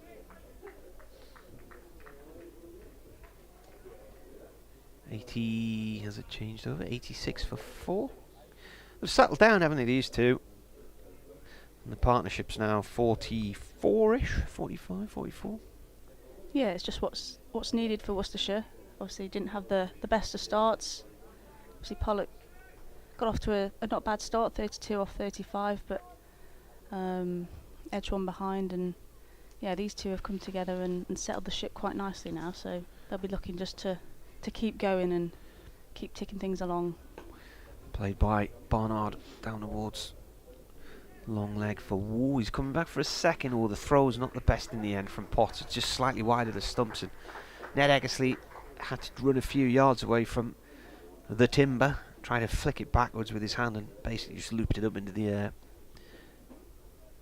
Has it changed over? 86 for 4. They've settled down, haven't they, these two? And the partnership's now 44-ish, 45, 44. Yeah, it's just what's needed for Worcestershire. Obviously, didn't have the best of starts. Obviously, Pollock got off to a not bad start, 32 off 35, but edge one behind, and yeah, these two have come together and settled the ship quite nicely now. So they'll be looking just to keep going and keep ticking things along. Played by Barnard down towards long leg for Woo. He's coming back for a second. The throw's not the best in the end from Potts. It's just slightly wide of the stumps, and Ned Eggersley had to run a few yards away from the timber, trying to flick it backwards with his hand, and basically just looped it up into the air.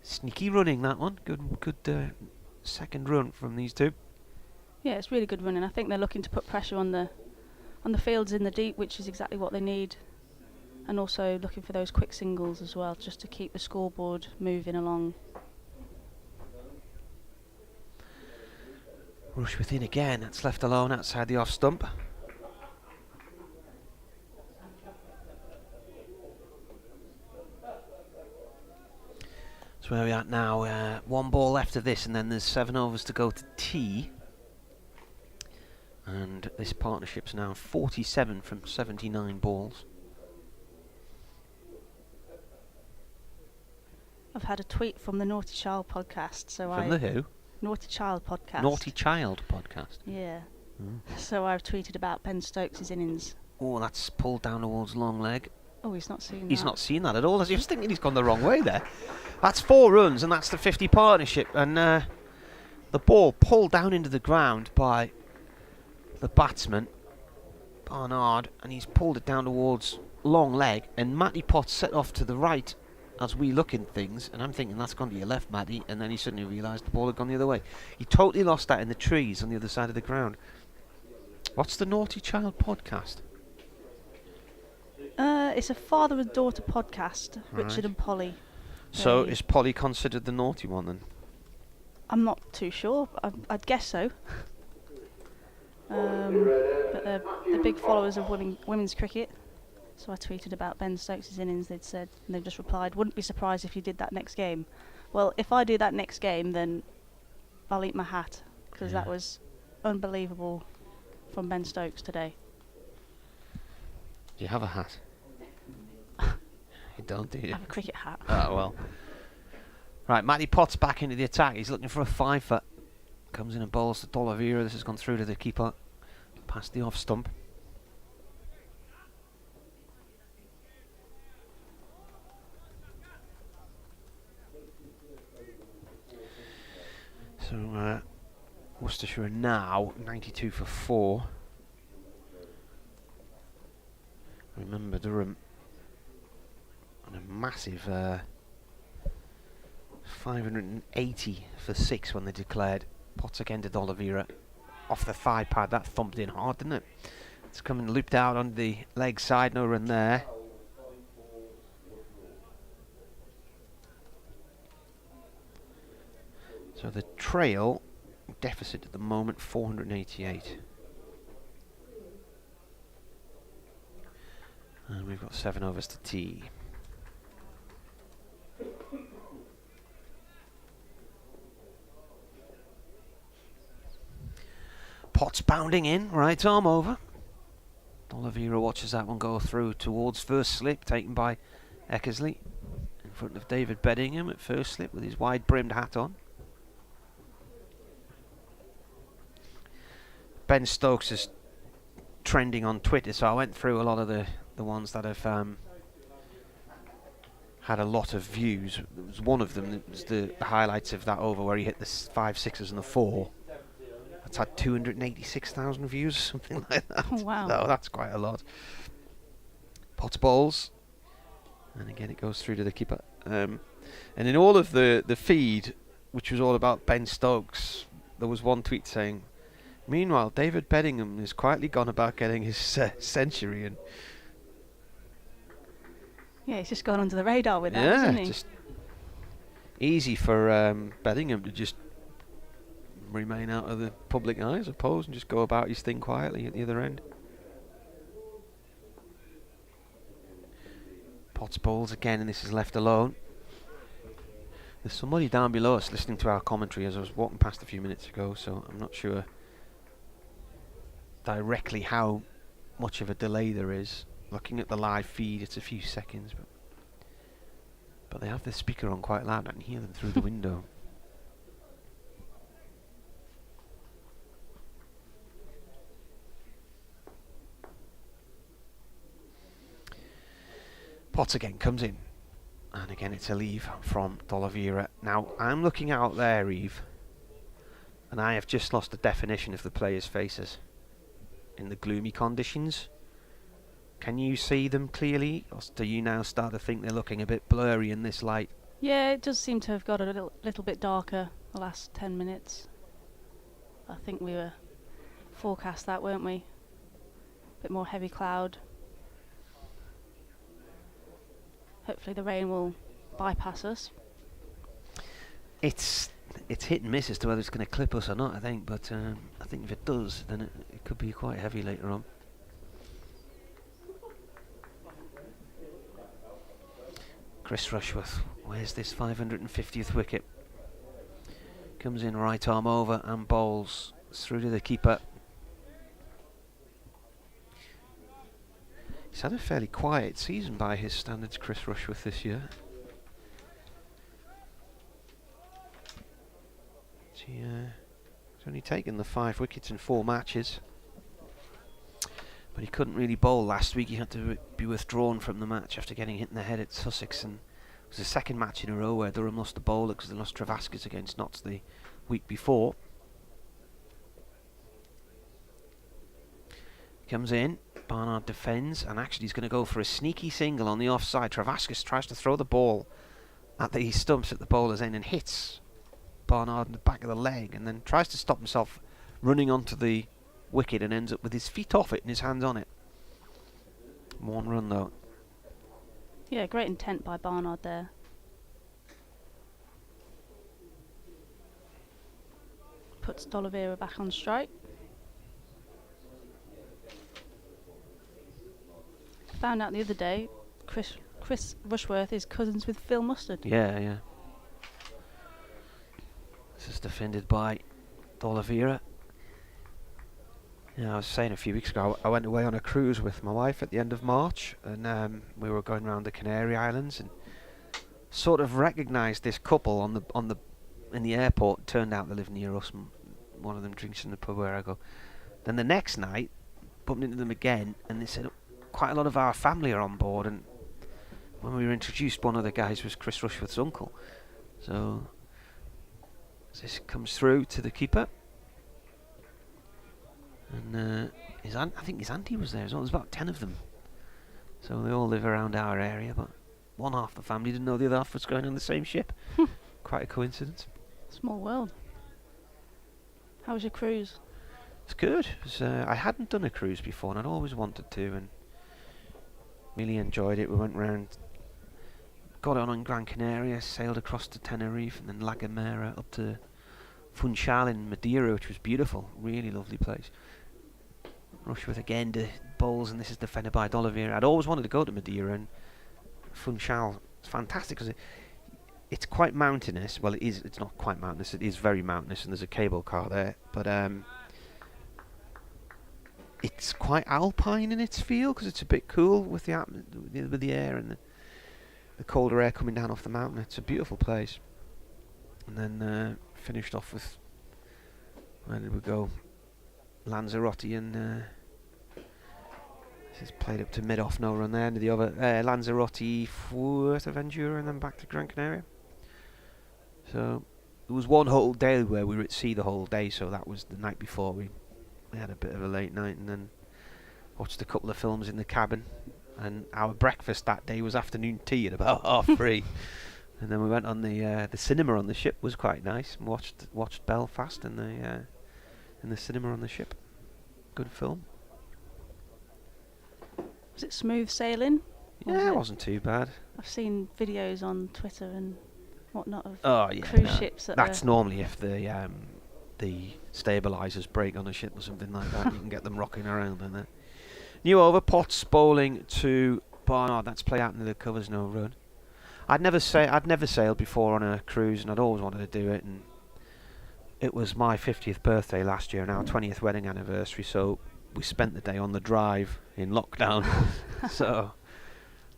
Sneaky running, that one. Good second run from these two. Yeah, it's really good running. I think they're looking to put pressure on the fields in the deep, which is exactly what they need. And also looking for those quick singles as well, just to keep the scoreboard moving along. Rushworth in again. That's left alone outside the off stump. That's where we're at now. 1 ball left of this, and then there's 7 overs to go to tea. And this partnership's now 47 from 79 balls. I've had a tweet from the Naughty Child podcast. From the who? Naughty Child podcast. Naughty Child podcast. Yeah. So I've tweeted about Ben Stokes' innings. Oh, that's pulled down towards long leg. Oh, he's not seen that. He's not seen that at all. I was thinking he's gone the wrong way there. That's 4 runs, and that's the 50 partnership. And the ball pulled down into the ground by the batsman, Barnard, and he's pulled it down towards long leg. And Matty Potts set off to the right as we look in things, and I'm thinking that's gone to your left, Matty, and then he suddenly realised the ball had gone the other way. He totally lost that in the trees on the other side of the ground. What's the Naughty Child podcast? It's a father and daughter podcast, Richard Right. and Polly. So They- is Polly considered the naughty one then? I'm not too sure. I'd guess so. But they're big followers of women's cricket. So I tweeted about Ben Stokes' innings. They'd said, and they've just replied, "Wouldn't be surprised if you did that next game." Well, if I do that next game, then I'll eat my hat, because that was unbelievable from Ben Stokes today. Do you have a hat? You don't, do I you? have a cricket hat. Oh, well. Right, Matty Potts back into the attack. He's looking for a fifer. Comes in and bowls to D'Oliveira. This has gone through to the keeper. Past the off stump. So, Worcestershire now 92 for 4. Remember Durham on a massive 580 for 6 when they declared. Potts again to D'Oliveira. Off the thigh pad, that thumped in hard, didn't it? It's coming looped out on the leg side, no run there. So the trail deficit at the moment 488. And we've got 7 overs to tea. Potts bounding in, right arm over. D'Oliveira watches that one go through towards first slip, taken by Eckersley. In front of David Beddingham at first slip with his wide brimmed hat on. Ben Stokes is trending on Twitter, so I went through a lot of the ones that have had a lot of views. There was one of them that was the highlights of that over where he hit the 5 6s and the 4. That's had 286,000 views, something like that. Oh, wow. No, that's quite a lot. Potts bowls, and again it goes through to the keeper. And in all of the feed, which was all about Ben Stokes, there was one tweet saying, "Meanwhile, David Beddingham has quietly gone about getting his century." And Yeah, he's just gone under the radar with that, yeah, hasn't he? just easy for Beddingham to just remain out of the public eye, I suppose, and just go about his thing quietly at the other end. Potts bowls again, and this is left alone. There's somebody down below us listening to our commentary as I was walking past a few minutes ago, so I'm not sure directly how much of a delay there is. Looking at the live feed, it's a few seconds, but they have the speaker on quite loud. I can hear them through the window. Potts again comes in, and again it's a leave from D'Oliveira. Now I'm looking out there, Eve, and I have just lost the definition of the players' faces in the gloomy conditions. Can you see them clearly, or do you now start to think they're looking a bit blurry in this light? Yeah, it does seem to have got a little bit darker the last 10 minutes. I think we were forecast that, weren't we? Bit more heavy cloud. Hopefully the rain will bypass us. It's hit and miss as to whether it's going to clip us or not, I think, but I think if it does, then it could be quite heavy later on. Chris Rushworth, where's this 550th wicket? Comes in right arm over and bowls through to the keeper. He's had a fairly quiet season by his standards, Chris Rushworth, this year. He's only taken the 5 wickets in 4 matches. But he couldn't really bowl last week. He had to be withdrawn from the match after getting hit in the head at Sussex. And it was the second match in a row where Durham lost the bowler because they lost Travascus against Notts the week before. Comes in. Barnard defends, and actually he's going to go for a sneaky single on the offside. Travascus tries to throw the ball at the stumps at the bowler's end and hits Barnard in the back of the leg, and then tries to stop himself running onto the wicket and ends up with his feet off it and his hands on it. 1 run though. Yeah, great intent by Barnard there. Puts D'Oliveira back on strike. Found out the other day, Chris Rushworth is cousins with Phil Mustard. Yeah. This is defended by D'Oliveira. Yeah, I was saying a few weeks ago, I went away on a cruise with my wife at the end of March, and we were going around the Canary Islands, and sort of recognised this couple in the airport. Turned out they live near us. And one of them drinks in the pub where I go. Then the next night, bumped into them again, and they said quite a lot of our family are on board. And when we were introduced, one of the guys was Chris Rushworth's uncle. So this comes through to the keeper. And I think his auntie was there as well. There's about 10 of them. So they all live around our area, but one half of the family didn't know the other half was going on the same ship. Quite a coincidence. Small world. How was your cruise? It's good. I hadn't done a cruise before, and I'd always wanted to, and really enjoyed it. We went round, got on Gran Canaria, sailed across to Tenerife, and then La Gomera up to Funchal in Madeira, which was beautiful. Really lovely place. Rushworth again to bowls, and this is defended by D'Oliveira. I'd always wanted to go to Madeira, and Funchal is fantastic because it's quite mountainous. Well, it is. It's not quite mountainous. It is very mountainous, and there's a cable car there. But it's quite alpine in its feel because it's a bit cool with the air and the colder air coming down off the mountain. It's a beautiful place. And then finished off with, where did we go? Lanzarote and this is played up to mid-off, no run there. And the other Lanzarote, Fuerteventura, and then back to Gran Canaria. So there was one whole day where we were at sea the whole day. So that was the night before. We had a bit of a late night and then watched a couple of films in the cabin. And our breakfast that day was afternoon tea at about 3:30. And then we went on the cinema on the ship. Was quite nice. And watched Belfast in the cinema on the ship. Good film. Was it smooth sailing? Yeah, it wasn't too bad. I've seen videos on Twitter and whatnot of cruise ships. That's normally if the stabilisers break on a ship or something like that. You can get them rocking around in there. New over, Potts bowling to Barnard. That's played out into the covers, no run. I'd never sailed before on a cruise, and I'd always wanted to do it. And it was my 50th birthday last year, and our 20th wedding anniversary. So we spent the day on the drive in lockdown.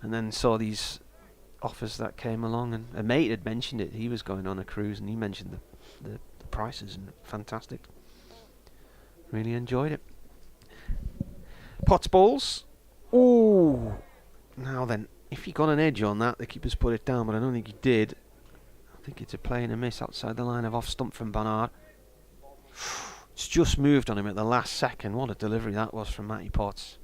And then saw these offers that came along, and a mate had mentioned it. He was going on a cruise, and he mentioned the prices, and fantastic. Really enjoyed it. Potts balls. Ooh. Now then, if he got an edge on that, the keeper's put it down, but I don't think he did. I think it's a play and a miss outside the line of off stump from Barnard. It's just moved on him at the last second. What a delivery that was from Matty Potts.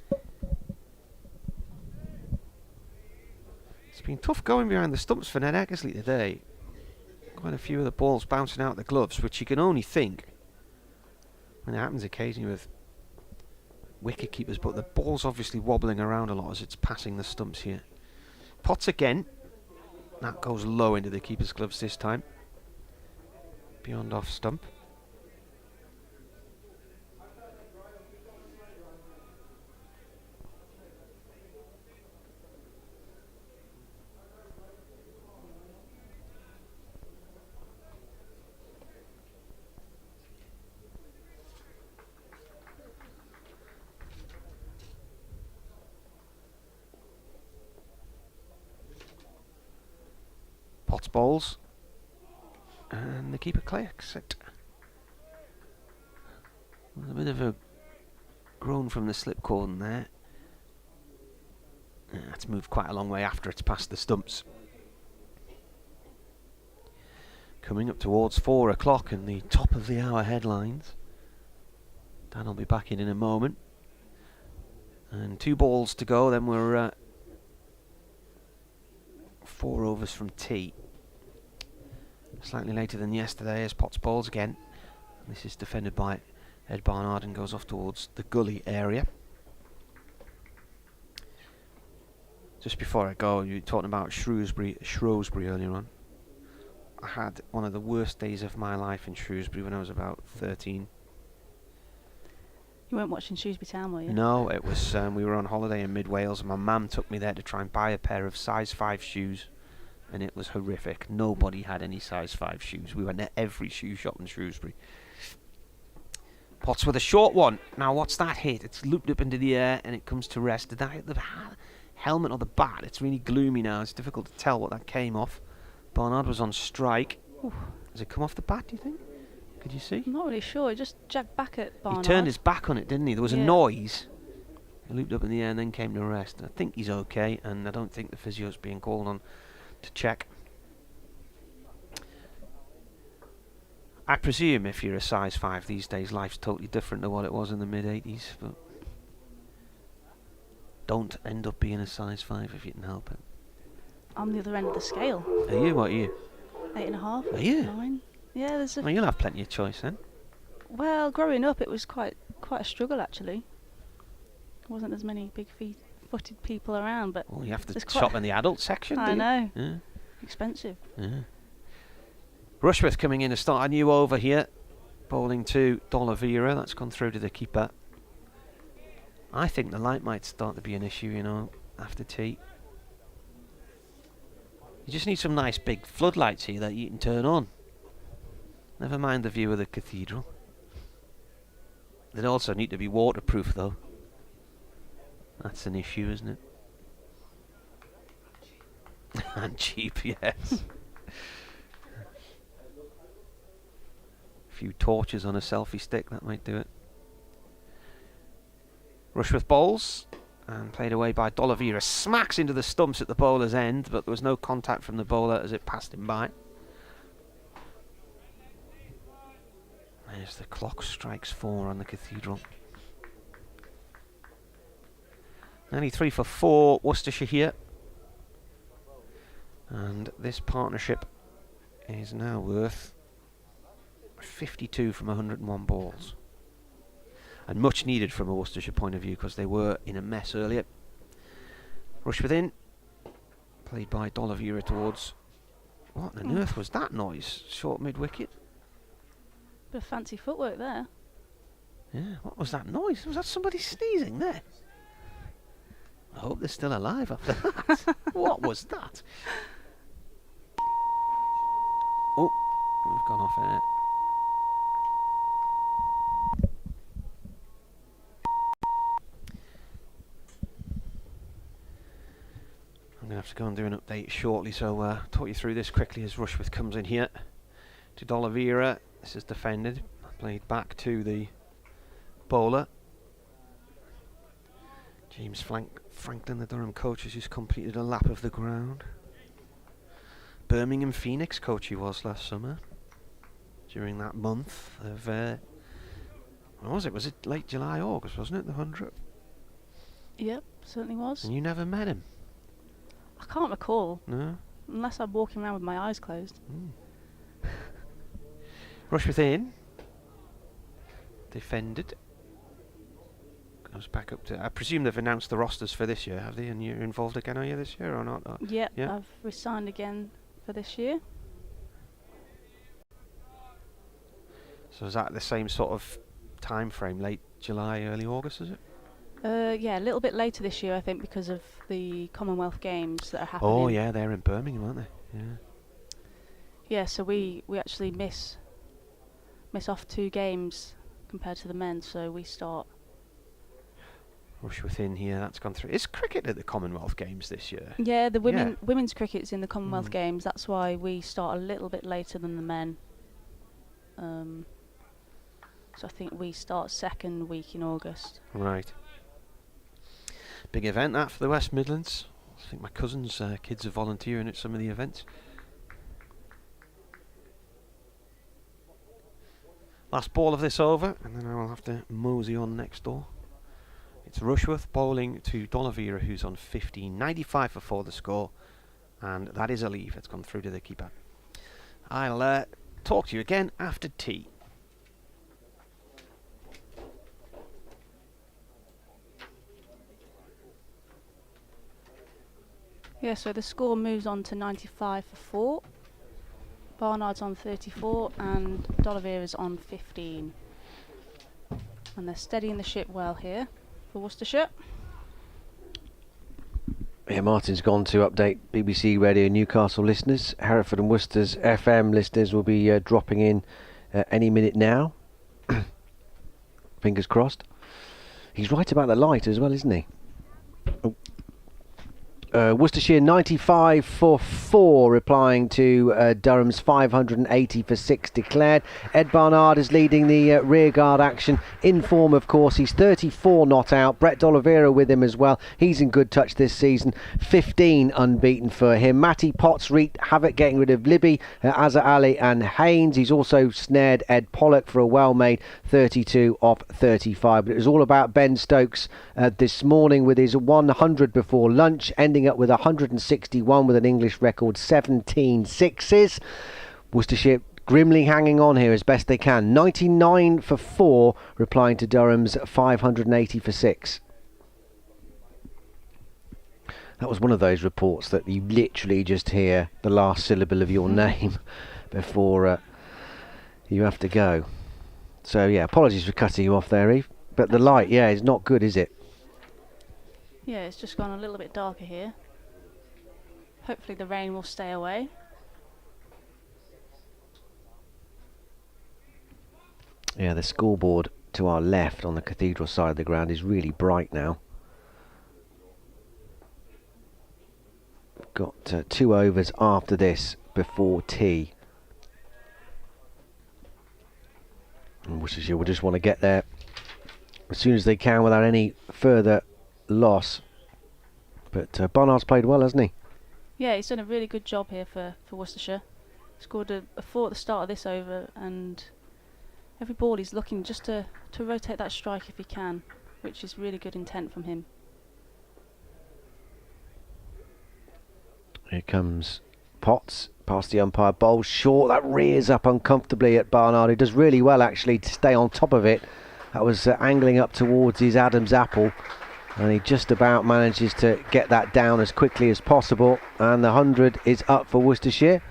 It's been tough going behind the stumps for Ned Eckersley today. Quite a few of the balls bouncing out the gloves, which you can only think when it happens occasionally with wicket keepers, but the ball's obviously wobbling around a lot as it's passing the stumps here. Potts again. That goes low into the keeper's gloves this time. Beyond off stump. Potts bowls, and the keeper collects it. A bit of a groan from the slip cordon there. It's moved quite a long way after it's past the stumps. Coming up towards 4 o'clock and the top of the hour headlines. Dan will be back in a moment. And 2 balls to go, then we're 4 overs from tea. Slightly later than yesterday as Potts bowls again. This is defended by Ed Barnard and goes off towards the gully area. Just before I go, you were talking about Shrewsbury earlier on. I had one of the worst days of my life in Shrewsbury when I was about 13. You weren't watching Shrewsbury Town, were you? No, it was we were on holiday in mid Wales and my mum took me there to try and buy a pair of size 5 shoes, and it was horrific. Nobody had any size 5 shoes. We went to every shoe shop in Shrewsbury. Potts with a short one. Now what's that hit? It's looped up into the air and it comes to rest. Did that hit the helmet or the bat? It's really gloomy now. It's difficult to tell what that came off. Barnard was on strike. Ooh. Has it come off the bat, do you think? Could you see? I'm not really sure. He just jagged back at Barnard. He turned his back on it, didn't he? There was a noise. He looped up in the air and then came to rest. I think he's okay, and I don't think the physio's being called on to check. I presume if you're a size 5 these days, life's totally different to what it was in the mid-80s, but don't end up being a size 5 if you can help it. I'm the other end of the scale. Are you? What are you? 8.5. Are you? 9. Yeah, there's a... Well, you'll have plenty of choice then. Well, growing up, it was quite a struggle, actually. There wasn't as many big-footed people around, but... Oh, you have to shop in the adult section, do you? I know. Yeah. Expensive. Yeah. Rushworth coming in to start a new over here. Bowling to D'Oliveira. That's gone through to the keeper. I think the light might start to be an issue, you know, after tea. You just need some nice big floodlights here that you can turn on. Never mind the view of the cathedral. They'd also need to be waterproof, though. That's an issue, isn't it? And cheap, yes. A few torches on a selfie stick, that might do it. Rushworth bowls and played away by D'Oliveira. Smacks into the stumps at the bowler's end, but there was no contact from the bowler as it passed him by. There's the clock, strikes 4 on the cathedral. 93 for 4, Worcestershire here. And this partnership is now worth 52 from 101 balls. And much needed from a Worcestershire point of view because they were in a mess earlier. Rush within. Played by D'Oliveira towards... What on earth was that noise? Short mid-wicket. Bit of fancy footwork there. Yeah, what was that noise? Was that somebody sneezing there? I hope they're still alive after that. What was that? Oh, we've gone off air. I'm going to have to go and do an update shortly, so talk you through this quickly as Rushworth comes in here to D'Oliveira. This is defended, played back to the bowler. James Franklin, the Durham coach, has just completed a lap of the ground. Birmingham Phoenix coach he was last summer. During that month of, what was it? Was it late July, August, wasn't it? The 100th? Yep, certainly was. And you never met him? I can't recall. No? Unless I'm walking around with my eyes closed. Rushworth in. Defended. Goes back up to... I presume they've announced the rosters for this year, have they? And you're involved again, are you, this year or not? Yep, yeah, I've resigned again for this year. So is that the same sort of time frame, late July, early August, is it? Yeah, a little bit later this year, I think, because of the Commonwealth Games that are happening. Oh yeah, they're in Birmingham, aren't they? Yeah. Yeah, so we actually miss off 2 games compared to the men, so we start. Rushworth in here, that's gone through. Is cricket at the Commonwealth Games this year? Yeah, the women's cricket's in the Commonwealth Games. That's why we start a little bit later than the men. So I think we start second week in August. Right. Big event that for the West Midlands. I think my cousin's kids are volunteering at some of the events. Last ball of this over, and then I'll have to mosey on next door. It's Rushworth bowling to D'Oliveira, who's on 15. 95 for 4 the score, and that is a leave. It's gone through to the keeper. I'll talk to you again after tea. Yeah, so the score moves on to 95 for 4. Barnard's on 34 and D'Oliveira's on 15. And they're steadying the ship well here for Worcestershire. Yeah, Martin's gone to update BBC Radio Newcastle listeners. Hereford and Worcester's FM listeners will be dropping in any minute now. Fingers crossed. He's right about the light as well, isn't he? Oh. Worcestershire 95 for 4, replying to Durham's 580 for 6 declared. Ed Barnard is leading the rearguard action. In form, of course. He's 34 not out. Brett D'Oliveira with him as well. He's in good touch this season. 15 unbeaten for him. Matty Potts wreaked havoc getting rid of Libby, Azza Ali and Haynes. He's also snared Ed Pollock for a well-made 32 off 35. But it was all about Ben Stokes this morning with his 100 before lunch, ending up with 161 with an English record 17 sixes. Worcestershire grimly hanging on here as best they can. 99 for 4, replying to Durham's 580 for 6. That was one of those reports that you literally just hear the last syllable of your name before you have to go. So yeah, apologies for cutting you off there, Eve. But the light, yeah, is not good, is it? Yeah, it's just gone a little bit darker here. Hopefully the rain will stay away. Yeah, the scoreboard to our left on the cathedral side of the ground is really bright now. Got 2 overs after this before tea. And Worcestershire will just want to get there as soon as they can without any further loss. But Barnard's played well, hasn't he? Yeah, he's done a really good job here for Worcestershire. Scored a 4 at the start of this over, and every ball he's looking just to rotate that strike if he can, which is really good intent from him. Here comes Potts, past the umpire, bowls short, that rears up uncomfortably at Barnard, who does really well actually to stay on top of it. That was angling up towards his Adam's apple, and he just about manages to get that down as quickly as possible, and the 100 is up for Worcestershire.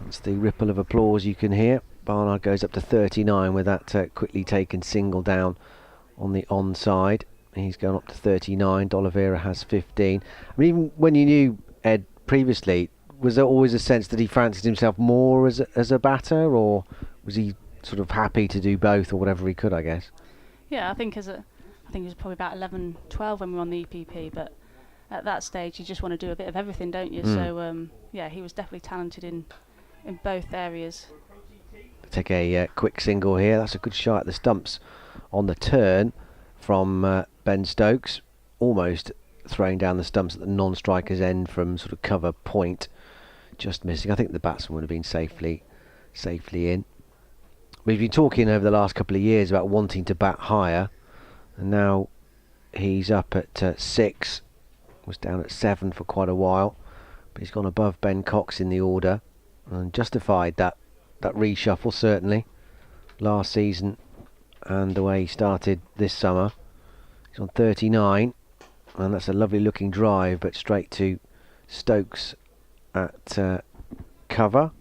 That's the ripple of applause you can hear. Barnard goes up to 39 with that quickly taken single down on the onside. He's going up to 39. D'Oliveira has 15. I mean, even when you knew Ed previously, was there always a sense that he fancied himself more as a batter, or was he sort of happy to do both, or whatever he could, I guess? Yeah, I think he was probably about 11, 12 when we were on the EPP, but at that stage you just want to do a bit of everything, don't you? So yeah, he was definitely talented in both areas. Take a quick single here. That's a good shot at the stumps on the turn from Ben Stokes, almost throwing down the stumps at the non-striker's end from sort of cover point, just missing. I think the batsman would have been safely in. We've been talking over the last couple of years about wanting to bat higher, and now he's up at 6. Was down at 7 for quite a while, but he's gone above Ben Cox in the order and justified that reshuffle certainly last season and the way he started this summer. He's on 39, and that's a lovely looking drive, but straight to Stokes at cover.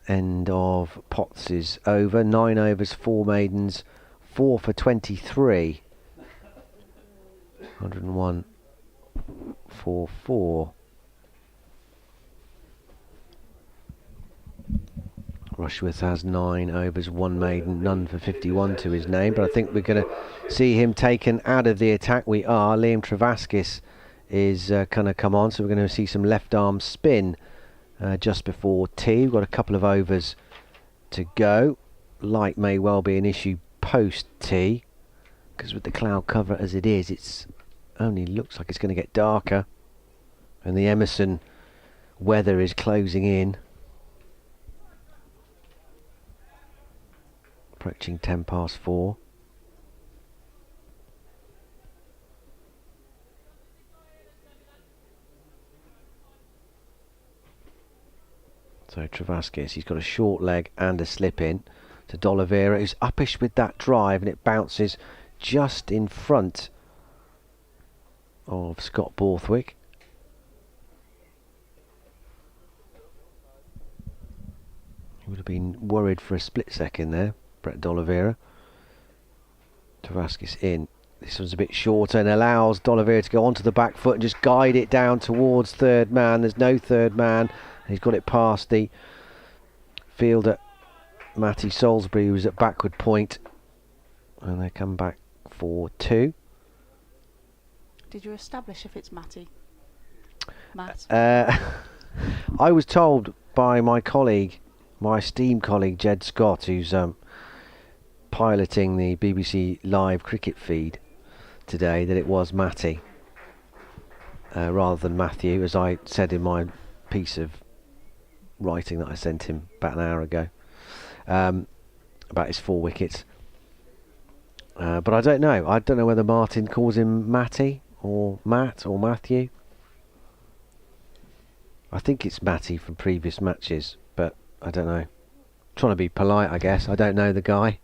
End of Potts' over. 9 overs, 4 maidens, 4 for 23. 101 for 4. Rushworth has 9 overs, 1 maiden, none for 51 to his name, but I think we're going to see him taken out of the attack. We are. Liam Travaskis is going to come on, so we're going to see some left arm spin just before tea. We've got a couple of overs to go. Light may well be an issue post tea, because with the cloud cover as it is, it's only looks like it's going to get darker, and the Emerson weather is closing in. Approaching 10 past 4. So So Travaskis, he's got a short leg and a slip in to D'Oliveira, who's uppish with that drive, and it bounces just in front of Scott Borthwick. He would have been worried for a split second there, Brett D'Oliveira. Travaskis in. This one's a bit shorter and allows D'Oliveira to go onto the back foot and just guide it down towards third man. There's no third man. He's got it past the fielder, Matty Salisbury, who's at backward point. And they come back for 2. Did you establish if it's Matty? Matt? I was told by my colleague, my esteemed colleague Jed Scott, who's piloting the BBC live cricket feed today, that it was Matty rather than Matthew, as I said in my piece of writing that I sent him about an hour ago about his 4 wickets. But I don't know. I don't know whether Martin calls him Matty or Matt or Matthew. I think it's Matty from previous matches, but I don't know. Trying to be polite, I guess. I don't know the guy.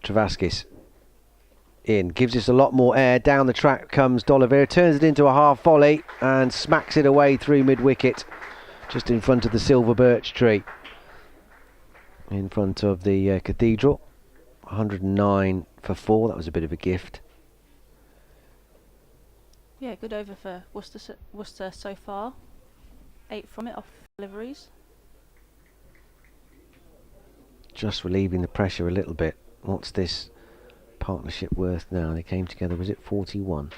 Travaskis in, gives us a lot more air. Down the track comes D'Oliveira, turns it into a half volley and smacks it away through mid-wicket, just in front of the silver birch tree, in front of the cathedral. 109 for 4. That was a bit of a gift. Yeah, good over for Worcester so far. 8 from it off deliveries. Just relieving the pressure a little bit. What's this partnership worth now? They came together, was it 41?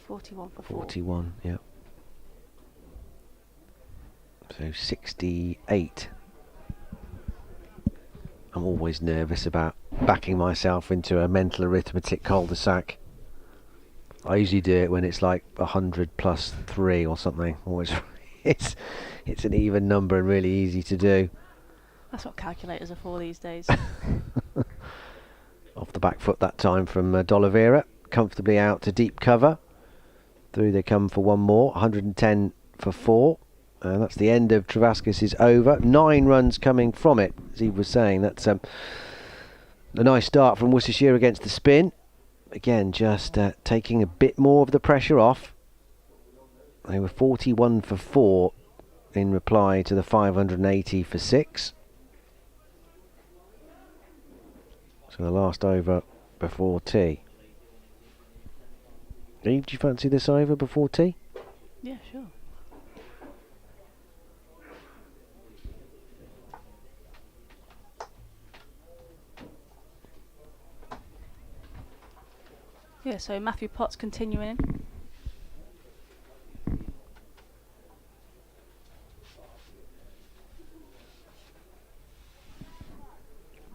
41 for 4. 41, yeah. So 68. I'm always nervous about backing myself into a mental arithmetic cul-de-sac. I usually do it when it's like 100 plus 3 or something. Always, it's an even number and really easy to do. That's what calculators are for these days. Off the back foot that time from D'Oliveira, comfortably out to deep cover. Through they come for one more, 110 for 4. That's the end of Travaskis' over. 9 runs coming from it, as he was saying. That's a nice start from Worcestershire against the spin. Again, just taking a bit more of the pressure off. They were 41 for 4 in reply to the 580 for 6. So the last over before tea. Eve, do you fancy this over before tea? Yeah, sure. Yeah, so Matthew Potts continuing.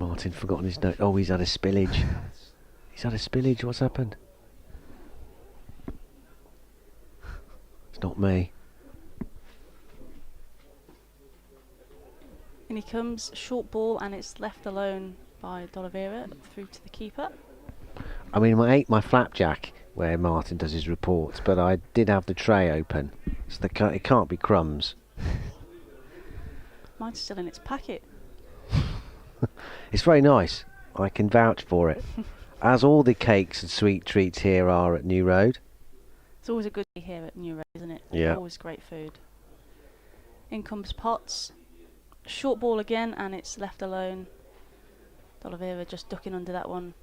Martin forgotten his note. Oh, he's had a spillage. He's had a spillage. What's happened? It's not me. In he comes, short ball, and it's left alone by D'Oliveira through to the keeper. I mean, I ate my flapjack where Martin does his reports, but I did have the tray open, so it can't be crumbs. Mine's still in its packet. It's very nice. I can vouch for it. As all the cakes and sweet treats here are at New Road. It's always a good day here at New Road, isn't it? Yeah. Always great food. In comes Potts. Short ball again, and it's left alone. D'Oliveira just ducking under that one.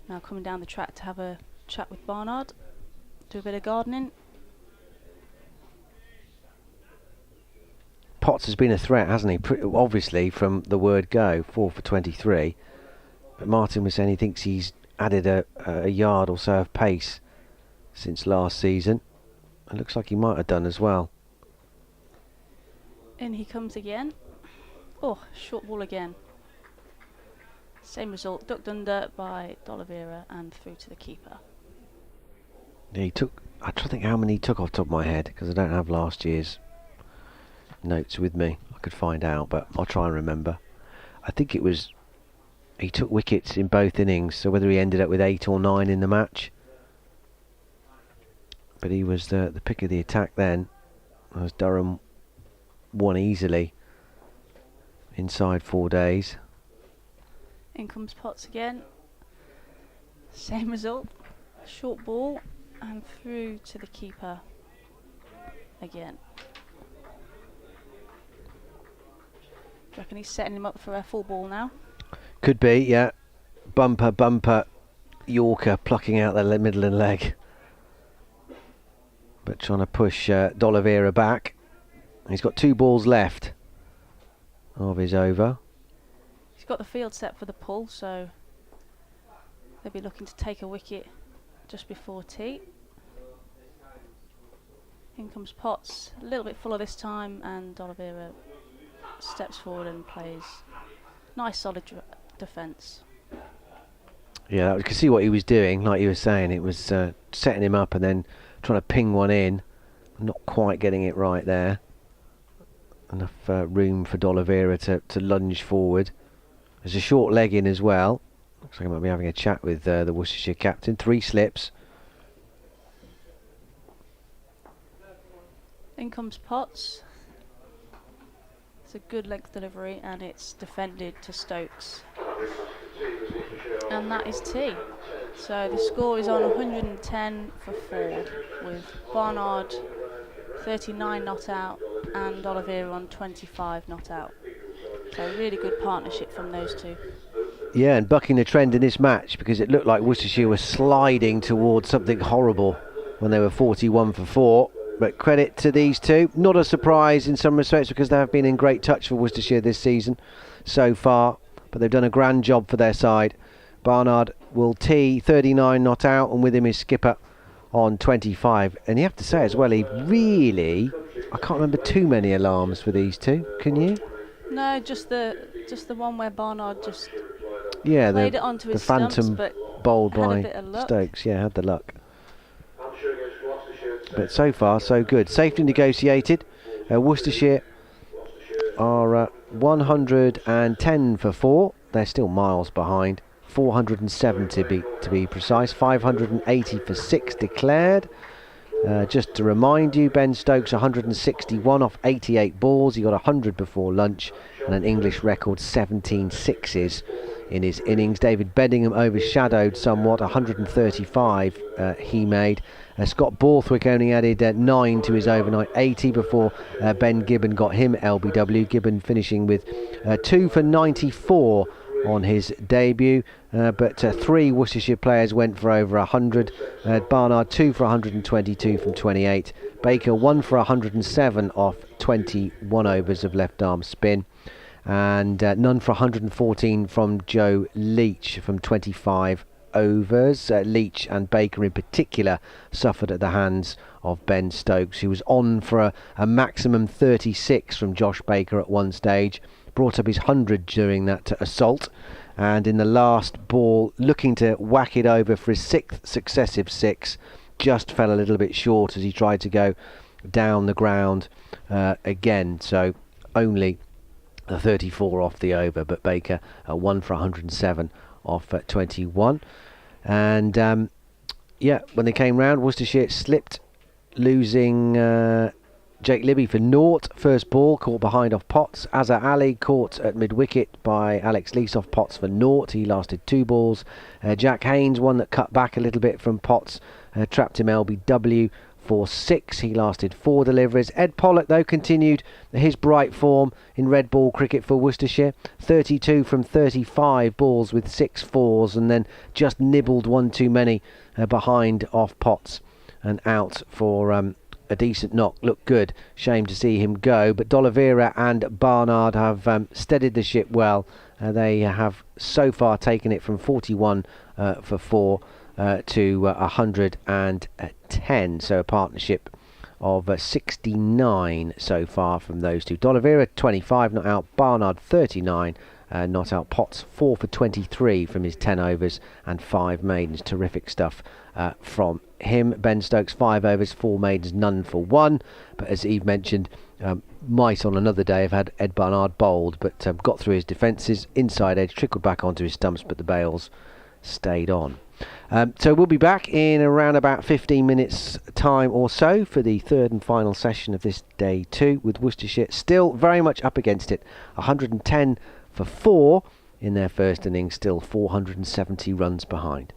Now coming down the track to have a chat with Barnard. Do a bit of gardening. Potts has been a threat, hasn't he? Obviously, from the word go, 4 for 23. But Martin was saying he thinks he's added a yard or so of pace since last season. It looks like he might have done as well. In he comes again. Oh, short ball again. Same result, ducked under by D'Oliveira and through to the keeper. Yeah, I'm trying to think how many he took off the top of my head, because I don't have last year's notes with me. I could find out, but I'll try and remember. I think it was, he took wickets in both innings, so whether he ended up with 8 or 9 in the match. but he was the pick of the attack then, as Durham won easily inside 4 days. In comes Potts again. Same result. Short ball and through to the keeper again. Do you reckon he's setting him up for a full ball now? Could be, yeah. Bumper Yorker plucking out the middle and leg, but trying to push D'Oliveira back. He's got 2 balls left of his over. He's got the field set for the pull, so they'll be looking to take a wicket just before tea. In comes Potts, a little bit fuller this time, and D'Oliveira steps forward and plays nice solid defence. Yeah, you can see what he was doing, like you were saying. It was setting him up and then trying to ping one in. Not quite getting it right there. Enough room for D'Oliveira to lunge forward. There's a short leg in as well. Looks like I might be having a chat with the Worcestershire captain. 3 slips. In comes Potts. It's a good length delivery and it's defended to Stokes. And that is tea. So the score is on 110 for 4, with Barnard 39 not out and D'Oliveira on 25 not out. So really good partnership from those two. Yeah, and bucking the trend in this match, because it looked like Worcestershire was sliding towards something horrible when they were 41 for 4. But credit to these two. Not a surprise in some respects, because they have been in great touch for Worcestershire this season so far. But they've done a grand job for their side. Barnard will tee 39 not out, and with him is skipper on 25. And you have to say as well, he really, I can't remember too many alarms for these two. Can you? No, just the one where Barnard just played it onto his phantom stumps, but bowled had a by bit of luck. Stokes. Yeah, had the luck. But so far so good. Safely negotiated. Worcestershire are 110 for 4. They're still miles behind. 407 to be precise. 580 for 6 declared. Just to remind you, Ben Stokes 161 off 88 balls. He got 100 before lunch and an English record 17 sixes in his innings. David Beddingham overshadowed somewhat, 135 he made. Scott Borthwick only added 9 to his overnight 80 before Ben Gibbon got him LBW. Gibbon finishing with 2 for 94 on his debut, but 3 Worcestershire players went for over 100. Barnard 2 for 122 from 28. Baker 1 for 107 off 21 overs of left arm spin, and none for 114 from Joe Leach from 25 overs. Leach and Baker in particular suffered at the hands of Ben Stokes, who was on for a maximum 36 from Josh Baker at one stage. Brought up his 100 during that assault, and in the last ball, looking to whack it over for his 6th successive 6, just fell a little bit short as he tried to go down the ground again. So only a 34 off the over, but Baker 1 for 107 off 21. And yeah, when they came round, Worcestershire slipped, losing Jake Libby for naught. First ball caught behind off Potts. Azhar Ali caught at mid-wicket by Alex Lees off Potts for naught. He lasted 2 balls. Jack Haynes, one that cut back a little bit from Potts, trapped him LBW for 6. He lasted 4 deliveries. Ed Pollock, though, continued his bright form in red ball cricket for Worcestershire. 32 from 35 balls with 6 fours, and then just nibbled one too many behind off Potts and out for a decent knock. Looked good. Shame to see him go, but D'Oliveira and Barnard have steadied the ship well. They have so far taken it from 41 for 4 to 110. So a partnership of 69 so far from those two. D'Oliveira 25 not out, Barnard 39 not out. Potts 4 for 23 from his 10 overs and 5 maidens. Terrific stuff from him. Ben Stokes 5 overs, 4 maidens, none for 1. But as Eve mentioned, might on another day have had Ed Barnard bowled, but got through his defences. Inside edge trickled back onto his stumps, but the bails stayed on. So we'll be back in around about 15 minutes time or so for the third and final session of this day 2, with Worcestershire still very much up against it. 110 for 4 in their first innings, still 470 runs behind.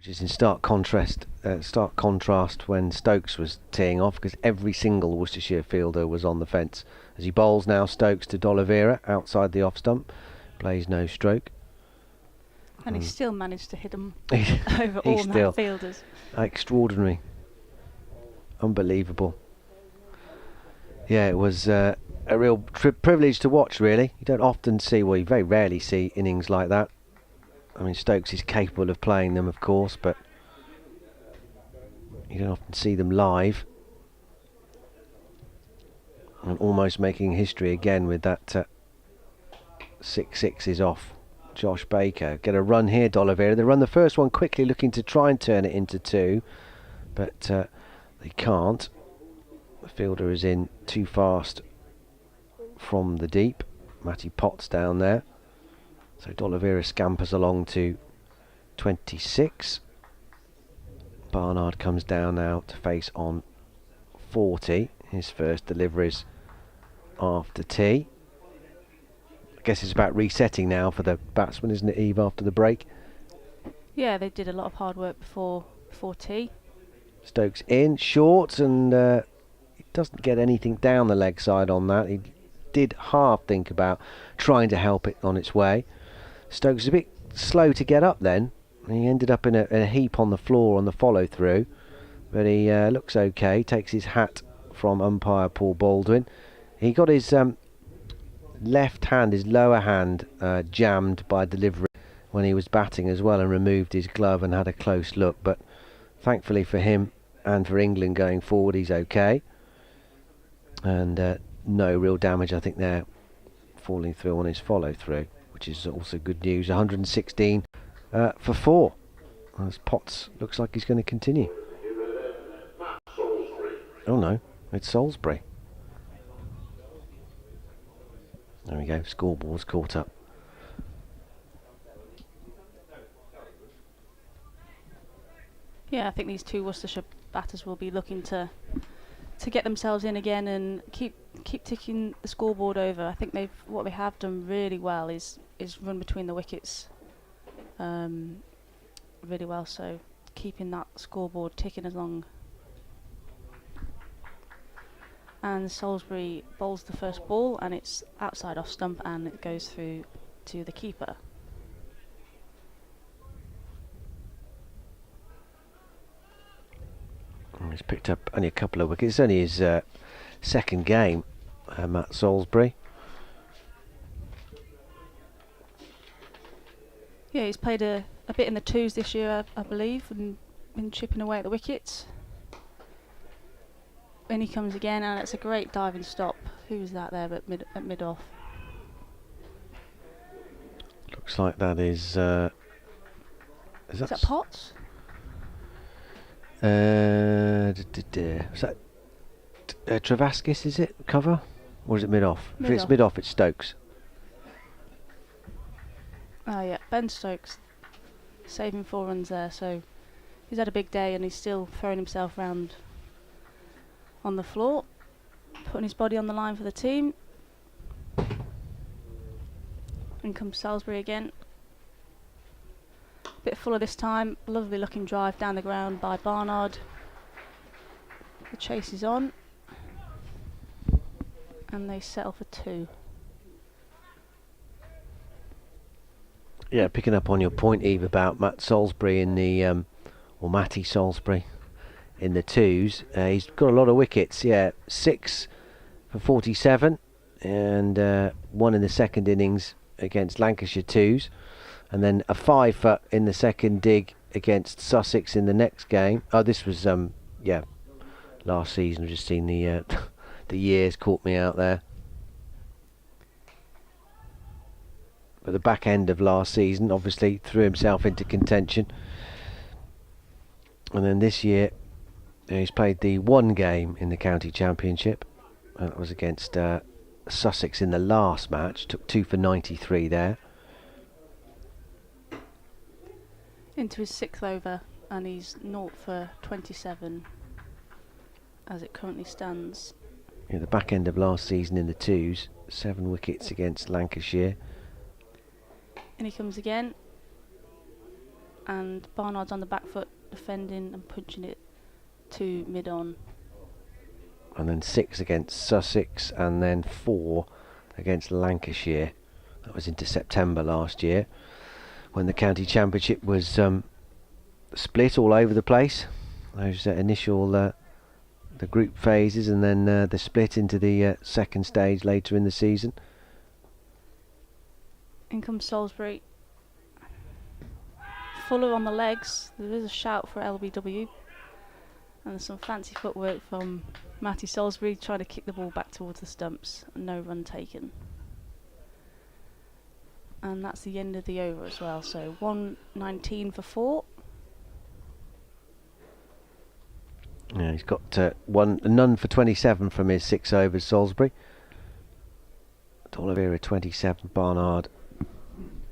which is in stark contrast when Stokes was teeing off, because every single Worcestershire fielder was on the fence. As he bowls now, Stokes to D'Oliveira outside the off stump, plays no stroke. And he still managed to hit them He's over all still fielders. extraordinary, unbelievable. Yeah, it was a real privilege to watch, really. You don't often see, well, you very rarely see innings like that. I mean, Stokes is capable of playing them, of course, but you don't often see them live. And almost making history again with that 6 is off Josh Baker. Get a run here, D'Oliveira. They run the first one quickly, looking to try and turn it into 2, but they can't. The fielder is in too fast from the deep. Matty Potts down there. So D'Oliveira scampers along to 26. Barnard comes down now to face on 40. His first deliveries after tea. I guess it's about resetting now for the batsman, isn't it, Eve, after the break? Yeah, they did a lot of hard work before tea. Stokes in, short, and he doesn't get anything down the leg side on that. He did half think about trying to help it on its way. Stokes is a bit slow to get up then. He ended up in a heap on the floor on the follow through, but he looks okay. Takes his hat from umpire Paul Baldwin. He got his left hand, his lower hand, jammed by delivery when he was batting as well, and removed his glove and had a close look, but thankfully for him and for England going forward, he's okay, and no real damage, I think, there, falling through on his follow through, which is also good news. 116 for 4, as Potts looks like he's going to continue. Oh no, it's Salisbury. There we go, scoreboard's caught up. Yeah, I think these two Worcestershire batters will be looking to get themselves in again and keep ticking the scoreboard over. I think what they have done really well is run between the wickets really well, so keeping that scoreboard ticking along. And Salisbury bowls the first ball, and it's outside off stump, and it goes through to the keeper. He's picked up only a couple of wickets. It's only his second game, Matt Salisbury. Yeah, he's played a bit in the 2s this year, I believe, and been chipping away at the wickets. And he comes again, and it's a great diving stop. Who's that there at mid off? Looks like that is that Potts? Is that Travaskis, is it? Cover? Or is it mid off? If it's mid off, it's Stokes. Oh yeah, Ben Stokes saving 4 runs there, so he's had a big day and he's still throwing himself around on the floor, putting his body on the line for the team. In comes Salisbury again. Bit fuller this time. Lovely looking drive down the ground by Barnard. The chase is on, and they settle for 2. Yeah, picking up on your point, Eve, about Matt Salisbury in the or Matty Salisbury in the 2s. He's got a lot of wickets. Yeah, 6 for 47, and 1 in the second innings against Lancashire 2s, and then a 5 in the second dig against Sussex in the next game. Oh, this was last season. I've just seen the the years caught me out there. But the back end of last season, obviously, threw himself into contention. And then this year, he's played the 1 game in the county championship. That was against Sussex in the last match. Took 2 for 93 there. Into his 6th over, and he's 0 for 27 as it currently stands. Yeah, the back end of last season in the 2s, 7 wickets against Lancashire. And he comes again. and Barnard's on the back foot defending and punching it to mid-on. And then 6 against Sussex, and then 4 against Lancashire. That was into September last year, when the county championship was split all over the place. Those initial the group phases, and then the split into the second stage later in the season. In comes Salisbury. Fuller on the legs. There is a shout for LBW. And there's some fancy footwork from Matty Salisbury trying to kick the ball back towards the stumps. No run taken. And that's the end of the over as well. So 119 for 4. Yeah, he's got none for 27 from his 6 overs, Salisbury. D'Oliveira 27, Barnard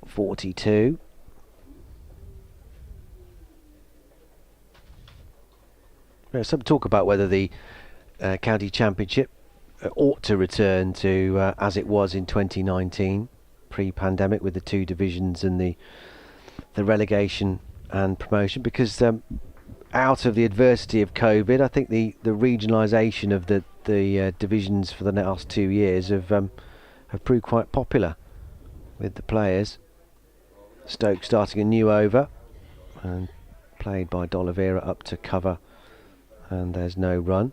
42. There's some talk about whether the county championship ought to return to as it was in 2019, pre-pandemic, with the 2 divisions and the relegation and promotion, because out of the adversity of COVID, I think the regionalisation of the divisions for the last 2 years have proved quite popular with the players. Stokes starting a new over, and played by D'Oliveira up to cover, and there's no run.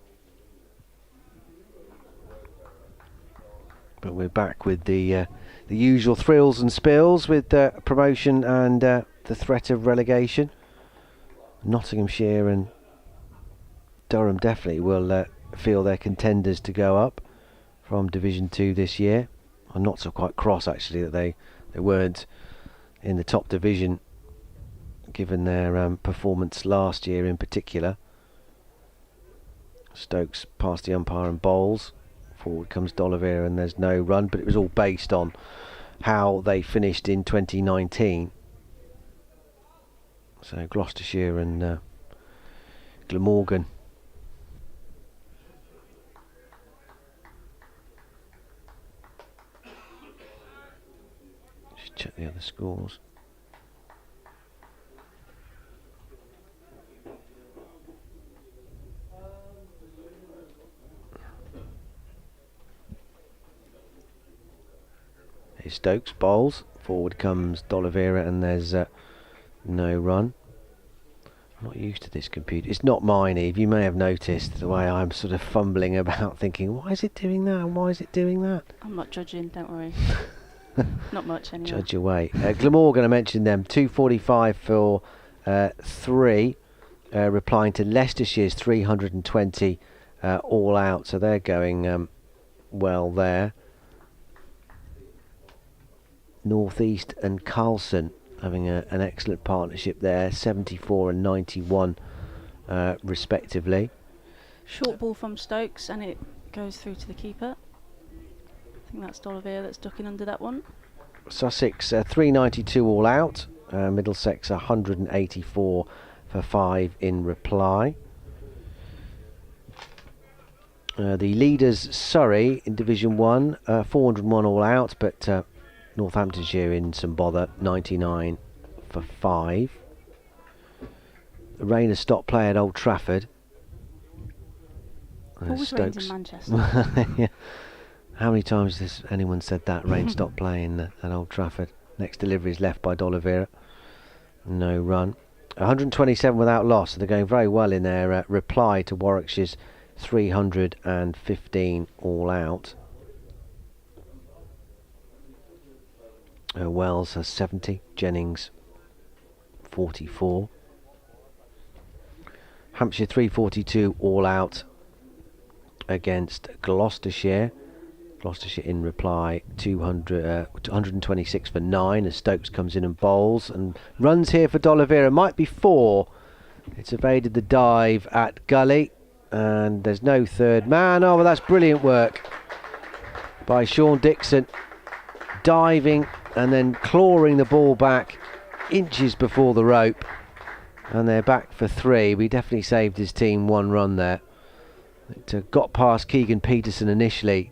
But we're back with the usual thrills and spills with promotion and the threat of relegation. Nottinghamshire and Durham definitely will feel they're contenders to go up from Division 2 this year. I'm not so quite cross actually that they weren't in the top division, given their performance last year in particular. Stokes past the umpire and bowls. Forward comes D'Oliveira, and there's no run, but it was all based on how they finished in 2019. So Gloucestershire and Glamorgan. Just check the other scores. Here's Stokes, bowls. Forward comes D'Oliveira, and there's no run. I'm not used to this computer. It's not mine, Eve. You may have noticed the way I'm sort of fumbling about, thinking, why is it doing that and why is it doing that? I'm not judging, don't worry. Not much anyway. Judge away. Glamorgan, I mentioned them. 245 for 3, replying to Leicestershire's 320 all out. So they're going well there. North East and Carlson having an excellent partnership there, 74 and 91 respectively. Short ball from Stokes, and it goes through to the keeper. I think that's D'Oliveira that's ducking under that one. Sussex 392 all out. Middlesex 184 for 5 in reply. The leaders, Surrey, in Division 1, 401 all out, but Northamptonshire in some bother, 99 for 5. The rain has stopped play at Old Trafford. Always rains in Manchester. Yeah. How many times has anyone said that? Rain stopped playing at Old Trafford. Next delivery is left by D'Oliveira. No run. 127 without loss. So they're going very well in their reply to Warwickshire's 315 all out. Wells has 70. Jennings 44. Hampshire 342 all out against Gloucestershire. Gloucestershire in reply 126 for 9 as Stokes comes in and bowls, and runs here for D'Oliveira. Might be 4. It's evaded the dive at Gully, and there's no third man. Oh, well, that's brilliant work by Sean Dixon, diving and then clawing the ball back inches before the rope, and they're back for 3. We definitely saved his team 1 run there. It got past Keegan Peterson initially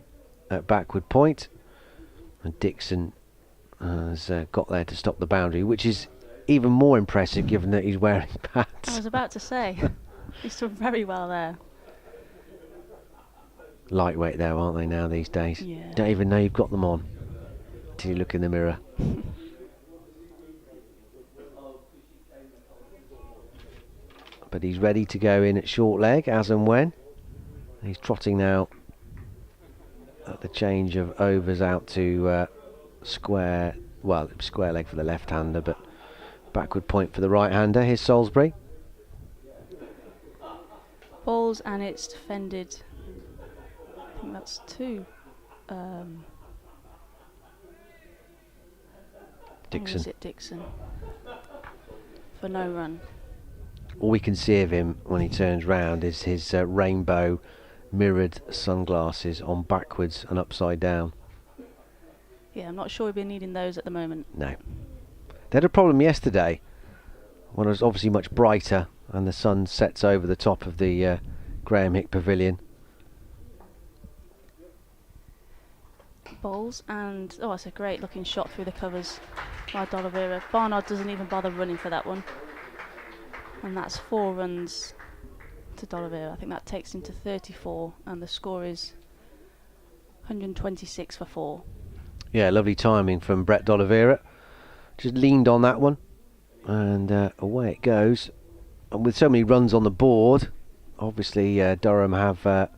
at backward point, and Dixon has got there to stop the boundary, which is even more impressive given that he's wearing I pads. was about to say, he's done very well there. Lightweight though, aren't they now these days? Yeah. Don't even know you've got them on till you look in the mirror. But he's ready to go in at short leg as and when. He's trotting now at the change of overs out to square, well, square leg for the left-hander, but backward point for the right-hander. Here's Salisbury. Balls, and it's defended. I think that's 2. Dixon. Or is it Dixon? For no run. All we can see of him when he turns round is his rainbow mirrored sunglasses on backwards and upside down. Yeah, I'm not sure we've been needing those at the moment. No. They had a problem yesterday when it was obviously much brighter and the sun sets over the top of the Graham Hick Pavilion. Balls, and oh, it's a great looking shot through the covers by D'Oliveira. Barnard doesn't even bother running for that one. And that's 4 runs to D'Oliveira. I think that takes him to 34, and the score is 126 for 4. Yeah, lovely timing from Brett D'Oliveira. Just leaned on that one, and away it goes. And with so many runs on the board, obviously Durham have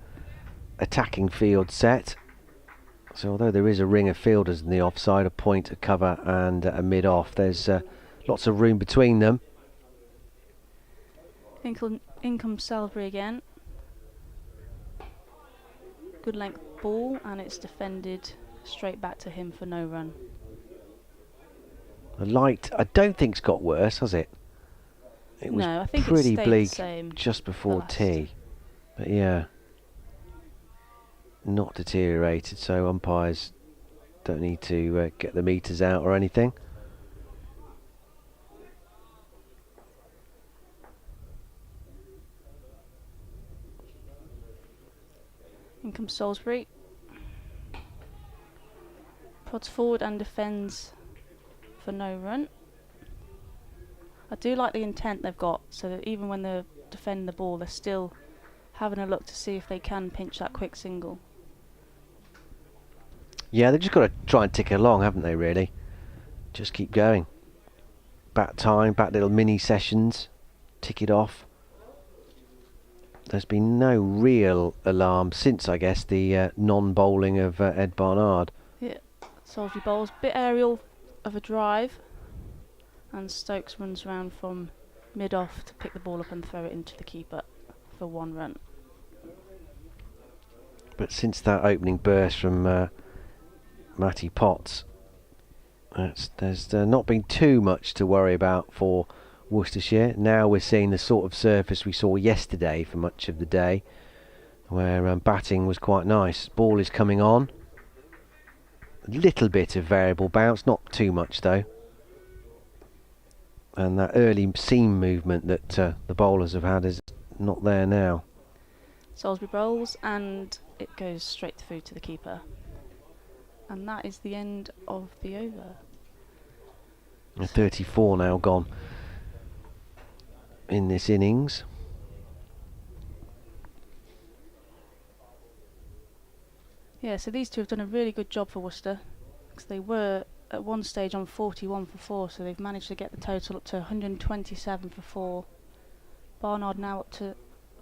attacking field set. So although there is a ring of fielders in the offside, a point, a cover and a mid-off, there's lots of room between them. In comes Salisbury again. Good length ball, and it's defended straight back to him for no run. The light, I don't think's got worse, has it? It was No, I think pretty it stayed bleak the same just before last. tea. But yeah, not deteriorated, so umpires don't need to get the meters out or anything. In comes Salisbury. Prods forward and defends for no run. I do like the intent they've got, so that even when they're defending the ball, they're still having a look to see if they can pinch that quick single. Yeah, they've just got to try and tick along, haven't they, really? Just keep going. Bat time, bat little mini sessions, tick it off. There's been no real alarm since, I guess, the non-bowling of Ed Barnard. Yeah, Salisbury bowls, bit aerial of a drive, and Stokes runs round from mid-off to pick the ball up and throw it into the keeper for 1 run. But since that opening burst from Matty Potts, there's not been too much to worry about for Worcestershire. Now we're seeing the sort of surface we saw yesterday for much of the day, where batting was quite nice. Ball is coming on. A little bit of variable bounce, not too much though. And that early seam movement that the bowlers have had is not there now. Salisbury bowls, and it goes straight through to the keeper. And that is the end of the over. 34 now gone in this innings. Yeah, so these two have done a really good job for Worcester, because they were at one stage on 41 for 4, so they've managed to get the total up to 127 for 4. Barnard now up to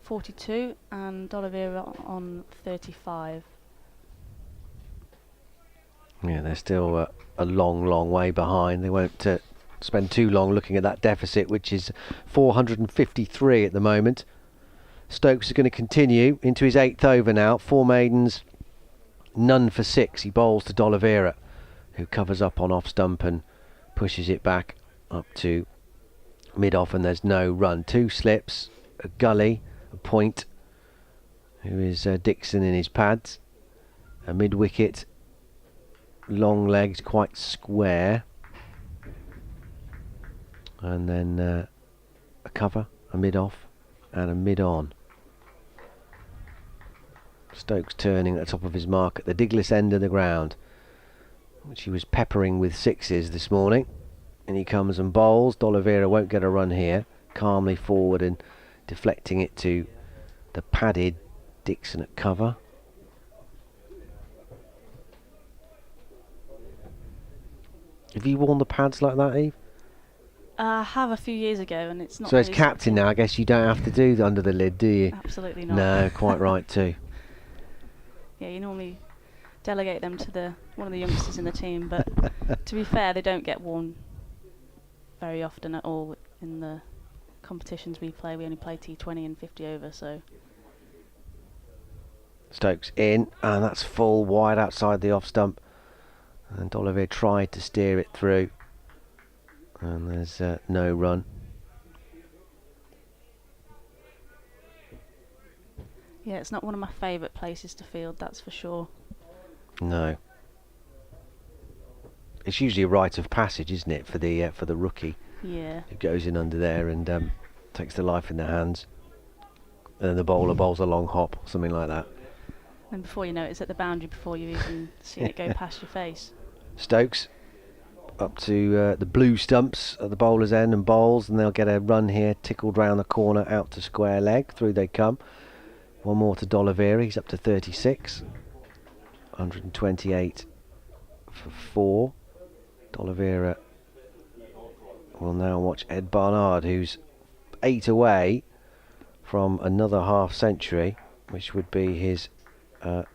42 and D'Oliveira on 35. Yeah, they're still a long way behind. They won't spend too long looking at that deficit, which is 453 at the moment. Stokes is going to continue into his 8th over now. 4 maidens, none for 6. He bowls to D'Oliveira, who covers up on off stump and pushes it back up to mid-off, and there's no run. 2 slips, a gully, a point, who is Dixon in his pads, a mid-wicket, long legs, quite square, and then a cover, a mid-off and a mid-on. Stokes turning at the top of his mark at the digless end of the ground, which he was peppering with 6s this morning. And he comes and bowls. D'Oliveira won't get a run here. Calmly forward and deflecting it to the padded Dixon at cover. Have you worn the pads like that, Eve? I have a few years ago, and it's not. So as really captain something- now, I guess you don't have to do the under the lid, do you? Absolutely not. No, quite right too. Yeah, you normally delegate them to one of the youngsters in the team, but to be fair, they don't get worn very often at all in the competitions we play. We only play T20 and 50 over, so. Stokes in, and that's full wide outside the off stump. And D'Oliveira tried to steer it through, and there's no run. Yeah, it's not one of my favourite places to field, that's for sure. No. It's usually a rite of passage, isn't it, for the rookie? Yeah. Who goes in under there and takes the life in their hands, and then the bowler bowls a long hop, or something like that. And before you know it, it's at the boundary before you even seen it go past your face. Stokes up to the blue stumps at the bowler's end and bowls, and they'll get a run here, tickled round the corner out to square leg. Through they come. One more to D'Oliveira, he's up to 36. 128 for 4. D'Oliveira will now watch Ed Barnard, who's 8 away from another half century, which would be his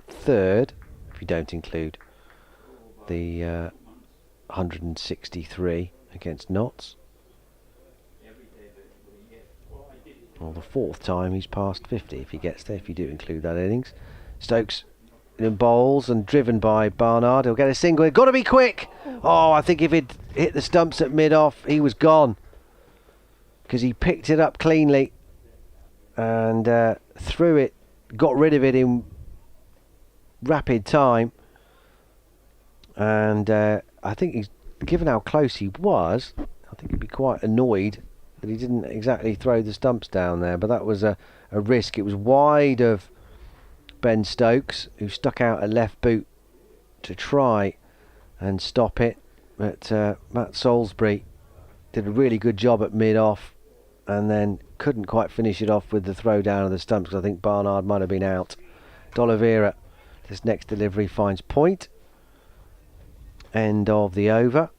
third, if you don't include the 163 against Notts. Well, the 4th time he's passed 50 if he gets there, if you do include that innings. Stokes in bowls and driven by Barnard. He'll get a single. He's got to be quick. Oh, I think if he'd hit the stumps at mid-off, he was gone. Because he picked it up cleanly and threw it, got rid of it in rapid time. And I think he's, given how close he was, I think he'd be quite annoyed that he didn't exactly throw the stumps down there. But that was a risk. It was wide of Ben Stokes, who stuck out a left boot to try and stop it. But Matt Salisbury did a really good job at mid-off and then couldn't quite finish it off with the throw down of the stumps, because I think Barnard might have been out. D'Oliveira, this next delivery finds point. End of the over.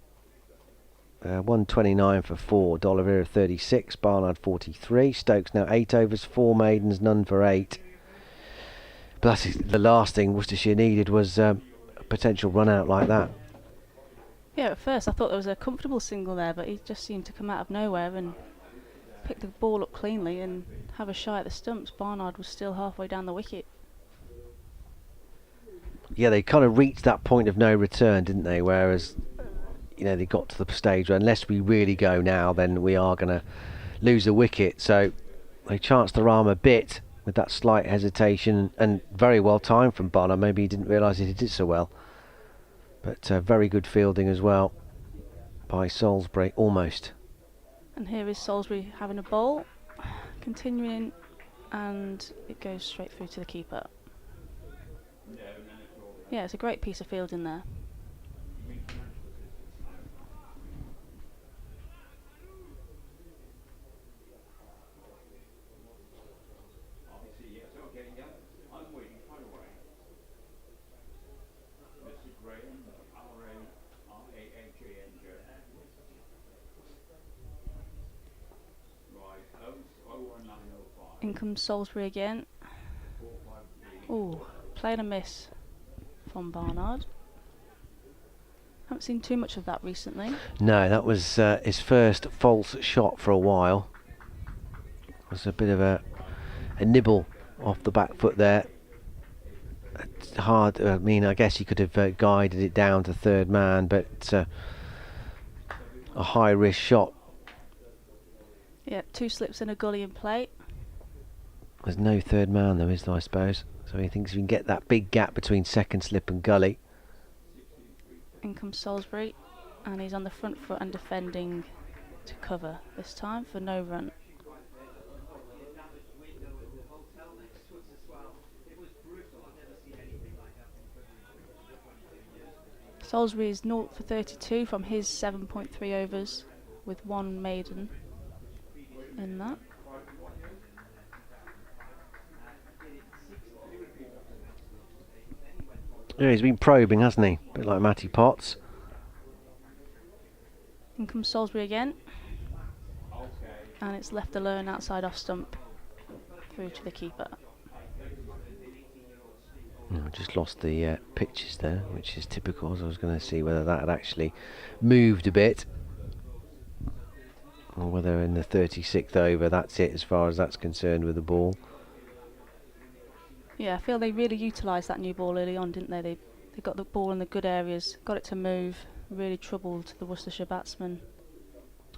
129 for 4. D'Oliveira 36. Barnard 43. Stokes now 8 overs, 4 maidens, none for 8. But that's the last thing Worcestershire needed, was a potential run out like that. Yeah, at first I thought there was a comfortable single there, but he just seemed to come out of nowhere and pick the ball up cleanly and have a shy at the stumps. Barnard was still halfway down the wicket. Yeah, they kind of reached that point of no return, didn't they? Whereas, you know, they got to the stage where unless we really go now, then we are going to lose a wicket. So they chanced their arm a bit with that slight hesitation, and very well timed from Barnard. Maybe he didn't realise he did it so well. But very good fielding as well by Salisbury, almost. And here is Salisbury having a bowl, continuing, and it goes straight through to the keeper. Yeah, it's a great piece of fielding there. In comes Salisbury again. Ooh, playing a miss from Barnard. Haven't seen too much of that recently. No, that was his first false shot for a while. It was a bit of a nibble off the back foot there. It's hard. I mean, I guess he could have guided it down to third man, but a high risk shot. Yeah, 2 slips and a gully in play. There's no third man though, is there, I suppose? So he thinks if you can get that big gap between second slip and gully. In comes Salisbury, and he's on the front foot and defending to cover this time for no run. Salisbury is 0 for 32 from his 7.3 overs with 1 maiden in that. Yeah, he's been probing, hasn't he? A bit like Matty Potts. In comes Salisbury again. And it's left alone outside off stump through to the keeper. Oh, just lost the pitches there, which is typical. So I was going to see whether that had actually moved a bit, or whether in the 36th over that's it as far as that's concerned with the ball. Yeah, I feel they really utilised that new ball early on, didn't they? They got the ball in the good areas, got it to move, really troubled the Worcestershire batsmen.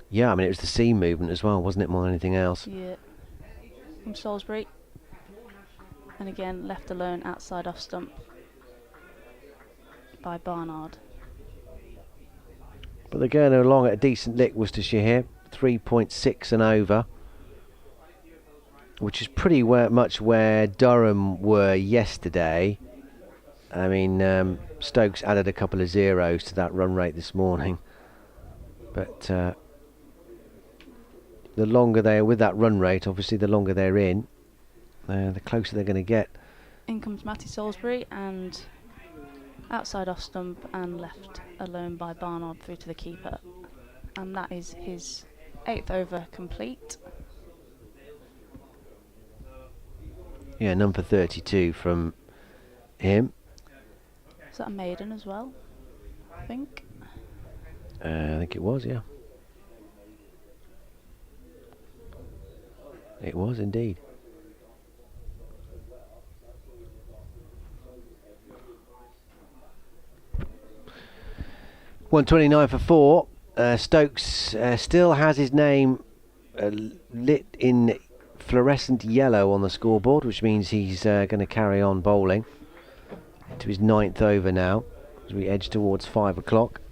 Yeah, I mean, it was the seam movement as well, wasn't it, more than anything else? Yeah. From Salisbury. And again, left alone outside off stump by Barnard. But they're going along at a decent lick, Worcestershire here. 3.6 and over, which is pretty much where Durham were yesterday. I mean, Stokes added a couple of zeros to that run rate this morning. But the longer they're with that run rate, obviously the longer they're in, the closer they're going to get. In comes Matty Salisbury and outside off stump and left alone by Barnard through to the keeper. And that is his 8th over complete. Yeah, number 32 from him. Is that a maiden as well? I think. I think it was, yeah. It was indeed. .129 for 4. Stokes still has his name lit in fluorescent yellow on the scoreboard, which means he's going to carry on bowling to his 9th over now as we edge towards 5 o'clock.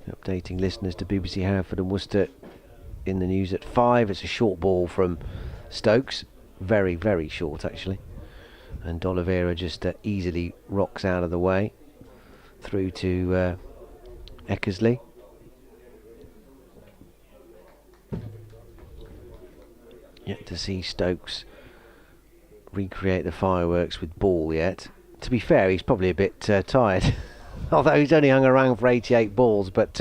Updating listeners to BBC Hereford and Worcester in the news at 5. It's a short ball from Stokes, very, very short actually, and D'Oliveira just easily rocks out of the way through to Eckersley. Yet to see Stokes recreate the fireworks with ball yet. To be fair, he's probably a bit tired, although he's only hung around for 88 balls, but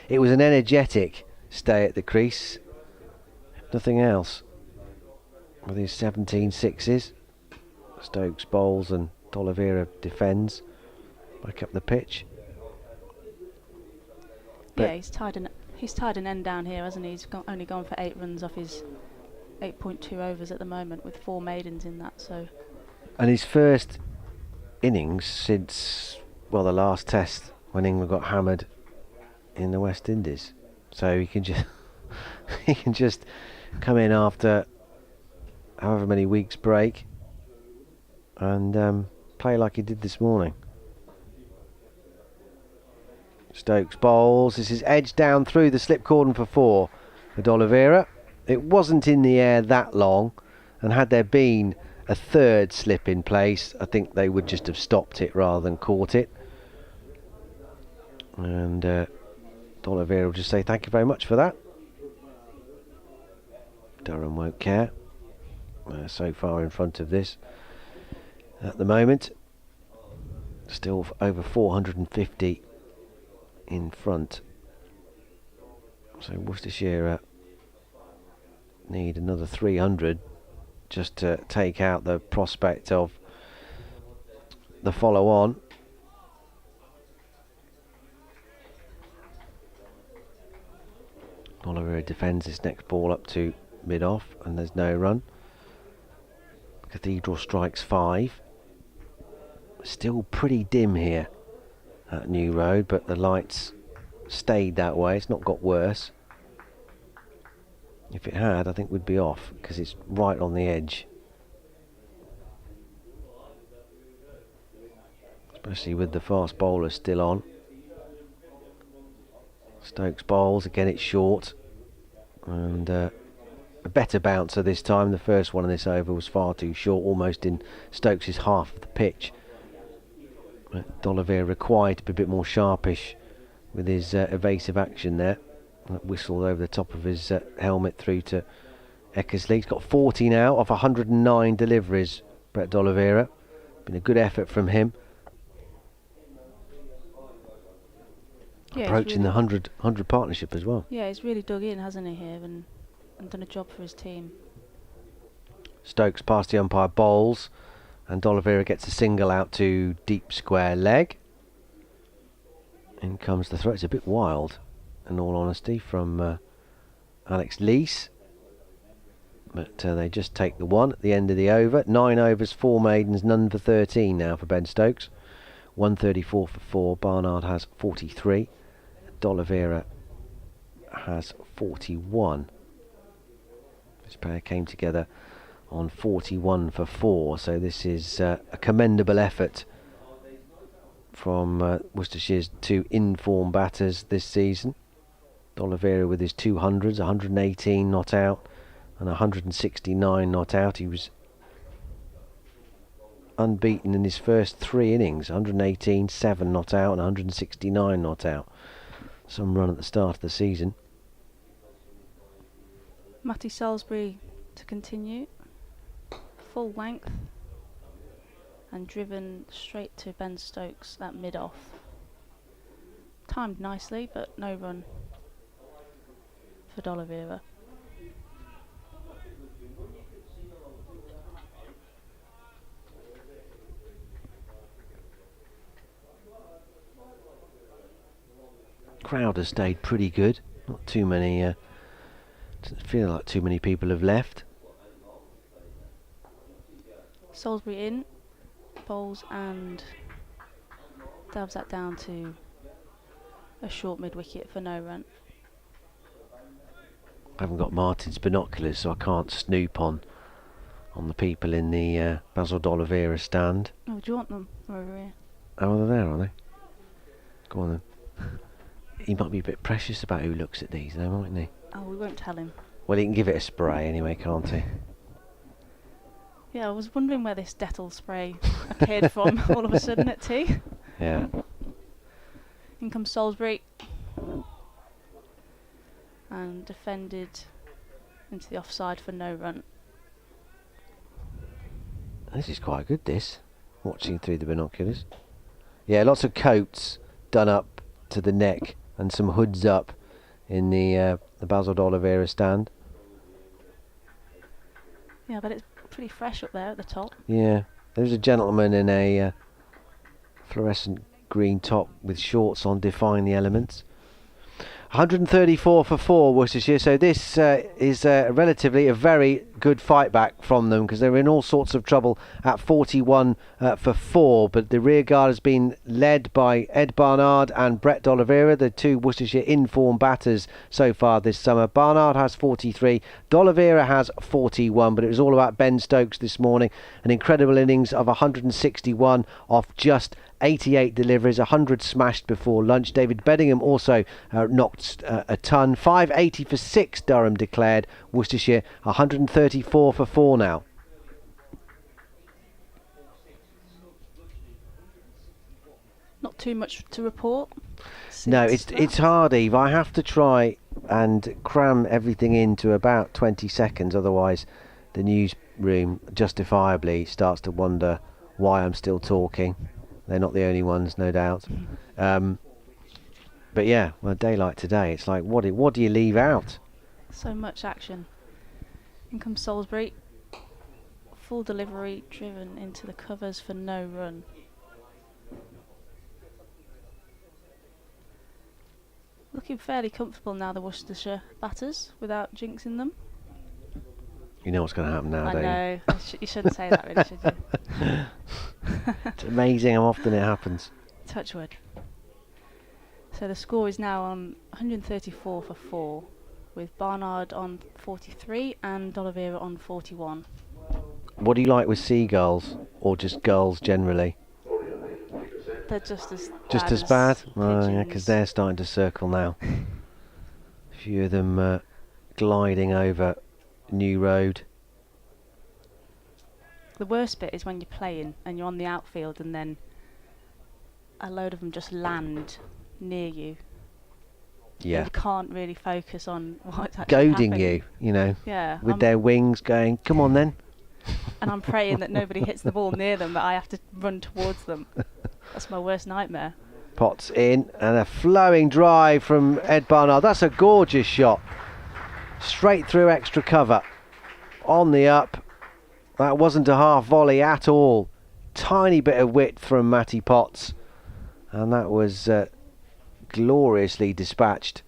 it was an energetic stay at the crease. Nothing else. With his 17 sixes, Stokes bowls and D'Oliveira defends. Back up the pitch. But yeah, he's tied an end down here, hasn't he? He's only gone for 8 runs off his 8.2 overs at the moment, with 4 maidens in that. So. And his first innings since, well, the last test when England got hammered in the West Indies. So he can just he can just come in after however many weeks break and play like he did this morning. Stokes bowls. This is edged down through the slip cordon for 4 for D'Oliveira. It wasn't in the air that long, and had there been a third slip in place, I think they would just have stopped it rather than caught it. And D'Oliveira will just say thank you very much for that. Durham won't care. So far in front of this at the moment. Still over 450 in front. So Worcestershire need another 300 just to take out the prospect of the follow on. Oliver defends his next ball up to mid off and there's no run. Cathedral strikes 5. Still pretty dim here at New Road, but the lights stayed that way. It's not got worse. If it had, I think we'd be off because it's right on the edge. Especially with the fast bowler still on. Stokes bowls, again it's short. And a better bouncer this time. The first one in this over was far too short, almost in Stokes' half of the pitch. D'Oliveira required to be a bit more sharpish with his evasive action there. That whistled over the top of his helmet through to Eckersley. He's got 40 now off 109 deliveries, Brett D'Oliveira. Been a good effort from him. Yeah, approaching really, the 100 partnership as well. Yeah, he's really dug in, hasn't he, here, and done a job for his team. Stokes past the umpire, bowls, and D'Oliveira gets a single out to deep square leg. In comes the throw. It's a bit wild, in all honesty, from Alex Lees. But they just take the one at the end of the over. 9 overs, 4 maidens, none for 13 now for Ben Stokes. 134 for 4. Barnard has 43. D'Oliveira has 41. This pair came together on 41 for 4. So this is a commendable effort from Worcestershire's 2 in-form batters this season. D'Oliveira with his 200s, 118 not out and 169 not out. He was unbeaten in his first 3 innings. 118, 7 not out and 169 not out. Some run at the start of the season. Matty Salisbury to continue. Full length. And driven straight to Ben Stokes at mid-off. Timed nicely, but no run for D'Oliveira. Crowd has stayed pretty good. Not too many. Doesn't feel like too many people have left. Salisbury in, bowls and dabs that down to a short mid-wicket for no run. I haven't got Martin's binoculars, so I can't snoop on the people in the Basil D'Oliveira stand. Oh, do you want them over here? Oh, they're there, are they? Go on then. He might be a bit precious about who looks at these, though, mightn't he? Oh, we won't tell him. Well, he can give it a spray anyway, can't he? Yeah, I was wondering where this Dettol spray appeared from all of a sudden at tea. Yeah. In comes Salisbury. And defended into the offside for no run. This is quite good, this. Watching through the binoculars. Yeah, lots of coats done up to the neck and some hoods up in the Basil D'Oliveira stand. Yeah, but it's pretty fresh up there at the top. Yeah, there's a gentleman in a fluorescent green top with shorts on, defying the elements. 134 for 4 Worcestershire, so this is relatively a very good fight back from them, because they were in all sorts of trouble at 41 for 4, but the rear guard has been led by Ed Barnard and Brett D'Oliveira, the 2 Worcestershire in-form batters so far this summer. Barnard has 43, D'Oliveira has 41, but it was all about Ben Stokes this morning. An incredible innings of 161 off just 88 deliveries, 100 smashed before lunch. David Beddingham also knocked a ton. 580 for 6 Durham declared. Worcestershire 134 for 4 now. Not too much to report. No, it's hard, Eve. I have to try and cram everything into about 20 seconds, otherwise the newsroom justifiably starts to wonder why I'm still talking. They're not the only ones, no doubt. But yeah, well, a day like today, it's like, what do you leave out? So much action. In comes Salisbury. Full delivery, driven into the covers for no run. Looking fairly comfortable now, the Worcestershire batters, without jinxing them. You know what's going to happen now, I don't know. You shouldn't say that, really, should you? It's amazing how often it happens. Touch wood. So the score is now on 134 for 4, with Barnard on 43 and D'Oliveira on 41. What do you like with seagulls, or just gulls generally? They're just as bad? as Oh, yeah, because pigeons. they're starting to circle now. A few of them gliding over New Road. The worst bit is when you're playing and you're on the outfield and then a load of them just land near you. Yeah. You can't really focus on what's actually Goading happening. you know, Yeah. with their wings going, come on then. And I'm praying that nobody hits the ball near them, but I have to run towards them. That's my worst nightmare. Potts in, and a flowing drive from Ed Barnard. That's a gorgeous shot. Straight through extra cover. On the up. That wasn't a half volley at all. Tiny bit of width from Matty Potts. And that was gloriously dispatched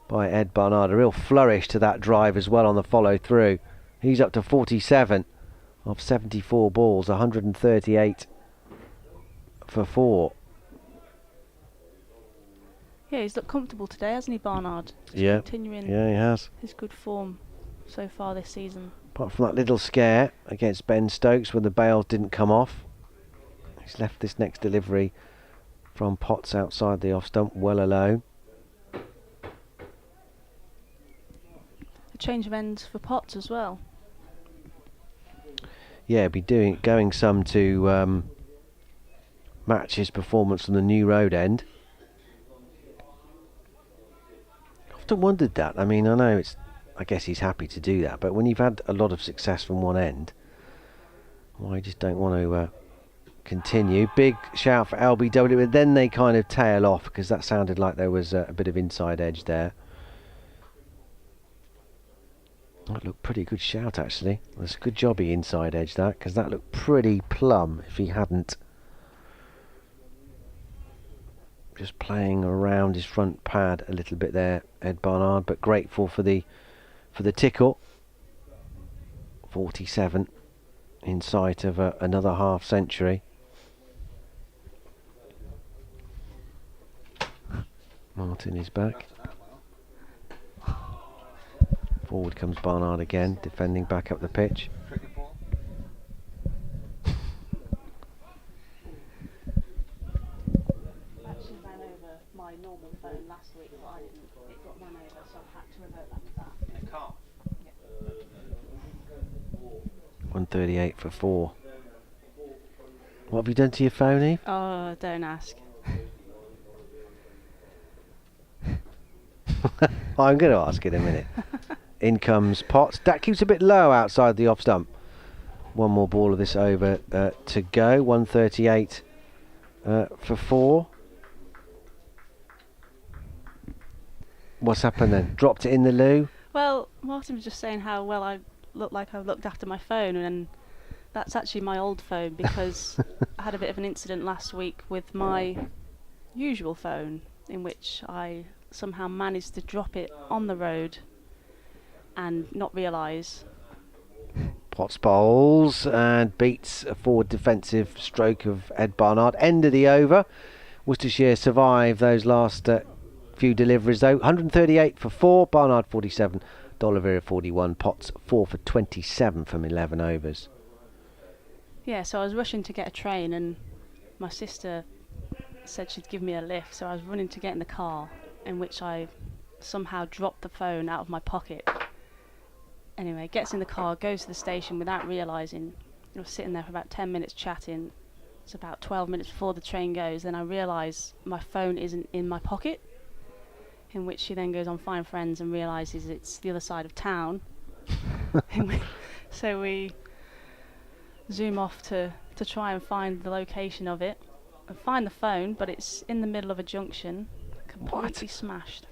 by Ed Barnard. A real flourish to that drive as well on the follow through. He's up to 47 of 74 balls, 138 for 4. Yeah, he's looked comfortable today, hasn't he, Barnard? He's Yeah, continuing yeah, he has. his good form so far this season. Apart from that little scare against Ben Stokes when the bails didn't come off, he's left this next delivery from Potts outside the off stump well alone. A change of ends for Potts as well. Yeah, going some to match his performance on the New Road end. Often wondered that. I mean, I guess he's happy to do that, but when you've had a lot of success from one end, well, I just don't want to continue. Big shout for LBW, but then they kind of tail off because that sounded like there was a bit of inside edge there. That looked pretty good shout actually. That's a good job he inside edge that, because that looked pretty plumb if he hadn't. Just playing around his front pad a little bit there, Ed Barnard, but grateful for the tickle. 47 in sight of another half century. Martin is back. Forward comes Barnard again, defending back up the pitch. Actually ran over my normal phone last week, but I didn't. It got run over, so I had to revert back to that. In a car. 138 for 4. What have you done to your phone, Eve? Oh, don't ask. I'm going to ask in a minute. In comes Potts. That keeps a bit low outside the off stump. One more ball of this over to go. 138 for 4. What's happened then? Dropped it in the loo? Well, Martin was just saying how well I look like I've looked after my phone, and that's actually my old phone because I had a bit of an incident last week with my usual phone in which I somehow managed to drop it on the road and not realise. Potts bowls and beats a forward defensive stroke of Ed Barnard. End of the over. Worcestershire survive those last few deliveries though. 138 for 4, Barnard 47, D'Oliveira 41, Potts 4 for 27 from 11 overs. Yeah, so I was rushing to get a train and my sister said she'd give me a lift, so I was running to get in the car, in which I somehow dropped the phone out of my pocket. Anyway, gets in the car, goes to the station without realising. I was sitting there for about 10 minutes chatting. It's about 12 minutes before the train goes, then I realise my phone isn't in my pocket, in which she then goes on Find Friends and realises it's the other side of town. So we zoom off to try and find the location of it. I find the phone, but it's in the middle of a junction, completely smashed.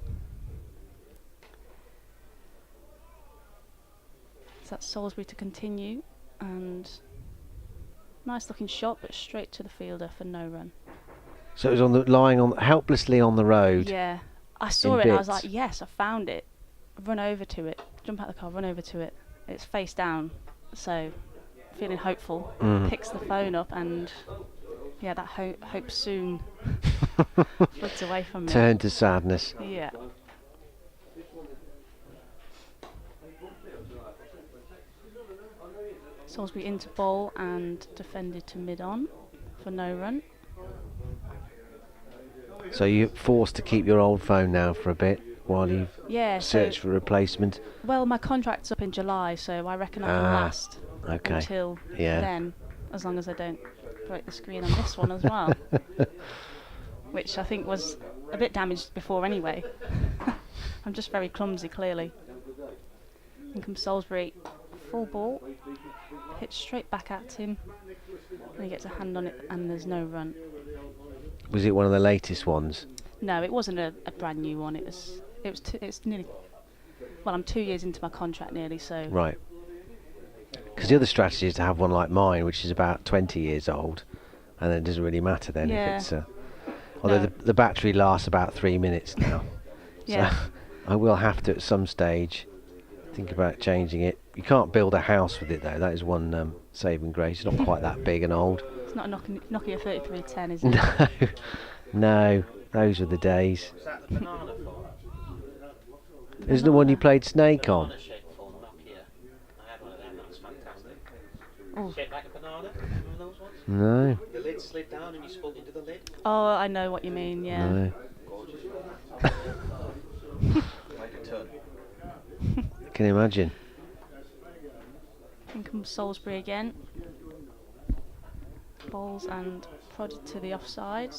So that's Salisbury to continue, and nice looking shot, but straight to the fielder for no run. So it was lying helplessly on the road. Yeah, I saw it and I was like, yes, I found it. Run over to it, jump out of the car, run over to it. It's face down, so feeling hopeful. Picks the phone up and yeah, that hope soon floods away from me. Turn to sadness. Yeah. Salisbury into bowl and defended to mid-on for no run. So you're forced to keep your old phone now for a bit while you search for a replacement. Well, my contract's up in July, so I reckon I can last until then, as long as I don't break the screen on this one as well. which I think was a bit damaged before anyway. I'm just very clumsy, clearly. In comes Salisbury, full ball, hit straight back at him, and he gets a hand on it, and there's no run. Was it one of the latest ones? No, it wasn't a brand new one. It's nearly. Well, I'm 2 years into my contract nearly, so. Right. Because the other strategy is to have one like mine, which is about 20 years old, and it doesn't really matter then Yeah. if it's. Although No. the battery lasts about 3 minutes now. Yeah. So I will have to at some stage think about changing it. You can't build a house with it though. That is one saving grace. It's not quite that big and old. It's not a Nokia 3310, is it? No, those were the days. Isn't the one you played Snake on? Oh. Shaped like a banana. Remember those ones? No. The lid slid down and you spoke into the lid. Oh, I know what you mean. Yeah. No. Gorgeous. Like a ton. I can imagine. In comes Salisbury again. Balls and prodded to the offside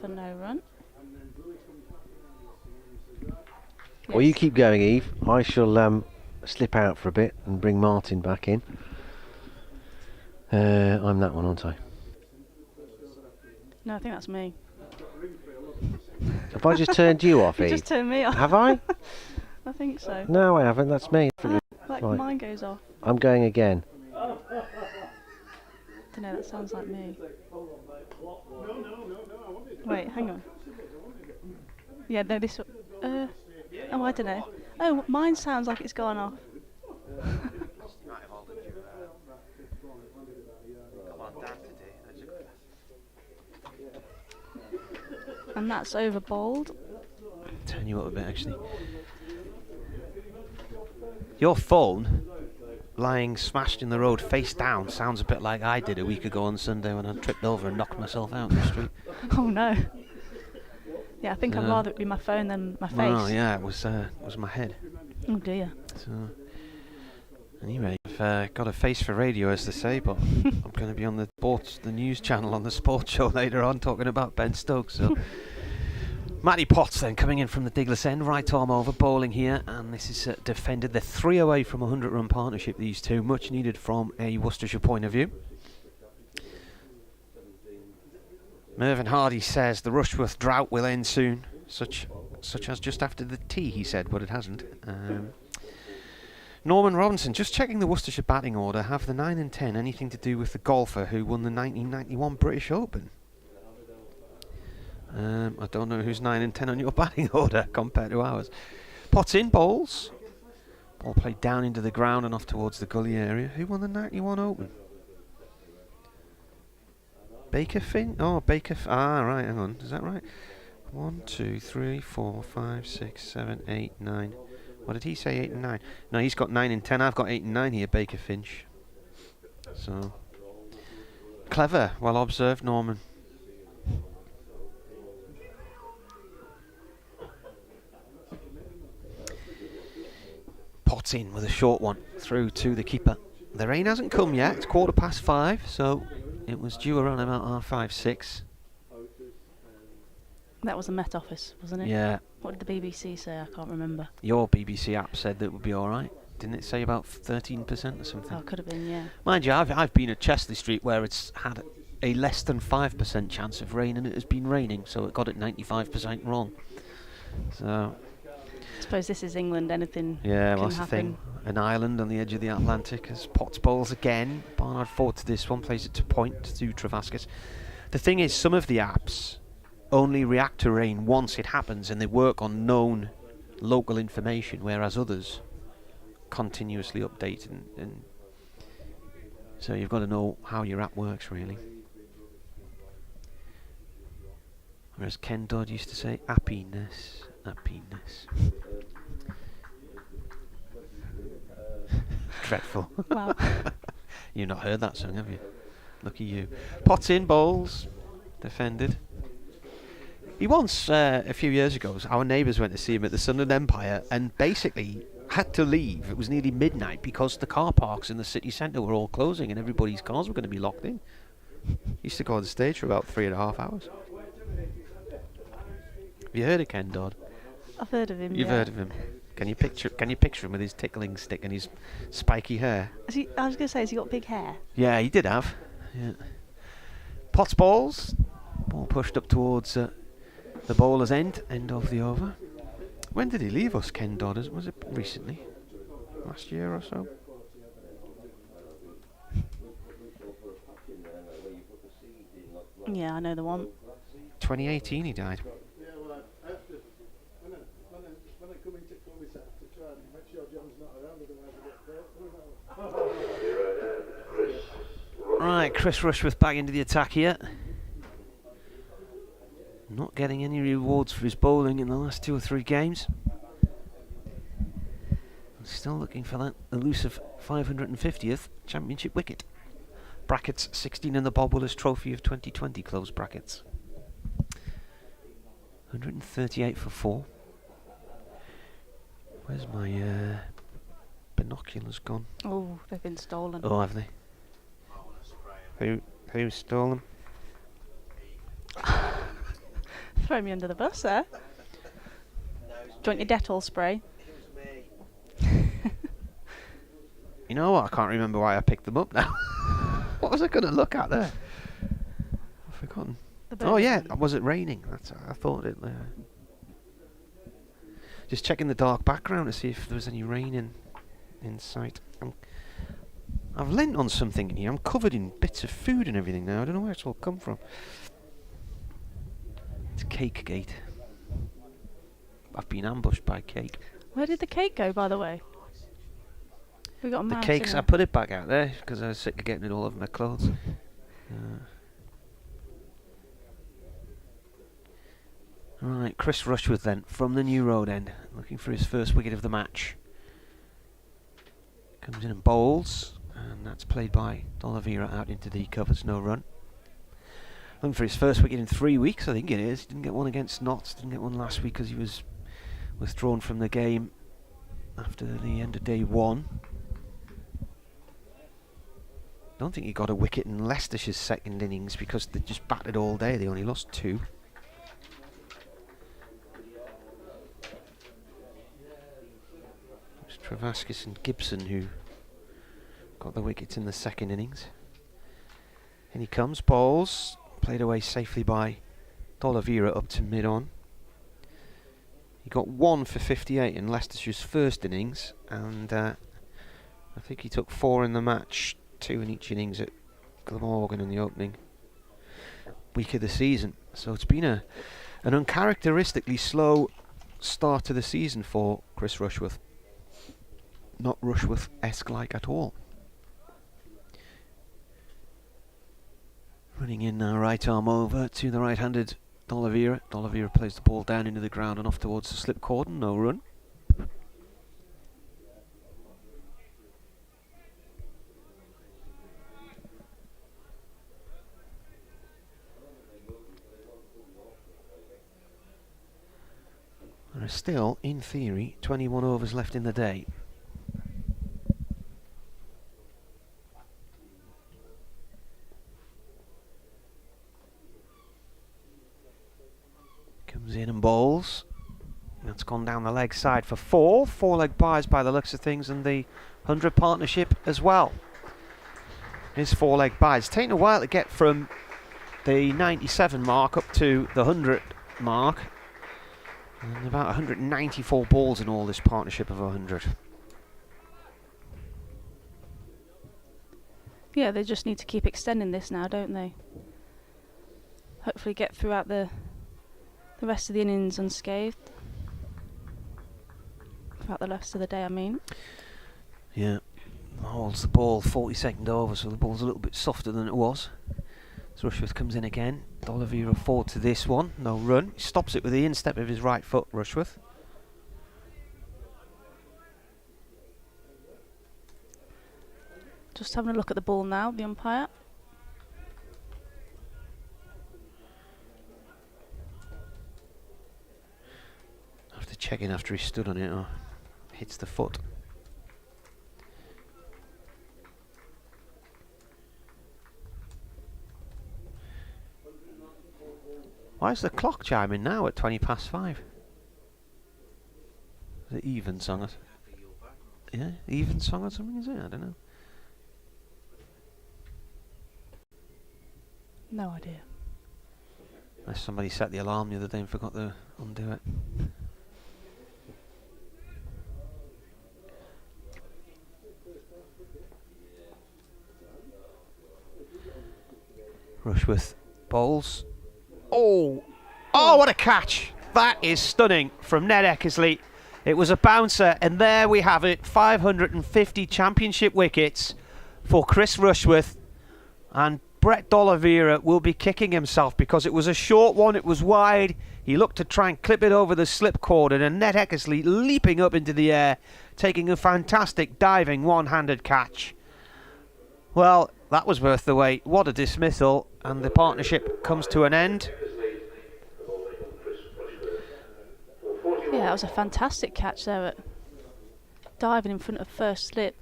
for no run. Well, you Yes. keep going, Eve. I shall slip out for a bit and bring Martin back in. I'm that one, aren't I? No, I think that's me. Have I just turned you off, You Eve? just turned me off. Have I? I think so. No, I haven't. That's me. Like Right. mine goes off. I'm going again. Don't know. That sounds like me. Wait, hang on. Yeah, no, this. Oh, I don't know. Oh, mine sounds like it's gone off. And that's over bowled. Turn you up a bit actually. Your phone lying smashed in the road face down sounds a bit like I did a week ago on Sunday when I tripped over and knocked myself out in the street. Oh no. Yeah, I think I'd Yeah. rather it be my phone than my face. Well, yeah, it was my head. Oh dear. So, anyway, I've got a face for radio, as they say, but I'm going to be on the news channel on the sports show later on talking about Ben Stokes. So, Matty Potts then coming in from the Diglas end, right arm over, bowling here, and this is defended. They're 3 away from a 100-run partnership, these two, much needed from a Worcestershire point of view. Mervyn Hardy says the Rushworth drought will end soon, such as just after the tea, he said, but it hasn't. Norman Robinson, just checking the Worcestershire batting order. Have the 9 and 10 anything to do with the golfer who won the 1991 British Open? I don't know who's 9 and 10 on your batting order compared to ours. Potts in, bowls. Ball played down into the ground and off towards the gully area. Who won the 91 Open? Baker Finn? Oh, right, hang on. Is that right? 1, 2, 3, 4, 5, 6, 7, 8, 9. What did he say? 8 and 9. No, he's got 9 and 10. I've got 8 and 9 here, Baker Finch. So clever, well observed, Norman. Potts in with a short one through to the keeper. The rain hasn't come yet. It's 5:15, so it was due around about 5:30, 6. That was the Met Office, wasn't it? Yeah. What did the BBC say? I can't remember. Your BBC app said that it would be all right. Didn't it say about 13% or something? Oh, it could have been, yeah. Mind you, I've been at Chesley Street where it's had a less than 5% chance of rain and it has been raining, so it got it 95% wrong. So I suppose this is England. Anything yeah, can well, that's the happen. thing. An island on the edge of the Atlantic as Potts bowls again. Barnard forward to this one, plays it to point to Travaskis. The thing is, some of the apps only react to rain once it happens and they work on known local information, whereas others continuously update and so you've got to know how your app works, really. Whereas Ken Dodd used to say, appiness. Dreadful. Wow. You've not heard that song, have you? Lucky you. Potts in, bowls. Defended. He once, a few years ago, our neighbours went to see him at the Sunderland Empire and basically had to leave. It was nearly midnight because the car parks in the city centre were all closing and everybody's cars were going to be locked in. He used to go on stage for about 3.5 hours. Have you heard of Ken Dodd? I've heard of him. You've yeah. heard of him. Can you picture him with his tickling stick and his spiky hair? I was going to say, has he got big hair? Yeah, he did have. Yeah. Potts balls. Ball pushed up towards the bowler's end of the over. When did he leave us, Ken Dodd? Was it recently? Last year or so? Yeah, I know the one. 2018 he died. Yeah, well, I have to, when I come into Covey, I have to try and make sure John's not around, otherwise I get hurt. Right, Chris Rushworth back into the attack here. Not getting any rewards for his bowling in the last 2 or 3 games. Still looking for that elusive 550th championship wicket. Brackets 16 in the Bob Willis Trophy of 2020, close brackets. 138 for 4. Where's my binoculars gone? Oh, they've been stolen. Oh, have they? Who stole them? Throw me under the bus there. Do you want your Dettol spray? You know what? I can't remember why I picked them up now. What was I going to look at there? I've forgotten. Oh yeah, was it raining? I thought it. Just checking the dark background to see if there was any rain in sight. I've lent on something in here. I'm covered in bits of food and everything now. I don't know where it's all come from. It's Cake Gate. I've been ambushed by cake. Where did the cake go, by the way? We got a The mouse cakes, in I put it back out there because I was sick of getting it all over my clothes. Right, Chris Rushworth then, from the New Road end, looking for his first wicket of the match. Comes in and bowls, and that's played by D'Oliveira out into the covers, no run. Looking for his first wicket in 3 weeks, I think it is. Didn't get one against Notts, didn't get one last week because he was withdrawn from the game after the end of day 1. Don't think he got a wicket in Leicestershire's second innings because they just batted all day. They only lost 2. It's Travaskis and Gibson who got the wickets in the second innings. In he comes, bowls, played away safely by D'Oliveira up to mid-on. He got 1 for 58 in Leicestershire's first innings, and I think he took 4 in the match. 2 in each innings at Glamorgan in the opening week of the season. So it's been an uncharacteristically slow start to the season for Chris Rushworth. Not Rushworth-esque like at all. Running in now, right arm over to the right-handed D'Oliveira. D'Oliveira plays the ball down into the ground and off towards the slip cordon, no run. There are still, in theory, 21 overs left in the day. Comes in and bowls. That's gone down the leg side for 4. 4-leg buys by the looks of things, and the 100 partnership as well. His 4-leg buys. Taking a while to get from the 97 mark up to the 100 mark. And about 194 balls in all this partnership of 100. Yeah, they just need to keep extending this now, don't they? Hopefully get throughout the rest of the innings unscathed. Throughout the rest of the day, I mean. Yeah. Holds the ball 42nd over, so the ball's a little bit softer than it was. So Rushworth comes in again. D'Oliveira forward to this one. No run. He stops it with the instep of his right foot, Rushworth. Just having a look at the ball now, the umpire. After checking after he stood on it or hits the foot. Why is the clock chiming now at 5:20? Is it even song? Yeah, even song or something, is it? I don't know. No idea. Unless somebody set the alarm the other day and forgot to undo it. Rushworth bowls. Oh! Oh, what a catch! That is stunning from Ned Eckersley. It was a bouncer, and there we have it. 550 championship wickets for Chris Rushworth. And Brett D'Oliveira will be kicking himself because it was a short one, it was wide. He looked to try and clip it over the slip cord, and Ned Eckersley leaping up into the air, taking a fantastic diving one-handed catch. Well, that was worth the wait. What a dismissal, and the partnership comes to an end. Yeah, that was a fantastic catch there at diving in front of first slip,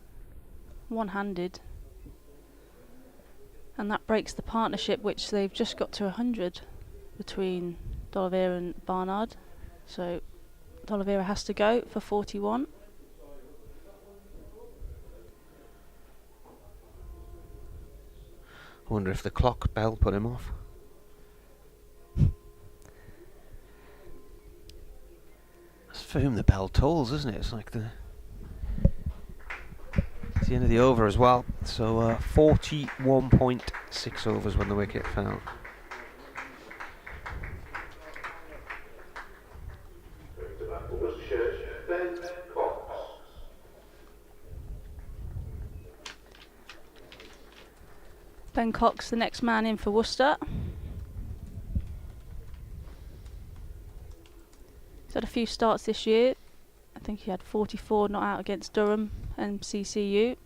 one-handed. And that breaks the partnership, which they've just got to 100 between D'Oliveira and Barnard. So D'Oliveira has to go for 41. I wonder if the clock bell put him off. That's for whom the bell tolls, isn't it? It's like it's the end of the over as well. So 41.6 overs when the wicket fell. Worcestershire, Ben Cox. Ben Cox, the next man in for Worcester. He's had a few starts this year. I think he had 44 not out against Durham and CCU.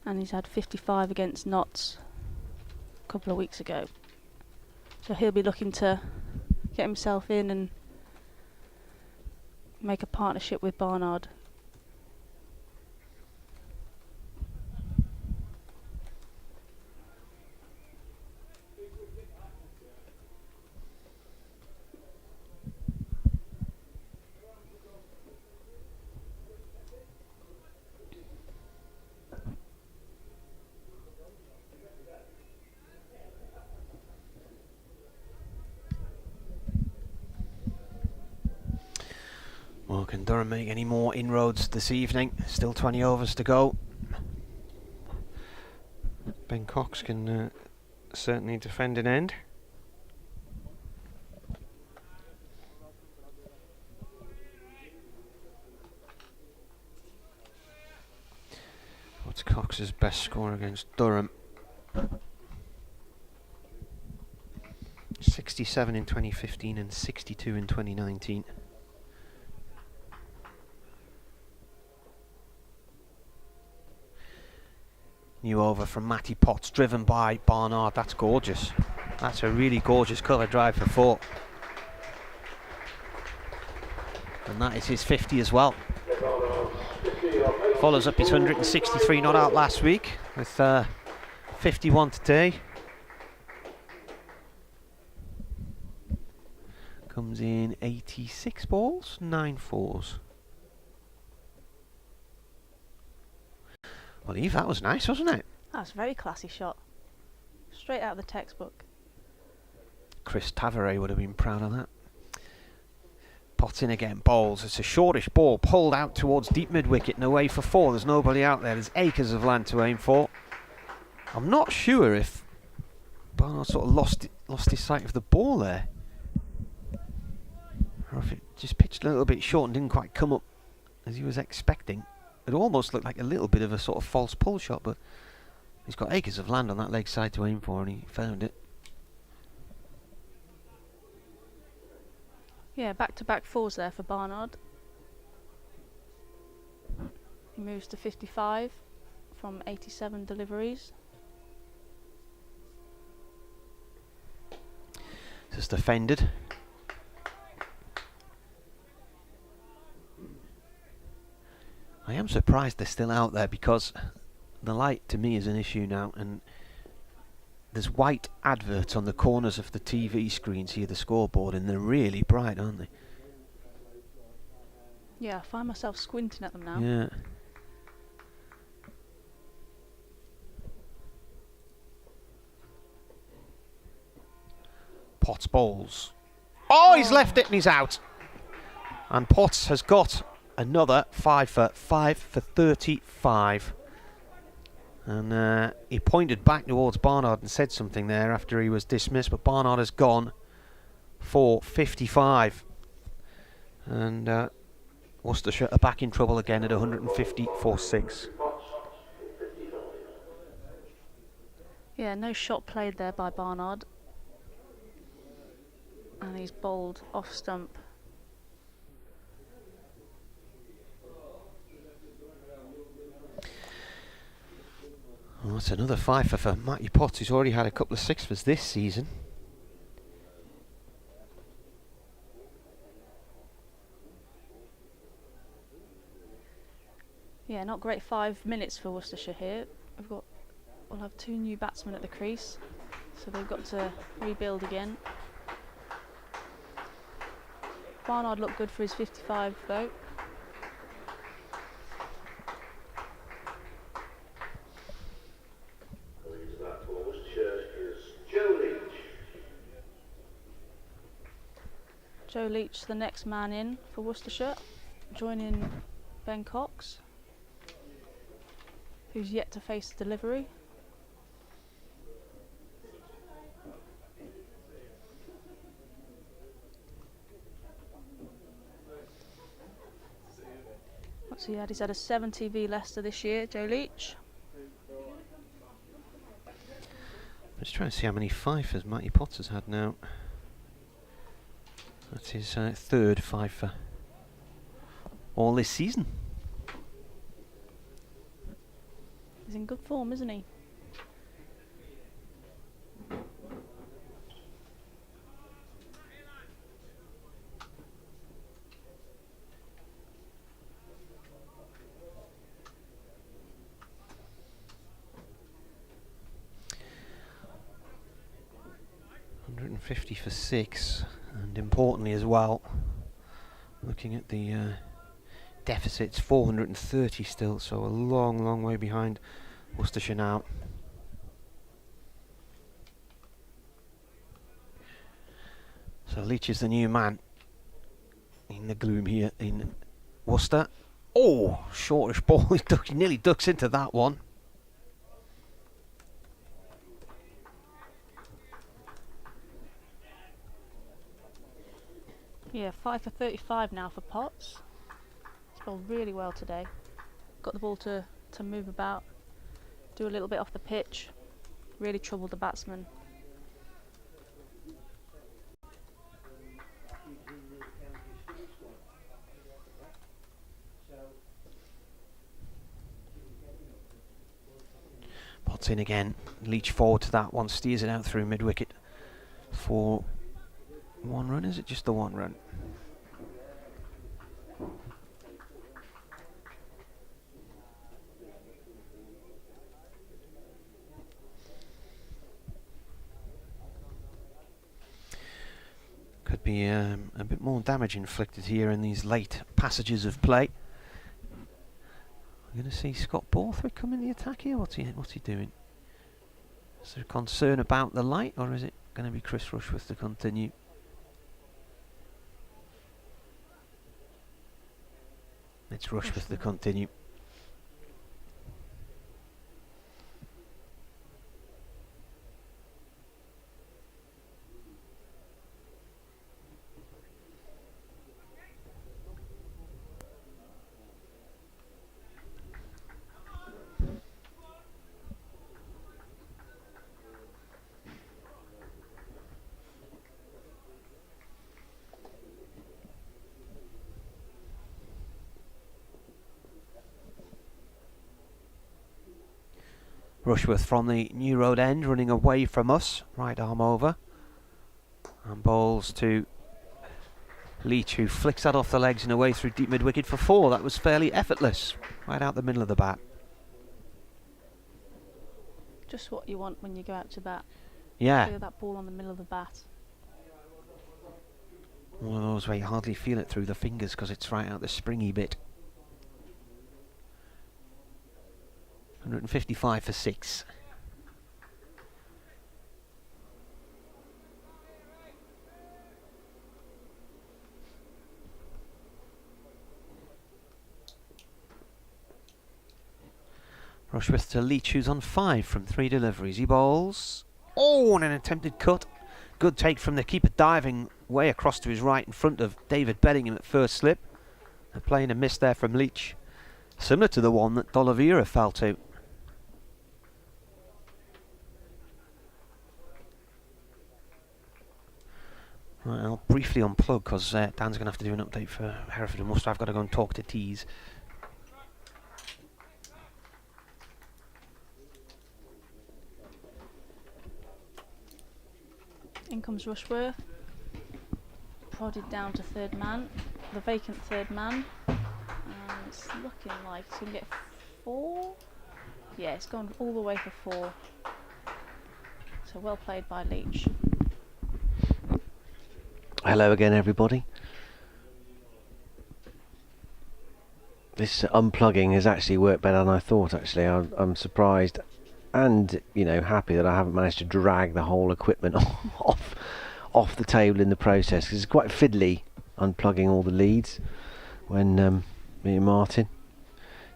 And he's had 55 against Notts a couple of weeks ago. So he'll be looking to get himself in and make a partnership with Barnard. Well, can Durham make any more inroads this evening? Still 20 overs to go. Ben Cox can certainly defend an end. What's Cox's best score against Durham? 67 in 2015 and 62 in 2019. New over from Matty Potts, driven by Barnard. That's gorgeous. That's a really gorgeous cover drive for 4. And that is his 50 as well. Follows up his 163 not out last week with 51 today. Comes in 86 balls, 9 fours. Well, Eve, that was nice, wasn't it? That was a very classy shot. Straight out of the textbook. Chris Tavares would have been proud of that. Potts in again, bowls. It's a shortish ball pulled out towards deep mid-wicket and away for 4. There's nobody out there. There's acres of land to aim for. I'm not sure if Barnard sort of lost his sight of the ball there. Or if it just pitched a little bit short and didn't quite come up as he was expecting. It almost looked like a little bit of a sort of false pull shot, but he's got acres of land on that leg side to aim for, and he found it. Yeah, back-to-back 4s there for Barnard. He moves to 55 from 87 deliveries. Just defended. I am surprised they're still out there because the light to me is an issue now, and there's white adverts on the corners of the TV screens here, the scoreboard, and they're really bright, aren't they? Yeah, I find myself squinting at them now. Yeah. Potts bowls. Oh, he's left it and he's out. And Potts has got another 5 for 35. And he pointed back towards Barnard and said something there after he was dismissed, but Barnard has gone for 55. And Worcestershire are back in trouble again at 150 for 6. Yeah, no shot played there by Barnard. And he's bowled off stump. Well, that's another 5 for Matty Potts, who's already had a couple of 6s this season. Yeah, not great 5 minutes for Worcestershire here. We'll have 2 new batsmen at the crease, so they've got to rebuild again. Barnard looked good for his 55 though. Joe Leach, the next man in for Worcestershire, joining Ben Cox, who's yet to face delivery. What's he had? He's had a 70 v Leicester this year, Joe Leach. I'm just trying to see how many 5s Matty Potts has had now. That's his third 5 for all this season. He's in good form, isn't he? $150 for 6, and importantly as well, looking at the deficits, 430 still, so a long way behind Worcestershire now. So Leach is the new man in the gloom here in Worcester. Oh, shortish ball. He nearly ducks into that one. Yeah, 5 for 35 now for Potts. He's bowled really well today. Got the ball to move about, do a little bit off the pitch. Really troubled the batsman. Potts in again. Leach forward to that one, steers it out through mid-wicket for 1 run. Is it just the 1 run? Could be a bit more damage inflicted here in these late passages of play. I'm going to see Scott Borthwick come in the attack here. What's he doing? Is there concern about the light, or is it going to be Chris Rushworth to continue? It's Rushworth to continue. Rushworth from the New Road end, running away from us, right arm over, and bowls to Leach, who flicks that off the legs and away through deep mid-wicket for 4. That was fairly effortless, right out the middle of the bat. Just what you want when you go out to bat. Yeah. Feel that ball on the middle of the bat. One of those where you hardly feel it through the fingers because it's right out the springy bit. 155 for 6. Rushworth to Leach, who's on 5 from 3 deliveries. He bowls. Oh, and an attempted cut. Good take from the keeper, diving way across to his right in front of David Bellingham at first slip. And playing a miss there from Leach. Similar to the one that D'Oliveira fell to. Right, I'll briefly unplug because Dan's going to have to do an update for Hereford and Worcester. I've got to go and talk to Tees. In comes Rushworth. Prodded down to third man. The vacant third man. And it's looking like it's going to get 4. Yeah, it's gone all the way for 4. So well played by Leach. Hello again, everybody. This unplugging has actually worked better than I thought. Actually, I'm surprised and happy that I haven't managed to drag the whole equipment off the table in the process, because it's quite fiddly unplugging all the leads when me and Martin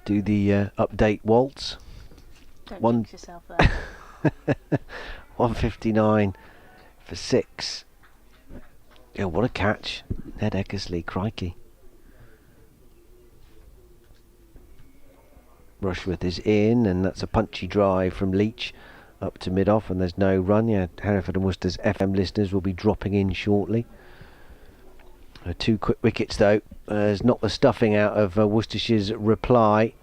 do the update waltz. Don't jinx yourself there. 159 for 6. Yeah, what a catch. Ned Eckersley, crikey. Rushworth is in, and that's a punchy drive from Leach up to mid-off, and there's no run. Yeah, Hereford and Worcester's FM listeners will be dropping in shortly. 2 quick wickets, though, has knocked the stuffing out of Worcestershire's reply.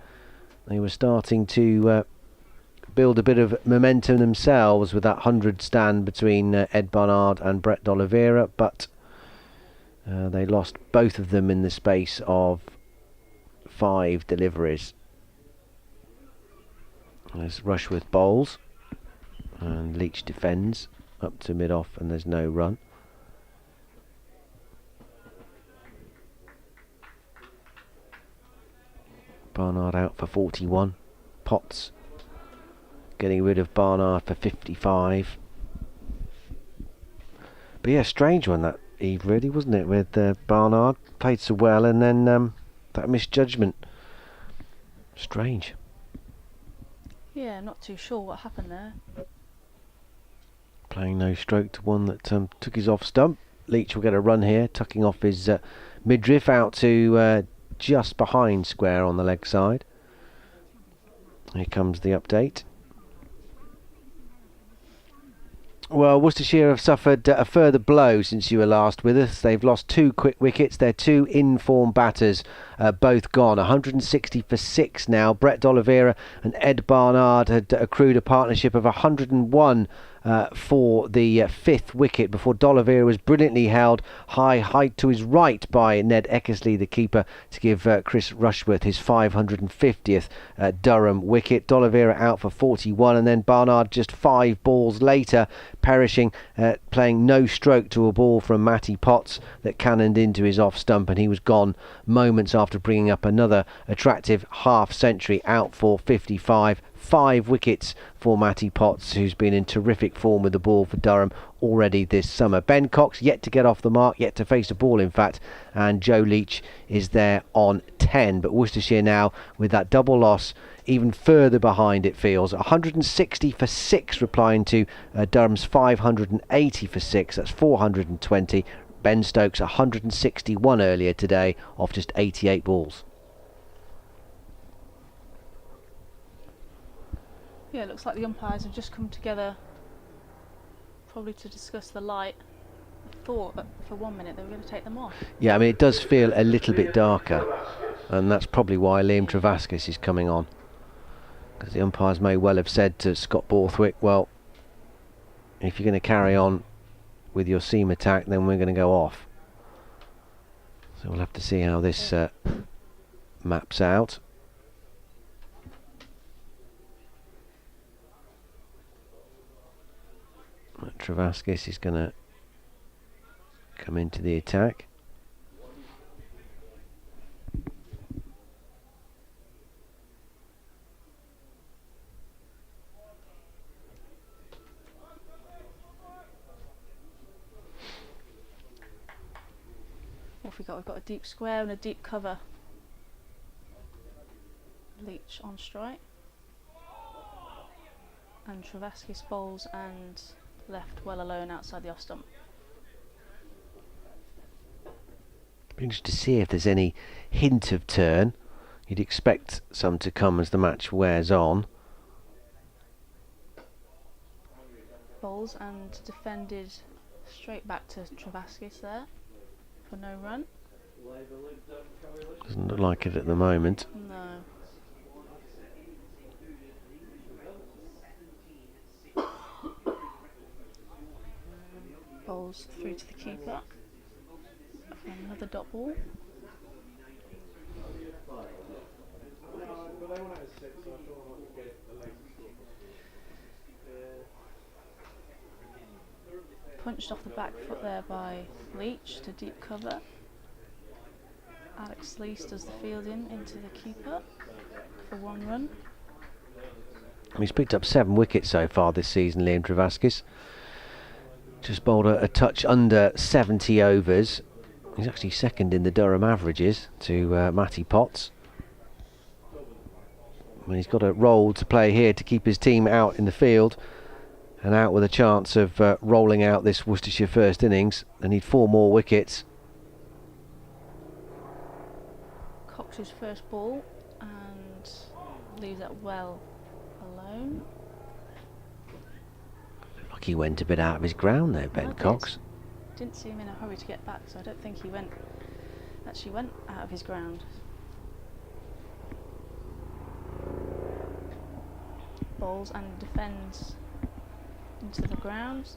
They were starting to build a bit of momentum themselves with that 100 stand between Ed Barnard and Brett D'Oliveira, but they lost both of them in the space of 5 deliveries. As Rushworth bowls and Leach defends up to mid-off, and there's no run. Barnard out for 41. Potts getting rid of Barnard for 55. But yeah, strange one that eve really, wasn't it, with Barnard played so well and then that misjudgment. Strange. Yeah, I'm not too sure what happened there. Playing no stroke to one that took his off stump. Leach will get a run here, tucking off his midriff out to just behind square on the leg side. Here comes the update. Well, Worcestershire have suffered a further blow since you were last with us. They've lost 2 quick wickets. Their 2 in-form batters both gone. 160 for 6 now. Brett D'Oliveira and Ed Barnard had accrued a partnership of 101 for the 5th wicket before D'Oliveira was brilliantly held high to his right by Ned Eckersley, the keeper, to give Chris Rushworth his 550th Durham wicket. D'Oliveira out for 41, and then Barnard just 5 balls later perishing, playing no stroke to a ball from Matty Potts that cannoned into his off stump, and he was gone moments after bringing up another attractive half century out for 55. 5 wickets for Matty Potts, who's been in terrific form with the ball for Durham already this summer. Ben Cox yet to get off the mark, yet to face a ball in fact, and Joe Leach is there on 10. But Worcestershire now with that double loss even further behind, it feels. 160 for 6 replying to Durham's 580 for 6. That's 420. Ben Stokes 161 earlier today off just 88 balls. Yeah, it looks like the umpires have just come together, probably to discuss the light. I thought that for 1 minute they were going to take them off. Yeah, I mean, it does feel a little bit darker, and that's probably why Liam Travaskis is coming on, because the umpires may well have said to Scott Borthwick, well, if you're going to carry on with your seam attack, then we're going to go off. So we'll have to see how this maps out. Travaskis is going to come into the attack. What have we got? We've got a deep square and a deep cover. Leach on strike. And Travaskis bowls and left well alone outside the off stump. Be interested to see if there's any hint of turn. You'd expect some to come as the match wears on. Bowls and defended straight back to Travaskis there for no run. Doesn't look like it at the moment. No. Bowls through to the keeper. Another dot ball. Punched off the back foot there by Leach to deep cover. Alex Lees does the fielding into the keeper for 1 run. He's picked up 7 wickets so far this season, Liam Travaskis. Just bowled a touch under 70 overs. He's actually second in the Durham averages to Matty Potts. And he's got a role to play here to keep his team out in the field and out with a chance of rolling out this Worcestershire first innings. They need 4 more wickets. Cox's first ball and leaves that well alone. Like he went a bit out of his ground there, Ben Cox. Didn't see him in a hurry to get back, so I don't think he actually went out of his ground. Bowls and defends into the ground,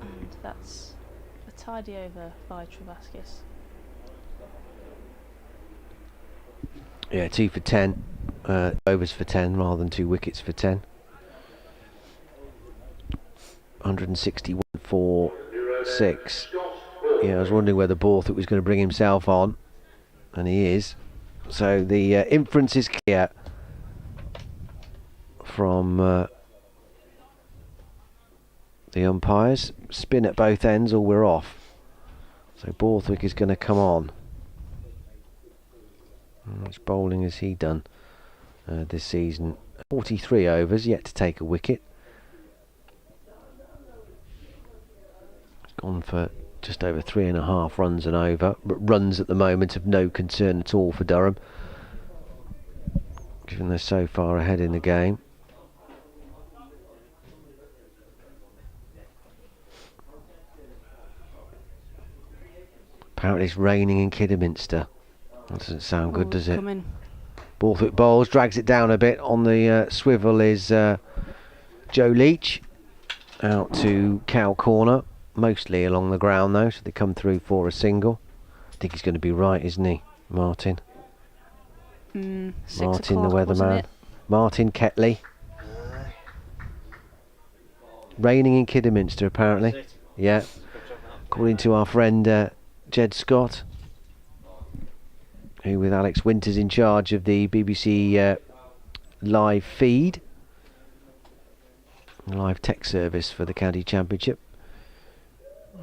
and that's a tidy over by Travaskis. Yeah, 2 for 10. Overs for 10 rather than 2 wickets for 10. 161 for 6. Yeah, I was wondering whether Borthwick was going to bring himself on, and he is. So the inference is clear from the umpires. Spin at both ends or we're off. So Borthwick is going to come on. How much bowling has he done this season? 43 overs, yet to take a wicket. He's gone for just over 3.5 runs and over, but runs at the moment of no concern at all for Durham, given they're so far ahead in the game. Apparently it's raining in Kidderminster. That doesn't sound good, does it? Borthwick bowls, drags it down a bit. On the swivel is Joe Leach, out to cow corner, mostly along the ground though, so they come through for a single. I think he's going to be right, isn't he, Martin? 6 Martin, the o'clock, weatherman. Martin Ketley. Raining in Kidderminster, apparently. Yeah, according to our friend Jed Scott, who with Alex Winters in charge of the BBC live feed, live tech service for the county championship.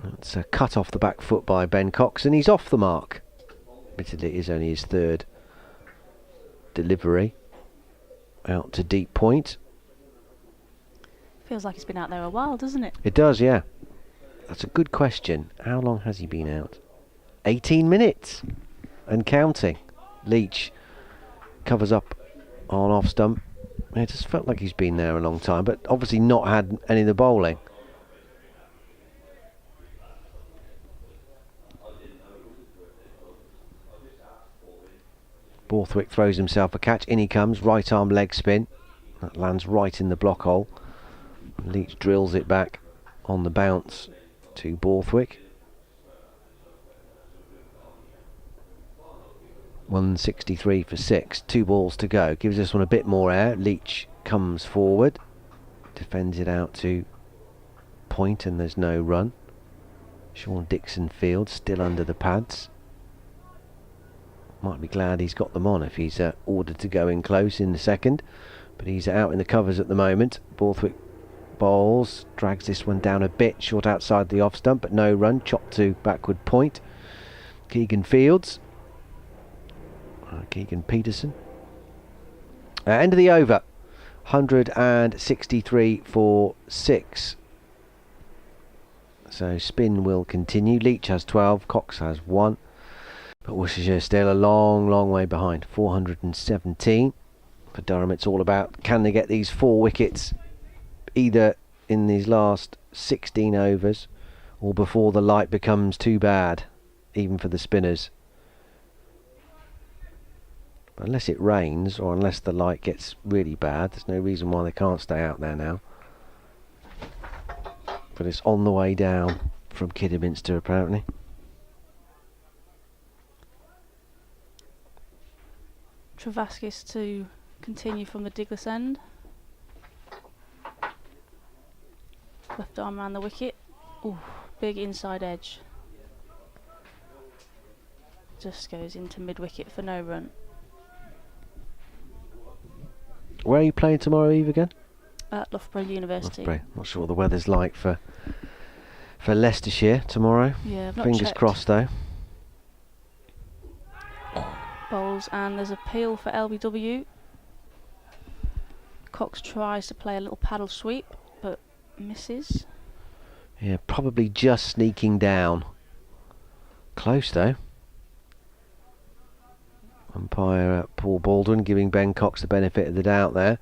That's a cut off the back foot by Ben Cox, and he's off the mark. Admittedly, it is only his 3rd delivery. Out to deep point. Feels like he's been out there a while, doesn't it? It does, yeah. That's a good question. How long has he been out? 18 minutes and counting. Leach covers up on off stump. It just felt like he's been there a long time, but obviously not had any of the bowling. Borthwick throws himself a catch. In he comes, right arm leg spin. That lands right in the block hole. Leach drills it back on the bounce to Borthwick. 163 for 6. 2 balls to go. Gives this one a bit more air. Leach comes forward. Defends it out to point and there's no run. Sean Dixon Field still under the pads. Might be glad he's got them on if he's ordered to go in close in the second, but he's out in the covers at the moment. Borthwick bowls, drags this one down a bit, short outside the off stump, but no run, chopped to backward point. Keegan Fields, Keegan Peterson. End of the over, 163 for 6. So spin will continue. Leach has 12, Cox has 1. But Worcestershire still a long way behind. 417. For Durham, it's all about, can they get these 4 wickets either in these last 16 overs or before the light becomes too bad, even for the spinners. But unless it rains or unless the light gets really bad, there's no reason why they can't stay out there now. But it's on the way down from Kidderminster apparently. Travaskis to continue from the Diglis end. Left arm around the wicket. Ooh, big inside edge. Just goes into mid-wicket for no run. Where are you playing tomorrow Eve again? At Loughborough University. Loughborough. Not sure what the weather's like for Leicestershire tomorrow. Yeah, I've not Fingers checked. crossed though. Bowls, and there's a peel for LBW. Cox tries to play a little paddle sweep, but misses. Yeah, probably just sneaking down. Close though. Umpire Paul Baldwin giving Ben Cox the benefit of the doubt there.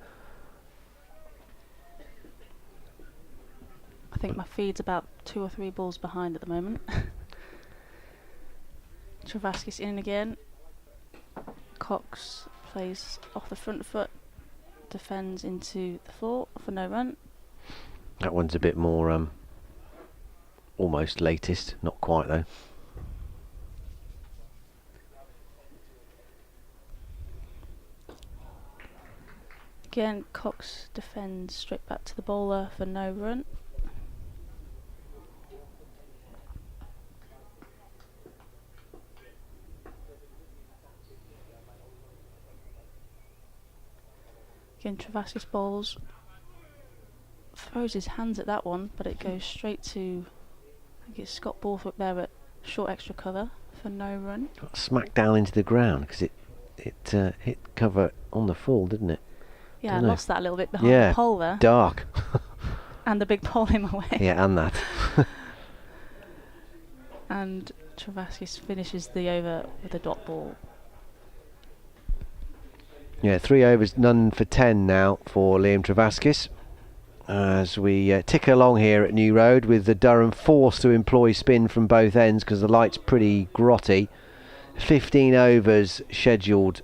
I think my feed's about 2 or 3 balls behind at the moment. Travaskis in again. Cox plays off the front foot, defends into the floor for no run. That one's a bit more almost latest, not quite though. Again, Cox defends straight back to the bowler for no run. Again, Travaskis bowls, throws his hands at that one, but it goes straight to, I think it's Scott Borthwick there at short extra cover for no run. Got smacked down into the ground because it hit cover on the full, didn't it? Yeah, I Dunno. lost that a little bit behind the pole there. Dark. And the big pole in my way. Yeah, and that. And Travaskis finishes the over with a dot ball. Yeah, 3 overs, none for 10 now for Liam Travaskis. As we tick along here at New Road with the Durham forced to employ spin from both ends because the light's pretty grotty. 15 overs scheduled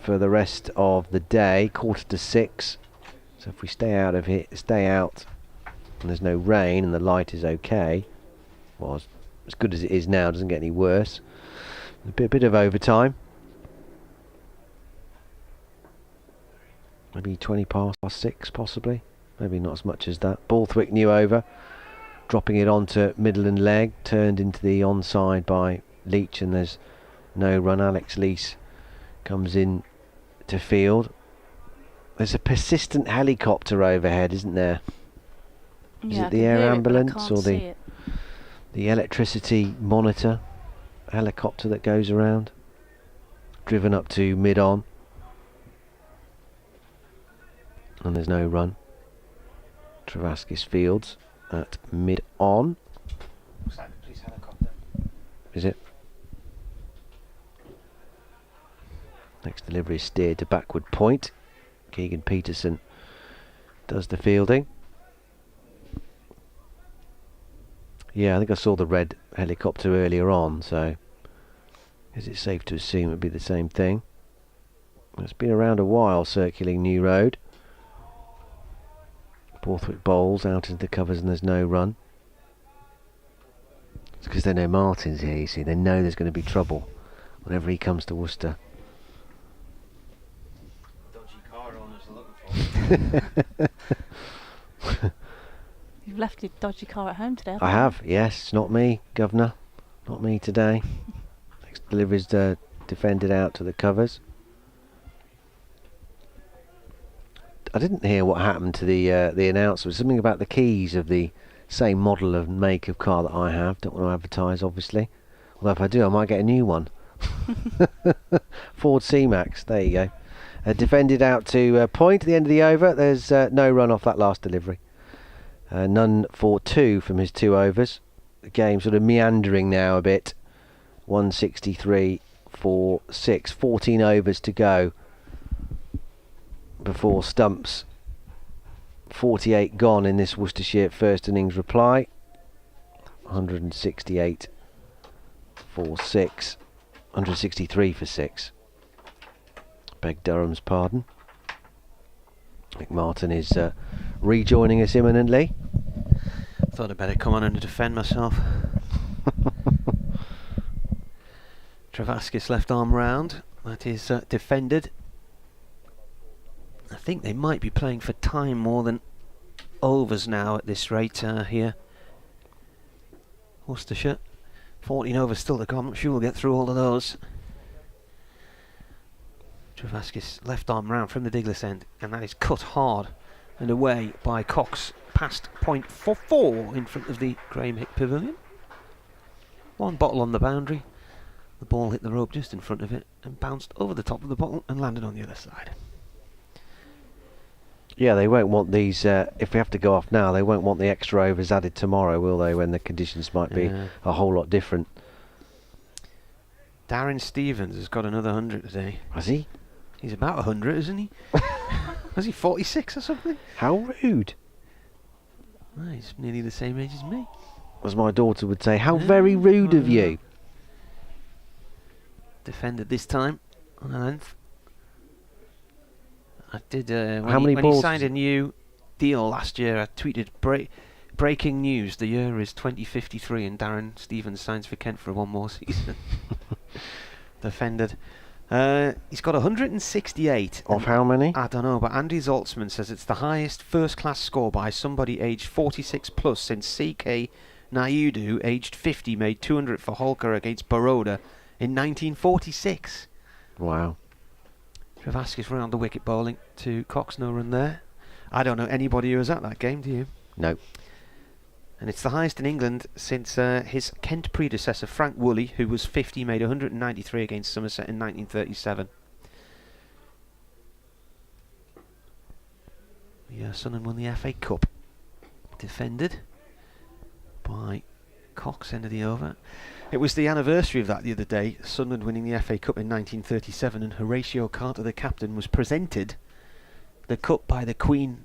for the rest of the day, 5:45. So if we stay out of here, stay out, and there's no rain and the light is okay, well, as good as it is now, doesn't get any worse. A bit of overtime. Maybe 6 possibly. Maybe not as much as that. Borthwick new over, dropping it onto middle and leg, turned into the onside by Leach, and there's no run. Alex Lees comes in to field. There's a persistent helicopter overhead, isn't there? Is Yeah, it the air ambulance or the the electricity monitor helicopter that goes around? Driven up to mid-on. And there's no run. Travaskis Fields at mid-on. Please helicopter. Is it? Next delivery is steered to backward point. Keegan Peterson does the fielding. Yeah, I think I saw the red helicopter earlier on, so is it safe to assume it would be the same thing? It's been around a while, circling New Road. Borthwick bowls out into the covers and there's no run. It's because they know Martin's here, you see. They know there's going to be trouble whenever he comes to Worcester. Dodgy car owners are looking for. You've left your dodgy car at home today. I have, yes. Not me, Governor. Not me today. Next delivery's defended out to the covers. I didn't hear what happened to the announcement. Something about the keys of the same model and make of car that I have. Don't want to advertise, obviously. Although if I do, I might get a new one. Ford C-Max. There you go. Defended out to point at the end of the over. There's no run off that last delivery. None for 2 from his 2 overs. The game sort of meandering now a bit. 163 for 6. 14 overs to go before stumps. 48 gone in this Worcestershire first innings reply. 168 for 6. 163 for 6. Beg Durham's pardon. Mick Martin is rejoining us imminently. Thought I'd better come on and defend myself. Travaskis left arm round. That is defended. I think they might be playing for time more than overs now at this rate here. Worcestershire. 14 overs still to come. I'm sure we'll get through all of those. Travaskis left arm round from the Diglis end, and that is cut hard and away by Cox past point for 4 in front of the Graham Hick Pavilion. One bottle on the boundary. The ball hit the rope just in front of it and bounced over the top of the bottle and landed on the other side. Yeah, they won't want these, if we have to go off now, they won't want the extra overs added tomorrow, will they, when the conditions might be a whole lot different. Darren Stevens has got another 100 today. Has he? He's about 100, isn't he? Was he 46 or something? How rude. Oh, he's nearly the same age as me. As my daughter would say, how very rude of you. Defended this time on a length. I did, How many when balls he signed a new deal last year, I tweeted, breaking news, the year is 2053 and Darren Stevens signs for Kent for one more season. Defended. He's got 168. Of how many? I don't know, but Andy Zaltzman says it's the highest first-class score by somebody aged 46 plus since C.K. Naidu, aged 50, made 200 for Holker against Baroda in 1946. Wow. Travaskis round the wicket bowling to Cox, no run there. I don't know anybody who was at that game, do you? No. And it's the highest in England since his Kent predecessor Frank Woolley, who was 50, made 193 against Somerset in 1937. Sunderland won the FA Cup. Defended by Cox, end of the over. It was the anniversary of that the other day, Sunderland winning the FA Cup in 1937, and Horatio Carter, the captain, was presented the cup by the Queen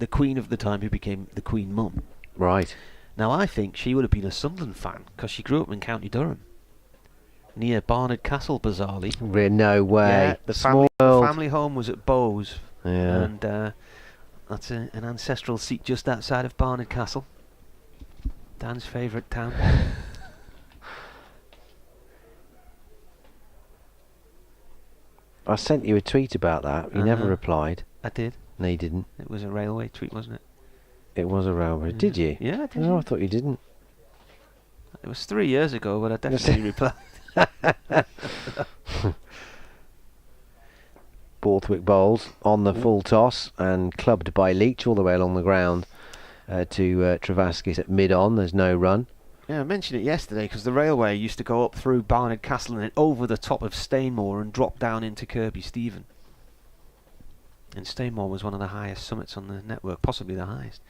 of the time, who became the Queen Mum. Right. Now I think she would have been a Sunderland fan because she grew up in County Durham, near Barnard Castle, bizarrely. No way. Yeah, the family home was at Bowes, yeah. and that's an ancestral seat just outside of Barnard Castle, Dan's favourite town. I sent you a tweet about that. You never replied. I did. No, you didn't. It was a railway tweet, wasn't it? It was a railway. Yeah. Did you? Yeah, I did. No, I thought you didn't. It was 3 years ago, but I definitely replied. Borthwick bowls on the full toss and clubbed by Leach all the way along the ground to Travaskis at mid-on. There's no run. Yeah, I mentioned it yesterday because the railway used to go up through Barnard Castle and then over the top of Stainmore and drop down into Kirby Stephen. And Stainmore was one of the highest summits on the network, possibly the highest.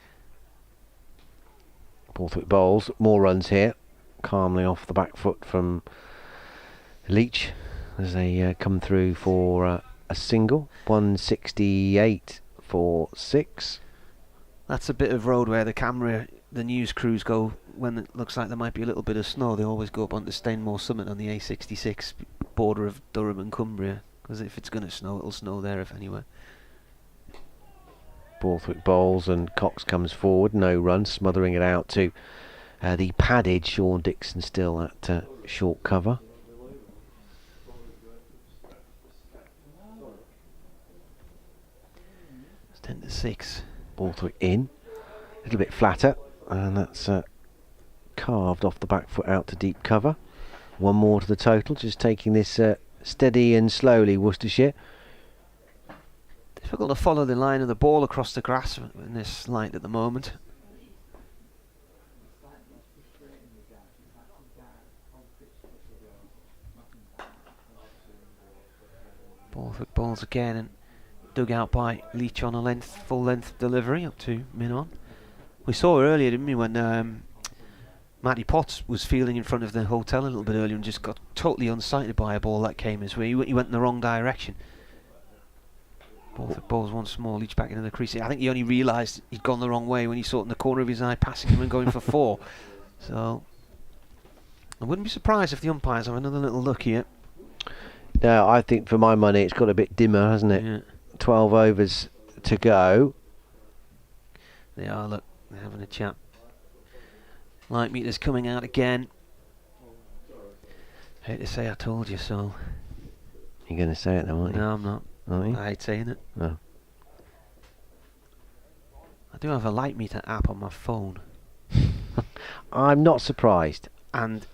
Borthwick bowls, more runs here, calmly off the back foot from Leach as they come through for a single. 168 for 6. That's a bit of road where the news crews go when it looks like there might be a little bit of snow. They always go up onto Stainmore Summit on the A66 border of Durham and Cumbria, because if it's going to snow, it'll snow there if anywhere. Borthwick bowls and Cox comes forward, no run, smothering it out to the padded Sean Dixon still at short cover. It's 10 to 6. Borthwick in, a little bit flatter, and that's carved off the back foot out to deep cover. One more to the total, just taking this steady and slowly, Worcestershire. Difficult to follow the line of the ball across the grass in this light at the moment. Both balls again, and dug out by Leach on a full length delivery up to Minon. We saw earlier, didn't we, when Matty Potts was fielding in front of the hotel a little bit earlier and just got totally unsighted by a ball that came his way. He went in the wrong direction. Both balls once more, Leach back into the crease. I think he only realised he'd gone the wrong way when he saw it in the corner of his eye, passing him and going for 4. So I wouldn't be surprised if the umpires have another little look here. No, I think for my money it's got a bit dimmer, hasn't it? Yeah. 12 overs to go. They are, look, they're having a chat. Light meters coming out again. Hate to say I told you so. You're going to say it though, aren't you? No, I'm not. Are you? I hate saying it. No. I do have a light meter app on my phone. I'm not surprised. And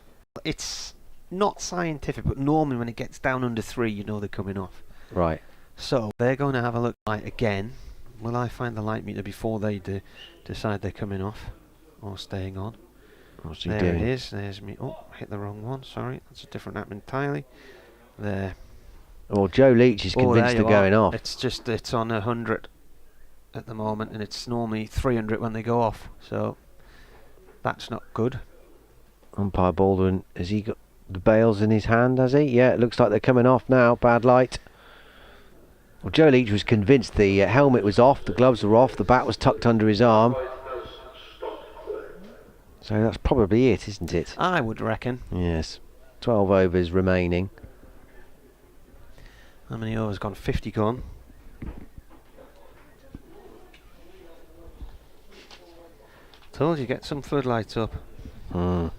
it's not scientific, but normally when it gets down under 3, you know they're coming off. Right. So they're going to have a look at again. Will I find the light meter before they decide they're coming off or staying on? What's he There doing? it is. There's me. Oh, hit the wrong one. Sorry, that's a different app entirely. There. Well, Joe Leach is convinced they're going off. It's on 100 at the moment, and it's normally 300 when they go off. So that's not good. Umpire Baldwin, has he got the bails in his hand, has he? Yeah, it looks like they're coming off now. Bad light. Well, Joe Leach was convinced the helmet was off, the gloves were off, the bat was tucked under his arm. So that's probably it, isn't it? I would reckon. Yes. 12 overs remaining. How many overs gone? 50 gone. Told you, get some floodlights up. Mm.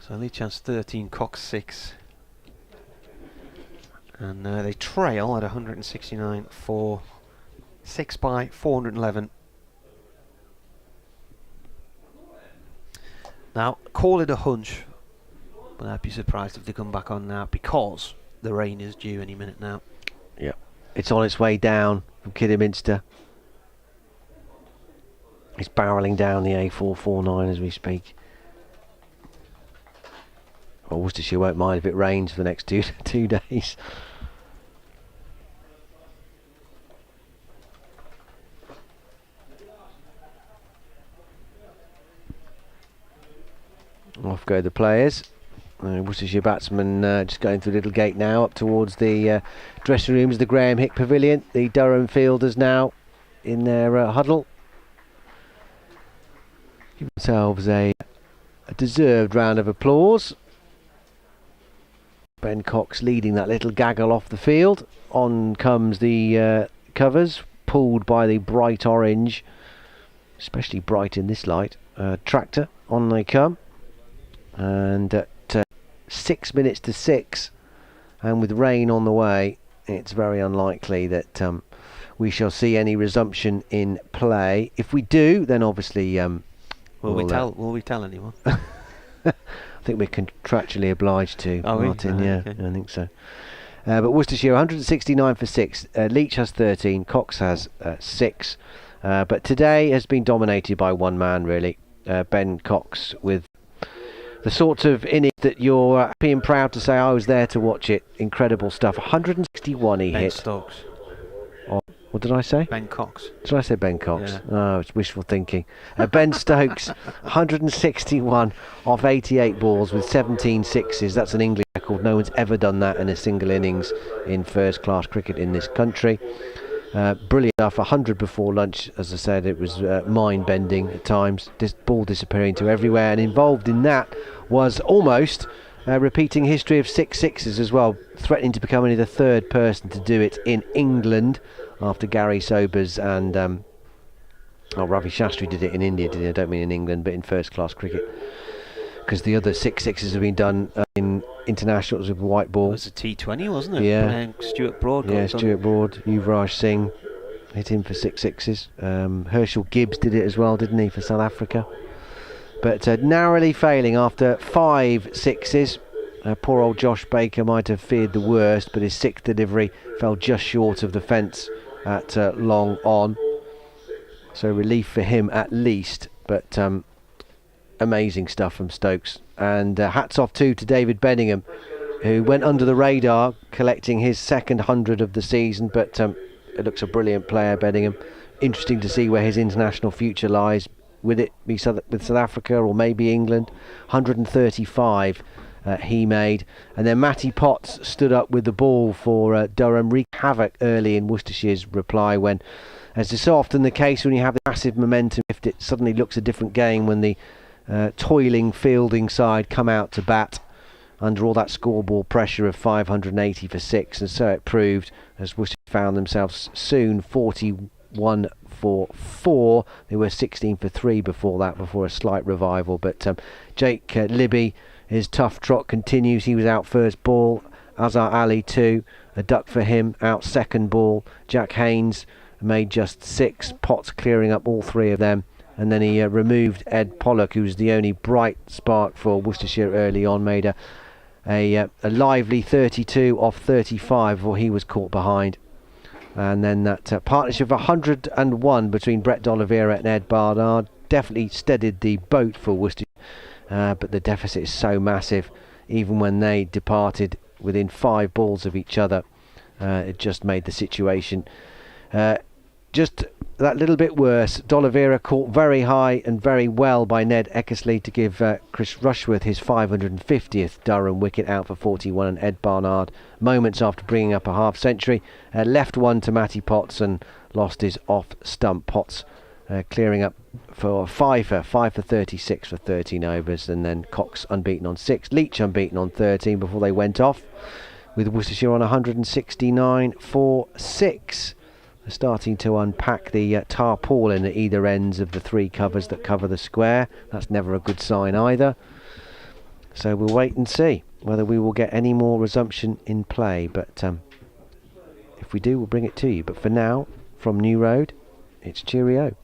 So Leach has 13, Cox 6. And they trail at 169 for 6 by 411. Now, call it a hunch, but I'd be surprised if they come back on now because the rain is due any minute now. Yeah. It's on its way down from Kidderminster. It's barrelling down the A449 as we speak. Well, Worcestershire won't mind if it rains for the next two days. Off go the players. Worcestershire batsman just going through the little gate now up towards the dressing rooms, the Graham Hick Pavilion. The Durham fielders now in their huddle. Give themselves a deserved round of applause. Ben Cox leading that little gaggle off the field. On comes the covers, pulled by the bright orange, especially bright in this light, tractor. On they come. And at 6 minutes to 6, and with rain on the way, it's very unlikely that we shall see any resumption in play. If we do, then obviously will we tell anyone? I think we're contractually obliged to, Martin. Yeah, okay. I think so. But Worcestershire 169 for 6. Leach has 13. Cox has 6. But today has been dominated by one man, really. Ben Cox, with the sort of innings that you're happy and proud to say I was there to watch it. Incredible stuff. 161 he hit. Ben Stokes. Oh, what did I say? Ben Cox. Did I say Ben Cox? Yeah. Oh, it's wishful thinking. Ben Stokes, 161 off 88 balls with 17 sixes. That's an English record. No one's ever done that in a single innings in first class cricket in this country. Brilliant stuff. 100 before lunch. As I said, it was mind-bending at times. This ball disappearing to everywhere, and involved in that was almost repeating history of 6 sixes as well, threatening to become only the third person to do it in England after Gary Sobers and Ravi Shastri did it in India, did he? I don't mean in England, but in first class cricket, because the other 6 sixes have been done in internationals with white ball. It was a T20, wasn't it? Yeah. Stuart Broad. Yeah, Stuart Broad, Yuvraj Singh, hit in for 6 sixes. Herschel Gibbs did it as well, didn't he, for South Africa? But narrowly failing after 5 sixes. Poor old Josh Baker might have feared the worst, but his 6th delivery fell just short of the fence at long on. So relief for him at least, but amazing stuff from Stokes. And hats off too to David Bedingham, who went under the radar, collecting his 2nd 100 of the season, but it looks a brilliant player, Bedingham. Interesting to see where his international future lies. With it be with South Africa or maybe England. 135 he made, and then Matty Potts stood up with the ball for Durham, wreaked havoc early in Worcestershire's reply when, as is so often the case when you have the massive momentum shift, it suddenly looks a different game when the toiling fielding side come out to bat under all that scoreboard pressure of 580 for 6, and so it proved, as Worcester found themselves soon 41 for 4. They were 16 for 3 before that, before a slight revival. But Jake Libby, his tough trot continues. He was out first ball. Azhar Ali too, a duck for him, out second ball. Jack Haynes made just 6. Potts clearing up all 3 of them. And then he removed Ed Pollock, who was the only bright spark for Worcestershire early on, made a lively 32 off 35 before he was caught behind. And then that partnership of 101 between Brett D'Oliveira and Ed Barnard definitely steadied the boat for Worcestershire. But the deficit is so massive, even when they departed within 5 balls of each other, it just made the situation just that little bit worse. D'Oliveira caught very high and very well by Ned Eckersley to give Chris Rushworth his 550th Durham wicket, out for 41, and Ed Barnard, moments after bringing up a half century, left one to Matty Potts and lost his off stump. Potts clearing up for 5 for 36 for 13 overs, and then Cox unbeaten on 6, Leach unbeaten on 13 before they went off, with Worcestershire on 169 for 6. They're starting to unpack the tarpaulin at either ends of the 3 covers that cover the square. That's never a good sign either. So we'll wait and see whether we will get any more resumption in play. But if we do, we'll bring it to you. But for now, from New Road, it's cheerio.